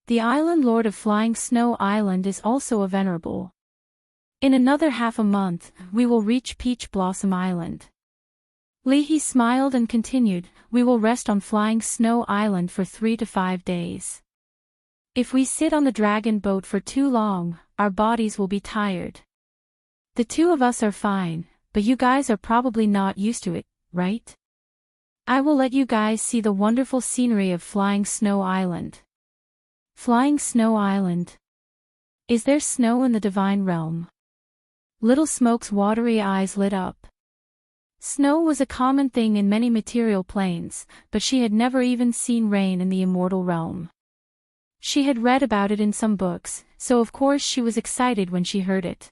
The island lord of Flying Snow Island is also a venerable. In another half a month, we will reach Peach Blossom Island." Li He smiled and continued, "We will rest on Flying Snow Island for 3 to 5 days. If we sit on the dragon boat for too long, our bodies will be tired. The 2 of us are fine, but you guys are probably not used to it, right? I will let you guys see the wonderful scenery of Flying Snow Island." Flying Snow Island. Is there snow in the divine realm? Little Smoke's watery eyes lit up. Snow was a common thing in many material planes, but she had never even seen rain in the immortal realm. She had read about it in some books, so of course she was excited when she heard it.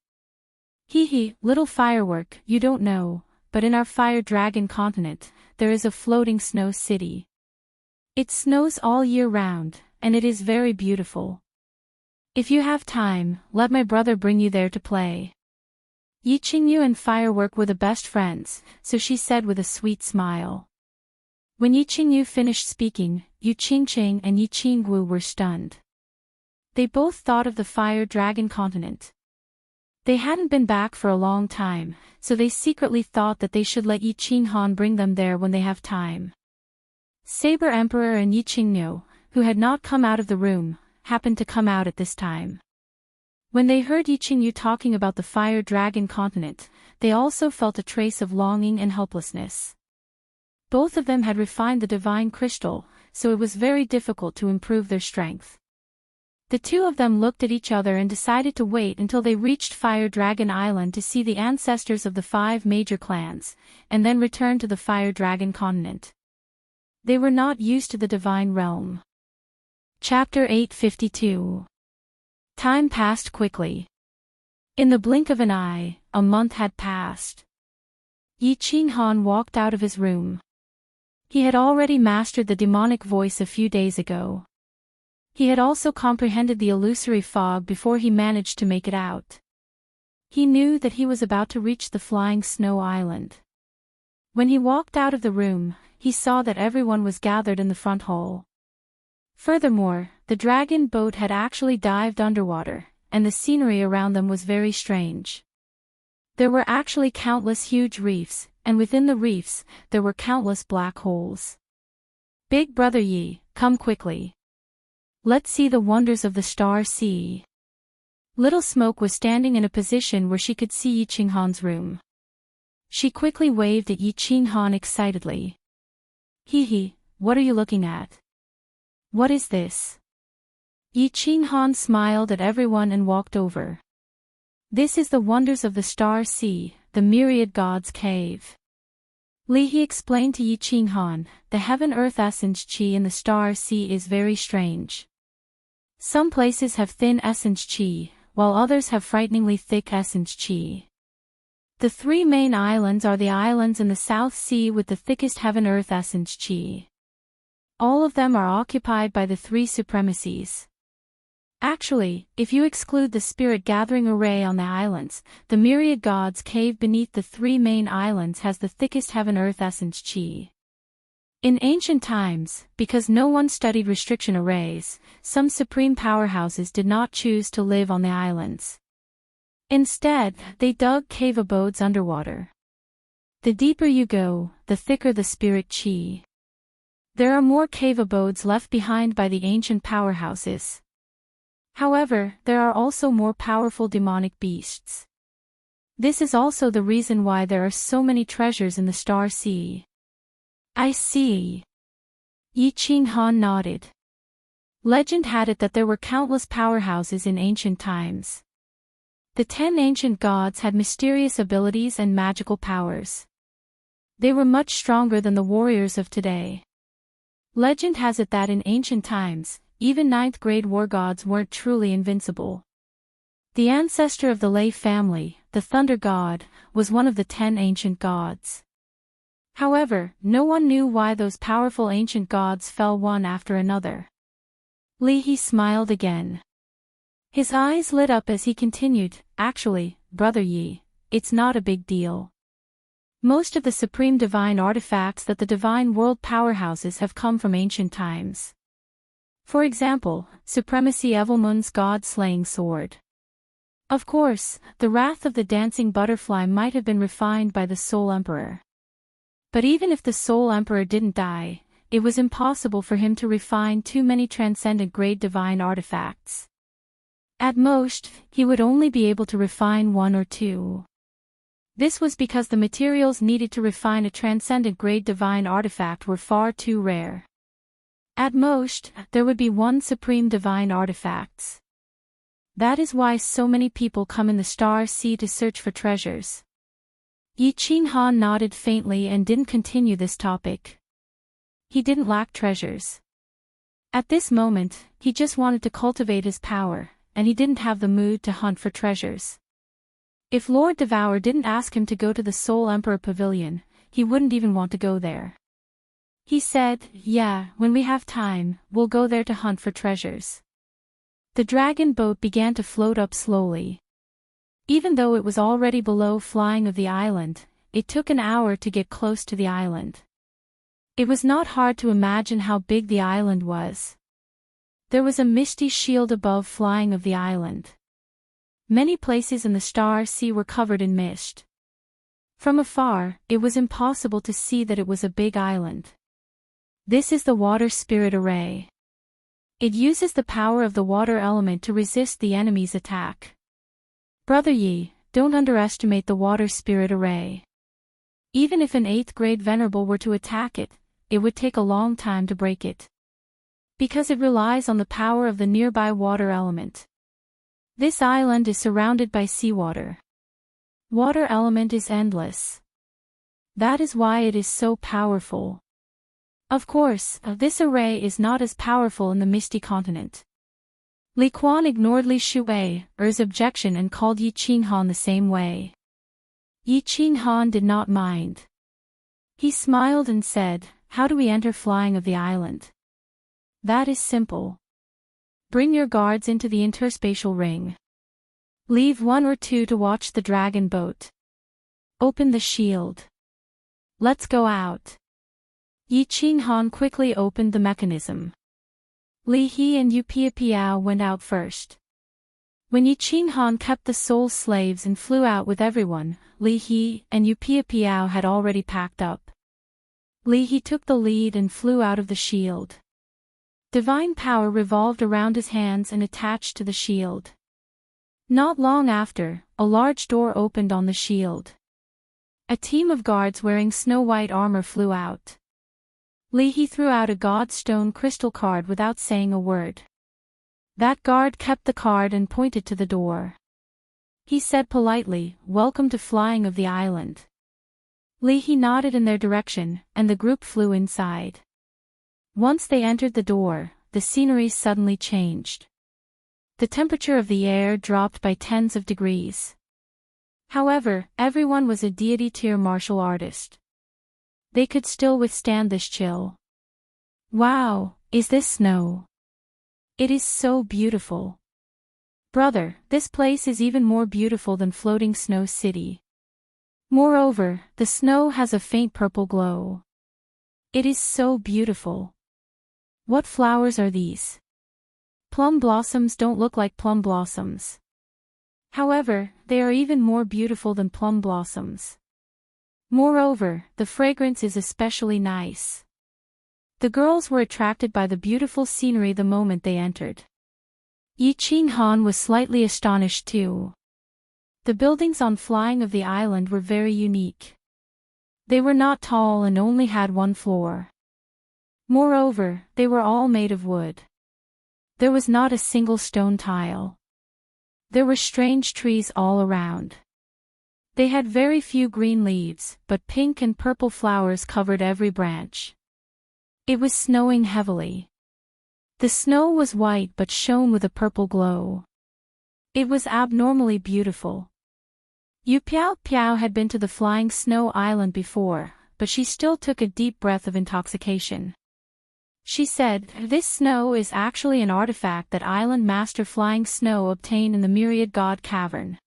"Hee, little firework, you don't know, but in our Fire Dragon continent, there is a floating snow city. It snows all year round, and it is very beautiful. If you have time, let my brother bring you there to play." Yi Qingyu and Firework were the best friends, so she said with a sweet smile. When Yi Qingyu finished speaking, Yu Qingqing and Yi Qingwu were stunned. They both thought of the Fire Dragon continent. They hadn't been back for a long time, so they secretly thought that they should let Yi Qinghan bring them there when they have time. Saber Emperor and Yi Qingnu, who had not come out of the room, happened to come out at this time. When they heard Yi Qingyu talking about the Fire Dragon continent, they also felt a trace of longing and helplessness. Both of them had refined the divine crystal, so it was very difficult to improve their strength. The 2 of them looked at each other and decided to wait until they reached Fire Dragon Island to see the ancestors of the 5 major clans, and then return to the Fire Dragon continent. They were not used to the divine realm. Chapter 852. Time passed quickly. In the blink of an eye, a month had passed. Yi Qinghan walked out of his room. He had already mastered the demonic voice a few days ago. He had also comprehended the illusory fog before he managed to make it out. He knew that he was about to reach the Flying Snow Island. When he walked out of the room, he saw that everyone was gathered in the front hall. Furthermore, the dragon boat had actually dived underwater, and the scenery around them was very strange. There were actually countless huge reefs, and within the reefs, there were countless black holes. "Big Brother Yi, come quickly. Let's see the wonders of the Star Sea." Little Smoke was standing in a position where she could see Yi Qinghan's room. She quickly waved at Yi Qinghan excitedly. "Hee, what are you looking at? What is this?" Yi Qinghan smiled at everyone and walked over. "This is the wonders of the Star Sea, the Myriad Gods Cave." Li He explained to Yi Qinghan, "The heaven-earth essence qi in the Star Sea is very strange. Some places have thin essence qi, while others have frighteningly thick essence qi. The 3 main islands are the islands in the South Sea with the thickest heaven-earth essence qi. All of them are occupied by the 3 supremacies. Actually, if you exclude the spirit-gathering array on the islands, the myriad gods cave beneath the three main islands has the thickest heaven-earth essence chi. In ancient times, because no one studied restriction arrays, some supreme powerhouses did not choose to live on the islands. Instead, they dug cave abodes underwater. The deeper you go, the thicker the spirit chi. There are more cave abodes left behind by the ancient powerhouses. However, there are also more powerful demonic beasts. This is also the reason why there are so many treasures in the Star Sea. I see. Yi Ching Han nodded. Legend had it that there were countless powerhouses in ancient times. The 10 ancient gods had mysterious abilities and magical powers. They were much stronger than the warriors of today. Legend has it that in ancient times, even 9th-grade war gods weren't truly invincible. The ancestor of the Lei family, the Thunder God, was one of the 10 ancient gods. However, no one knew why those powerful ancient gods fell one after another. Li He smiled again. His eyes lit up as he continued, "Actually, Brother Yi, it's not a big deal. Most of the supreme divine artifacts that the divine world powerhouses have come from ancient times. For example, Supremacy Evelmun's god-slaying sword. Of course, the wrath of the dancing butterfly might have been refined by the Soul Emperor. But even if the Soul Emperor didn't die, it was impossible for him to refine too many transcendent grade divine artifacts. At most, he would only be able to refine 1 or 2. This was because the materials needed to refine a transcendent grade divine artifact were far too rare. At most, there would be 1 supreme divine artifacts. That is why so many people come in the Star Sea to search for treasures. Yi Ching Han nodded faintly and didn't continue this topic. He didn't lack treasures. At this moment, he just wanted to cultivate his power, and he didn't have the mood to hunt for treasures. If Lord Devour didn't ask him to go to the Soul Emperor Pavilion, he wouldn't even want to go there. He said, "Yeah, when we have time, we'll go there to hunt for treasures." The dragon boat began to float up slowly. Even though it was already below flying of the island, it took an hour to get close to the island. It was not hard to imagine how big the island was. There was a misty shield above flying of the island. Many places in the Star Sea were covered in mist. From afar, it was impossible to see that it was a big island. This is the Water Spirit Array. It uses the power of the water element to resist the enemy's attack. Brother Yi, don't underestimate the Water Spirit Array. Even if an 8th grade venerable were to attack it, it would take a long time to break it. Because it relies on the power of the nearby water element. This island is surrounded by seawater. Water element is endless. That is why it is so powerful. Of course, this array is not as powerful in the Misty Continent. Li Quan ignored Li Shui's objection and called Yi Ching Han the same way. Yi Ching Han did not mind. He smiled and said, "How do we enter flying of the island?" "That is simple. Bring your guards into the interspatial ring. Leave 1 or 2 to watch the dragon boat. Open the shield. Let's go out." Yi Ching Han quickly opened the mechanism. Li He and Yu Piao went out first. When Yi Ching Han kept the soul slaves and flew out with everyone, Li He and Yu Piao had already packed up. Li He took the lead and flew out of the shield. Divine power revolved around his hands and attached to the shield. Not long after, a large door opened on the shield. A team of guards wearing snow-white armor flew out. Li He threw out a godstone crystal card without saying a word. That guard kept the card and pointed to the door. He said politely, "Welcome to flying of the island." Li He nodded in their direction, and the group flew inside. Once they entered the door, the scenery suddenly changed. The temperature of the air dropped by tens of degrees. However, everyone was a deity-tier martial artist. They could still withstand this chill. Wow, is this snow? It is so beautiful. Brother, this place is even more beautiful than floating snow city. Moreover, the snow has a faint purple glow. It is so beautiful. What flowers are these? Plum blossoms don't look like plum blossoms. However, they are even more beautiful than plum blossoms. Moreover, the fragrance is especially nice. The girls were attracted by the beautiful scenery the moment they entered. Yi Qinghan was slightly astonished too. The buildings on flying of the island were very unique. They were not tall and only had one floor. Moreover, they were all made of wood. There was not a single stone tile. There were strange trees all around. They had very few green leaves, but pink and purple flowers covered every branch. It was snowing heavily. The snow was white but shone with a purple glow. It was abnormally beautiful. Yu Piao Piao had been to the flying snow island before, but she still took a deep breath of intoxication. She said, "This snow is actually an artifact that Island Master Flying Snow obtained in the Myriad God Cavern.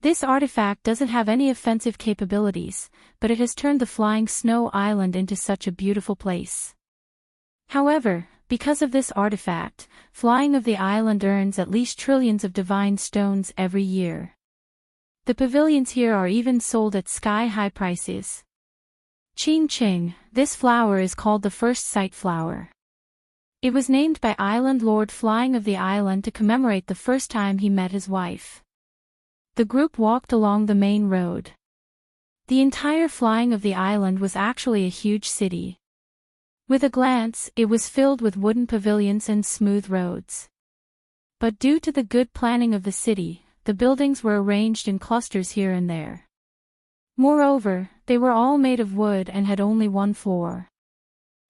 This artifact doesn't have any offensive capabilities, but it has turned the flying snow island into such a beautiful place. However, because of this artifact, flying of the island earns at least trillions of divine stones every year. The pavilions here are even sold at sky-high prices. Qing Qing, this flower is called the First Sight Flower. It was named by Island Lord Flying of the island to commemorate the first time he met his wife." The group walked along the main road. The entire flying of the island was actually a huge city. With a glance, it was filled with wooden pavilions and smooth roads. But due to the good planning of the city, the buildings were arranged in clusters here and there. Moreover, they were all made of wood and had only one floor.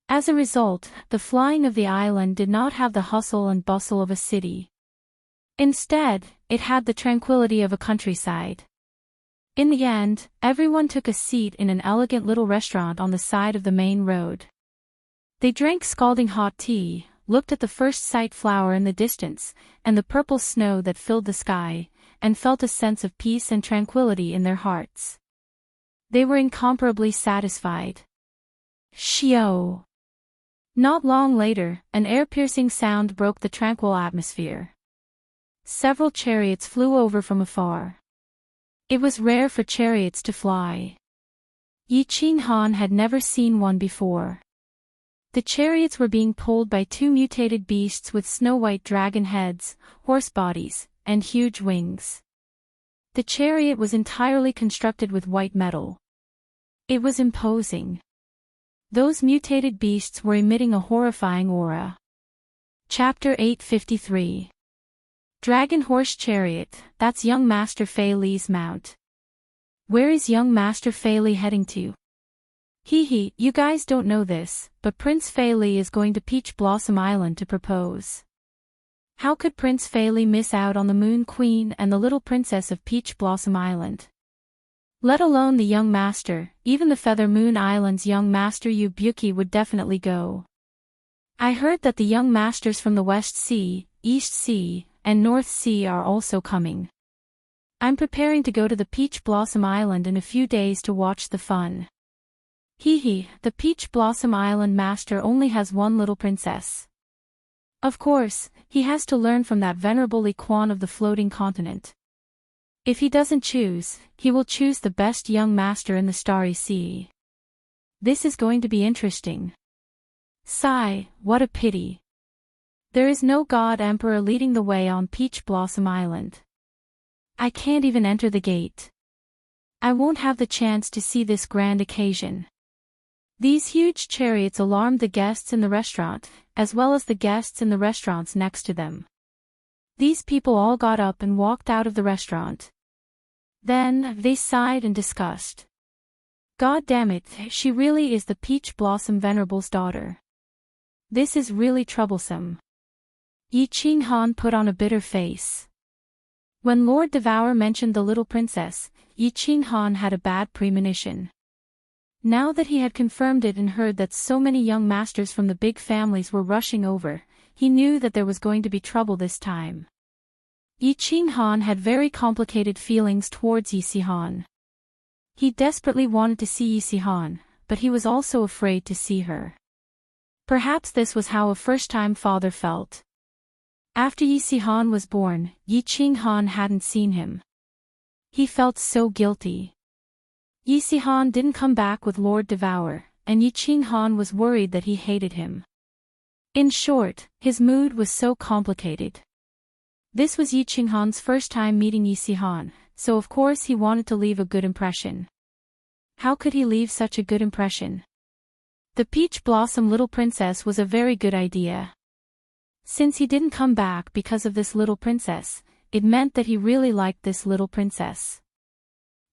As a result, the flying of the island did not have the hustle and bustle of a city. Instead, it had the tranquility of a countryside. In the end, everyone took a seat in an elegant little restaurant on the side of the main road. They drank scalding hot tea, looked at the first sight flower in the distance, and the purple snow that filled the sky, and felt a sense of peace and tranquility in their hearts. They were incomparably satisfied. Xiao! Not long later, an air-piercing sound broke the tranquil atmosphere. Several chariots flew over from afar. It was rare for chariots to fly. Yi Qinghan had never seen one before. The chariots were being pulled by two mutated beasts with snow-white dragon heads, horse bodies, and huge wings. The chariot was entirely constructed with white metal. It was imposing. Those mutated beasts were emitting a horrifying aura. Chapter 853. Dragon Horse Chariot, that's young Master Fei Li's mount. Where is young Master Fei Li heading to? Hee, you guys don't know this, but Prince Fei Li is going to Peach Blossom Island to propose. How could Prince Fei Li miss out on the Moon Queen and the little princess of Peach Blossom Island? Let alone the young master, even the Feather Moon Island's young master Yu Buki would definitely go. I heard that the young masters from the West Sea, East Sea, and North Sea are also coming. I'm preparing to go to the Peach Blossom Island in a few days to watch the fun. Hee, the Peach Blossom Island master only has one little princess. Of course, he has to learn from that venerable Li Quan of the floating continent. If he doesn't choose, he will choose the best young master in the Starry Sea. This is going to be interesting. Sigh, what a pity. There is no God Emperor leading the way on Peach Blossom Island. I can't even enter the gate. I won't have the chance to see this grand occasion. These huge chariots alarmed the guests in the restaurant, as well as the guests in the restaurants next to them. These people all got up and walked out of the restaurant. Then, they sighed in disgust. God damn it, she really is the Peach Blossom Venerable's daughter. This is really troublesome. Yi Qinghan put on a bitter face. When Lord Devour mentioned the little princess, Yi Qinghan had a bad premonition. Now that he had confirmed it and heard that so many young masters from the big families were rushing over, he knew that there was going to be trouble this time. Yi Qinghan had very complicated feelings towards Yi Sihan. He desperately wanted to see Yi Sihan, but he was also afraid to see her. Perhaps this was how a first-time father felt. After Yi Sihan was born, Yi Qinghan hadn't seen him. He felt so guilty. Yi Sihan didn't come back with Lord Devour, and Yi Qinghan was worried that he hated him. In short, his mood was so complicated. This was Yi Qinghan's first time meeting Yi Sihan, so of course he wanted to leave a good impression. How could he leave such a good impression? The Peach Blossom Little Princess was a very good idea. Since he didn't come back because of this little princess, it meant that he really liked this little princess.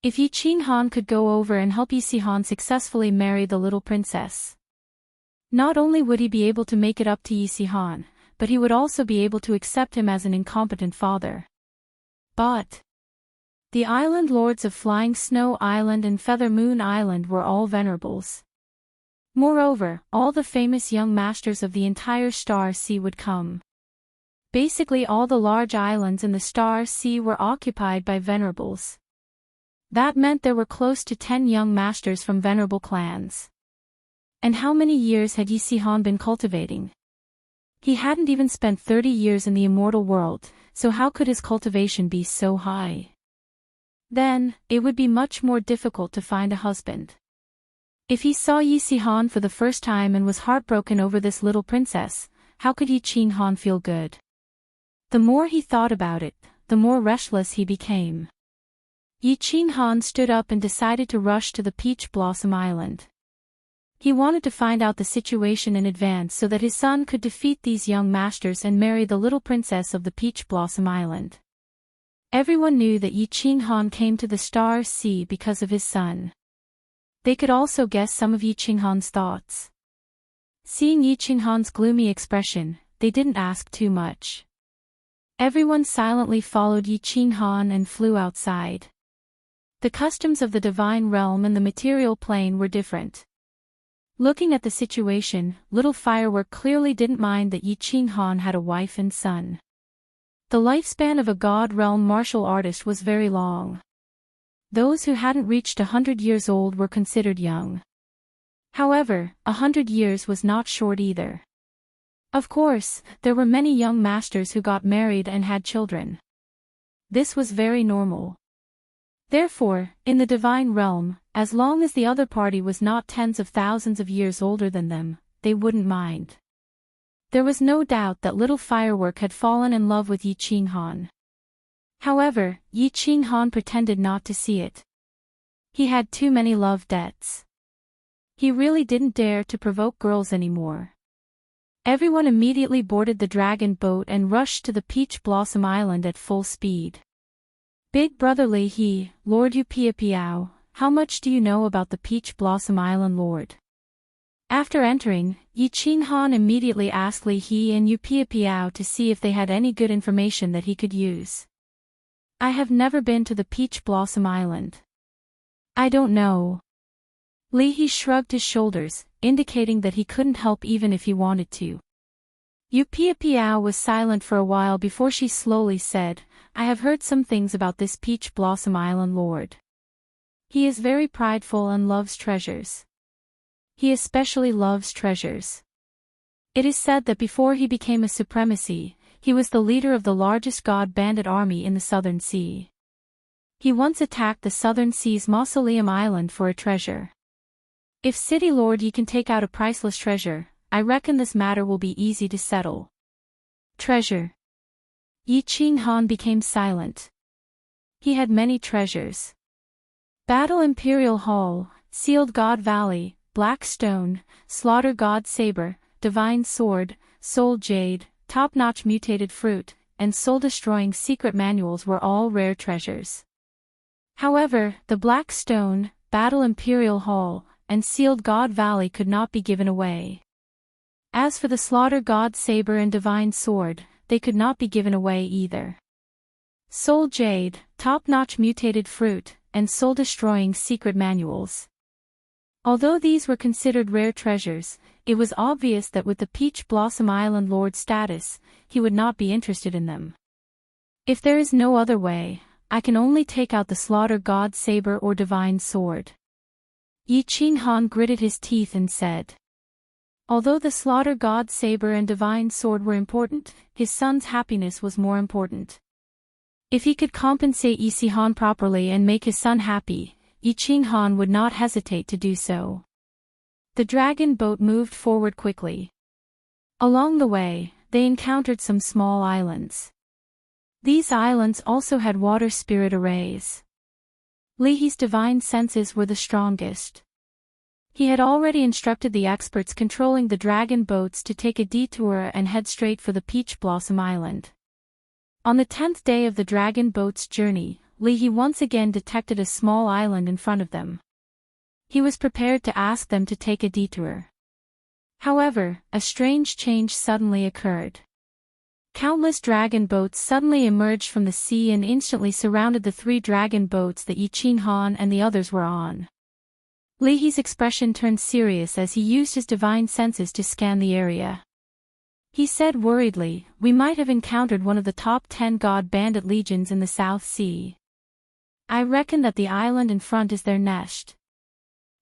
If Yi Qinghan could go over and help Yi Sihan successfully marry the little princess, not only would he be able to make it up to Yi Sihan, but he would also be able to accept him as an incompetent father. But the island lords of Flying Snow Island and Feather Moon Island were all venerables. Moreover, all the famous young masters of the entire Star Sea would come. Basically all the large islands in the Star Sea were occupied by venerables. That meant there were close to 10 young masters from venerable clans. And how many years had Yi Sihan been cultivating? He hadn't even spent 30 years in the immortal world, so how could his cultivation be so high? Then, it would be much more difficult to find a husband. If he saw Yi Sihan for the first time and was heartbroken over this little princess, how could Yi Qinghan feel good? The more he thought about it, the more restless he became. Yi Qinghan stood up and decided to rush to the Peach Blossom Island. He wanted to find out the situation in advance so that his son could defeat these young masters and marry the little princess of the Peach Blossom Island. Everyone knew that Yi Qinghan came to the Star Sea because of his son. They could also guess some of Yi Qinghan's thoughts. Seeing Yi Qinghan's gloomy expression, they didn't ask too much. Everyone silently followed Yi Qinghan and flew outside. The customs of the divine realm and the material plane were different. Looking at the situation, Little Firework clearly didn't mind that Yi Qinghan had a wife and son. The lifespan of a god realm martial artist was very long. Those who hadn't reached 100 years old were considered young. However, 100 years was not short either. Of course, there were many young masters who got married and had children. This was very normal. Therefore, in the divine realm, as long as the other party was not tens of thousands of years older than them, they wouldn't mind. There was no doubt that Little Firework had fallen in love with Yi Qinghan. However, Yi Qinghan pretended not to see it. He had too many love debts. He really didn't dare to provoke girls anymore. Everyone immediately boarded the dragon boat and rushed to the Peach Blossom Island at full speed. Big Brother Li He, Lord Yu Piao, how much do you know about the Peach Blossom Island Lord? After entering, Yi Qinghan immediately asked Li He and Yu Piao to see if they had any good information that he could use. I have never been to the Peach Blossom Island. I don't know. Li He shrugged his shoulders, indicating that he couldn't help even if he wanted to. Yu Piao was silent for a while before she slowly said, I have heard some things about this Peach Blossom Island Lord. He is very prideful and loves treasures. He especially loves treasures. It is said that before he became a supremacy, he was the leader of the largest god bandit army in the Southern Sea. He once attacked the Southern Sea's Mausoleum Island for a treasure. If City Lord Yi can take out a priceless treasure, I reckon this matter will be easy to settle. Treasure. Yi Qinghan became silent. He had many treasures. Battle Imperial Hall, Sealed God Valley, Black Stone, Slaughter God Saber, Divine Sword, Soul Jade, Top-Notch Mutated Fruit, and Soul-Destroying Secret Manuals were all rare treasures. However, the Black Stone, Battle Imperial Hall, and Sealed God Valley could not be given away. As for the Slaughter God Saber and Divine Sword, they could not be given away either. Soul Jade, Top-Notch Mutated Fruit, and Soul-Destroying Secret Manuals. Although these were considered rare treasures, it was obvious that with the Peach Blossom Island Lord's status, he would not be interested in them. If there is no other way, I can only take out the slaughter god saber or divine sword. Yi Qinghan gritted his teeth and said. Although the slaughter god saber and divine sword were important, his son's happiness was more important. If he could compensate Yi Sihan properly and make his son happy, Yi Qinghan would not hesitate to do so. The dragon boat moved forward quickly. Along the way, they encountered some small islands. These islands also had water spirit arrays. Li He's divine senses were the strongest. He had already instructed the experts controlling the dragon boats to take a detour and head straight for the Peach Blossom Island. On the 10th day of the dragon boat's journey, Li He once again detected a small island in front of them. He was prepared to ask them to take a detour. However, a strange change suddenly occurred. Countless dragon boats suddenly emerged from the sea and instantly surrounded the 3 dragon boats that Yi Qinghan and the others were on. Li He's expression turned serious as he used his divine senses to scan the area. He said worriedly, "We might have encountered one of the top 10 god bandit legions in the South Sea. I reckon that the island in front is their nest.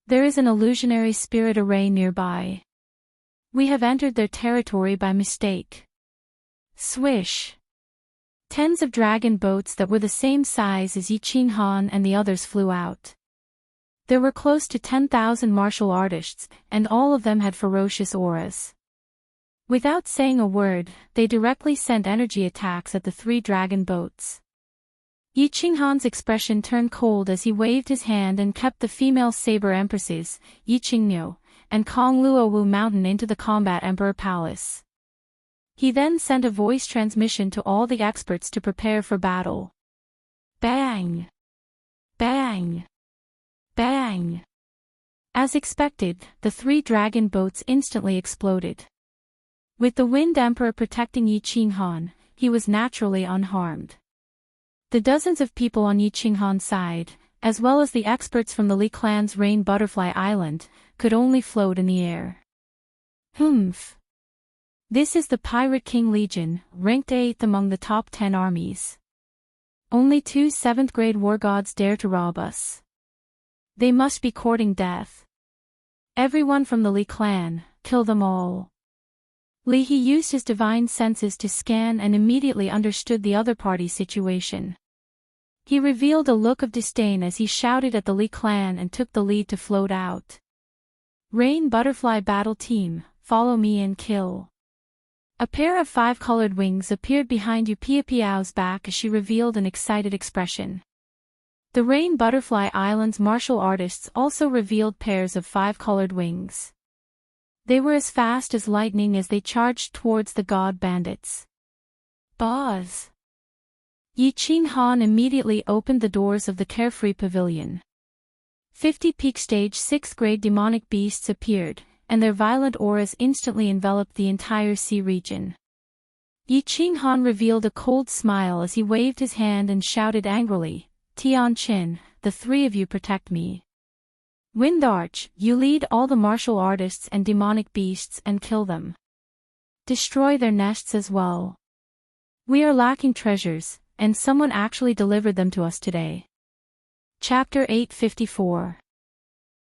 There is an illusionary spirit array nearby. We have entered their territory by mistake." Swish! Tens of dragon boats that were the same size as Yi Qinghan and the others flew out. There were close to 10,000 martial artists, and all of them had ferocious auras. Without saying a word, they directly sent energy attacks at the 3 dragon boats. Yi Qinghan's expression turned cold as he waved his hand and kept the female saber empresses, Yi Qingniu, and Kong Luowu Mountain into the combat emperor palace. He then sent a voice transmission to all the experts to prepare for battle. Bang! Bang! Bang! As expected, the 3 dragon boats instantly exploded. With the Wind Emperor protecting Yi Qinghan, he was naturally unharmed. The dozens of people on Yi Qinghan's side, as well as the experts from the Li clan's Rain Butterfly Island, could only float in the air. Humph! This is the Pirate King Legion, ranked 8th among the top 10 armies. Only 2 7th-grade war gods dare to rob us. They must be courting death. Everyone from the Li clan, kill them all. Li He used his divine senses to scan and immediately understood the other party's situation. He revealed a look of disdain as he shouted at the Li clan and took the lead to float out. Rain Butterfly Battle Team, follow me and kill. A pair of 5-colored wings appeared behind Yu Piapiao's back as she revealed an excited expression. The Rain Butterfly Island's martial artists also revealed pairs of 5-colored wings. They were as fast as lightning as they charged towards the god bandits. Buzz! Yi Qinghan immediately opened the doors of the Carefree Pavilion. 50 peak stage 6th grade demonic beasts appeared, and their violent auras instantly enveloped the entire sea region. Yi Qinghan revealed a cold smile as he waved his hand and shouted angrily, "Tian Qin, the 3 of you protect me. Wind Arch, you lead all the martial artists and demonic beasts and kill them. Destroy their nests as well. We are lacking treasures, and someone actually delivered them to us today." Chapter 854.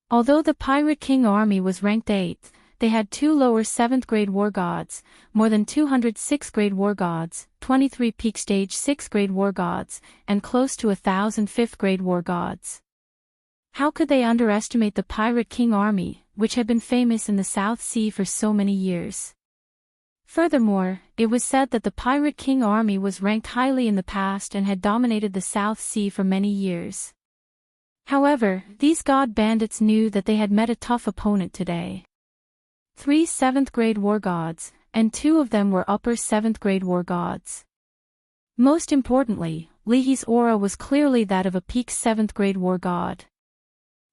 Although the Pirate King army was ranked 8th, they had 2 lower 7th grade war gods, more than 200 6th grade war gods, 23 peak stage 6th grade war gods, and close to 1,000 5th grade war gods. How could they underestimate the Pirate King army, which had been famous in the South Sea for so many years? Furthermore, it was said that the Pirate King army was ranked highly in the past and had dominated the South Sea for many years. However, these god bandits knew that they had met a tough opponent today. 3 7th grade war gods, and 2 of them were upper 7th grade war gods. Most importantly, Li He's aura was clearly that of a peak 7th grade war god.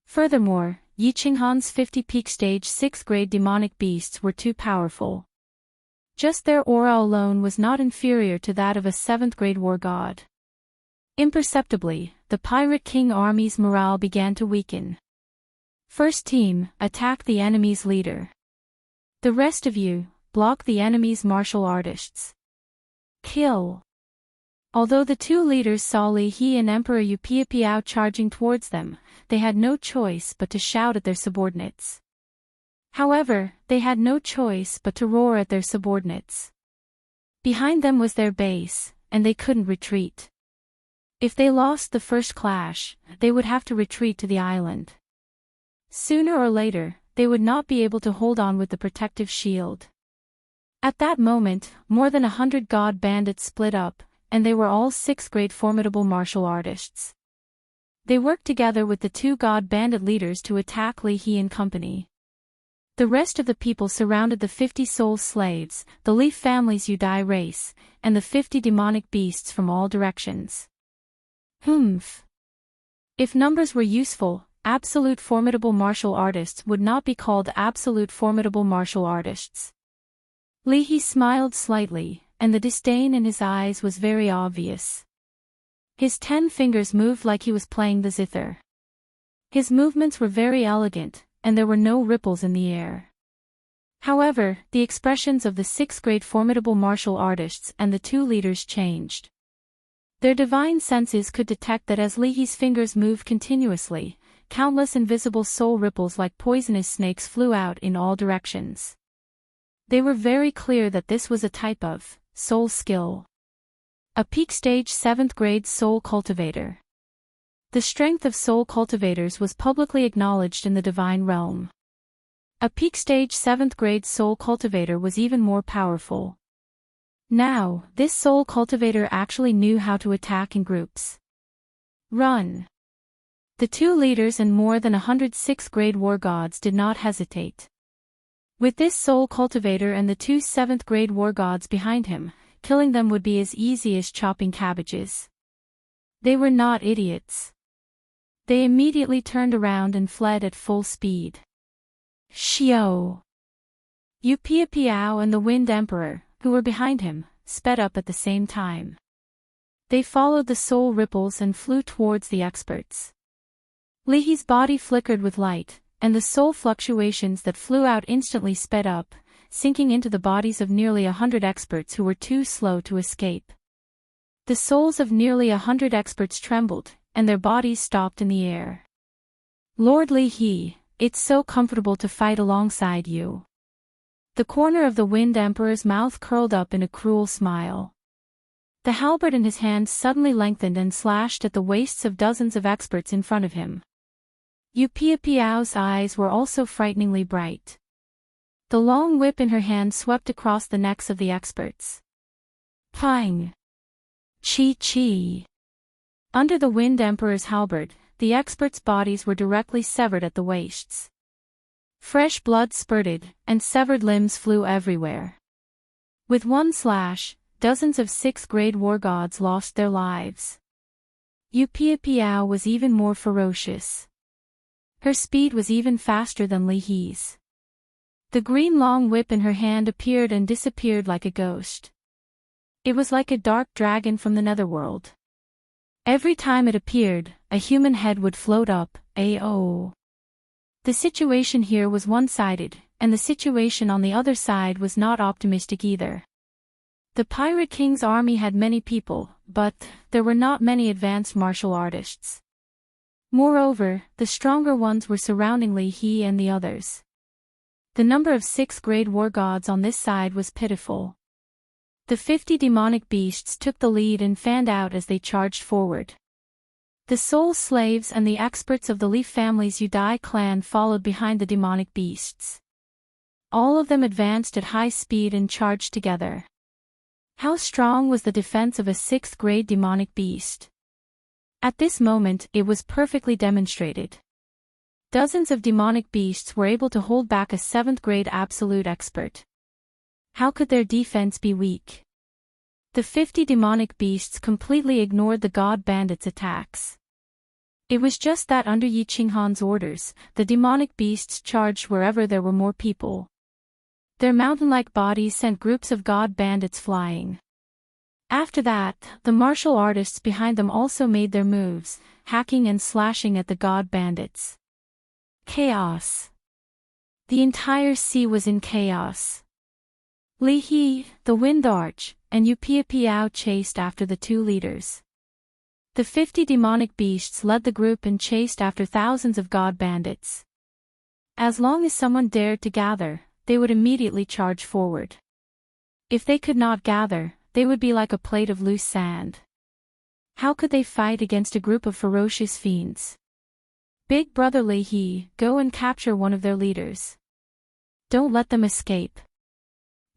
Furthermore, Yi Qinghan's 50 peak stage 6th grade demonic beasts were too powerful. Just their aura alone was not inferior to that of a 7th grade war god. Imperceptibly, the Pirate King army's morale began to weaken. First team, attack the enemy's leader. The rest of you, block the enemy's martial artists. Kill. Although the two leaders saw Li He and Emperor Yu Piapiao charging towards them, they had no choice but to shout at their subordinates. However, they had no choice but to roar at their subordinates. Behind them was their base, and they couldn't retreat. If they lost the first clash, they would have to retreat to the island. Sooner or later, they would not be able to hold on with the protective shield. At that moment, more than 100 god bandits split up, and they were all 6th grade formidable martial artists. They worked together with the 2 god bandit leaders to attack Li He and company. The rest of the people surrounded the 50 soul slaves, the Leaf family's Udai race, and the 50 demonic beasts from all directions. Humph. If numbers were useful, absolute formidable martial artists would not be called absolute formidable martial artists. Li He smiled slightly, and the disdain in his eyes was very obvious. His 10 fingers moved like he was playing the zither. His movements were very elegant, and there were no ripples in the air. However, the expressions of the 6th grade formidable martial artists and the 2 leaders changed. Their divine senses could detect that as Li He's fingers moved continuously, countless invisible soul ripples like poisonous snakes flew out in all directions. They were very clear that this was a type of soul skill. A peak stage 7th grade soul cultivator. The strength of soul cultivators was publicly acknowledged in the divine realm. A peak stage 7th grade soul cultivator was even more powerful. Now, this soul cultivator actually knew how to attack in groups. Run! The 2 leaders and more than 100 6th grade war gods did not hesitate. With this soul cultivator and the 2 7th grade war gods behind him, killing them would be as easy as chopping cabbages. They were not idiots. They immediately turned around and fled at full speed. Xiao! Yu Piapiao and the Wind Emperor, who were behind him, sped up at the same time. They followed the soul ripples and flew towards the experts. Li He's body flickered with light, and the soul fluctuations that flew out instantly sped up, sinking into the bodies of nearly 100 experts who were too slow to escape. The souls of nearly 100 experts trembled, and their bodies stopped in the air. Lord Li He, it's so comfortable to fight alongside you. The corner of the Wind Emperor's mouth curled up in a cruel smile. The halberd in his hand suddenly lengthened and slashed at the waists of dozens of experts in front of him. Yu Piapiao's eyes were also frighteningly bright. The long whip in her hand swept across the necks of the experts. Pang! Chi-chi! Under the Wind Emperor's halberd, the experts' bodies were directly severed at the waists. Fresh blood spurted, and severed limbs flew everywhere. With one slash, dozens of 6th grade war gods lost their lives. Yu Piapiao was even more ferocious. Her speed was even faster than Li He's. The green long whip in her hand appeared and disappeared like a ghost. It was like a dark dragon from the netherworld. Every time it appeared, a human head would float up, A-oh. The situation here was one-sided, and the situation on the other side was not optimistic either. The Pirate King's army had many people, but there were not many advanced martial artists. Moreover, the stronger ones were surrounding Li He and the others. The number of 6th grade war gods on this side was pitiful. The 50 demonic beasts took the lead and fanned out as they charged forward. The soul slaves and the experts of the Leaf family's Udai clan followed behind the demonic beasts. All of them advanced at high speed and charged together. How strong was the defense of a 6th grade demonic beast? At this moment, it was perfectly demonstrated. Dozens of demonic beasts were able to hold back a 7th grade absolute expert. How could their defense be weak? The 50 demonic beasts completely ignored the god bandits' attacks. It was just that under Yi Qinghan's orders, the demonic beasts charged wherever there were more people. Their mountain-like bodies sent groups of god bandits flying. After that, the martial artists behind them also made their moves, hacking and slashing at the god bandits. Chaos. The entire sea was in chaos. Li He, the Wind Arch, and Piao chased after the two leaders. The 50 demonic beasts led the group and chased after thousands of god bandits. As long as someone dared to gather, they would immediately charge forward. If they could not gather, they would be like a plate of loose sand. How could they fight against a group of ferocious fiends? Big Brother Leahy, go and capture one of their leaders. Don't let them escape.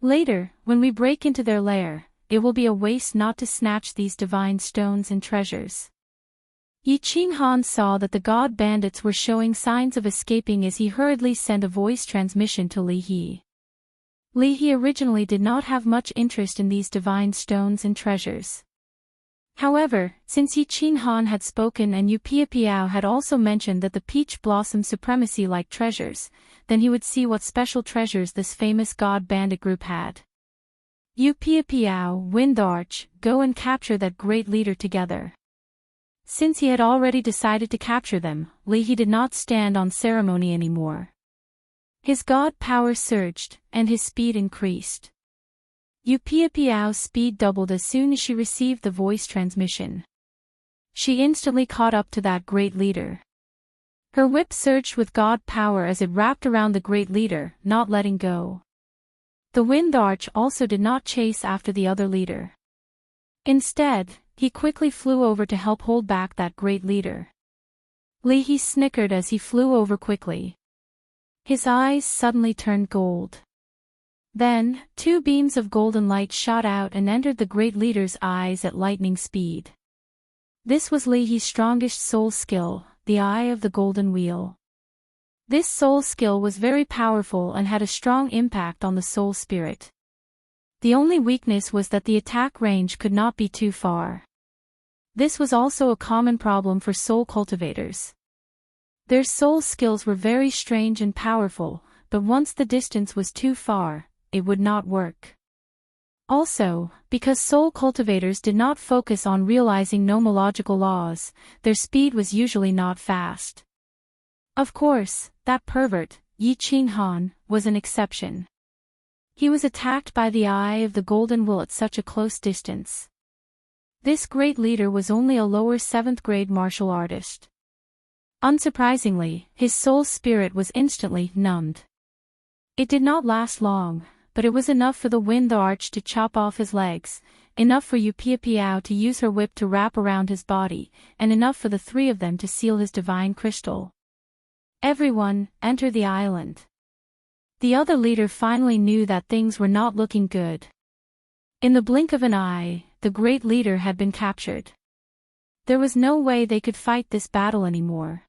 Later, when we break into their lair, it will be a waste not to snatch these divine stones and treasures. Yi Qinghan saw that the god bandits were showing signs of escaping as he hurriedly sent a voice transmission to Li He. Li He originally did not have much interest in these divine stones and treasures. However, since Yi Qinghan had spoken and Piao had also mentioned that the peach blossom supremacy-like treasures, then he would see what special treasures this famous god bandit group had. Piao, Wind Arch, go and capture that great leader together. Since he had already decided to capture them, Li He did not stand on ceremony anymore. His god power surged, and his speed increased. Piao's speed doubled as soon as she received the voice transmission. She instantly caught up to that great leader. Her whip surged with god power as it wrapped around the great leader, not letting go. The Wind Arch also did not chase after the other leader. Instead, he quickly flew over to help hold back that great leader. Li He snickered as he flew over quickly. His eyes suddenly turned gold. Then, two beams of golden light shot out and entered the great leader's eyes at lightning speed. This was Li He's strongest soul skill, the Eye of the Golden Wheel. This soul skill was very powerful and had a strong impact on the soul spirit. The only weakness was that the attack range could not be too far. This was also a common problem for soul cultivators. Their soul skills were very strange and powerful, but once the distance was too far, it would not work. Also, because soul cultivators did not focus on realizing nomological laws, their speed was usually not fast. Of course, that pervert, Yi Qinghan, was an exception. He was attacked by the Eye of the Golden Wheel at such a close distance. This great leader was only a lower 7th grade martial artist. Unsurprisingly, his soul spirit was instantly numbed. It did not last long, but it was enough for the Wind Arch to chop off his legs, enough for Piao to use her whip to wrap around his body, and enough for the three of them to seal his divine crystal. Everyone, enter the island. The other leader finally knew that things were not looking good. In the blink of an eye, the great leader had been captured. There was no way they could fight this battle anymore.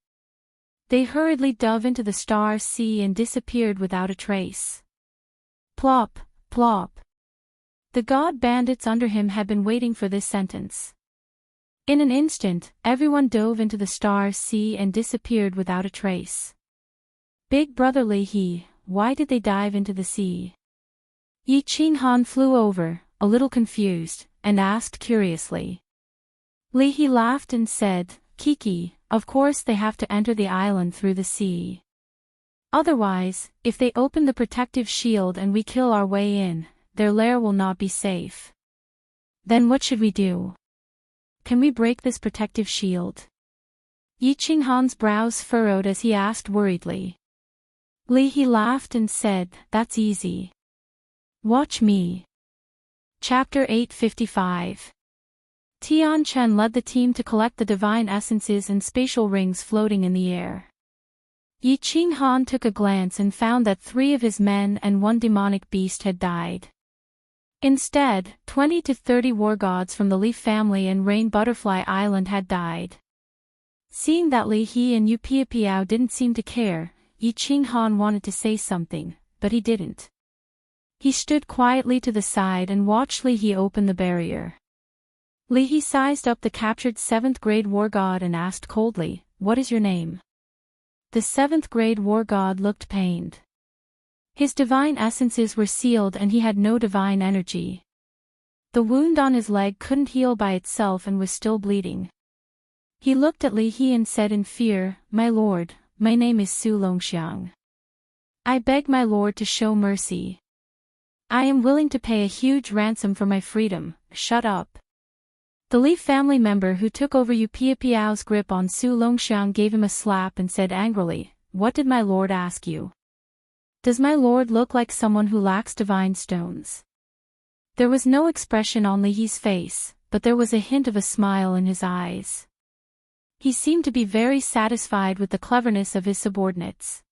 They hurriedly dove into the star sea and disappeared without a trace. Plop, plop. The god bandits under him had been waiting for this sentence. In an instant, everyone dove into the star sea and disappeared without a trace. Big Brother Leahy, why did they dive into the sea? Yi Qinghan flew over, a little confused, and asked curiously. Leahy laughed and said, Kiki, of course they have to enter the island through the sea. Otherwise, if they open the protective shield and we kill our way in, their lair will not be safe. Then what should we do? Can we break this protective shield? Yi Qinghan's brows furrowed as he asked worriedly. Li He laughed and said, that's easy. Watch me. Chapter 855. Tian Chen led the team to collect the divine essences and spatial rings floating in the air. Yi Qinghan took a glance and found that 3 of his men and 1 demonic beast had died. Instead, 20 to 30 war gods from the Leaf family and Rain Butterfly Island had died. Seeing that Li He and Piao didn't seem to care, Yi Qinghan wanted to say something, but he didn't. He stood quietly to the side and watched Li He open the barrier. Li He sized up the captured 7th grade war god and asked coldly, what is your name? The 7th grade war god looked pained. His divine essences were sealed and he had no divine energy. The wound on his leg couldn't heal by itself and was still bleeding. He looked at Li He and said in fear, my lord, my name is Su Longxiang. I beg my lord to show mercy. I am willing to pay a huge ransom for my freedom. Shut up. The Li family member who took over Yu Piapiao's grip on Su Longxiang gave him a slap and said angrily, "What did my lord ask you? Does my lord look like someone who lacks divine stones?" There was no expression on Li Yi's face, but there was a hint of a smile in his eyes. He seemed to be very satisfied with the cleverness of his subordinates.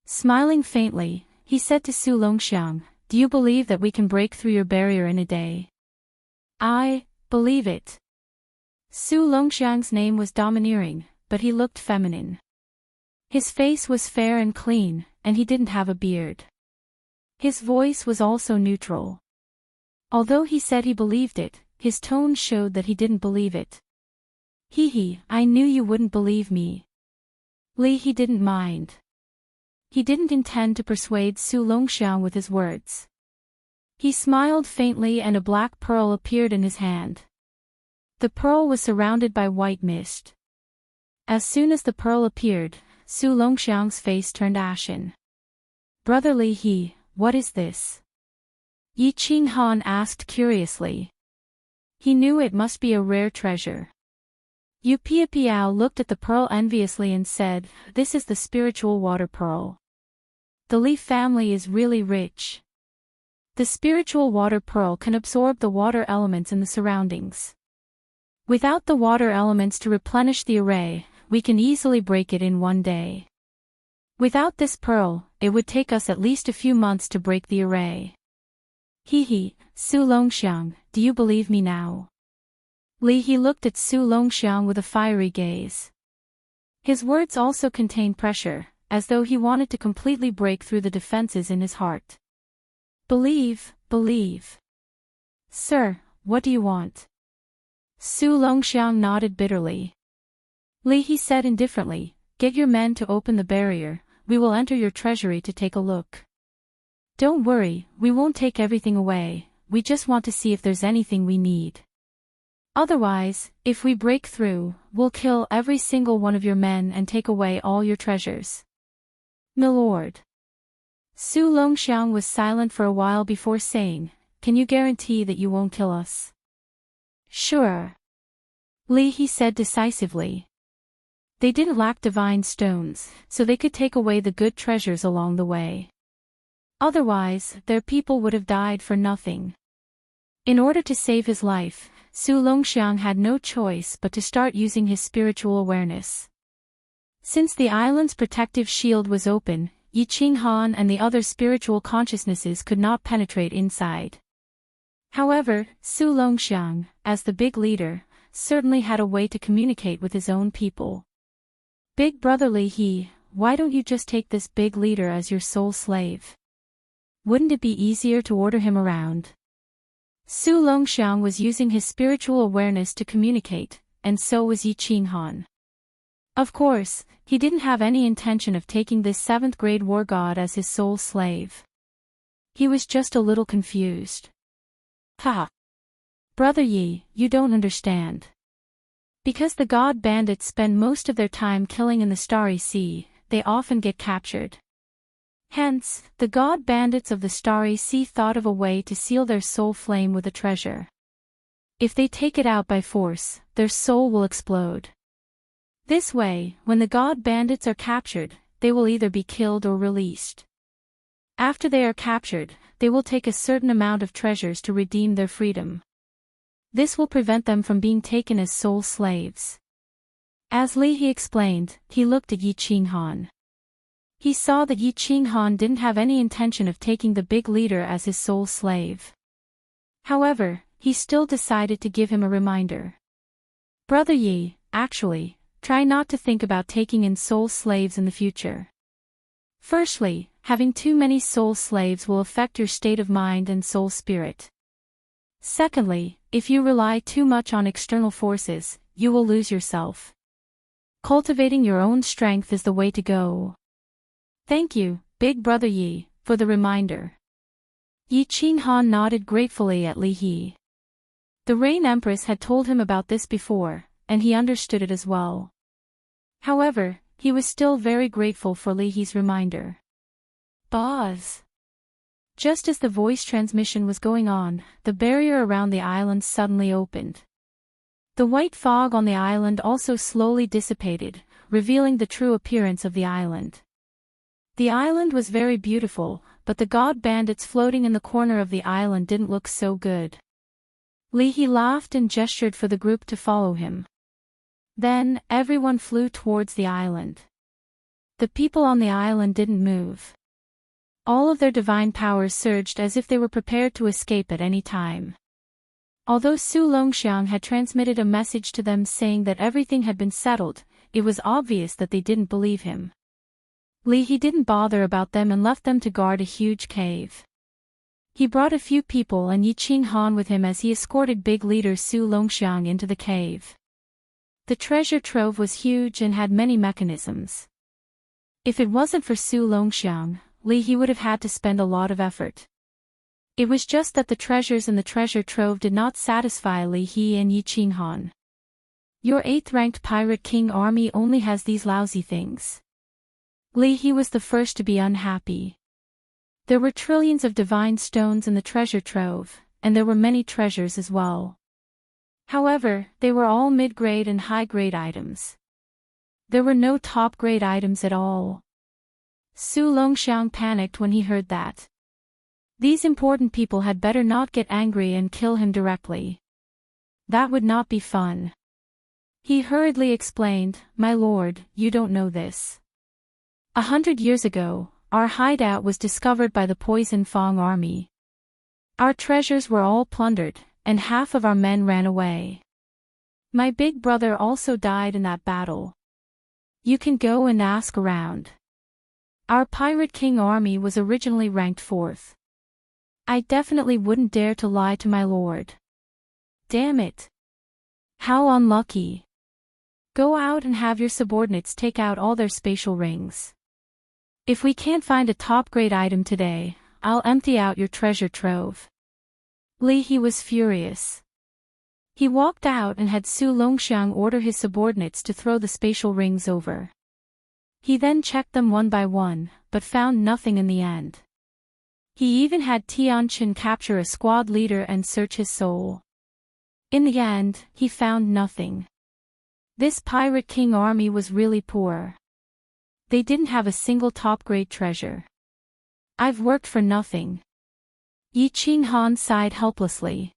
Smiling faintly, he said to Su Longxiang, "Do you believe that we can break through your barrier in a day?" "I believe it." Su Longxiang's name was domineering, but he looked feminine. His face was fair and clean, and he didn't have a beard. His voice was also neutral. Although he said he believed it, his tone showed that he didn't believe it. "Hee, I knew you wouldn't believe me." Li He didn't mind. He didn't intend to persuade Su Longxiang with his words. He smiled faintly and a black pearl appeared in his hand. The pearl was surrounded by white mist. As soon as the pearl appeared, Su Longxiang's face turned ashen. "Brother Li He, what is this?" Yi Qinghan asked curiously. He knew it must be a rare treasure. Yu Piapiao looked at the pearl enviously and said, "This is the spiritual water pearl. The Li family is really rich. The spiritual water pearl can absorb the water elements in the surroundings. Without the water elements to replenish the array, we can easily break it in one day. Without this pearl, it would take us at least a few months to break the array." He, Su Longxiang, do you believe me now?" Li He looked at Su Longxiang with a fiery gaze. His words also contained pressure, as though he wanted to completely break through the defenses in his heart. Believe. Sir, what do you want?" Su Longxiang nodded bitterly. Li He said indifferently, "Get your men to open the barrier, we will enter your treasury to take a look. Don't worry, we won't take everything away, we just want to see if there's anything we need. Otherwise, if we break through, we'll kill every single one of your men and take away all your treasures." "Milord." Su Longxiang was silent for a while before saying, "Can you guarantee that you won't kill us?" "Sure." Li He said decisively. They didn't lack divine stones, so they could take away the good treasures along the way. Otherwise, their people would have died for nothing. In order to save his life, Su Longxiang had no choice but to start using his spiritual awareness. Since the island's protective shield was open, Yi Qinghan and the other spiritual consciousnesses could not penetrate inside. However, Su Longxiang, as the big leader, certainly had a way to communicate with his own people. "Big brother Li He, why don't you just take this big leader as your sole slave? Wouldn't it be easier to order him around?" Su Longxiang was using his spiritual awareness to communicate, and so was Yi Qinghan. Of course, he didn't have any intention of taking this 7th-grade war god as his sole slave. He was just a little confused. "Ha! Brother Yi, you don't understand. Because the god bandits spend most of their time killing in the Starry Sea, they often get captured. Hence, the god bandits of the Starry Sea thought of a way to seal their soul flame with a treasure. If they take it out by force, their soul will explode. This way, when the god bandits are captured, they will either be killed or released. After they are captured, they will take a certain amount of treasures to redeem their freedom. This will prevent them from being taken as soul slaves." As Li He explained, he looked at Yi Qinghan. He saw that Yi Qinghan didn't have any intention of taking the big leader as his sole slave. However, he still decided to give him a reminder. "Brother Yi, actually, try not to think about taking in soul slaves in the future. Firstly, having too many soul slaves will affect your state of mind and soul spirit. Secondly, if you rely too much on external forces, you will lose yourself. Cultivating your own strength is the way to go." "Thank you, Big Brother Yi, for the reminder." Yi Qinghan nodded gratefully at Li He. The Rain Empress had told him about this before, and he understood it as well. However, he was still very grateful for Li He's reminder. "Boss." Just as the voice transmission was going on, the barrier around the island suddenly opened. The white fog on the island also slowly dissipated, revealing the true appearance of the island. The island was very beautiful, but the god bandits floating in the corner of the island didn't look so good. He laughed and gestured for the group to follow him. Then, everyone flew towards the island. The people on the island didn't move. All of their divine powers surged as if they were prepared to escape at any time. Although Su Longxiang had transmitted a message to them saying that everything had been settled, it was obvious that they didn't believe him. He didn't bother about them and left them to guard a huge cave. He brought a few people and Yi Qinghan with him as he escorted big leader Su Longxiang into the cave. The treasure trove was huge and had many mechanisms. If it wasn't for Su Longxiang, he would have had to spend a lot of effort. It was just that the treasures in the treasure trove did not satisfy He and Yi Qinghan. Your 8th-ranked pirate king army only has these lousy things. He was the first to be unhappy. There were trillions of divine stones in the treasure trove, and there were many treasures as well. However, they were all mid-grade and high-grade items. There were no top-grade items at all. Su Longxiang panicked when he heard that. These important people had better not get angry and kill him directly. That would not be fun. He hurriedly explained, "My lord, you don't know this. 100 years ago, our hideout was discovered by the Poison Fang army. Our treasures were all plundered, and half of our men ran away. My big brother also died in that battle. You can go and ask around. Our Pirate King army was originally ranked 4th. I definitely wouldn't dare to lie to my lord. Damn it. How unlucky. Go out and have your subordinates take out all their spatial rings. If we can't find a top-grade item today, I'll empty out your treasure trove." He was furious. He walked out and had Su Longxiang order his subordinates to throw the spatial rings over. He then checked them one by one, but found nothing in the end. He even had Tianqin capture a squad leader and search his soul. In the end, he found nothing. This Pirate King army was really poor. They didn't have a single top-grade treasure. I've worked for nothing. Yi Qinghan sighed helplessly.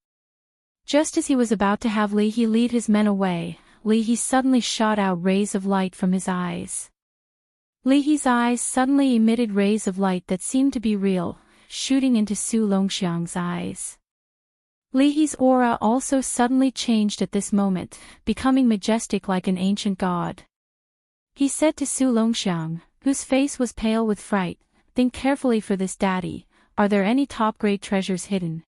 Just as he was about to have He lead his men away, He suddenly shot out rays of light from his eyes. He's eyes suddenly emitted rays of light that seemed to be real, shooting into Su Longxiang's eyes. He's aura also suddenly changed at this moment, becoming majestic like an ancient god. He said to Su Longxiang, whose face was pale with fright, "Think carefully for this, daddy. Are there any top-grade treasures hidden?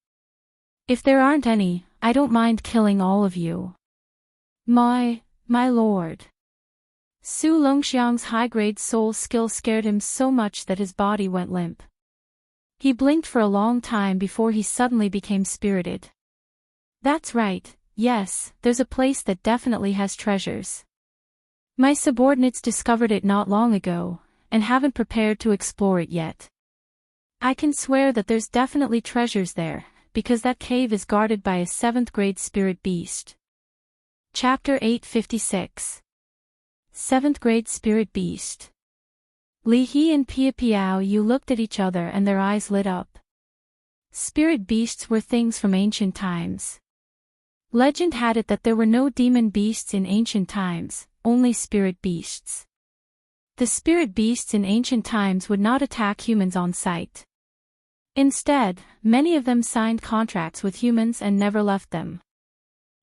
If there aren't any, I don't mind killing all of you." My lord." Su Longxiang's high-grade soul skill scared him so much that his body went limp. He blinked for a long time before he suddenly became spirited. "That's right, yes, there's a place that definitely has treasures. My subordinates discovered it not long ago, and haven't prepared to explore it yet. I can swear that there's definitely treasures there, because that cave is guarded by a 7th-grade spirit beast." Chapter 856. 7th-grade spirit beast. He and Piao Yu looked at each other and their eyes lit up. Spirit beasts were things from ancient times. Legend had it that there were no demon beasts in ancient times, only spirit beasts. The spirit beasts in ancient times would not attack humans on sight. Instead, many of them signed contracts with humans and never left them.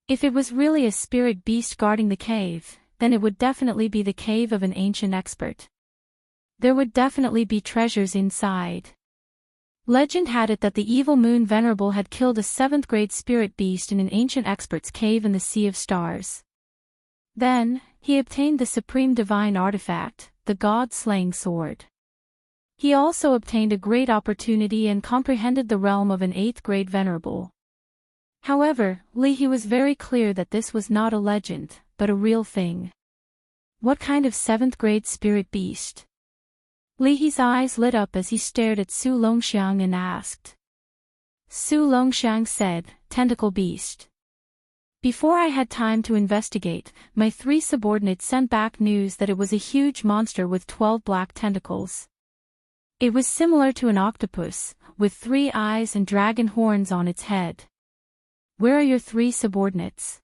If it was really a spirit beast guarding the cave, then it would definitely be the cave of an ancient expert. There would definitely be treasures inside. Legend had it that the evil Moon Venerable had killed a 7th-grade spirit beast in an ancient expert's cave in the Sea of Stars. Then, he obtained the supreme divine artifact, the God-slaying sword. He also obtained a great opportunity and comprehended the realm of an 8th-grade venerable. However, he was very clear that this was not a legend, but a real thing. What kind of 7th-grade spirit beast? Li He's eyes lit up as he stared at Su Longxiang and asked. Su Longxiang said, "Tentacle beast." Before I had time to investigate, my 3 subordinates sent back news that it was a huge monster with 12 black tentacles. It was similar to an octopus, with 3 eyes and dragon horns on its head. Where are your 3 subordinates?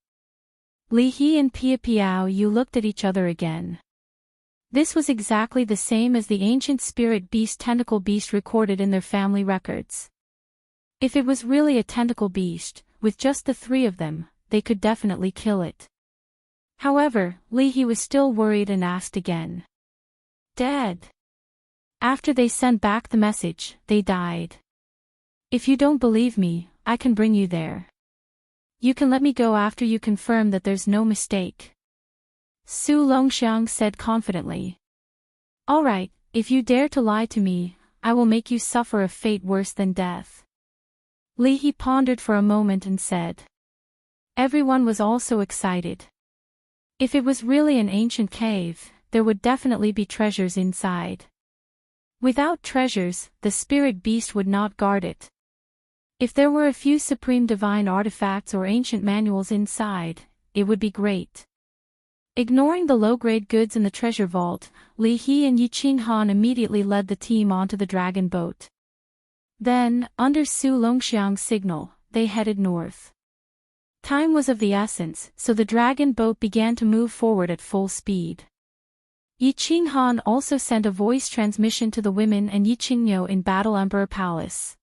Li He and Pia Piao Yu looked at each other again. This was exactly the same as the ancient spirit beast tentacle beast recorded in their family records. If it was really a tentacle beast, with just the 3 of them, they could definitely kill it. However, Li He was still worried and asked again. Dead? After they sent back the message, they died. If you don't believe me, I can bring you there. You can let me go after you confirm that there's no mistake. Su Longxiang said confidently. All right, if you dare to lie to me, I will make you suffer a fate worse than death. Li He pondered for a moment and said. Everyone was also excited. If it was really an ancient cave, there would definitely be treasures inside. Without treasures, the spirit beast would not guard it. If there were a few supreme divine artifacts or ancient manuals inside, it would be great. Ignoring the low-grade goods in the treasure vault, Li He and Yi Qinghan immediately led the team onto the dragon boat. Then, under Su Longxiang's signal, they headed north. Time was of the essence, so the dragon boat began to move forward at full speed. Yi Qinghan also sent a voice transmission to the women and Yi Qingniu in Battle Emperor Palace.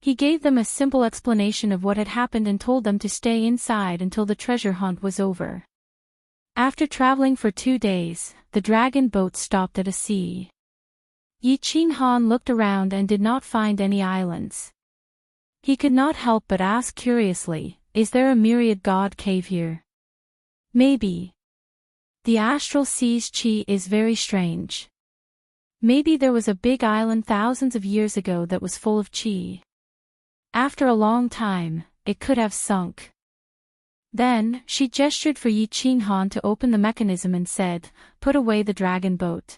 He gave them a simple explanation of what had happened and told them to stay inside until the treasure hunt was over. After traveling for 2 days, the dragon boat stopped at a sea. Yi Qinghan looked around and did not find any islands. He could not help but ask curiously, is there a myriad god cave here? Maybe. The astral sea's chi is very strange. Maybe there was a big island thousands of years ago that was full of chi. After a long time, it could have sunk. Then, she gestured for Yi Qinghan to open the mechanism and said, put away the dragon boat.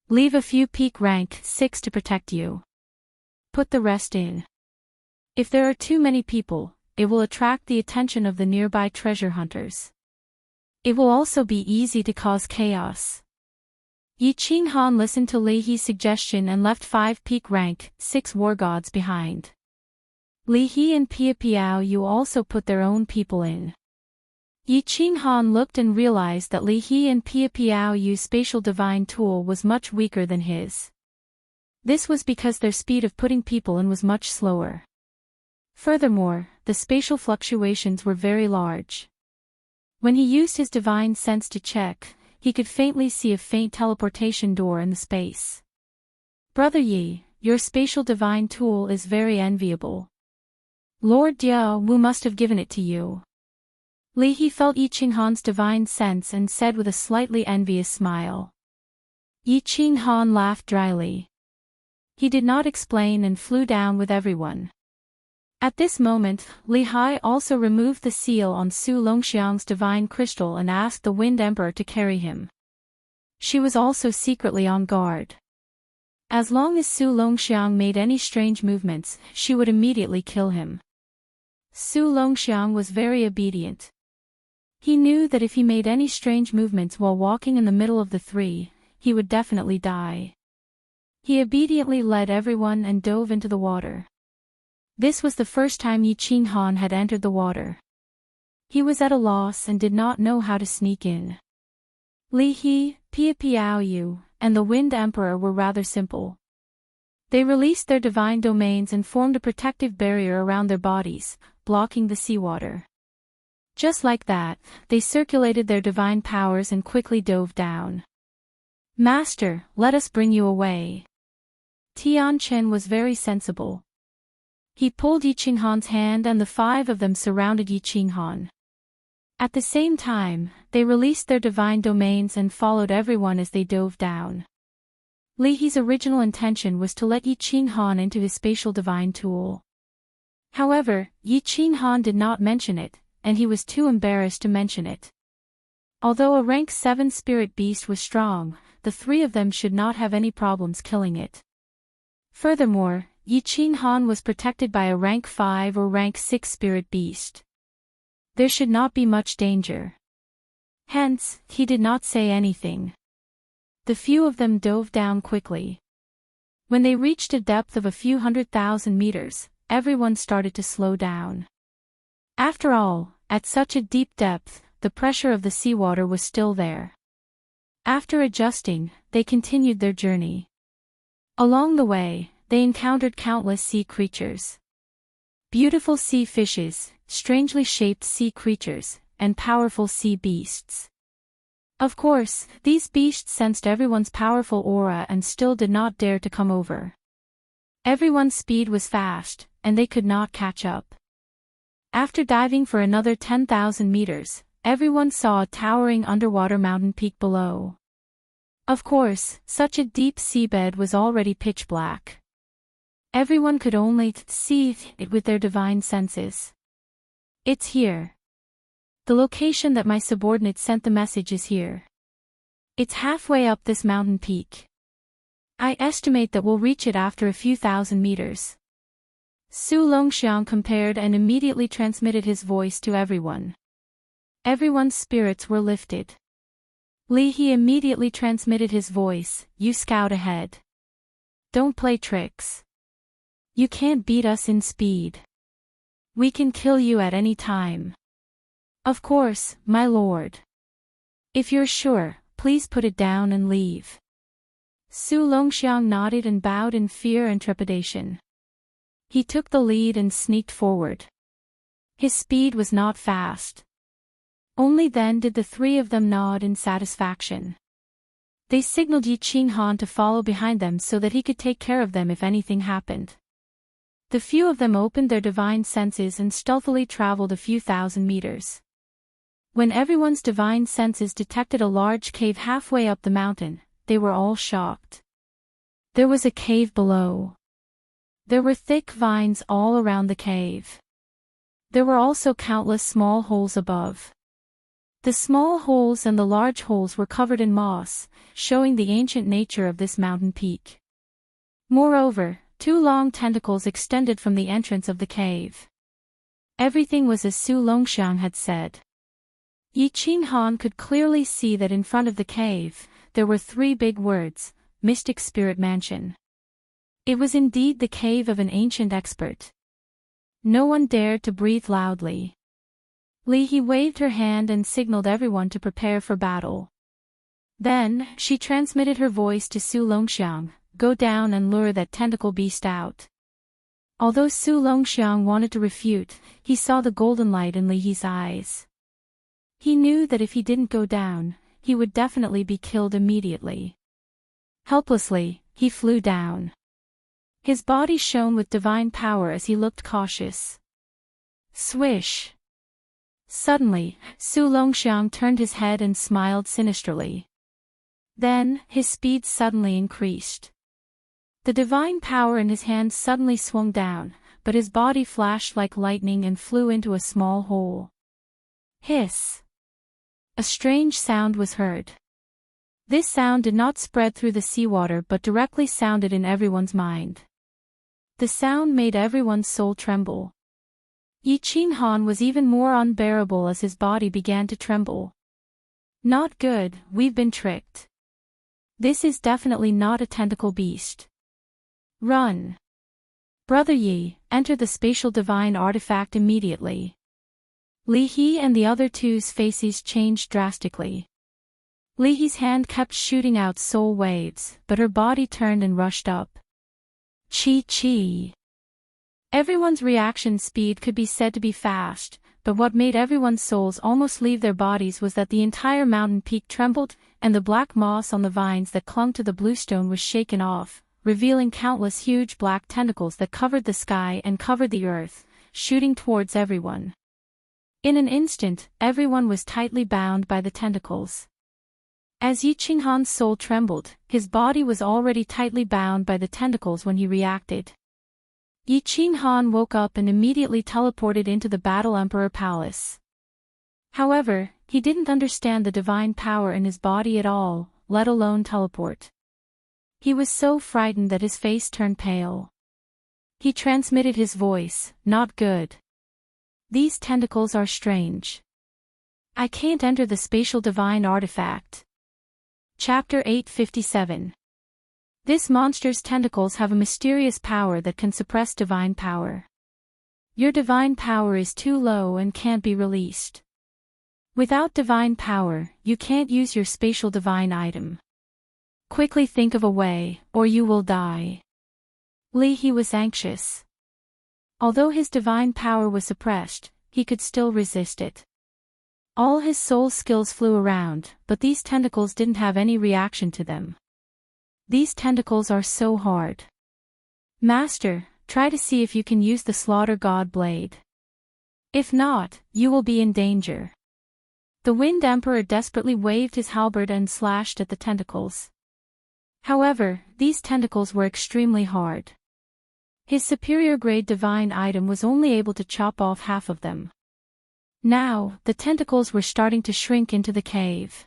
Leave a few peak rank 6 to protect you. Put the rest in. If there are too many people, it will attract the attention of the nearby treasure hunters. It will also be easy to cause chaos. Yi Qinghan listened to Li He's suggestion and left 5 peak rank 6 war gods behind. Li He and Pia Piao Yu also put their own people in. Yi Qinghan looked and realized that Li He and Pia Piao Yu's spatial divine tool was much weaker than his. This was because their speed of putting people in was much slower. Furthermore, the spatial fluctuations were very large. When he used his divine sense to check, he could faintly see a faint teleportation door in the space. Brother Yi, your spatial divine tool is very enviable. Lord Diao Wu must have given it to you. Li He felt Yi Qinghan's divine sense and said with a slightly envious smile. Yi Qinghan laughed dryly. He did not explain and flew down with everyone. At this moment, Li Hai also removed the seal on Su Longxiang's divine crystal and asked the Wind Emperor to carry him. She was also secretly on guard. As long as Su Longxiang made any strange movements, she would immediately kill him. Su Longxiang was very obedient. He knew that if he made any strange movements while walking in the middle of the 3, he would definitely die. He obediently led everyone and dove into the water. This was the first time Yi Qinghan had entered the water. He was at a loss and did not know how to sneak in. Li He, Pia Piao Yu, and the Wind Emperor were rather simple. They released their divine domains and formed a protective barrier around their bodies, blocking the seawater. Just like that, they circulated their divine powers and quickly dove down. Master, let us bring you away. Tian Chen was very sensible. He pulled Yi Qinghan's hand and the 5 of them surrounded Yi Qinghan. At the same time, they released their divine domains and followed everyone as they dove down. Li He's original intention was to let Yi Qinghan into his spatial divine tool. However, Yi Qinghan did not mention it, and he was too embarrassed to mention it. Although a rank 7 spirit beast was strong, the the three of them should not have any problems killing it. Furthermore, Yi Qinghan was protected by a rank 5 or rank 6 spirit beast. There should not be much danger. Hence, he did not say anything. The few of them dove down quickly. When they reached a depth of a few 100,000 meters, everyone started to slow down. After all, at such a deep depth, the pressure of the seawater was still there. After adjusting, they continued their journey. Along the way, they encountered countless sea creatures. Beautiful sea fishes, strangely shaped sea creatures, and powerful sea beasts. Of course, these beasts sensed everyone's powerful aura and still did not dare to come over. Everyone's speed was fast, and they could not catch up. After diving for another 10,000 meters, everyone saw a towering underwater mountain peak below. Of course, such a deep seabed was already pitch black. Everyone could only see it with their divine senses. It's here. The location that my subordinate sent the message is here. It's halfway up this mountain peak. I estimate that we'll reach it after a few thousand meters. Su Longxiang compared and immediately transmitted his voice to everyone. Everyone's spirits were lifted. Li He immediately transmitted his voice, "You scout ahead. Don't play tricks. You can't beat us in speed. We can kill you at any time." "Of course, my lord. If you're sure, please put it down and leave." Su Longxiang nodded and bowed in fear and trepidation. He took the lead and sneaked forward. His speed was not fast. Only then did the three of them nod in satisfaction. They signaled Yi Qinghan to follow behind them so that he could take care of them if anything happened. The few of them opened their divine senses and stealthily traveled a few thousand meters. When everyone's divine senses detected a large cave halfway up the mountain, they were all shocked. There was a cave below. There were thick vines all around the cave. There were also countless small holes above. The small holes and the large holes were covered in moss, showing the ancient nature of this mountain peak. Moreover, two long tentacles extended from the entrance of the cave. Everything was as Su Longxiang had said. Yi Qinghan could clearly see that in front of the cave, there were three big words, Mystic Spirit Mansion. It was indeed the cave of an ancient expert. No one dared to breathe loudly. Li He waved her hand and signaled everyone to prepare for battle. Then, she transmitted her voice to Su Longxiang, "Go down and lure that tentacle beast out." Although Su Longxiang wanted to refute, he saw the golden light in Li He's eyes. He knew that if he didn't go down, he would definitely be killed immediately. Helplessly, he flew down. His body shone with divine power as he looked cautious. Swish! Suddenly, Su Longxiang turned his head and smiled sinisterly. Then, his speed suddenly increased. The divine power in his hand suddenly swung down, but his body flashed like lightning and flew into a small hole. Hiss! A strange sound was heard. This sound did not spread through the seawater but directly sounded in everyone's mind. The sound made everyone's soul tremble. Yi Qinghan was even more unbearable as his body began to tremble. Not good, we've been tricked. This is definitely not a tentacle beast. Run! Brother Yi, enter the spatial divine artifact immediately. Li He and the other two's faces changed drastically. Li He's hand kept shooting out soul waves, but her body turned and rushed up. Chi. Everyone's reaction speed could be said to be fast, but what made everyone's souls almost leave their bodies was that the entire mountain peak trembled, and the black moss on the vines that clung to the bluestone was shaken off, revealing countless huge black tentacles that covered the sky and covered the earth, shooting towards everyone. In an instant, everyone was tightly bound by the tentacles. As Yi Qinghan's soul trembled, his body was already tightly bound by the tentacles when he reacted. Yi Qinghan woke up and immediately teleported into the Battle Emperor Palace. However, he didn't understand the divine power in his body at all, let alone teleport. He was so frightened that his face turned pale. He transmitted his voice, "Not good. These tentacles are strange. I can't enter the spatial divine artifact." Chapter 857. This monster's tentacles have a mysterious power that can suppress divine power. Your divine power is too low and can't be released. Without divine power, you can't use your spatial divine item. Quickly think of a way, or you will die. He was anxious. Although his divine power was suppressed, he could still resist it. All his soul skills flew around, but these tentacles didn't have any reaction to them. These tentacles are so hard. Master, try to see if you can use the Slaughter God blade. If not, you will be in danger. The Wind Emperor desperately waved his halberd and slashed at the tentacles. However, these tentacles were extremely hard. His superior-grade divine item was only able to chop off half of them. Now, the tentacles were starting to shrink into the cave.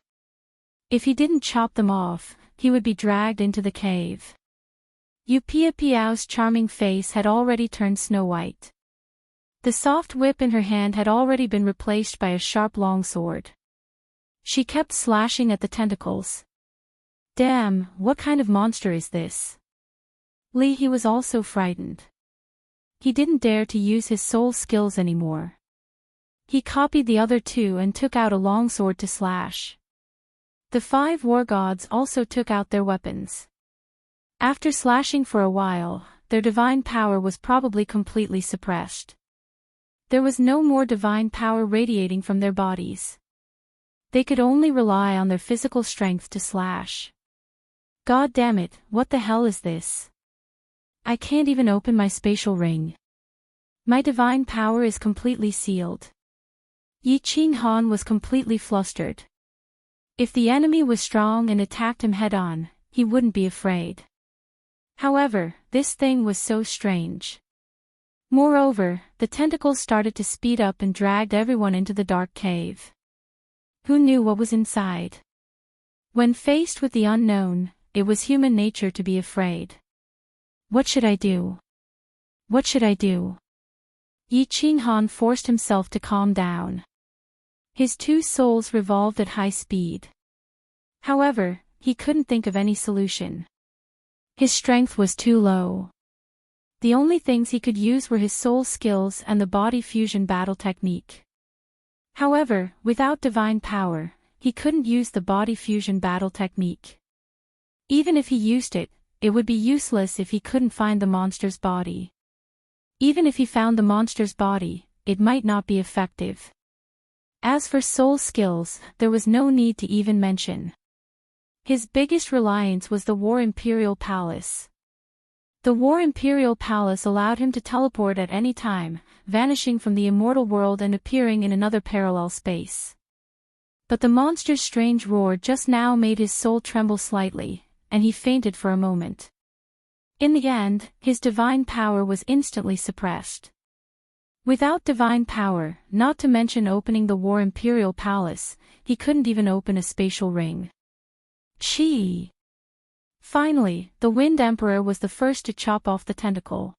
If he didn't chop them off, he would be dragged into the cave. Upia Piao's charming face had already turned snow-white. The soft whip in her hand had already been replaced by a sharp longsword. She kept slashing at the tentacles. Damn, what kind of monster is this? He was also frightened. He didn't dare to use his soul skills anymore. He copied the other two and took out a longsword to slash. The 5 war gods also took out their weapons. After slashing for a while, their divine power was probably completely suppressed. There was no more divine power radiating from their bodies. They could only rely on their physical strength to slash. God damn it, what the hell is this? I can't even open my spatial ring. My divine power is completely sealed. Yi Qinghan was completely flustered. If the enemy was strong and attacked him head-on, he wouldn't be afraid. However, this thing was so strange. Moreover, the tentacles started to speed up and dragged everyone into the dark cave. Who knew what was inside? When faced with the unknown, it was human nature to be afraid. What should I do? What should I do? Yi Qinghan forced himself to calm down. His 2 souls revolved at high speed. However, he couldn't think of any solution. His strength was too low. The only things he could use were his soul skills and the body fusion battle technique. However, without divine power, he couldn't use the body fusion battle technique. Even if he used it, it would be useless if he couldn't find the monster's body. Even if he found the monster's body, it might not be effective. As for soul skills, there was no need to even mention. His biggest reliance was the War Imperial Palace. The War Imperial Palace allowed him to teleport at any time, vanishing from the immortal world and appearing in another parallel space. But the monster's strange roar just now made his soul tremble slightly, and he fainted for a moment. In the end, his divine power was instantly suppressed. Without divine power, not to mention opening the War Imperial Palace, he couldn't even open a spatial ring. Chi! Finally, the Wind Emperor was the first to chop off the tentacle.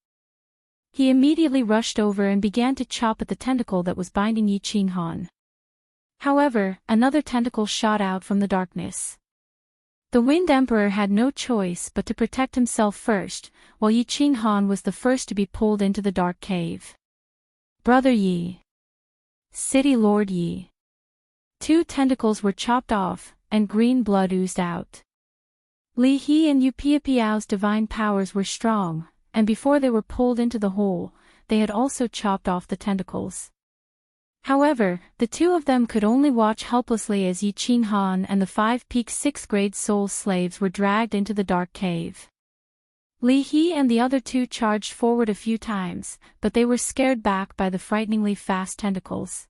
He immediately rushed over and began to chop at the tentacle that was binding Yi Qinghan. However, another tentacle shot out from the darkness. The Wind Emperor had no choice but to protect himself first, while Yi Qinghan was the first to be pulled into the dark cave. Brother Yi. City Lord Yi. 2 tentacles were chopped off, and green blood oozed out. Li He and Upia Piao's divine powers were strong, and before they were pulled into the hole, they had also chopped off the tentacles. However, the 2 of them could only watch helplessly as Yi Qinghan and the 5-peak 6th-grade soul slaves were dragged into the dark cave. Li He and the other 2 charged forward a few times, but they were scared back by the frighteningly fast tentacles.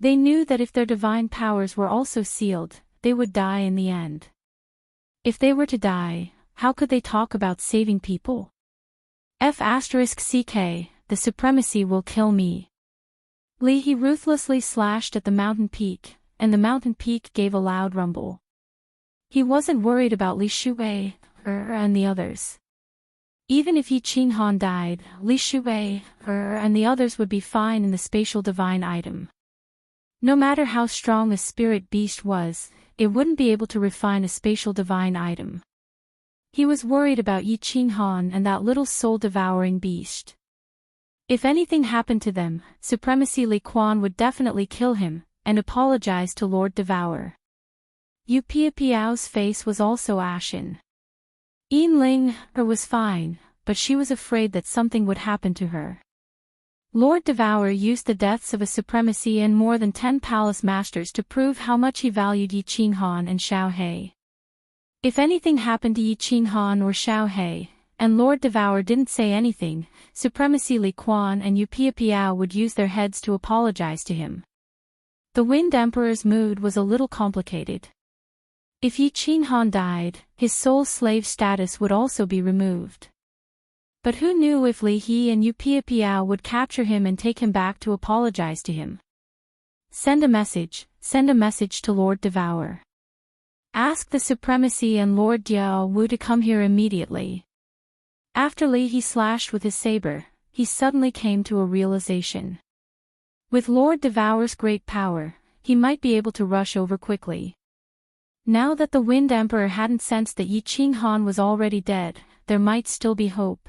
They knew that if their divine powers were also sealed, they would die in the end. If they were to die, how could they talk about saving people? F*CK, the supremacy will kill me. He ruthlessly slashed at the mountain peak, and the mountain peak gave a loud rumble. He wasn't worried about Li Shuwei and the others. Even if Yi Qinghan died, Li Shuwei and the others would be fine in the spatial divine item. No matter how strong a spirit beast was, it wouldn't be able to refine a spatial divine item. He was worried about Yi Qinghan and that little soul-devouring beast. If anything happened to them, Supremacy Li Quan would definitely kill him, and apologize to Lord Devour. Yu Piapiao's face was also ashen. Yin Ling was fine, but she was afraid that something would happen to her. Lord Devour used the deaths of a supremacy and more than 10 palace masters to prove how much he valued Yi Qinghan and Xiao He. If anything happened to Yi Qinghan or Xiao He, and Lord Devour didn't say anything, Supremacy Li Quan and Yu Piapiao would use their heads to apologize to him. The Wind Emperor's mood was a little complicated. If Yi Qinghan died, his soul slave status would also be removed. But who knew if Li He and Yu Piapiao would capture him and take him back to apologize to him? Send a message to Lord Devour. Ask the Supremacy and Lord Diao Wu to come here immediately. After Li He slashed with his saber, he suddenly came to a realization. With Lord Devour's great power, he might be able to rush over quickly. Now that the Wind Emperor hadn't sensed that Yi Qinghan was already dead, there might still be hope.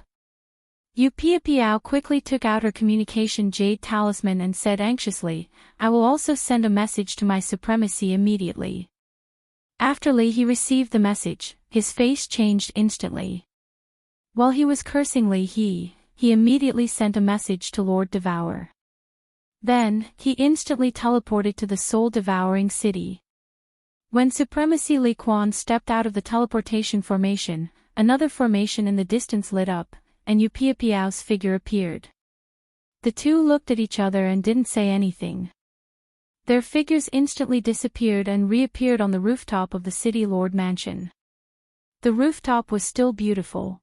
Yu Piapiao quickly took out her communication jade talisman and said anxiously, "I will also send a message to my supremacy immediately." After Li He received the message, his face changed instantly. While he was cursing Li He immediately sent a message to Lord Devour. Then, he instantly teleported to the soul-devouring city. When Supremacy Li Quan stepped out of the teleportation formation, another formation in the distance lit up, and Yu Piapiao's figure appeared. The two looked at each other and didn't say anything. Their figures instantly disappeared and reappeared on the rooftop of the City Lord Mansion. The rooftop was still beautiful.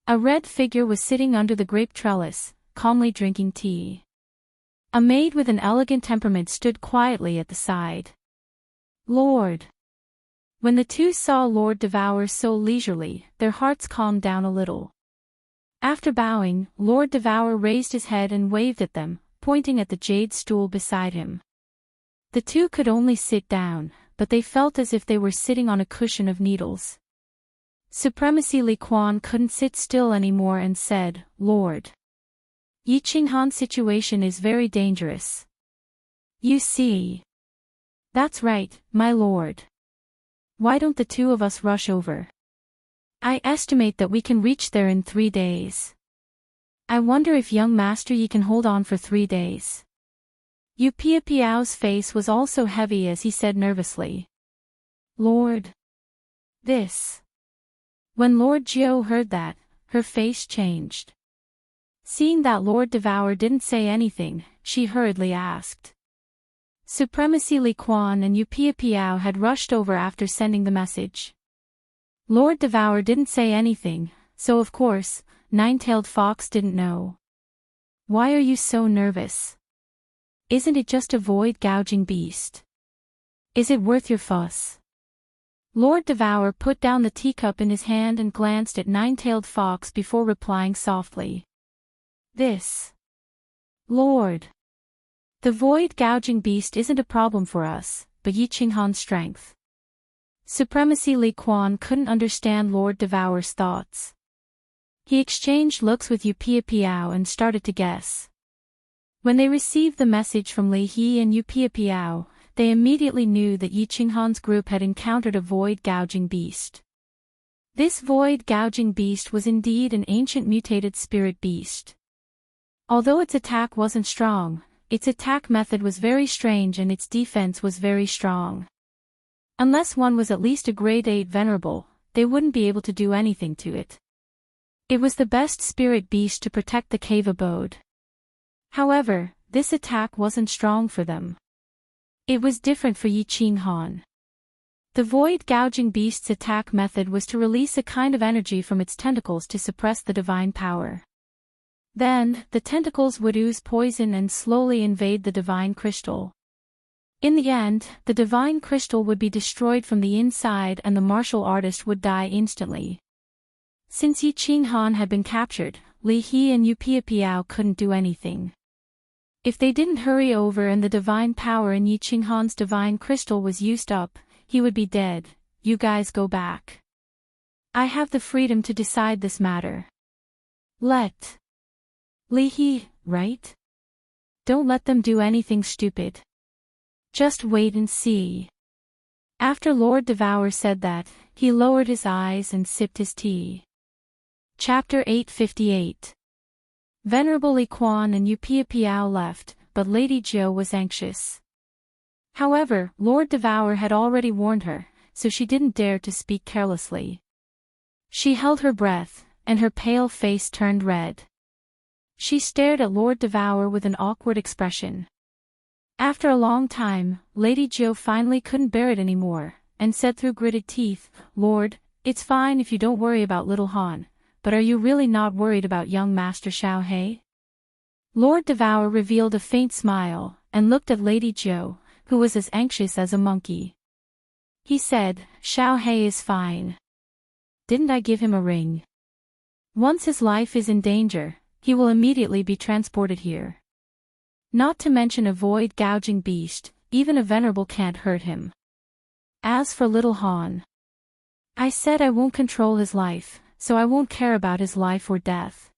A red figure was sitting under the grape trellis, calmly drinking tea. A maid with an elegant temperament stood quietly at the side. Lord. When the two saw Lord Devour so leisurely, their hearts calmed down a little. After bowing, Lord Devour raised his head and waved at them, pointing at the jade stool beside him. The two could only sit down, but they felt as if they were sitting on a cushion of needles. Supremacy Li Quan couldn't sit still anymore and said, "Lord. Yi Qinghan's situation is very dangerous. You see." "That's right, my lord. Why don't the two of us rush over? I estimate that we can reach there in 3 days. I wonder if young Master Yi can hold on for 3 days." Yu Piapiao's face was also heavy as he said nervously, "Lord. This." When Lord Jiao heard that, her face changed. Seeing that Lord Devour didn't say anything, she hurriedly asked. Supremacy Li Quan and Yu Piapiao had rushed over after sending the message. Lord Devour didn't say anything, so of course, Nine-Tailed Fox didn't know. "Why are you so nervous? Isn't it just a void-gouging beast? Is it worth your fuss?" Lord Devour put down the teacup in his hand and glanced at Nine-Tailed Fox before replying softly. "This. Lord. The void-gouging beast isn't a problem for us, but Yi Qinghan's strength." Supremacy Li Quan couldn't understand Lord Devour's thoughts. He exchanged looks with Yu Piapiao and started to guess. When they received the message from Li He and Yu Piapiao, they immediately knew that Yi Qinghan's group had encountered a void-gouging beast. This void-gouging beast was indeed an ancient mutated spirit beast. Although its attack wasn't strong, its attack method was very strange and its defense was very strong. Unless one was at least a grade 8 venerable, they wouldn't be able to do anything to it. It was the best spirit beast to protect the cave abode. However, this attack wasn't strong for them. It was different for Yi Qinghan. The void-gouging beast's attack method was to release a kind of energy from its tentacles to suppress the divine power. Then, the tentacles would ooze poison and slowly invade the divine crystal. In the end, the divine crystal would be destroyed from the inside and the martial artist would die instantly. Since Yi Qinghan had been captured, Li He and Yu Piapiao couldn't do anything. If they didn't hurry over and the divine power in Yi Qinghan's divine crystal was used up, he would be dead. You guys go back. I have the freedom to decide this matter. Let Li He, right? Don't let them do anything stupid. Just wait and see. After Lord Devour said that, he lowered his eyes and sipped his tea. Chapter 858. Venerable Li Quan and Yu Piapiao left, but Lady Zhou was anxious. However, Lord Devour had already warned her, so she didn't dare to speak carelessly. She held her breath, and her pale face turned red. She stared at Lord Devour with an awkward expression. After a long time, Lady Zhou finally couldn't bear it anymore, and said through gritted teeth, "Lord, it's fine if you don't worry about little Han, but are you really not worried about young Master Xiao He?" Lord Devour revealed a faint smile, and looked at Lady Zhou, who was as anxious as a monkey. He said, "Xiao He is fine. Didn't I give him a ring? Once his life is in danger, he will immediately be transported here. Not to mention a void-gouging beast, even a venerable can't hurt him. As for little Han, I said I won't control his life, so I won't care about his life or death.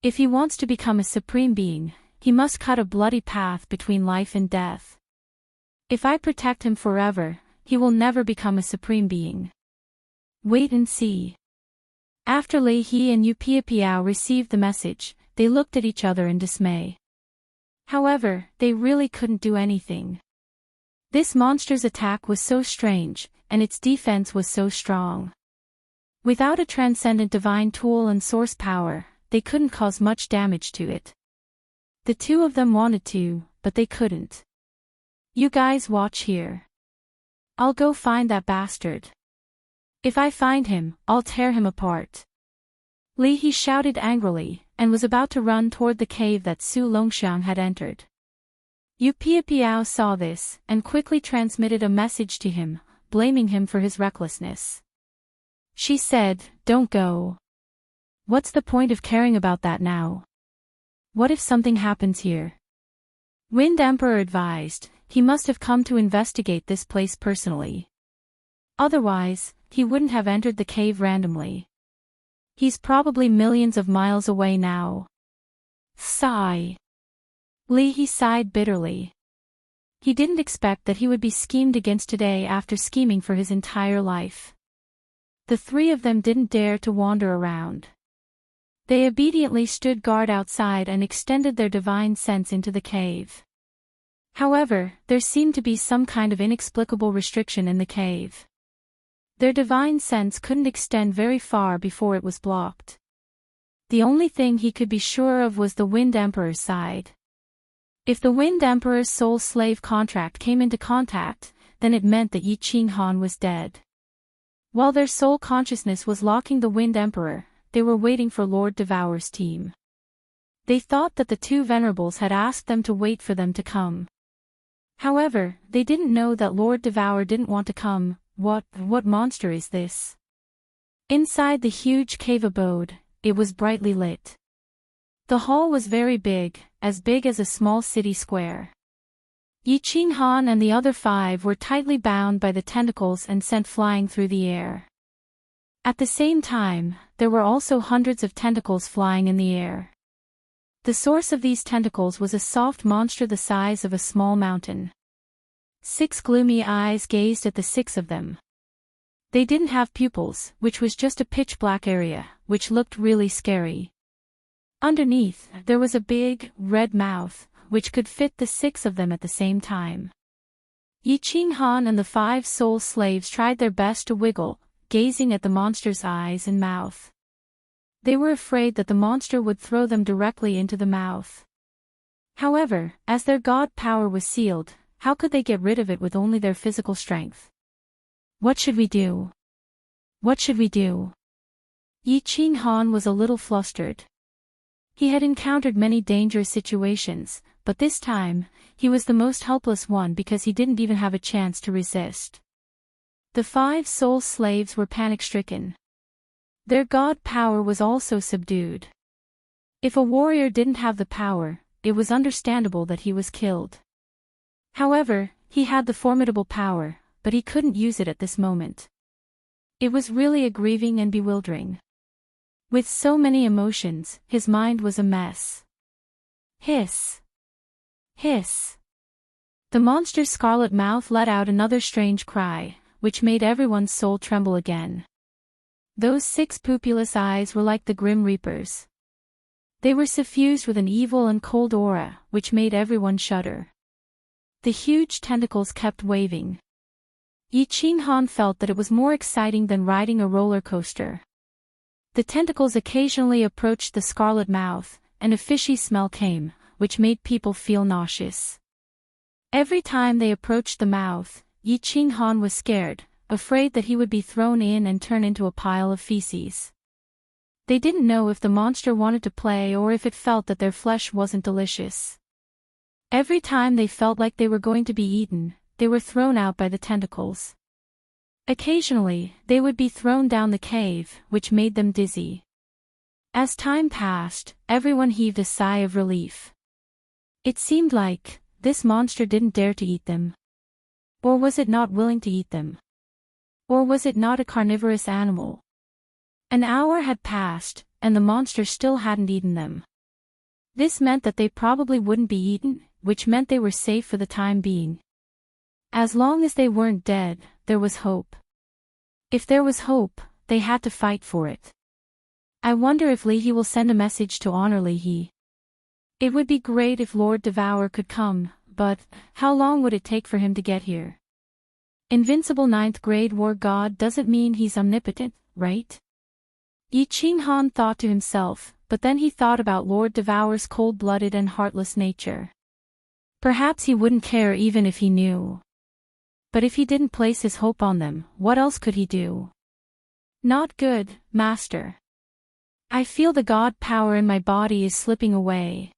If he wants to become a supreme being, he must cut a bloody path between life and death. If I protect him forever, he will never become a supreme being. Wait and see." After Lei He and Yu Piapiao received the message, they looked at each other in dismay. However, they really couldn't do anything. This monster's attack was so strange, and its defense was so strong. Without a transcendent divine tool and source power, they couldn't cause much damage to it. The two of them wanted to, but they couldn't. "You guys watch here. I'll go find that bastard. If I find him, I'll tear him apart." Li He shouted angrily, and was about to run toward the cave that Su Longxiang had entered. Yu Piapiao saw this, and quickly transmitted a message to him, blaming him for his recklessness. She said, "Don't go. What's the point of caring about that now? What if something happens here?" Wind Emperor advised, he must have come to investigate this place personally. Otherwise, he wouldn't have entered the cave randomly. He's probably millions of miles away now. Sigh. Li He sighed bitterly. He didn't expect that he would be schemed against today after scheming for his entire life. The three of them didn't dare to wander around. They obediently stood guard outside and extended their divine sense into the cave. However, there seemed to be some kind of inexplicable restriction in the cave. Their divine sense couldn't extend very far before it was blocked. The only thing he could be sure of was the Wind Emperor's side. If the Wind Emperor's soul slave contract came into contact, then it meant that Yi Qinghan was dead. While their soul consciousness was locking the Wind Emperor, they were waiting for Lord Devour's team. They thought that the two venerables had asked them to wait for them to come. However, they didn't know that Lord Devour didn't want to come. What monster is this? Inside the huge cave abode, it was brightly lit. The hall was very big as a small city square. Yi Qinghan and the other five were tightly bound by the tentacles and sent flying through the air. At the same time, there were also hundreds of tentacles flying in the air. The source of these tentacles was a soft monster the size of a small mountain. 6 gloomy eyes gazed at the 6 of them. They didn't have pupils, which was just a pitch-black area, which looked really scary. Underneath, there was a big, red mouth, which could fit the 6 of them at the same time. Yi Qinghan and the 5 soul slaves tried their best to wiggle, gazing at the monster's eyes and mouth. They were afraid that the monster would throw them directly into the mouth. However, as their god power was sealed, how could they get rid of it with only their physical strength? What should we do? What should we do? Yi Qinghan was a little flustered. He had encountered many dangerous situations, but this time, he was the most helpless one because he didn't even have a chance to resist. The 5 soul slaves were panic-stricken. Their god power was also subdued. If a warrior didn't have the power, it was understandable that he was killed. However, he had the formidable power, but he couldn't use it at this moment. It was really a grieving and bewildering. With so many emotions, his mind was a mess. Hiss! Hiss! The monster's scarlet mouth let out another strange cry, which made everyone's soul tremble again. Those 6 pupilless eyes were like the Grim Reaper's. They were suffused with an evil and cold aura, which made everyone shudder. The huge tentacles kept waving. Yi Qinghan felt that it was more exciting than riding a roller coaster. The tentacles occasionally approached the scarlet mouth, and a fishy smell came, which made people feel nauseous. Every time they approached the mouth, Yi Qinghan was scared, afraid that he would be thrown in and turn into a pile of feces. They didn't know if the monster wanted to play or if it felt that their flesh wasn't delicious. Every time they felt like they were going to be eaten, they were thrown out by the tentacles. Occasionally, they would be thrown down the cave, which made them dizzy. As time passed, everyone heaved a sigh of relief. It seemed like this monster didn't dare to eat them. Or was it not willing to eat them? Or was it not a carnivorous animal? An hour had passed, and the monster still hadn't eaten them. This meant that they probably wouldn't be eaten, which meant they were safe for the time being. As long as they weren't dead, there was hope. If there was hope, they had to fight for it. I wonder if Li He will send a message to honor Li He. It would be great if Lord Devour could come, but how long would it take for him to get here? Invincible 9th grade war god doesn't mean he's omnipotent, right? Yi Qinghan thought to himself, but then he thought about Lord Devour's cold-blooded and heartless nature. Perhaps he wouldn't care even if he knew. But if he didn't place his hope on them, what else could he do? Not good, master. I feel the god power in my body is slipping away.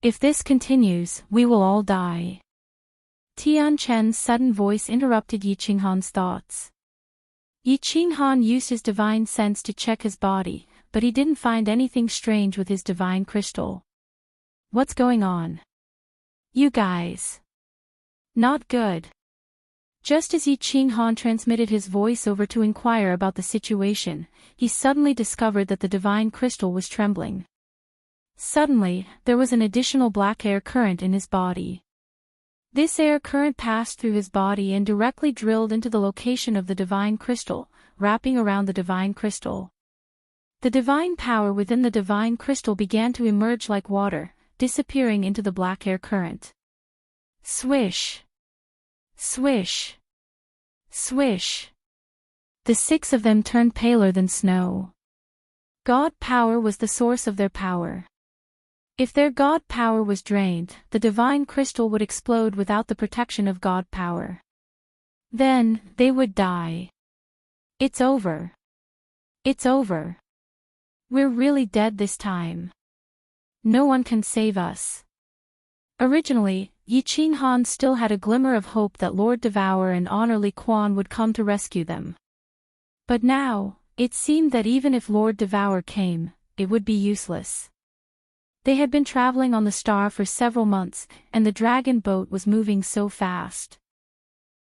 If this continues, we will all die. Tian Chen's sudden voice interrupted Yi Qinghan's thoughts. Yi Qinghan used his divine sense to check his body, but he didn't find anything strange with his divine crystal. What's going on? You guys. Not good. Just as Yi Qinghan transmitted his voice over to inquire about the situation, he suddenly discovered that the divine crystal was trembling. Suddenly, there was an additional black air current in his body. This air current passed through his body and directly drilled into the location of the divine crystal, wrapping around the divine crystal. The divine power within the divine crystal began to emerge like water, disappearing into the black air current. Swish! Swish! Swish! The 6 of them turned paler than snow. God power was the source of their power. If their god power was drained, the divine crystal would explode without the protection of god power. Then, they would die. It's over. It's over. We're really dead this time. No one can save us. Originally, Yi Qinghan still had a glimmer of hope that Lord Devour and Honor Li Quan would come to rescue them. But now, it seemed that even if Lord Devour came, it would be useless. They had been traveling on the star for several months, and the dragon boat was moving so fast.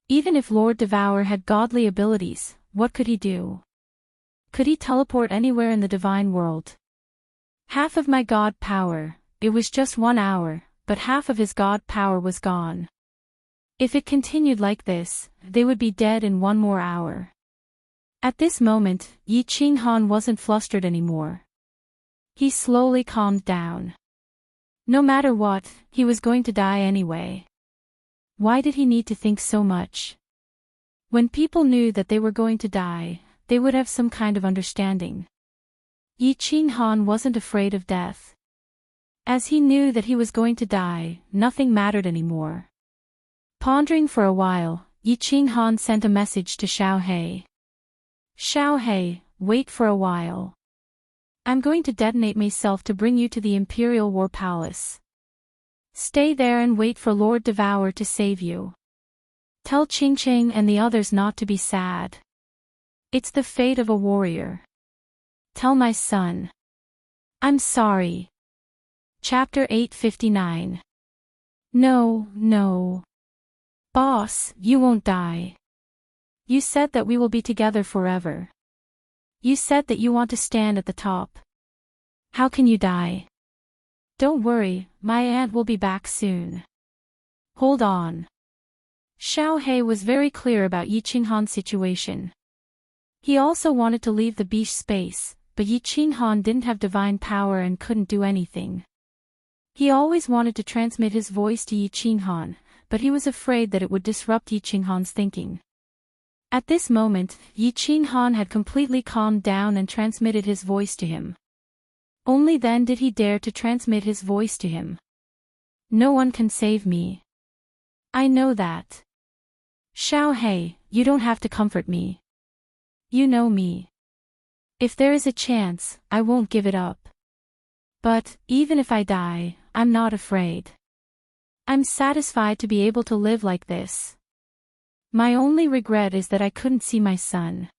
Even if Lord Devour had godly abilities, what could he do? Could he teleport anywhere in the divine world? Half of my god power, it was just 1 hour, but half of his god power was gone. If it continued like this, they would be dead in 1 more hour. At this moment, Yi Qinghan wasn't flustered anymore. He slowly calmed down. No matter what, he was going to die anyway. Why did he need to think so much? When people knew that they were going to die, they would have some kind of understanding. Yi Qinghan wasn't afraid of death. As he knew that he was going to die, nothing mattered anymore. Pondering for a while, Yi Qinghan sent a message to Xiao He. Xiao He, wait for a while. I'm going to detonate myself to bring you to the Imperial War Palace. Stay there and wait for Lord Devour to save you. Tell Ching Ching and the others not to be sad. It's the fate of a warrior. Tell my son. I'm sorry. Chapter 859. No, no. Boss, you won't die. You said that we will be together forever. You said that you want to stand at the top. How can you die? Don't worry, my aunt will be back soon. Hold on. Xiao He was very clear about Yi Qinghan's situation. He also wanted to leave the beach space, but Yi Qinghan didn't have divine power and couldn't do anything. He always wanted to transmit his voice to Yi Qinghan, but he was afraid that it would disrupt Yi Qinghan's thinking. At this moment, Yi Qinghan had completely calmed down and transmitted his voice to him. Only then did he dare to transmit his voice to him. No one can save me. I know that. Xiao He, you don't have to comfort me. You know me. If there is a chance, I won't give it up. But, even if I die, I'm not afraid. I'm satisfied to be able to live like this. My only regret is that I couldn't see my son.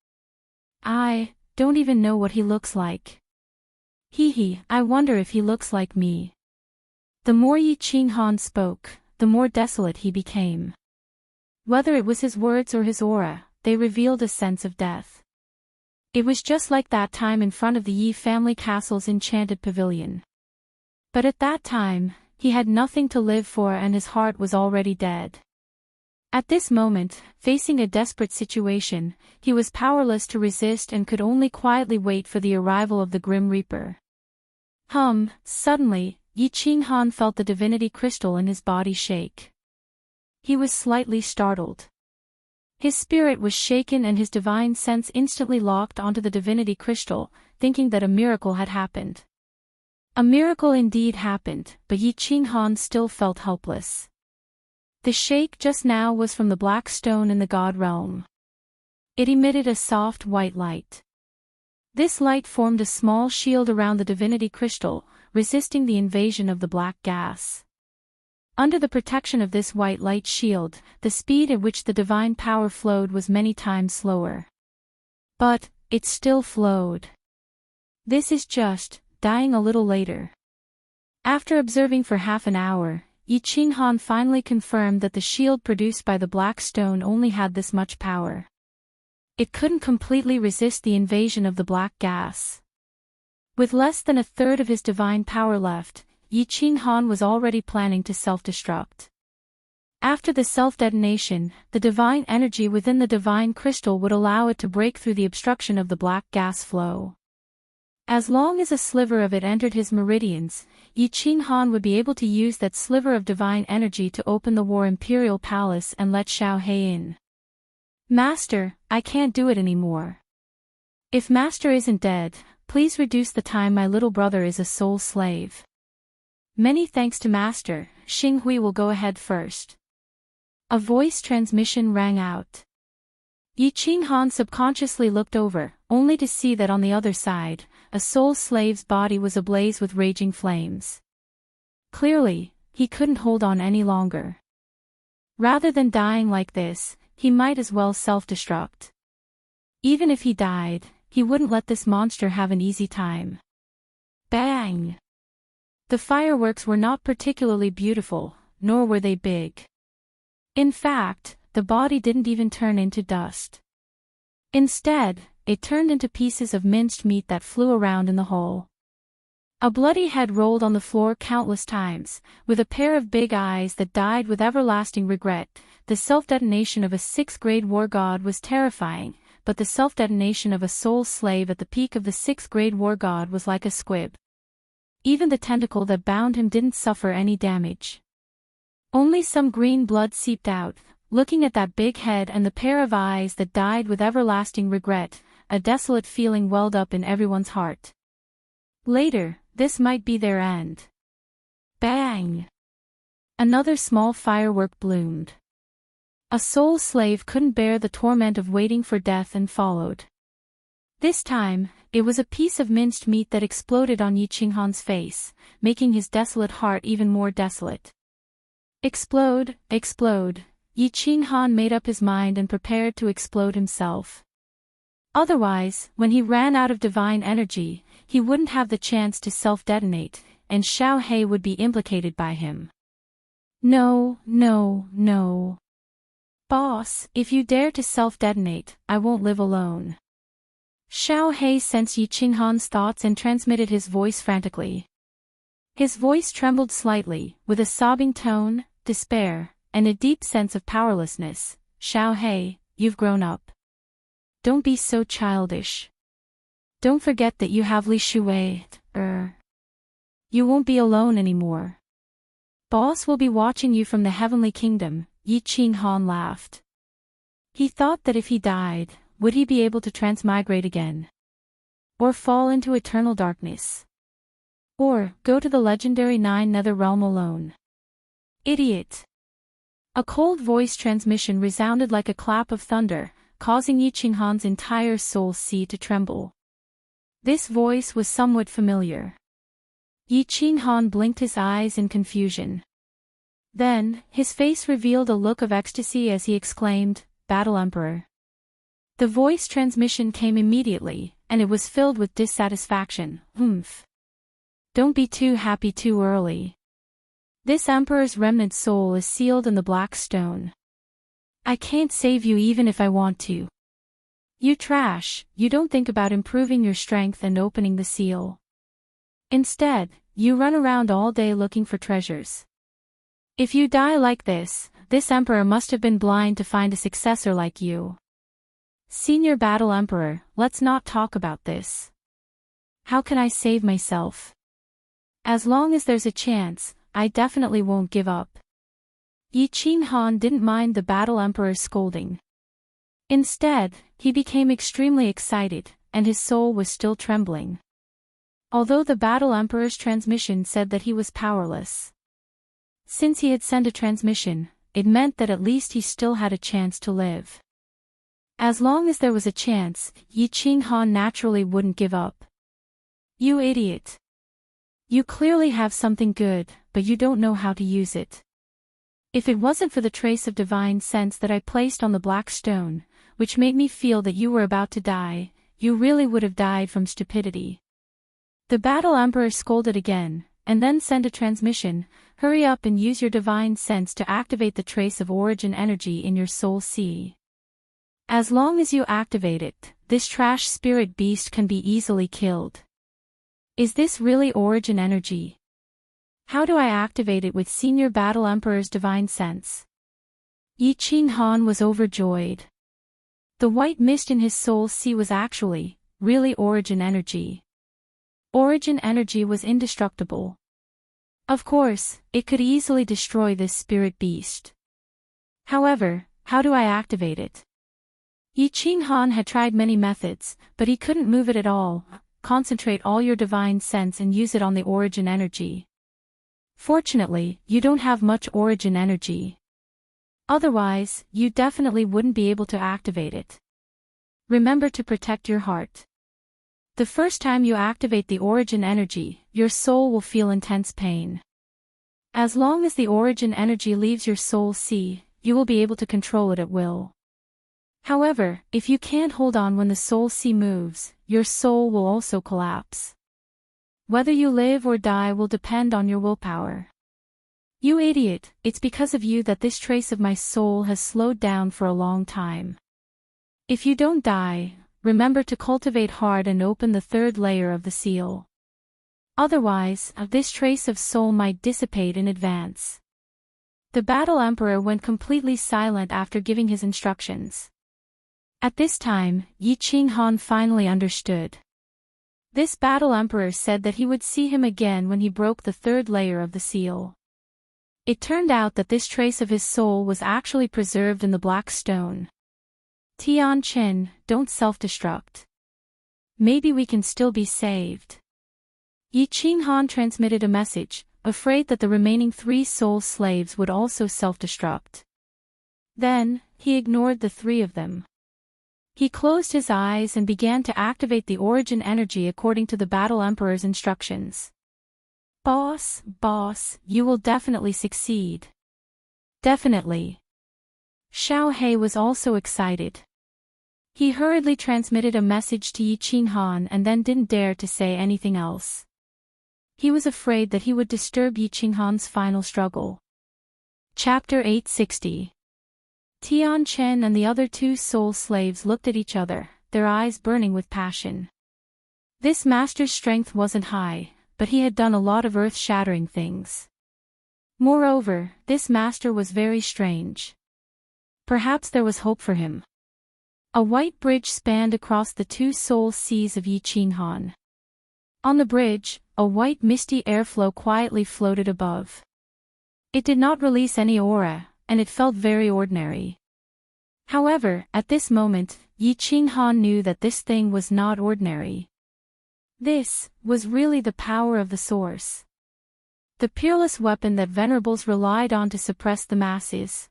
I don't even know what he looks like. Hee, I wonder if he looks like me. The more Yi Qinghan spoke, the more desolate he became. Whether it was his words or his aura, they revealed a sense of death. It was just like that time in front of the Yi family castle's enchanted pavilion. But at that time, he had nothing to live for and his heart was already dead. At this moment, facing a desperate situation, he was powerless to resist and could only quietly wait for the arrival of the Grim Reaper. Suddenly, Yi Qinghan felt the divinity crystal in his body shake. He was slightly startled. His spirit was shaken and his divine sense instantly locked onto the divinity crystal, thinking that a miracle had happened. A miracle indeed happened, but Yi Qinghan still felt helpless. The shake just now was from the black stone in the god realm. It emitted a soft white light. This light formed a small shield around the divinity crystal, resisting the invasion of the black gas. Under the protection of this white light shield, the speed at which the divine power flowed was many times slower. But, it still flowed. This is just dying a little later. After observing for half an hour, Yi Qinghan finally confirmed that the shield produced by the black stone only had this much power. It couldn't completely resist the invasion of the black gas. With less than a third of his divine power left, Yi Qinghan was already planning to self-destruct. After the self-detonation, the divine energy within the divine crystal would allow it to break through the obstruction of the black gas flow. As long as a sliver of it entered his meridians, Yi Qinghan would be able to use that sliver of divine energy to open the War Imperial Palace and let Xiao He in. Master, I can't do it anymore. If Master isn't dead, please reduce the time my little brother is a soul slave. Many thanks to Master, Xing Hui will go ahead first. A voice transmission rang out. Yi Qinghan subconsciously looked over, only to see that on the other side, a soul slave's body was ablaze with raging flames. Clearly, he couldn't hold on any longer. Rather than dying like this, he might as well self-destruct. Even if he died, he wouldn't let this monster have an easy time. Bang! The fireworks were not particularly beautiful, nor were they big. In fact, the body didn't even turn into dust. Instead, it turned into pieces of minced meat that flew around in the hole. A bloody head rolled on the floor countless times, with a pair of big eyes that died with everlasting regret. The self-detonation of a 6th-grade war god was terrifying, but the self-detonation of a soul slave at the peak of the 6th-grade war god was like a squib. Even the tentacle that bound him didn't suffer any damage. Only some green blood seeped out. Looking at that big head and the pair of eyes that died with everlasting regret, a desolate feeling welled up in everyone's heart. Later, this might be their end. Bang! Another small firework bloomed. A soul slave couldn't bear the torment of waiting for death and followed. This time, it was a piece of minced meat that exploded on Yi Qinghan's face, making his desolate heart even more desolate. Explode, explode. Yi Qinghan made up his mind and prepared to explode himself. Otherwise, when he ran out of divine energy, he wouldn't have the chance to self-detonate, and Xiao He would be implicated by him. No, no, no. Boss, if you dare to self-detonate, I won't live alone. Xiao He sensed Yi Qinghan's thoughts and transmitted his voice frantically. His voice trembled slightly, with a sobbing tone, despair, and a deep sense of powerlessness. Xiao He, you've grown up. Don't be so childish. Don't forget that you have Li Shuwei. You won't be alone anymore. Boss will be watching you from the heavenly kingdom. Yi Qinghan laughed. He thought that if he died, would he be able to transmigrate again? Or fall into eternal darkness? Or go to the legendary Nine Nether Realm alone? Idiot! A cold voice transmission resounded like a clap of thunder, causing Yi Qinghan's entire soul sea to tremble. This voice was somewhat familiar. Yi Qinghan blinked his eyes in confusion. Then, his face revealed a look of ecstasy as he exclaimed, "Battle Emperor." The voice transmission came immediately, and it was filled with dissatisfaction. Don't be too happy too early. This Emperor's remnant soul is sealed in the black stone. I can't save you even if I want to. You trash, you don't think about improving your strength and opening the seal. Instead, you run around all day looking for treasures. If you die like this Emperor must have been blind to find a successor like you. Senior Battle Emperor, let's not talk about this. How can I save myself? As long as there's a chance, I definitely won't give up. Yi Qinghan didn't mind the Battle Emperor's scolding. Instead, he became extremely excited, and his soul was still trembling. Although the Battle Emperor's transmission said that he was powerless. Since he had sent a transmission, it meant that at least he still had a chance to live. As long as there was a chance, Yi Qinghan naturally wouldn't give up. You idiot! You clearly have something good, but you don't know how to use it. If it wasn't for the trace of divine sense that I placed on the black stone, which made me feel that you were about to die, you really would have died from stupidity. The Battle Emperor scolded again, and then sent a transmission, hurry up and use your divine sense to activate the trace of origin energy in your soul sea. As long as you activate it, this trash spirit beast can be easily killed. Is this really origin energy? How do I activate it with Senior Battle Emperor's divine sense? Yi Qinghan was overjoyed. The white mist in his soul sea was actually, really origin energy. Origin energy was indestructible. Of course, it could easily destroy this spirit beast. However, how do I activate it? Yi Qinghan had tried many methods, but he couldn't move it at all. Concentrate all your divine sense and use it on the origin energy. Fortunately, you don't have much origin energy. Otherwise, you definitely wouldn't be able to activate it. Remember to protect your heart. The first time you activate the origin energy, your soul will feel intense pain. As long as the origin energy leaves your soul sea, you will be able to control it at will. However, if you can't hold on when the soul sea moves, your soul will also collapse. Whether you live or die will depend on your willpower. You idiot, it's because of you that this trace of my soul has slowed down for a long time. If you don't die, remember to cultivate hard and open the third layer of the seal. Otherwise, this trace of soul might dissipate in advance. The Battle Emperor went completely silent after giving his instructions. At this time, Yi Qinghan finally understood. This Battle Emperor said that he would see him again when he broke the third layer of the seal. It turned out that this trace of his soul was actually preserved in the black stone. Tian Qin, don't self-destruct. Maybe we can still be saved. Yi Qinghan transmitted a message, afraid that the remaining 3 soul slaves would also self-destruct. Then, he ignored the 3 of them. He closed his eyes and began to activate the origin energy according to the Battle Emperor's instructions. Boss, you will definitely succeed. Definitely. Xiao He was also excited. He hurriedly transmitted a message to Yi Qinghan and then didn't dare to say anything else. He was afraid that he would disturb Yi Qinghan's final struggle. Chapter 860. Tian Chen and the other two soul slaves looked at each other, their eyes burning with passion. This master's strength wasn't high, but he had done a lot of earth-shattering things. Moreover, this master was very strange. Perhaps there was hope for him. A white bridge spanned across the two soul seas of Yi Qinghan. On the bridge, a white misty airflow quietly floated above. It did not release any aura, and it felt very ordinary. However, at this moment, Yi Qinghan knew that this thing was not ordinary. This was really the power of the source. The peerless weapon that venerables relied on to suppress the masses.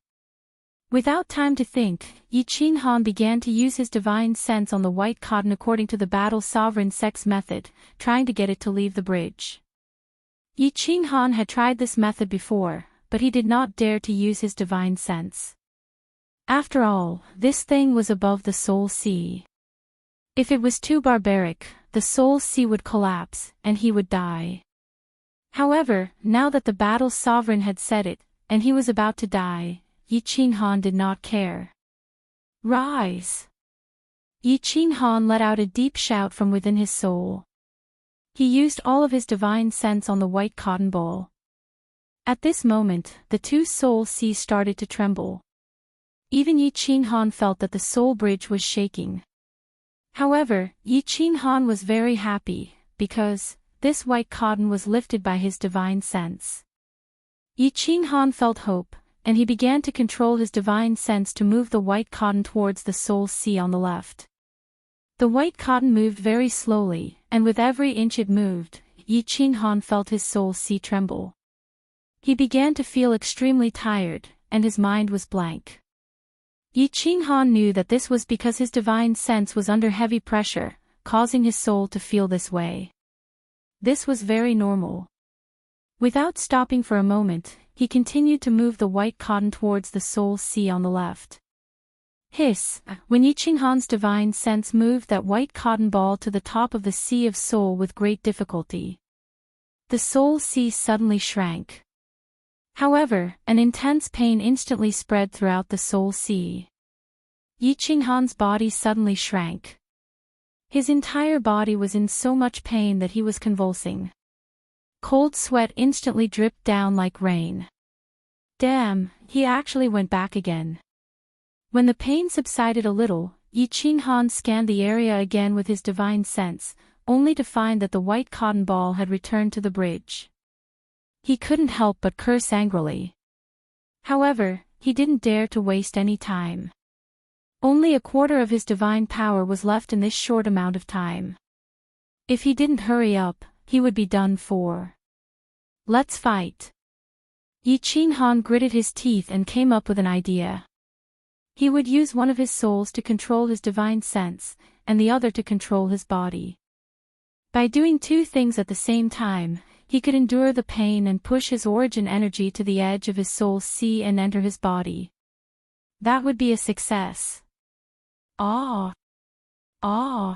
Without time to think, Yi Qinghan began to use his divine sense on the white cotton according to the battle sovereign sex method, trying to get it to leave the bridge. Yi Qinghan had tried this method before, but he did not dare to use his divine sense. After all, this thing was above the soul sea. If it was too barbaric, the soul sea would collapse, and he would die. However, now that the battle sovereign had said it, and he was about to die, Yi Qinghan did not care. Rise! Yi Qinghan let out a deep shout from within his soul. He used all of his divine sense on the white cotton ball. At this moment, the two soul seas started to tremble. Even Yi Qinghan felt that the soul bridge was shaking. However, Yi Qinghan was very happy, because this white cotton was lifted by his divine sense. Yi Qinghan felt hope, and he began to control his divine sense to move the white cotton towards the soul sea on the left. The white cotton moved very slowly, and with every inch it moved, Yi Qinghan felt his soul sea tremble. He began to feel extremely tired, and his mind was blank. Yi Qinghan knew that this was because his divine sense was under heavy pressure, causing his soul to feel this way. This was very normal. Without stopping for a moment, he continued to move the white cotton towards the soul sea on the left. Hiss! When Yi Qinghan's divine sense moved that white cotton ball to the top of the sea of soul with great difficulty. The soul sea suddenly shrank. However, an intense pain instantly spread throughout the soul sea. Yi Qinghan's body suddenly shrank. His entire body was in so much pain that he was convulsing. Cold sweat instantly dripped down like rain. Damn, he actually went back again. When the pain subsided a little, Yi Qinghan scanned the area again with his divine sense, only to find that the white cotton ball had returned to the bridge. He couldn't help but curse angrily. However, he didn't dare to waste any time. Only a quarter of his divine power was left in this short amount of time. If he didn't hurry up, he would be done for. Let's fight. Yi Qinghan gritted his teeth and came up with an idea. He would use one of his souls to control his divine sense, and the other to control his body. By doing two things at the same time, he could endure the pain and push his origin energy to the edge of his soul sea and enter his body. That would be a success. Ah! Ah!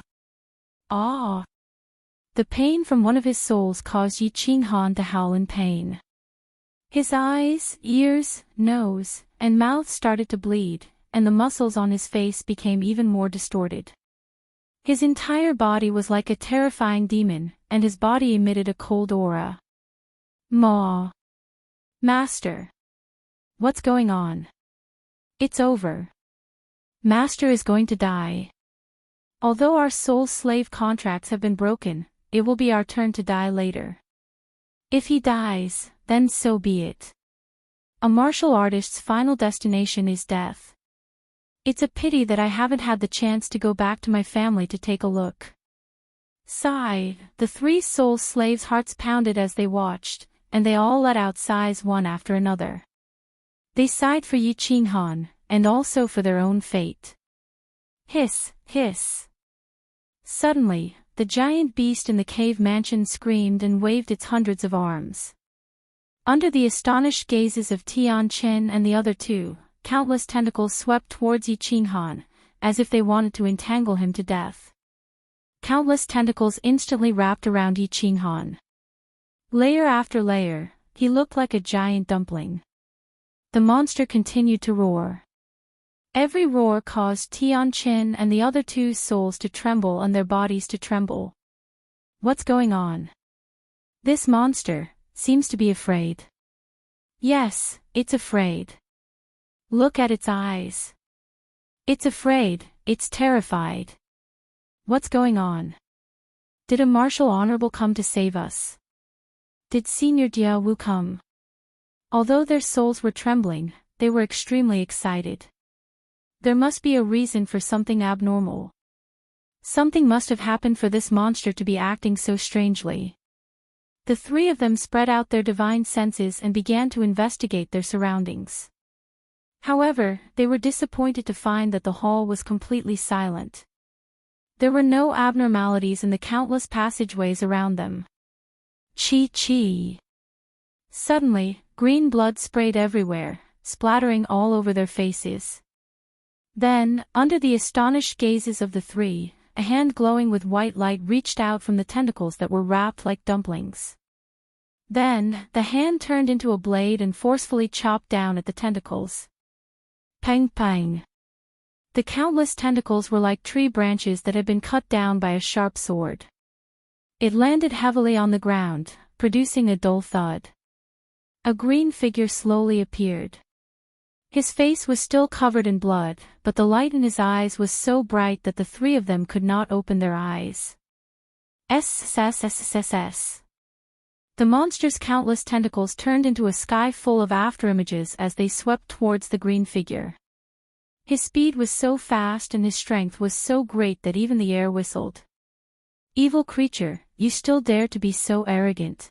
Ah! The pain from one of his souls caused Yi Qinghan to howl in pain. His eyes, ears, nose, and mouth started to bleed, and the muscles on his face became even more distorted. His entire body was like a terrifying demon, and his body emitted a cold aura. Maw! Master! What's going on? It's over. Master is going to die. Although our soul slave contracts have been broken, it will be our turn to die later. If he dies, then so be it. A martial artist's final destination is death. It's a pity that I haven't had the chance to go back to my family to take a look. Sigh, the three soul slaves' hearts pounded as they watched, and they all let out sighs one after another. They sighed for Yi Qinghan, and also for their own fate. Hiss, hiss. Suddenly, the giant beast in the cave mansion screamed and waved its hundreds of arms. Under the astonished gazes of Tianqin and the other two, countless tentacles swept towards Yi Qinghan, as if they wanted to entangle him to death. Countless tentacles instantly wrapped around Yi Qinghan. Layer after layer, he looked like a giant dumpling. The monster continued to roar. Every roar caused Tianqin and the other two's souls to tremble and their bodies to tremble. What's going on? This monster seems to be afraid. Yes, it's afraid. Look at its eyes. It's afraid, it's terrified. What's going on? Did a martial honorable come to save us? Did Senior Jia Wu come? Although their souls were trembling, they were extremely excited. There must be a reason for something abnormal. Something must have happened for this monster to be acting so strangely. The three of them spread out their divine senses and began to investigate their surroundings. However, they were disappointed to find that the hall was completely silent. There were no abnormalities in the countless passageways around them. Chi. Suddenly, green blood sprayed everywhere, splattering all over their faces. Then, under the astonished gazes of the three, a hand glowing with white light reached out from the tentacles that were wrapped like dumplings. Then, the hand turned into a blade and forcefully chopped down at the tentacles. Pang pang. The countless tentacles were like tree branches that had been cut down by a sharp sword. It landed heavily on the ground, producing a dull thud. A green figure slowly appeared. His face was still covered in blood, but the light in his eyes was so bright that the three of them could not open their eyes. SSSSSS. The monster's countless tentacles turned into a sky full of afterimages as they swept towards the green figure. His speed was so fast and his strength was so great that even the air whistled. Evil creature, you still dare to be so arrogant.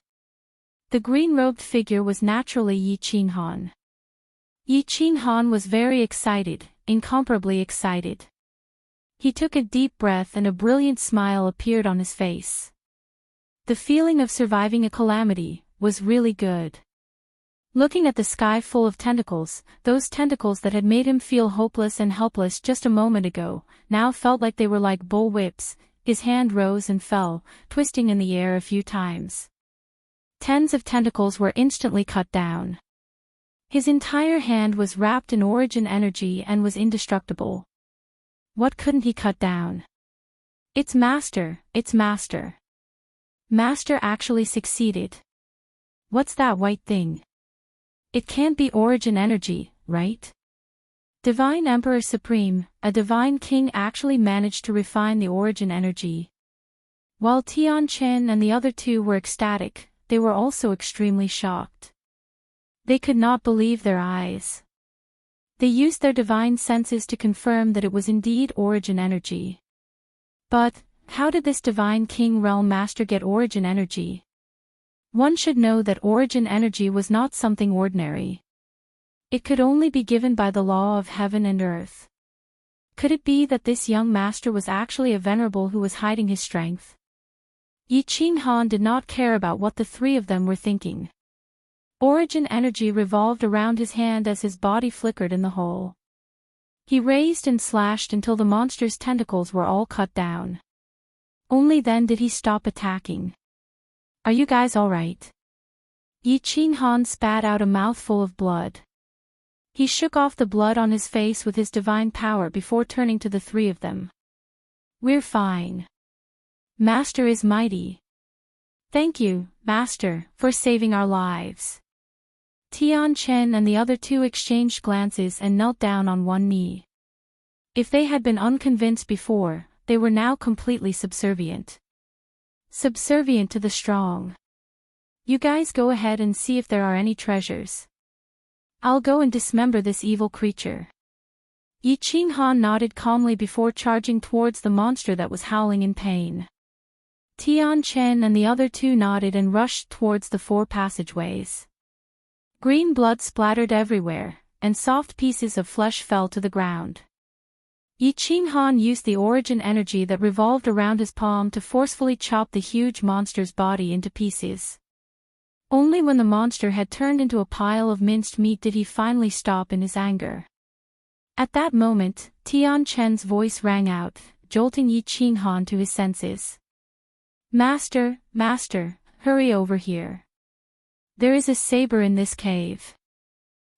The green-robed figure was naturally Yi Qinghan. Yi Qinghan was very excited, incomparably excited. He took a deep breath and a brilliant smile appeared on his face. The feeling of surviving a calamity was really good. Looking at the sky full of tentacles, those tentacles that had made him feel hopeless and helpless just a moment ago, now felt like they were like bull whips. His hand rose and fell, twisting in the air a few times. Tens of tentacles were instantly cut down. His entire hand was wrapped in origin energy and was indestructible. What couldn't he cut down? It's Master, it's Master. Master actually succeeded. What's that white thing? It can't be origin energy, right? Divine Emperor Supreme, a divine king actually managed to refine the origin energy. While Tianqin and the other two were ecstatic, they were also extremely shocked. They could not believe their eyes. They used their divine senses to confirm that it was indeed origin energy. But, how did this divine king realm master get origin energy? One should know that origin energy was not something ordinary. It could only be given by the law of heaven and earth. Could it be that this young master was actually a venerable who was hiding his strength? Yi Qinghan did not care about what the three of them were thinking. Origin energy revolved around his hand as his body flickered in the hole. He raised and slashed until the monster's tentacles were all cut down. Only then did he stop attacking. Are you guys alright? Yi Qinghan spat out a mouthful of blood. He shook off the blood on his face with his divine power before turning to the three of them. We're fine. Master is mighty. Thank you, Master, for saving our lives. Tianqin and the other two exchanged glances and knelt down on one knee. If they had been unconvinced before, they were now completely subservient. Subservient to the strong. You guys go ahead and see if there are any treasures. I'll go and dismember this evil creature. Yi Qinghan nodded calmly before charging towards the monster that was howling in pain. Tianqin and the other two nodded and rushed towards the four passageways. Green blood splattered everywhere, and soft pieces of flesh fell to the ground. Yi Qinghan used the origin energy that revolved around his palm to forcefully chop the huge monster's body into pieces. Only when the monster had turned into a pile of minced meat did he finally stop in his anger. At that moment, Tian Chen's voice rang out, jolting Yi Qinghan to his senses. Master, master, hurry over here. There is a saber in this cave.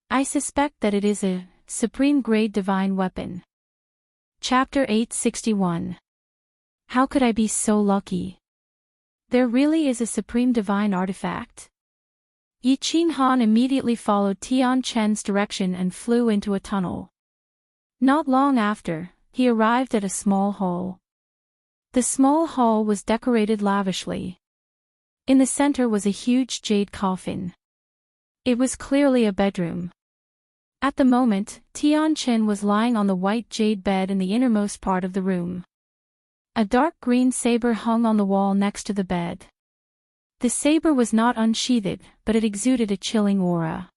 I suspect that it is a supreme-grade divine weapon. Chapter 861. How could I be so lucky? There really is a supreme divine artifact. Yi Qinghan immediately followed Tian Chen's direction and flew into a tunnel. Not long after, he arrived at a small hall. The small hall was decorated lavishly. In the center was a huge jade coffin. It was clearly a bedroom. At the moment, Tian Chen was lying on the white jade bed in the innermost part of the room. A dark green saber hung on the wall next to the bed. The saber was not unsheathed, but it exuded a chilling aura.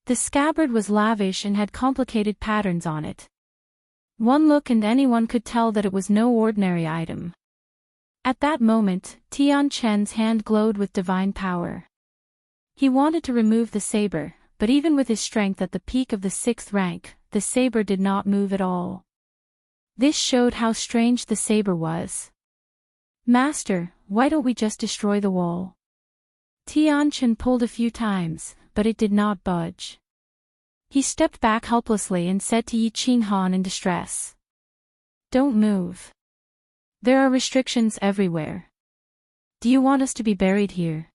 The scabbard was lavish and had complicated patterns on it. One look and anyone could tell that it was no ordinary item. At that moment, Tian Chen's hand glowed with divine power. He wanted to remove the saber, but even with his strength at the peak of the 6th rank, the saber did not move at all. This showed how strange the saber was. Master, why don't we just destroy the wall? Tian Chen pulled a few times, but it did not budge. He stepped back helplessly and said to Yi Qinghan in distress. Don't move. There are restrictions everywhere. Do you want us to be buried here?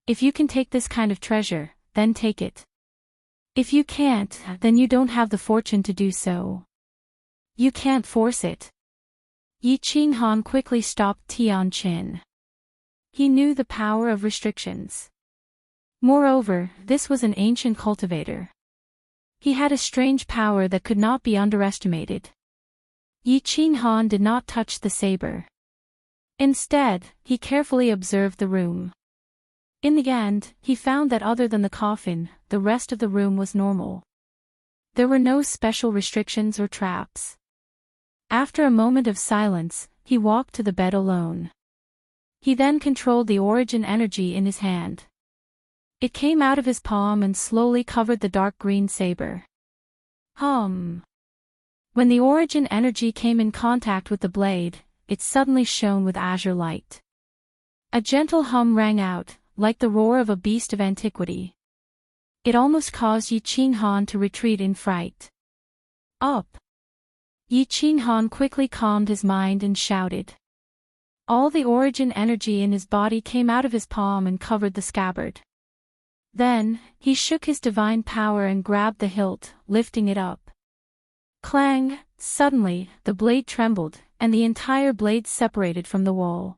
If you can take this kind of treasure, then take it. If you can't, then you don't have the fortune to do so. You can't force it. Yi Qinghan quickly stopped Tian Chen. He knew the power of restrictions. Moreover, this was an ancient cultivator. He had a strange power that could not be underestimated. Yi Qinghan did not touch the saber. Instead, he carefully observed the room. In the end, he found that other than the coffin, the rest of the room was normal. There were no special restrictions or traps. After a moment of silence, he walked to the bed alone. He then controlled the origin energy in his hand. It came out of his palm and slowly covered the dark green saber. When the origin energy came in contact with the blade, it suddenly shone with azure light. A gentle hum rang out, like the roar of a beast of antiquity. It almost caused Yi Qinghan to retreat in fright. Up! Yi Qinghan quickly calmed his mind and shouted. All the origin energy in his body came out of his palm and covered the scabbard. Then, he shook his divine power and grabbed the hilt, lifting it up. Clang! Suddenly, the blade trembled, and the entire blade separated from the wall.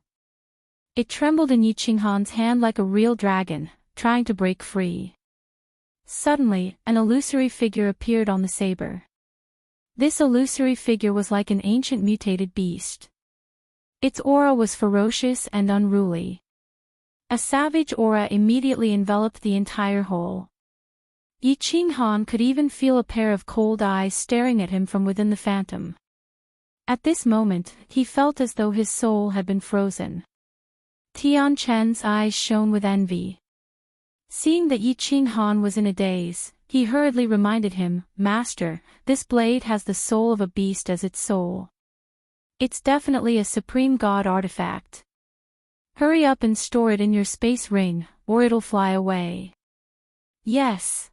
It trembled in Yi Qinghan's hand like a real dragon, trying to break free. Suddenly, an illusory figure appeared on the saber. This illusory figure was like an ancient mutated beast. Its aura was ferocious and unruly. A savage aura immediately enveloped the entire whole. Yi Qinghan could even feel a pair of cold eyes staring at him from within the phantom. At this moment, he felt as though his soul had been frozen. Tian Chen's eyes shone with envy. Seeing that Yi Qinghan was in a daze, he hurriedly reminded him, Master, this blade has the soul of a beast as its soul. It's definitely a supreme god artifact. Hurry up and store it in your space ring, or it'll fly away. Yes.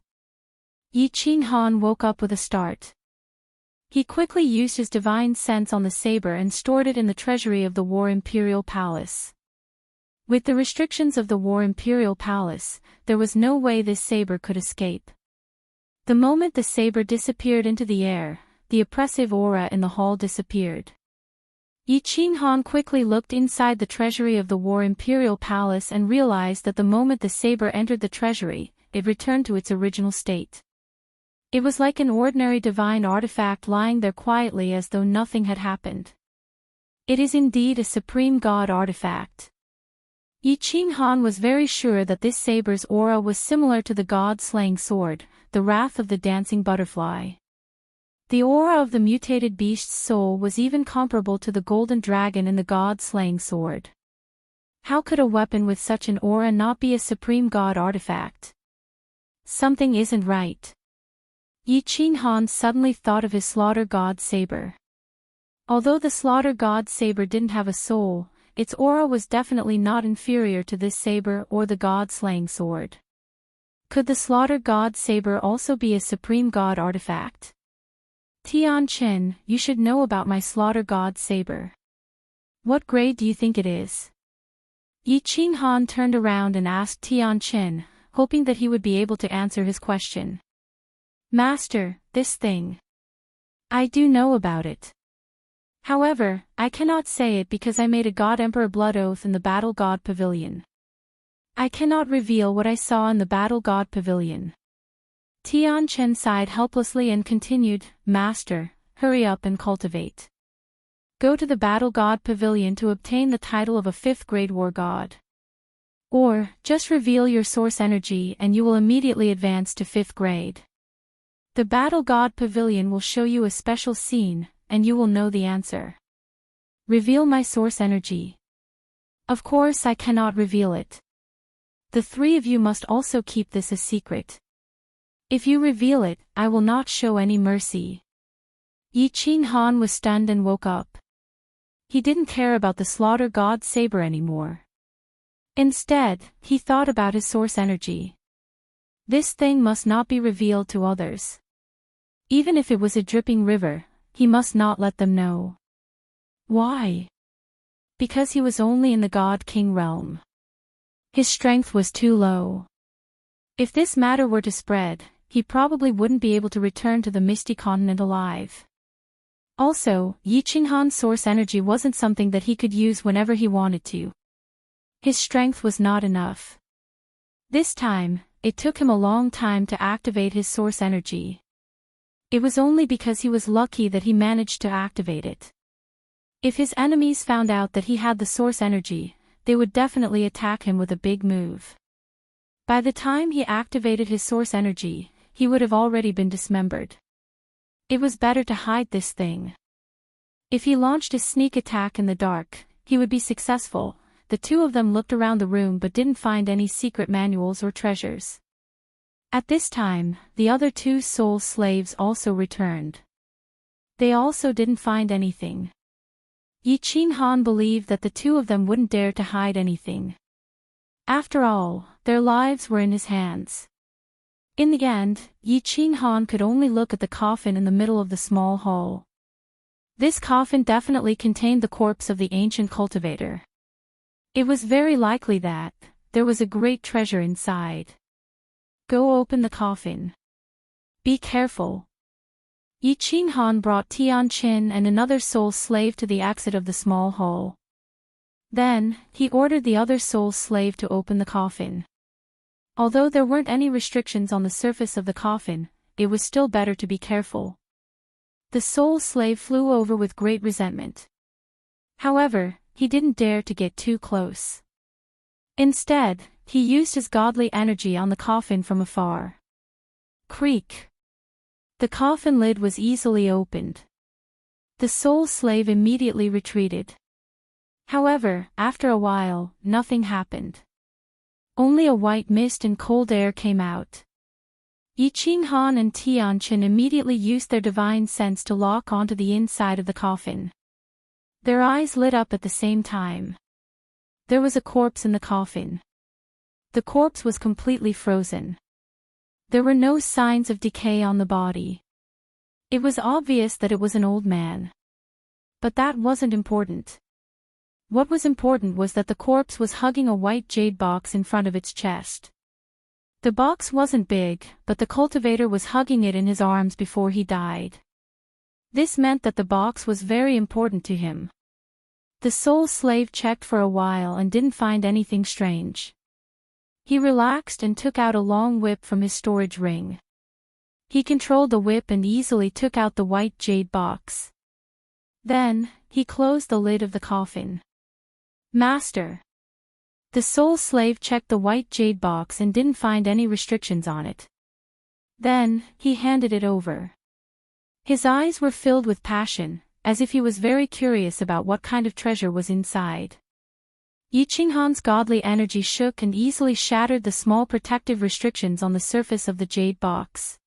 Yi Qinghan woke up with a start. He quickly used his divine sense on the saber and stored it in the treasury of the War Imperial Palace. With the restrictions of the War Imperial Palace, there was no way this saber could escape. The moment the saber disappeared into the air, the oppressive aura in the hall disappeared. Yi Qinghan quickly looked inside the treasury of the War Imperial Palace and realized that the moment the saber entered the treasury, it returned to its original state. It was like an ordinary divine artifact lying there quietly as though nothing had happened. It is indeed a supreme god artifact. Yi Qinghan was very sure that this saber's aura was similar to the god-slaying sword, the wrath of the dancing butterfly. The aura of the mutated beast's soul was even comparable to the golden dragon in the god-slaying sword. How could a weapon with such an aura not be a supreme god artifact? Something isn't right. Yi Qin suddenly thought of his slaughter god saber. Although the slaughter god saber didn't have a soul, its aura was definitely not inferior to this saber or the god-slaying sword. Could the slaughter god saber also be a supreme god artifact? Tianqin, you should know about my slaughter god saber. What grade do you think it is? Yi Qin turned around and asked Tianqin, hoping that he would be able to answer his question. Master, this thing. I do know about it. However, I cannot say it because I made a God Emperor blood oath in the Battle God Pavilion. I cannot reveal what I saw in the Battle God Pavilion. Tianqin sighed helplessly and continued, Master, hurry up and cultivate. Go to the Battle God Pavilion to obtain the title of a 5th grade war god. Or, just reveal your source energy and you will immediately advance to 5th grade. The Battle God Pavilion will show you a special scene, and you will know the answer. Reveal my source energy. Of course I cannot reveal it. The 3 of you must also keep this a secret. If you reveal it, I will not show any mercy. Yi Qin was stunned and woke up. He didn't care about the slaughter god saber anymore. Instead, he thought about his source energy. This thing must not be revealed to others. Even if it was a dripping river, he must not let them know. Why? Because he was only in the God King realm. His strength was too low. If this matter were to spread, he probably wouldn't be able to return to the Misty Continent alive. Also, Yi Qinhan's source energy wasn't something that he could use whenever he wanted to. His strength was not enough. This time, it took him a long time to activate his source energy. It was only because he was lucky that he managed to activate it. If his enemies found out that he had the source energy, they would definitely attack him with a big move. By the time he activated his source energy, he would have already been dismembered. It was better to hide this thing. If he launched a sneak attack in the dark, he would be successful. The 2 of them looked around the room but didn't find any secret manuals or treasures. At this time, the other 2 soul slaves also returned. They also didn't find anything. Yi Qin believed that the 2 of them wouldn't dare to hide anything. After all, their lives were in his hands. In the end, Yi Qin could only look at the coffin in the middle of the small hall. This coffin definitely contained the corpse of the ancient cultivator. It was very likely that there was a great treasure inside. Go open the coffin. Be careful. Yi Qin brought Tianqin and another soul slave to the exit of the small hall. Then, he ordered the other soul slave to open the coffin. Although there weren't any restrictions on the surface of the coffin, it was still better to be careful. The soul slave flew over with great resentment. However, he didn't dare to get too close. Instead, he used his godly energy on the coffin from afar. Creak. The coffin lid was easily opened. The soul slave immediately retreated. However, after a while, nothing happened. Only a white mist and cold air came out. Yi Qin and Tianqin immediately used their divine sense to lock onto the inside of the coffin. Their eyes lit up at the same time. There was a corpse in the coffin. The corpse was completely frozen. There were no signs of decay on the body. It was obvious that it was an old man. But that wasn't important. What was important was that the corpse was hugging a white jade box in front of its chest. The box wasn't big, but the cultivator was hugging it in his arms before he died. This meant that the box was very important to him. The soul slave checked for a while and didn't find anything strange. He relaxed and took out a long whip from his storage ring. He controlled the whip and easily took out the white jade box. Then, he closed the lid of the coffin. Master. The soul slave checked the white jade box and didn't find any restrictions on it. Then, he handed it over. His eyes were filled with passion, as if he was very curious about what kind of treasure was inside. Yichinghan's godly energy shook and easily shattered the small protective restrictions on the surface of the jade box.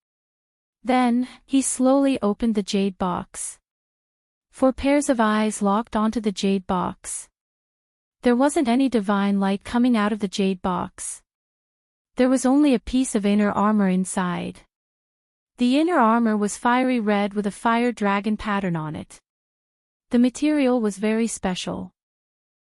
Then, he slowly opened the jade box. 4 pairs of eyes locked onto the jade box. There wasn't any divine light coming out of the jade box. There was only a piece of inner armor inside. The inner armor was fiery red with a fire dragon pattern on it. The material was very special.